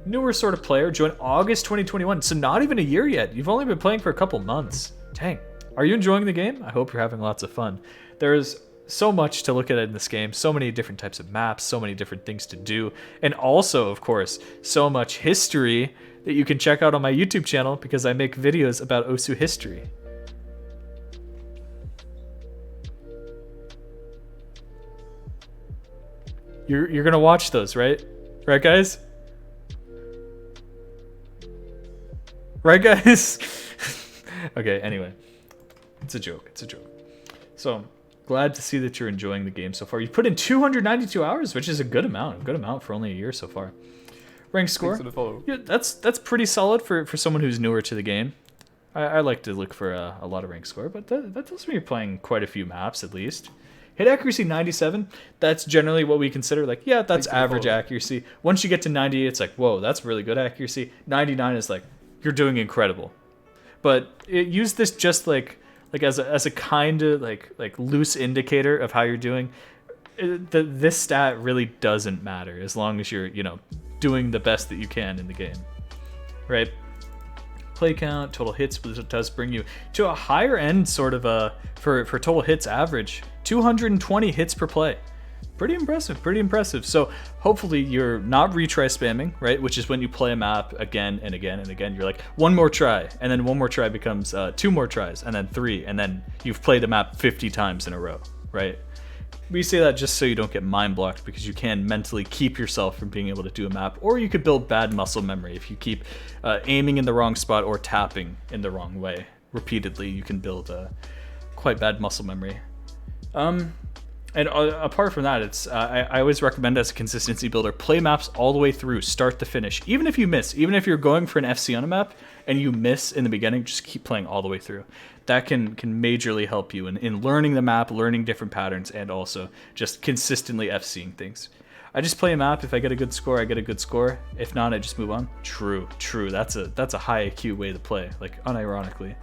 Newer sort of player. Joined August 2021. So not even a year yet. You've only been playing for a couple months. Dang. Are you enjoying the game? I hope you're having lots of fun. There's so much to look at in this game, so many different types of maps, so many different things to do, and also, of course, so much history that you can check out on my YouTube channel because I make videos about Osu history. You're gonna watch those, right? Right, guys? Right, guys? Okay, anyway. It's a joke. It's a joke. So, glad to see that you're enjoying the game so far. You've put in 292 hours, which is a good amount. A good amount for only a year so far. Rank score? Yeah, that's pretty solid for someone who's newer to the game. I like to look for a lot of rank score, but that tells me you're playing quite a few maps at least. Hit accuracy 97. That's generally what we consider like, yeah, that's average accuracy. Once you get to 90, it's like, whoa, that's really good accuracy. 99 is like, you're doing incredible. But use this just like as a kind of like loose indicator of how you're doing. This stat really doesn't matter as long as you're, you know, doing the best that you can in the game, right? Play count, total hits does bring you to a higher end sort of for total hits average. 220 hits per play. Pretty impressive, pretty impressive. So hopefully you're not retry spamming, right? Which is when you play a map again and again and again. You're like, one more try, and then one more try becomes 2 more tries, and then 3, and then you've played a map 50 times in a row, right? We say that just so you don't get mind blocked, because you can mentally keep yourself from being able to do a map, or you could build bad muscle memory. If you keep aiming in the wrong spot or tapping in the wrong way repeatedly, you can build quite bad muscle memory. And apart from that, it's I always recommend, as a consistency builder, play maps all the way through, start to finish. Even if you miss, even if you're going for an FC on a map and you miss in the beginning, just keep playing all the way through. That can majorly help you in learning the map, learning different patterns, and also just consistently FCing things. I just play a map. If I get a good score, I get a good score. If not, I just move on. True. That's a high IQ way to play, like, unironically.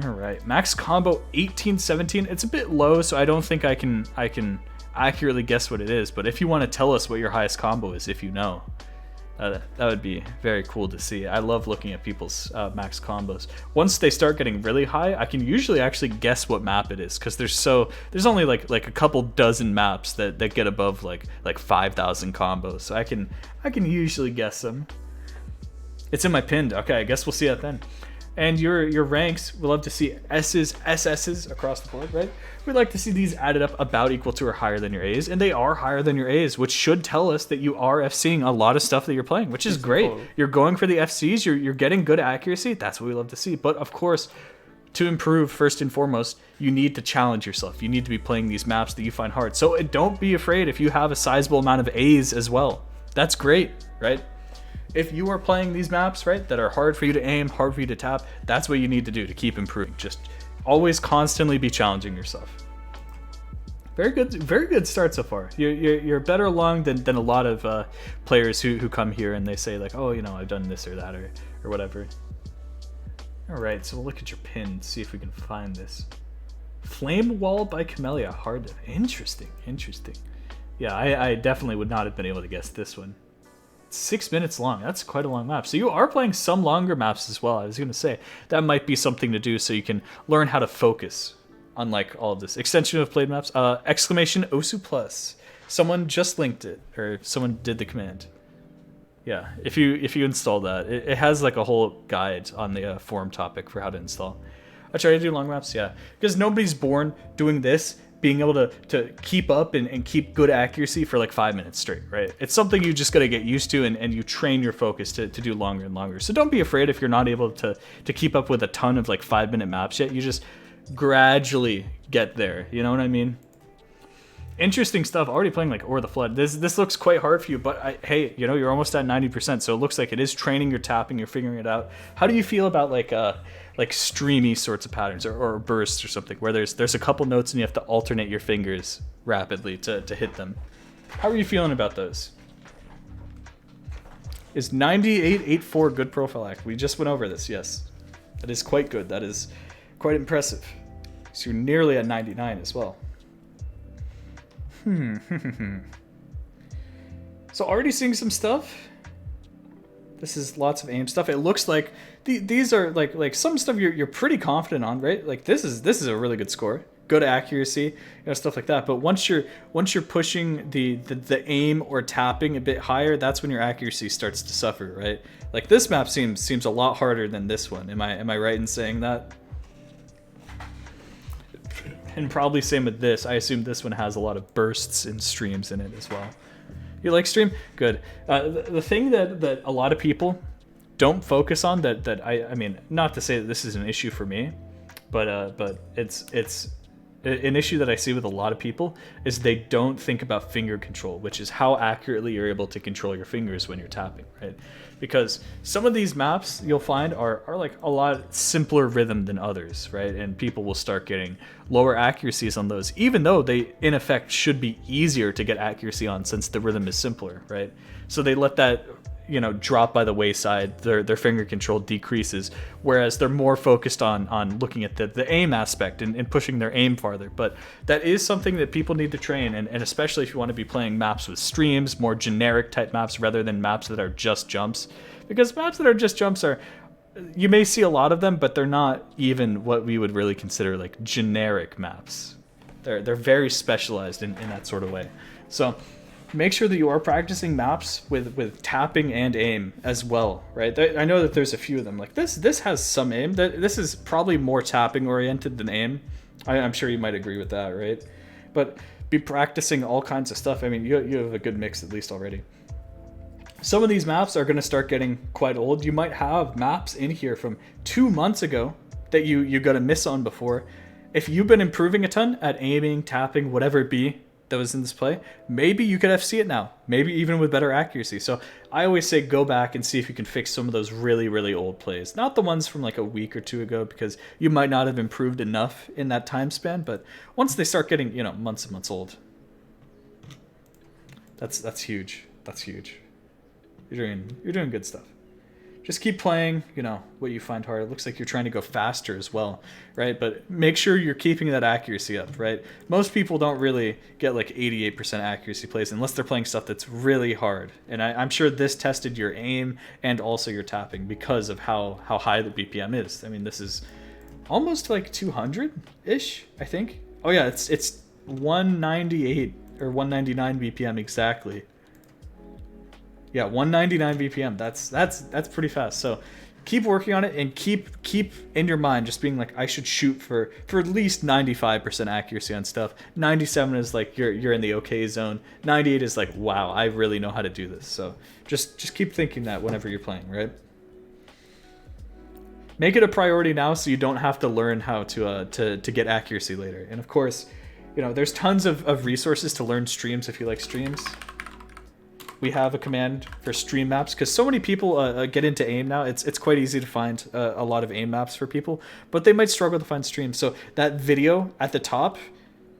All right, max combo 1817. It's a bit low, so I don't think I can accurately guess what it is. But if you want to tell us what your highest combo is, if you know, that would be very cool to see. I love looking at people's max combos. Once they start getting really high, I can usually actually guess what map it is, because there's only like a couple dozen maps that get above like 5,000 combos. So I can usually guess them. It's in my pinned. Okay, I guess we'll see that then. And your ranks, we love to see S's, SS's across the board, right? We'd like to see these added up about equal to or higher than your A's, and they are higher than your A's, which should tell us that you are FCing a lot of stuff that you're playing, which is great. You're going for the FCs, you're getting good accuracy. That's what we love to see. But of course, to improve, first and foremost, you need to challenge yourself. You need to be playing these maps that you find hard. So don't be afraid if you have a sizable amount of A's as well. That's great, right? If you are playing these maps, right, that are hard for you to aim, hard for you to tap, that's what you need to do to keep improving. Just always constantly be challenging yourself. Very good start so far. You're better along than a lot of players who come here and they say like, oh, you know, I've done this or that or whatever. All right, so we'll look at your pin, see if we can find this. Flame Wall by Camellia, hard. Interesting. Yeah, I definitely would not have been able to guess this one. 6 minutes long. That's quite a long map. So you are playing some longer maps as well. I was going to say that might be something to do so you can learn how to focus, unlike all of this. Extension of played maps. Exclamation Osu Plus. Someone just linked it, or someone did the command. Yeah, if you install that, it has like a whole guide on the forum topic for how to install. I try to do long maps, yeah, because nobody's born doing this, being able to keep up and keep good accuracy for like 5 minutes straight, right? It's something you just got to get used to, and you train your focus to do longer and longer. So don't be afraid if you're not able to keep up with a ton of like 5-minute maps yet. You just gradually get there, you know what I mean? Interesting stuff. Already playing like Or the Flood. This looks quite hard for you, but hey, you know, you're almost at 90%, so it looks like it is training, you're tapping, you're figuring it out. How do you feel about like streamy sorts of patterns or bursts or something where there's a couple notes and you have to alternate your fingers rapidly to hit them? How are you feeling about those? Is 9884 good profile act? We just went over this, yes. That is quite good. That is quite impressive. So you're nearly at 99 as well. So already seeing some stuff. This is lots of aim stuff. It looks like these are like some stuff you're pretty confident on, right? Like this is a really good score, good accuracy, you know, stuff like that. But once you're pushing the aim or tapping a bit higher, that's when your accuracy starts to suffer, right? Like this map seems a lot harder than this one. Am I right in saying that? And probably same with this. I assume this one has a lot of bursts and streams in it as well. You like stream? Good. The thing that a lot of people don't focus on that I mean, not to say that this is an issue for me, but it's an issue that I see with a lot of people is they don't think about finger control, which is how accurately you're able to control your fingers when you're tapping, right? Because some of these maps you'll find are like a lot simpler rhythm than others, right? And people will start getting lower accuracies on those, even though they in effect should be easier to get accuracy on since the rhythm is simpler, right? So they let that, you know, drop by the wayside. Their finger control decreases, whereas they're more focused on looking at the aim aspect and pushing their aim farther. But that is something that people need to train, and especially if you want to be playing maps with streams, more generic type maps rather than maps that are just jumps, because maps that are just jumps are you may see a lot of them, but they're not even what we would really consider like generic maps. They're very specialized in that sort of way. So make sure that you are practicing maps with tapping and aim as well, right? I know that there's a few of them. Like this has some aim. This is probably more tapping oriented than aim. I'm sure you might agree with that, right? But be practicing all kinds of stuff. I mean, you have a good mix at least already. Some of these maps are going to start getting quite old. You might have maps in here from 2 months ago that you got a miss on before. If you've been improving a ton at aiming, tapping, whatever it be that was in this play, maybe you could FC it now. Maybe even with better accuracy. So I always say go back and see if you can fix some of those really, really old plays. Not the ones from like a week or two ago, because you might not have improved enough in that time span. But once they start getting, months and months old, that's huge. That's huge. You're doing good stuff. Just keep playing, what you find hard. It looks like you're trying to go faster as well, right? But make sure you're keeping that accuracy up, right? Most people don't really get like 88% accuracy plays unless they're playing stuff that's really hard. And I'm sure this tested your aim and also your tapping because of how high the BPM is. I mean, this is almost like 200-ish, I think. Oh yeah, it's 198 or 199 BPM exactly. Yeah, 199 BPM. That's pretty fast. So keep working on it and keep in your mind just being like, I should shoot for at least 95% accuracy on stuff. 97 is like you're in the okay zone. 98 is like, wow, I really know how to do this. So just keep thinking that whenever you're playing, right? Make it a priority now so you don't have to learn how to get accuracy later. And of course, there's tons of resources to learn streams if you like streams. We have a command for stream maps because so many people get into aim now. It's quite easy to find a lot of aim maps for people, but they might struggle to find streams. So that video at the top,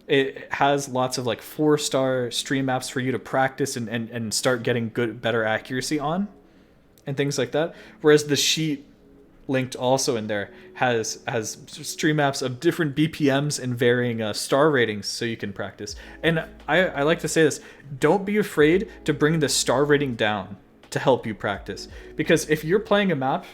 it has lots of like 4-star stream maps for you to practice and start getting better accuracy on and things like that. Whereas the sheet linked also in there has stream maps of different BPMs and varying star ratings so you can practice. And I like to say this, don't be afraid to bring the star rating down to help you practice. Because if you're playing a map,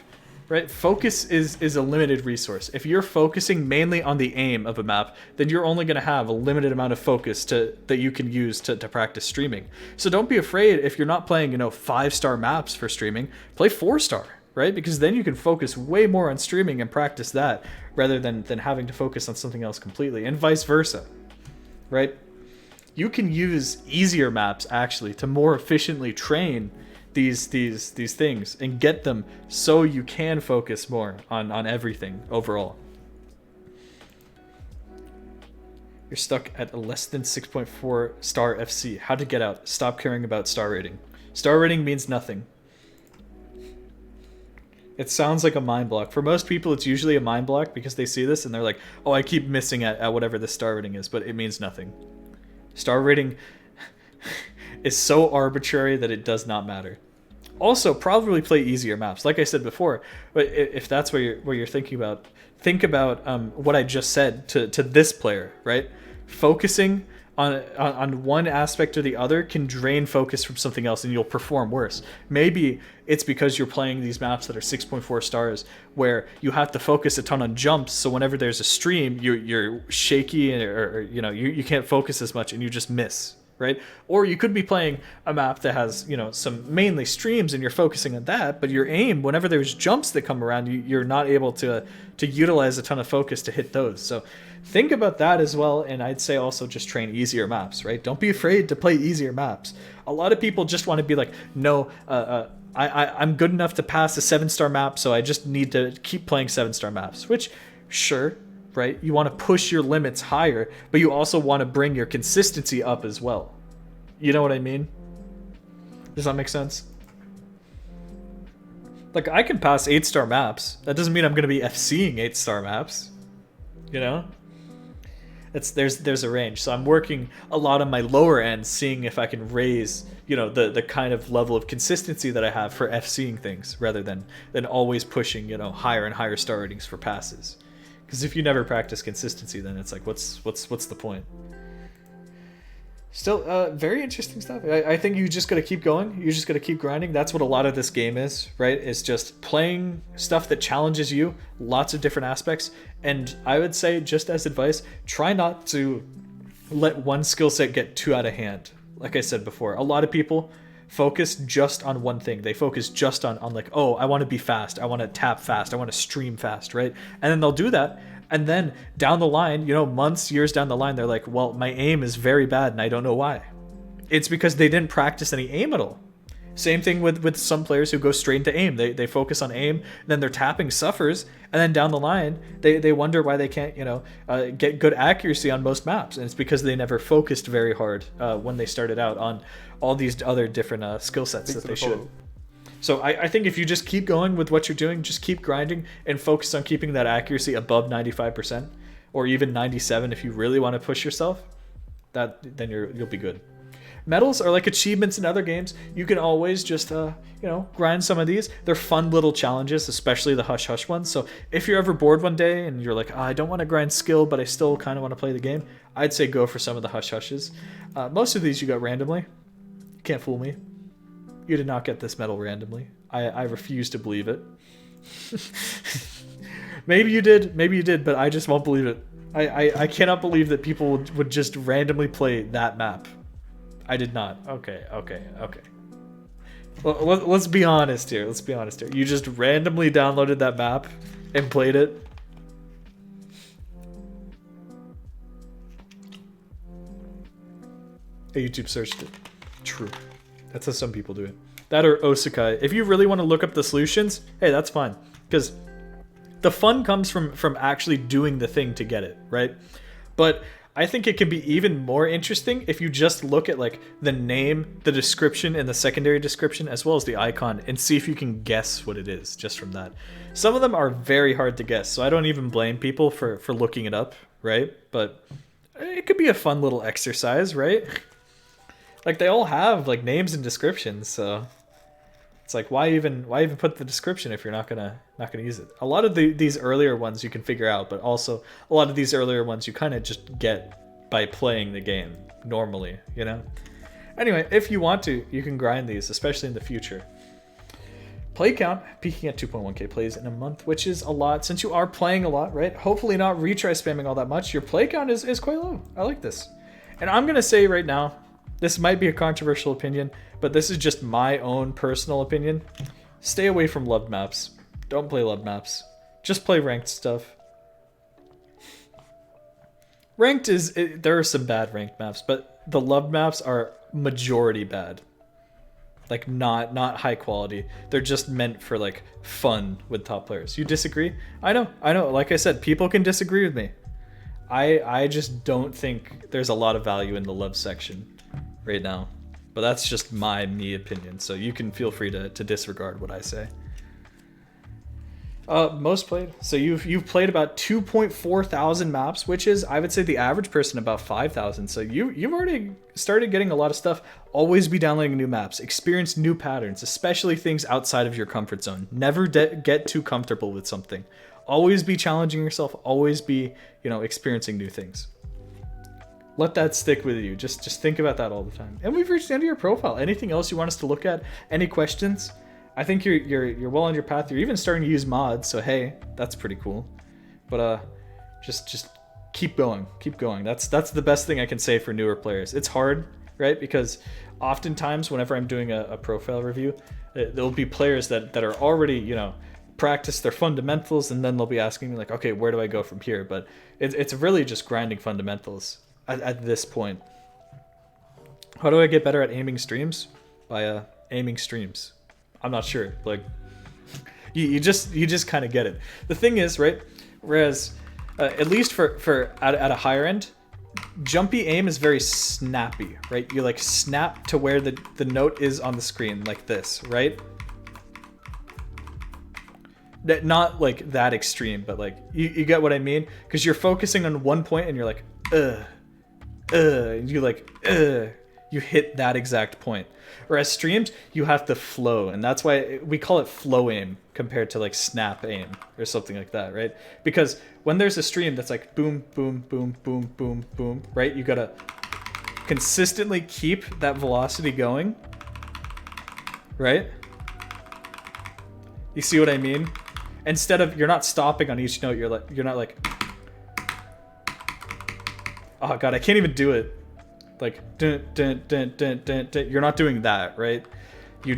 right, focus is a limited resource. If you're focusing mainly on the aim of a map, then you're only going to have a limited amount of focus that you can use to practice streaming. So don't be afraid if you're not playing 5-star maps for streaming, play 4-star. Right? Because then you can focus way more on streaming and practice that rather than having to focus on something else completely, and vice versa, right? You can use easier maps actually to more efficiently train these things and get them so you can focus more on everything overall. You're stuck at a less than 6.4 star FC. How to get out? Stop caring about star rating. Star rating means nothing. It sounds like a mind block. For most people, it's usually a mind block because they see this and they're like, oh, I keep missing at whatever the star rating is, but it means nothing. Star rating is so arbitrary that it does not matter. Also, probably play easier maps. Like I said before, but if that's what you're thinking about, think about what I just said to this player, right? Focusing on one aspect or the other can drain focus from something else and you'll perform worse. Maybe it's because you're playing these maps that are 6.4 stars where you have to focus a ton on jumps, so whenever there's a stream, you're shaky or you can't focus as much and you just miss, right? Or you could be playing a map that has some mainly streams and you're focusing on that, but your aim, whenever there's jumps that come around, you're not able to utilize a ton of focus to hit those. So think about that as well, and I'd say also just train easier maps, right? Don't be afraid to play easier maps. A lot of people just want to be like, no, I'm good enough to pass a 7-star map, so I just need to keep playing 7-star maps, which, sure, right? You want to push your limits higher, but you also want to bring your consistency up as well. You know what I mean? Does that make sense? Like, I can pass 8-star maps. That doesn't mean I'm going to be FCing 8-star maps. There's a range. So I'm working a lot on my lower end, seeing if I can raise, the kind of level of consistency that I have for FCing things rather than always pushing, higher and higher star ratings for passes. Because if you never practice consistency, then it's like, what's the point? Still, very interesting stuff. I think you just gotta keep going. You just gotta keep grinding. That's what a lot of this game is, right? It's just playing stuff that challenges you, lots of different aspects. And I would say, just as advice, try not to let one skill set get too out of hand. Like I said before, a lot of people focus just on one thing. They focus just on like, oh, I want to be fast. I want to tap fast. I want to stream fast, right? And then they'll do that. And then down the line, you know, months, years down the line, they're like, well, my aim is very bad and I don't know why. It's because they didn't practice any aim at all. Same thing with some players who go straight into aim. They focus on aim, then their tapping suffers, and then down the line, they wonder why they can't, you know, get good accuracy on most maps. And it's because they never focused very hard when they started out on all these other different skill sets that they should. So I think if you just keep going with what you're doing, just keep grinding and focus on keeping that accuracy above 95%, or even 97 if you really want to push yourself, then you'll be good. Medals are like achievements in other games. You can always just, you know, grind some of these. They're fun little challenges, especially the Hush Hush ones. So if you're ever bored one day and you're like, oh, I don't want to grind skill, but I still kind of want to play the game, I'd say go for some of the Hush Hushes. Most of these you got randomly. You can't fool me. You did not get this medal randomly. I refuse to believe it. Maybe you did, but I just won't believe it. I cannot believe that people would just randomly play that map. I did not. Okay. Well, let's be honest here. You just randomly downloaded that map and played it. YouTube searched it. True. That's how some people do it. That or Osakai. If you really want to look up the solutions, hey, that's fine. Because the fun comes from actually doing the thing to get it, right? But I think it can be even more interesting if you just look at like the name, the description, and the secondary description, as well as the icon, and see if you can guess what it is just from that. Some of them are very hard to guess, so I don't even blame people for looking it up, right? But it could be a fun little exercise, right? Like they all have like names and descriptions, so it's like why even put the description if you're not gonna use it? A lot of these earlier ones you can figure out, but also a lot of these earlier ones you kind of just get by playing the game normally, you know? Anyway, if you want to, you can grind these, especially in the future. Play count peaking at 2.1k plays in a month, which is a lot since you are playing a lot, right? Hopefully not retry spamming all that much. Your play count is quite low. I like this. And I'm gonna say right now, this might be a controversial opinion, but this is just my own personal opinion. Stay away from loved maps. Don't play loved maps. Just play ranked stuff. Ranked there are some bad ranked maps, but the loved maps are majority bad. Like not high quality. They're just meant for like fun with top players. You disagree? I know. Like I said, people can disagree with me. I just don't think there's a lot of value in the love section right now, but that's just me opinion, so you can feel free to disregard what I say. Most played, so you've played about 2.4 thousand maps, which is, I would say, the average person about 5,000. So you've already started getting a lot of stuff. Always be downloading new maps, experience new patterns, especially things outside of your comfort zone. Never get too comfortable with something. Always be challenging yourself, always be, you know, experiencing new things. Let that stick with you. Just think about that all the time. And we've reached the end of your profile. Anything else you want us to look at? Any questions? I think you're well on your path. You're even starting to use mods, so hey, that's pretty cool. But just keep going. Keep going. That's the best thing I can say for newer players. It's hard, right? Because oftentimes whenever I'm doing a profile review, there'll be players that are already, you know, practice their fundamentals, and then they'll be asking me like, okay, where do I go from here? But it's really just grinding fundamentals at this point. How do I get better at aiming streams? By aiming streams. I'm not sure. Like, you just kind of get it. The thing is, right? Whereas, at least for at a higher end, jumpy aim is very snappy, right? You like snap to where the note is on the screen, like this, right? Not like that extreme, but like you get what I mean? Because you're focusing on one point and you're like, and you like, you hit that exact point. Whereas streams, you have to flow, and that's why we call it flow aim compared to like snap aim or something like that, right? Because when there's a stream that's like boom, boom, boom, boom, boom, boom, right? You gotta consistently keep that velocity going, right? You see what I mean? Instead of, you're not stopping on each note, you're not like, oh god, I can't even do it. Like, dun, dun, dun, dun, dun, dun. You're not doing that, right? You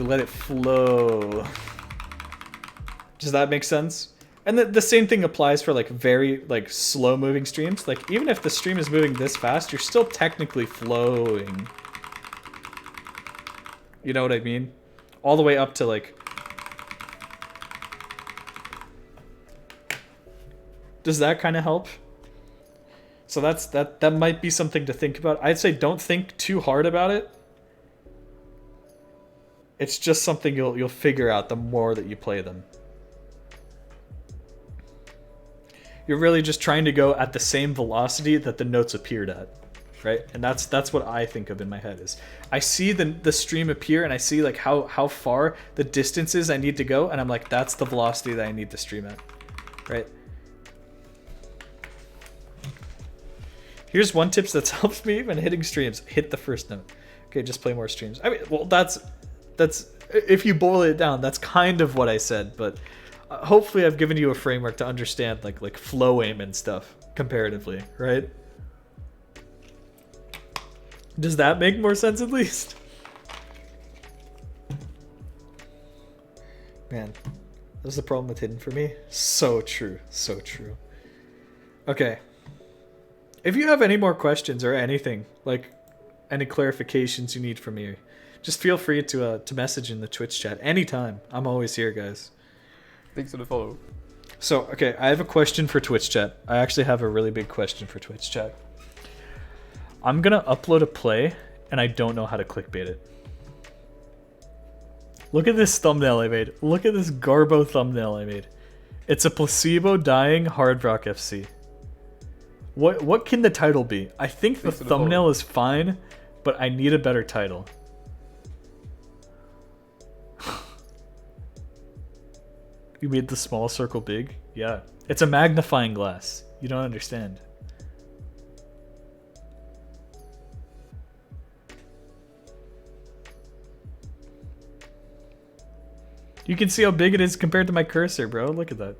let it flow. Does that make sense? And the same thing applies for like very like slow moving streams. Like even if the stream is moving this fast, you're still technically flowing. You know what I mean? All the way up to like... Does that kind of help? So that might be something to think about. I'd say don't think too hard about it. It's just something you'll figure out the more that you play them. You're really just trying to go at the same velocity that the notes appeared at, right? And that's what I think of in my head is I see the stream appear and I see like how far the distance is I need to go, and I'm like, that's the velocity that I need to stream at, right? Here's one tip that's helped me when hitting streams. Hit the first note. Okay, just play more streams. I mean, well, that's if you boil it down, that's kind of what I said, but hopefully I've given you a framework to understand like flow aim and stuff comparatively, right? Does that make more sense at least? Man, that was the problem with hidden for me. So true, so true. Okay. If you have any more questions or anything, like any clarifications you need from me, just feel free to message in the Twitch chat anytime. I'm always here, guys. Thanks for the follow. So, okay, I have a question for Twitch chat. I actually have a really big question for Twitch chat. I'm gonna upload a play, and I don't know how to clickbait it. Look at this thumbnail I made. Look at this Garbo thumbnail I made. It's a placebo dying Hard Rock FC. What can the title be? I think the thumbnail is fine, but I need a better title. You made the small circle big? Yeah. It's a magnifying glass. You don't understand. You can see how big it is compared to my cursor, bro. Look at that.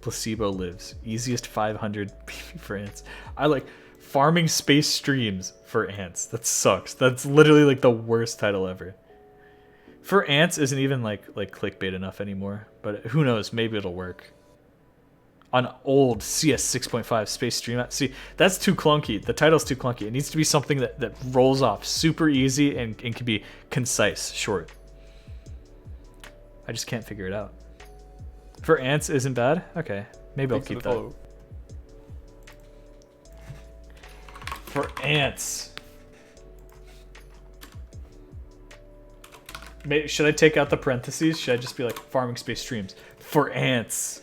Placebo lives. Easiest 500 for ants. I like farming space streams for ants. That sucks. That's literally like the worst title ever. For ants isn't even like clickbait enough anymore, but who knows? Maybe it'll work. On old CS 6.5 space stream. See, that's too clunky. The title's too clunky. It needs to be something that rolls off super easy and can be concise, short. I just can't figure it out. For ants isn't bad? Okay. Maybe I'll keep that. For ants. Maybe, should I take out the parentheses? Should I just be like farming space streams? For ants.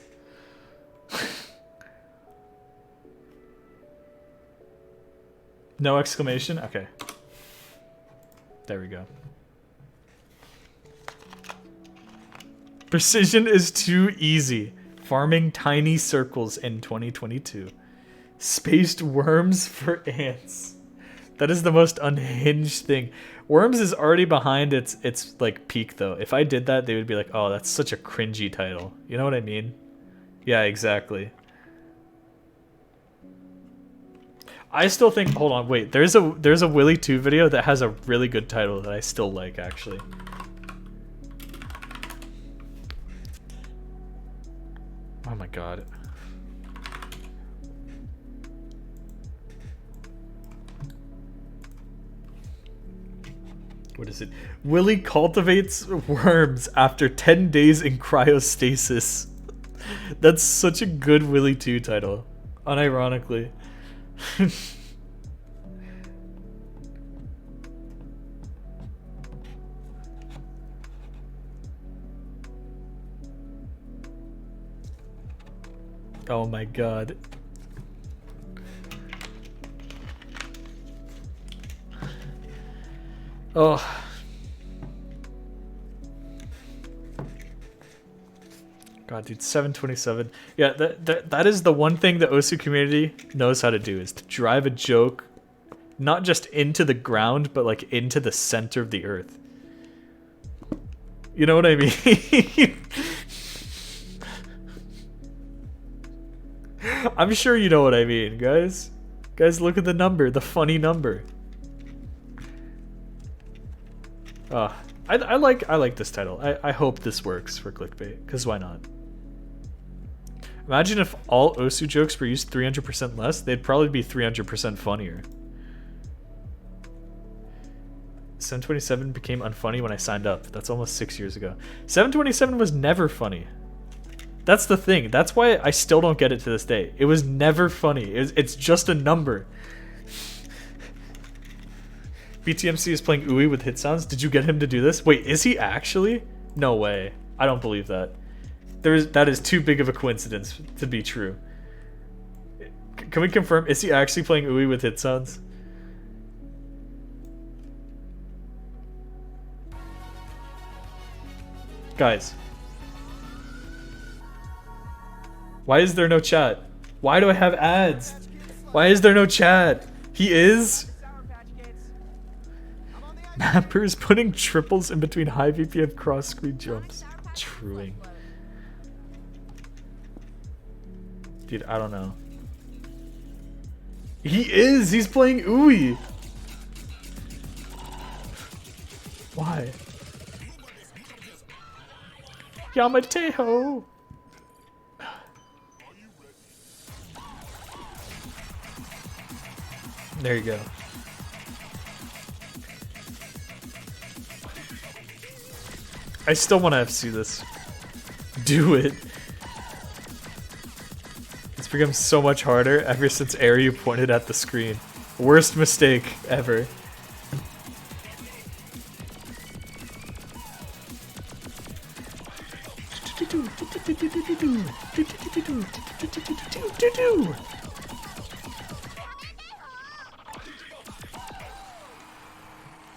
No exclamation? Okay. There we go. Precision is too easy. Farming tiny circles in 2022. Spaced worms for ants. That is the most unhinged thing. Worms is already behind its like peak though. If I did that, they would be like, "Oh, that's such a cringy title." You know what I mean? Yeah, exactly. I still think. Hold on, wait. There's a Willy 2 video that has a really good title that I still like actually. Oh my god. What is it? Willy cultivates worms after 10 days in cryostasis. That's such a good Willy 2 title. Unironically. Oh my god. Oh. God, dude, 727. Yeah, that is the one thing the Osu community knows how to do, is to drive a joke Not just into the ground, but like into the center of the earth. You know what I mean? I'm sure you know what I mean, guys. Guys, look at the number, the funny number. I like this title. I hope this works for clickbait, because why not? Imagine if all Osu jokes were used 300% less, they'd probably be 300% funnier. 727 became unfunny when I signed up. That's almost 6 years ago. 727 was never funny. That's the thing. That's why I still don't get it to this day. It was never funny. It's just a number. BTMC is playing Ui with hit sounds. Did you get him to do this? Wait, is he actually? No way. I don't believe that. That is too big of a coincidence to be true. Can we confirm? Is he actually playing Ui with hit sounds? Guys. Why is there no chat? Why do I have ads? Why is there no chat? He is? Mapper is putting triples in between high VPF cross screen jumps. Truing. Dude, I don't know. He is! He's playing Ui! Why? Yamateho! There you go. I still want to FC this. Do it. It's become so much harder ever since Airyu pointed at the screen. Worst mistake ever.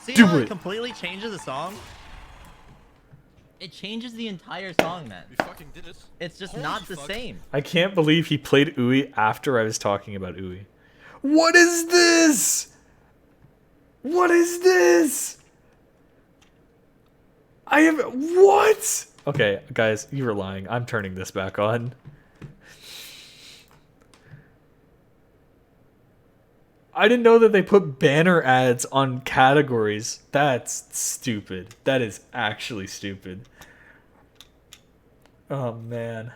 See Do how it. it completely changes the song? It changes the entire song, man. We fucking did it. It's just not the same. I can't believe he played Ui after I was talking about Ui. What is this? What is this? I have... What? Okay, guys, you were lying. I'm turning this back on. I didn't know that they put banner ads on categories. That's stupid. That is actually stupid. Oh, man.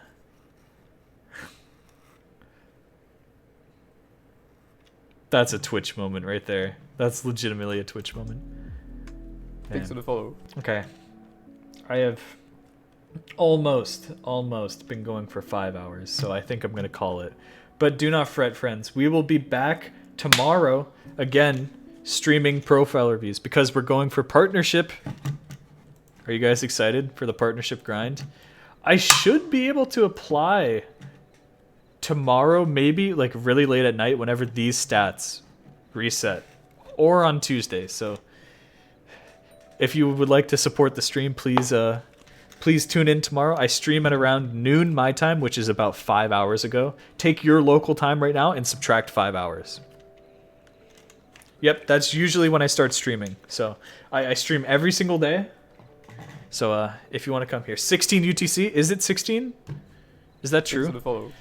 That's a Twitch moment right there. That's legitimately a Twitch moment. Thanks for the follow. Okay. I have almost been going for 5 hours, so I think I'm going to call it. But do not fret, friends. We will be back tomorrow, again, streaming profile reviews, because we're going for partnership. Are you guys excited for the partnership grind? I should be able to apply tomorrow, maybe, like really late at night, whenever these stats reset, or on Tuesday. So if you would like to support the stream, please tune in tomorrow. I stream at around noon my time, which is about 5 hours ago. Take your local time right now and subtract 5 hours. Yep, that's usually when I start streaming. So I stream every single day. So if you want to come here, 16 UTC. Is it 16? Is that true? Thanks for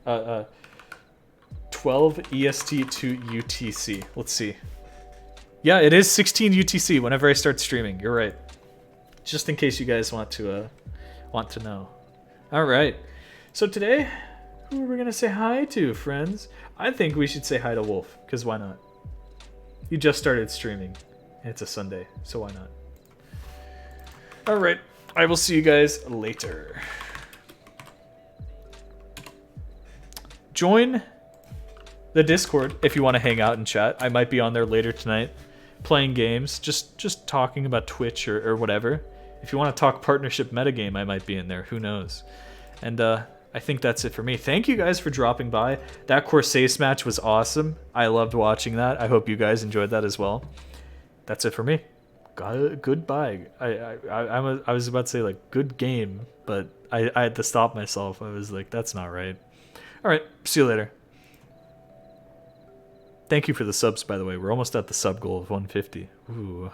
the follow. 12 EST to UTC. Let's see. Yeah, it is 16 UTC whenever I start streaming. You're right. Just in case you guys want to know. All right. So today, who are we gonna say hi to, friends? I think we should say hi to Wolf, because why not? You just started streaming, and it's a Sunday, so why not? All right. I will see you guys later. Join the Discord if you want to hang out and chat. I might be on there later tonight playing games, just talking about Twitch or whatever. If you want to talk partnership metagame, I might be in there. Who knows? And I think that's it for me. Thank you guys for dropping by. That Corsace match was awesome. I loved watching that. I hope you guys enjoyed that as well. That's it for me. Goodbye. I was about to say like good game, but I had to stop myself. I was like, that's not right. All right. See you later. Thank you for the subs, by the way. We're almost at the sub goal of 150. Ooh.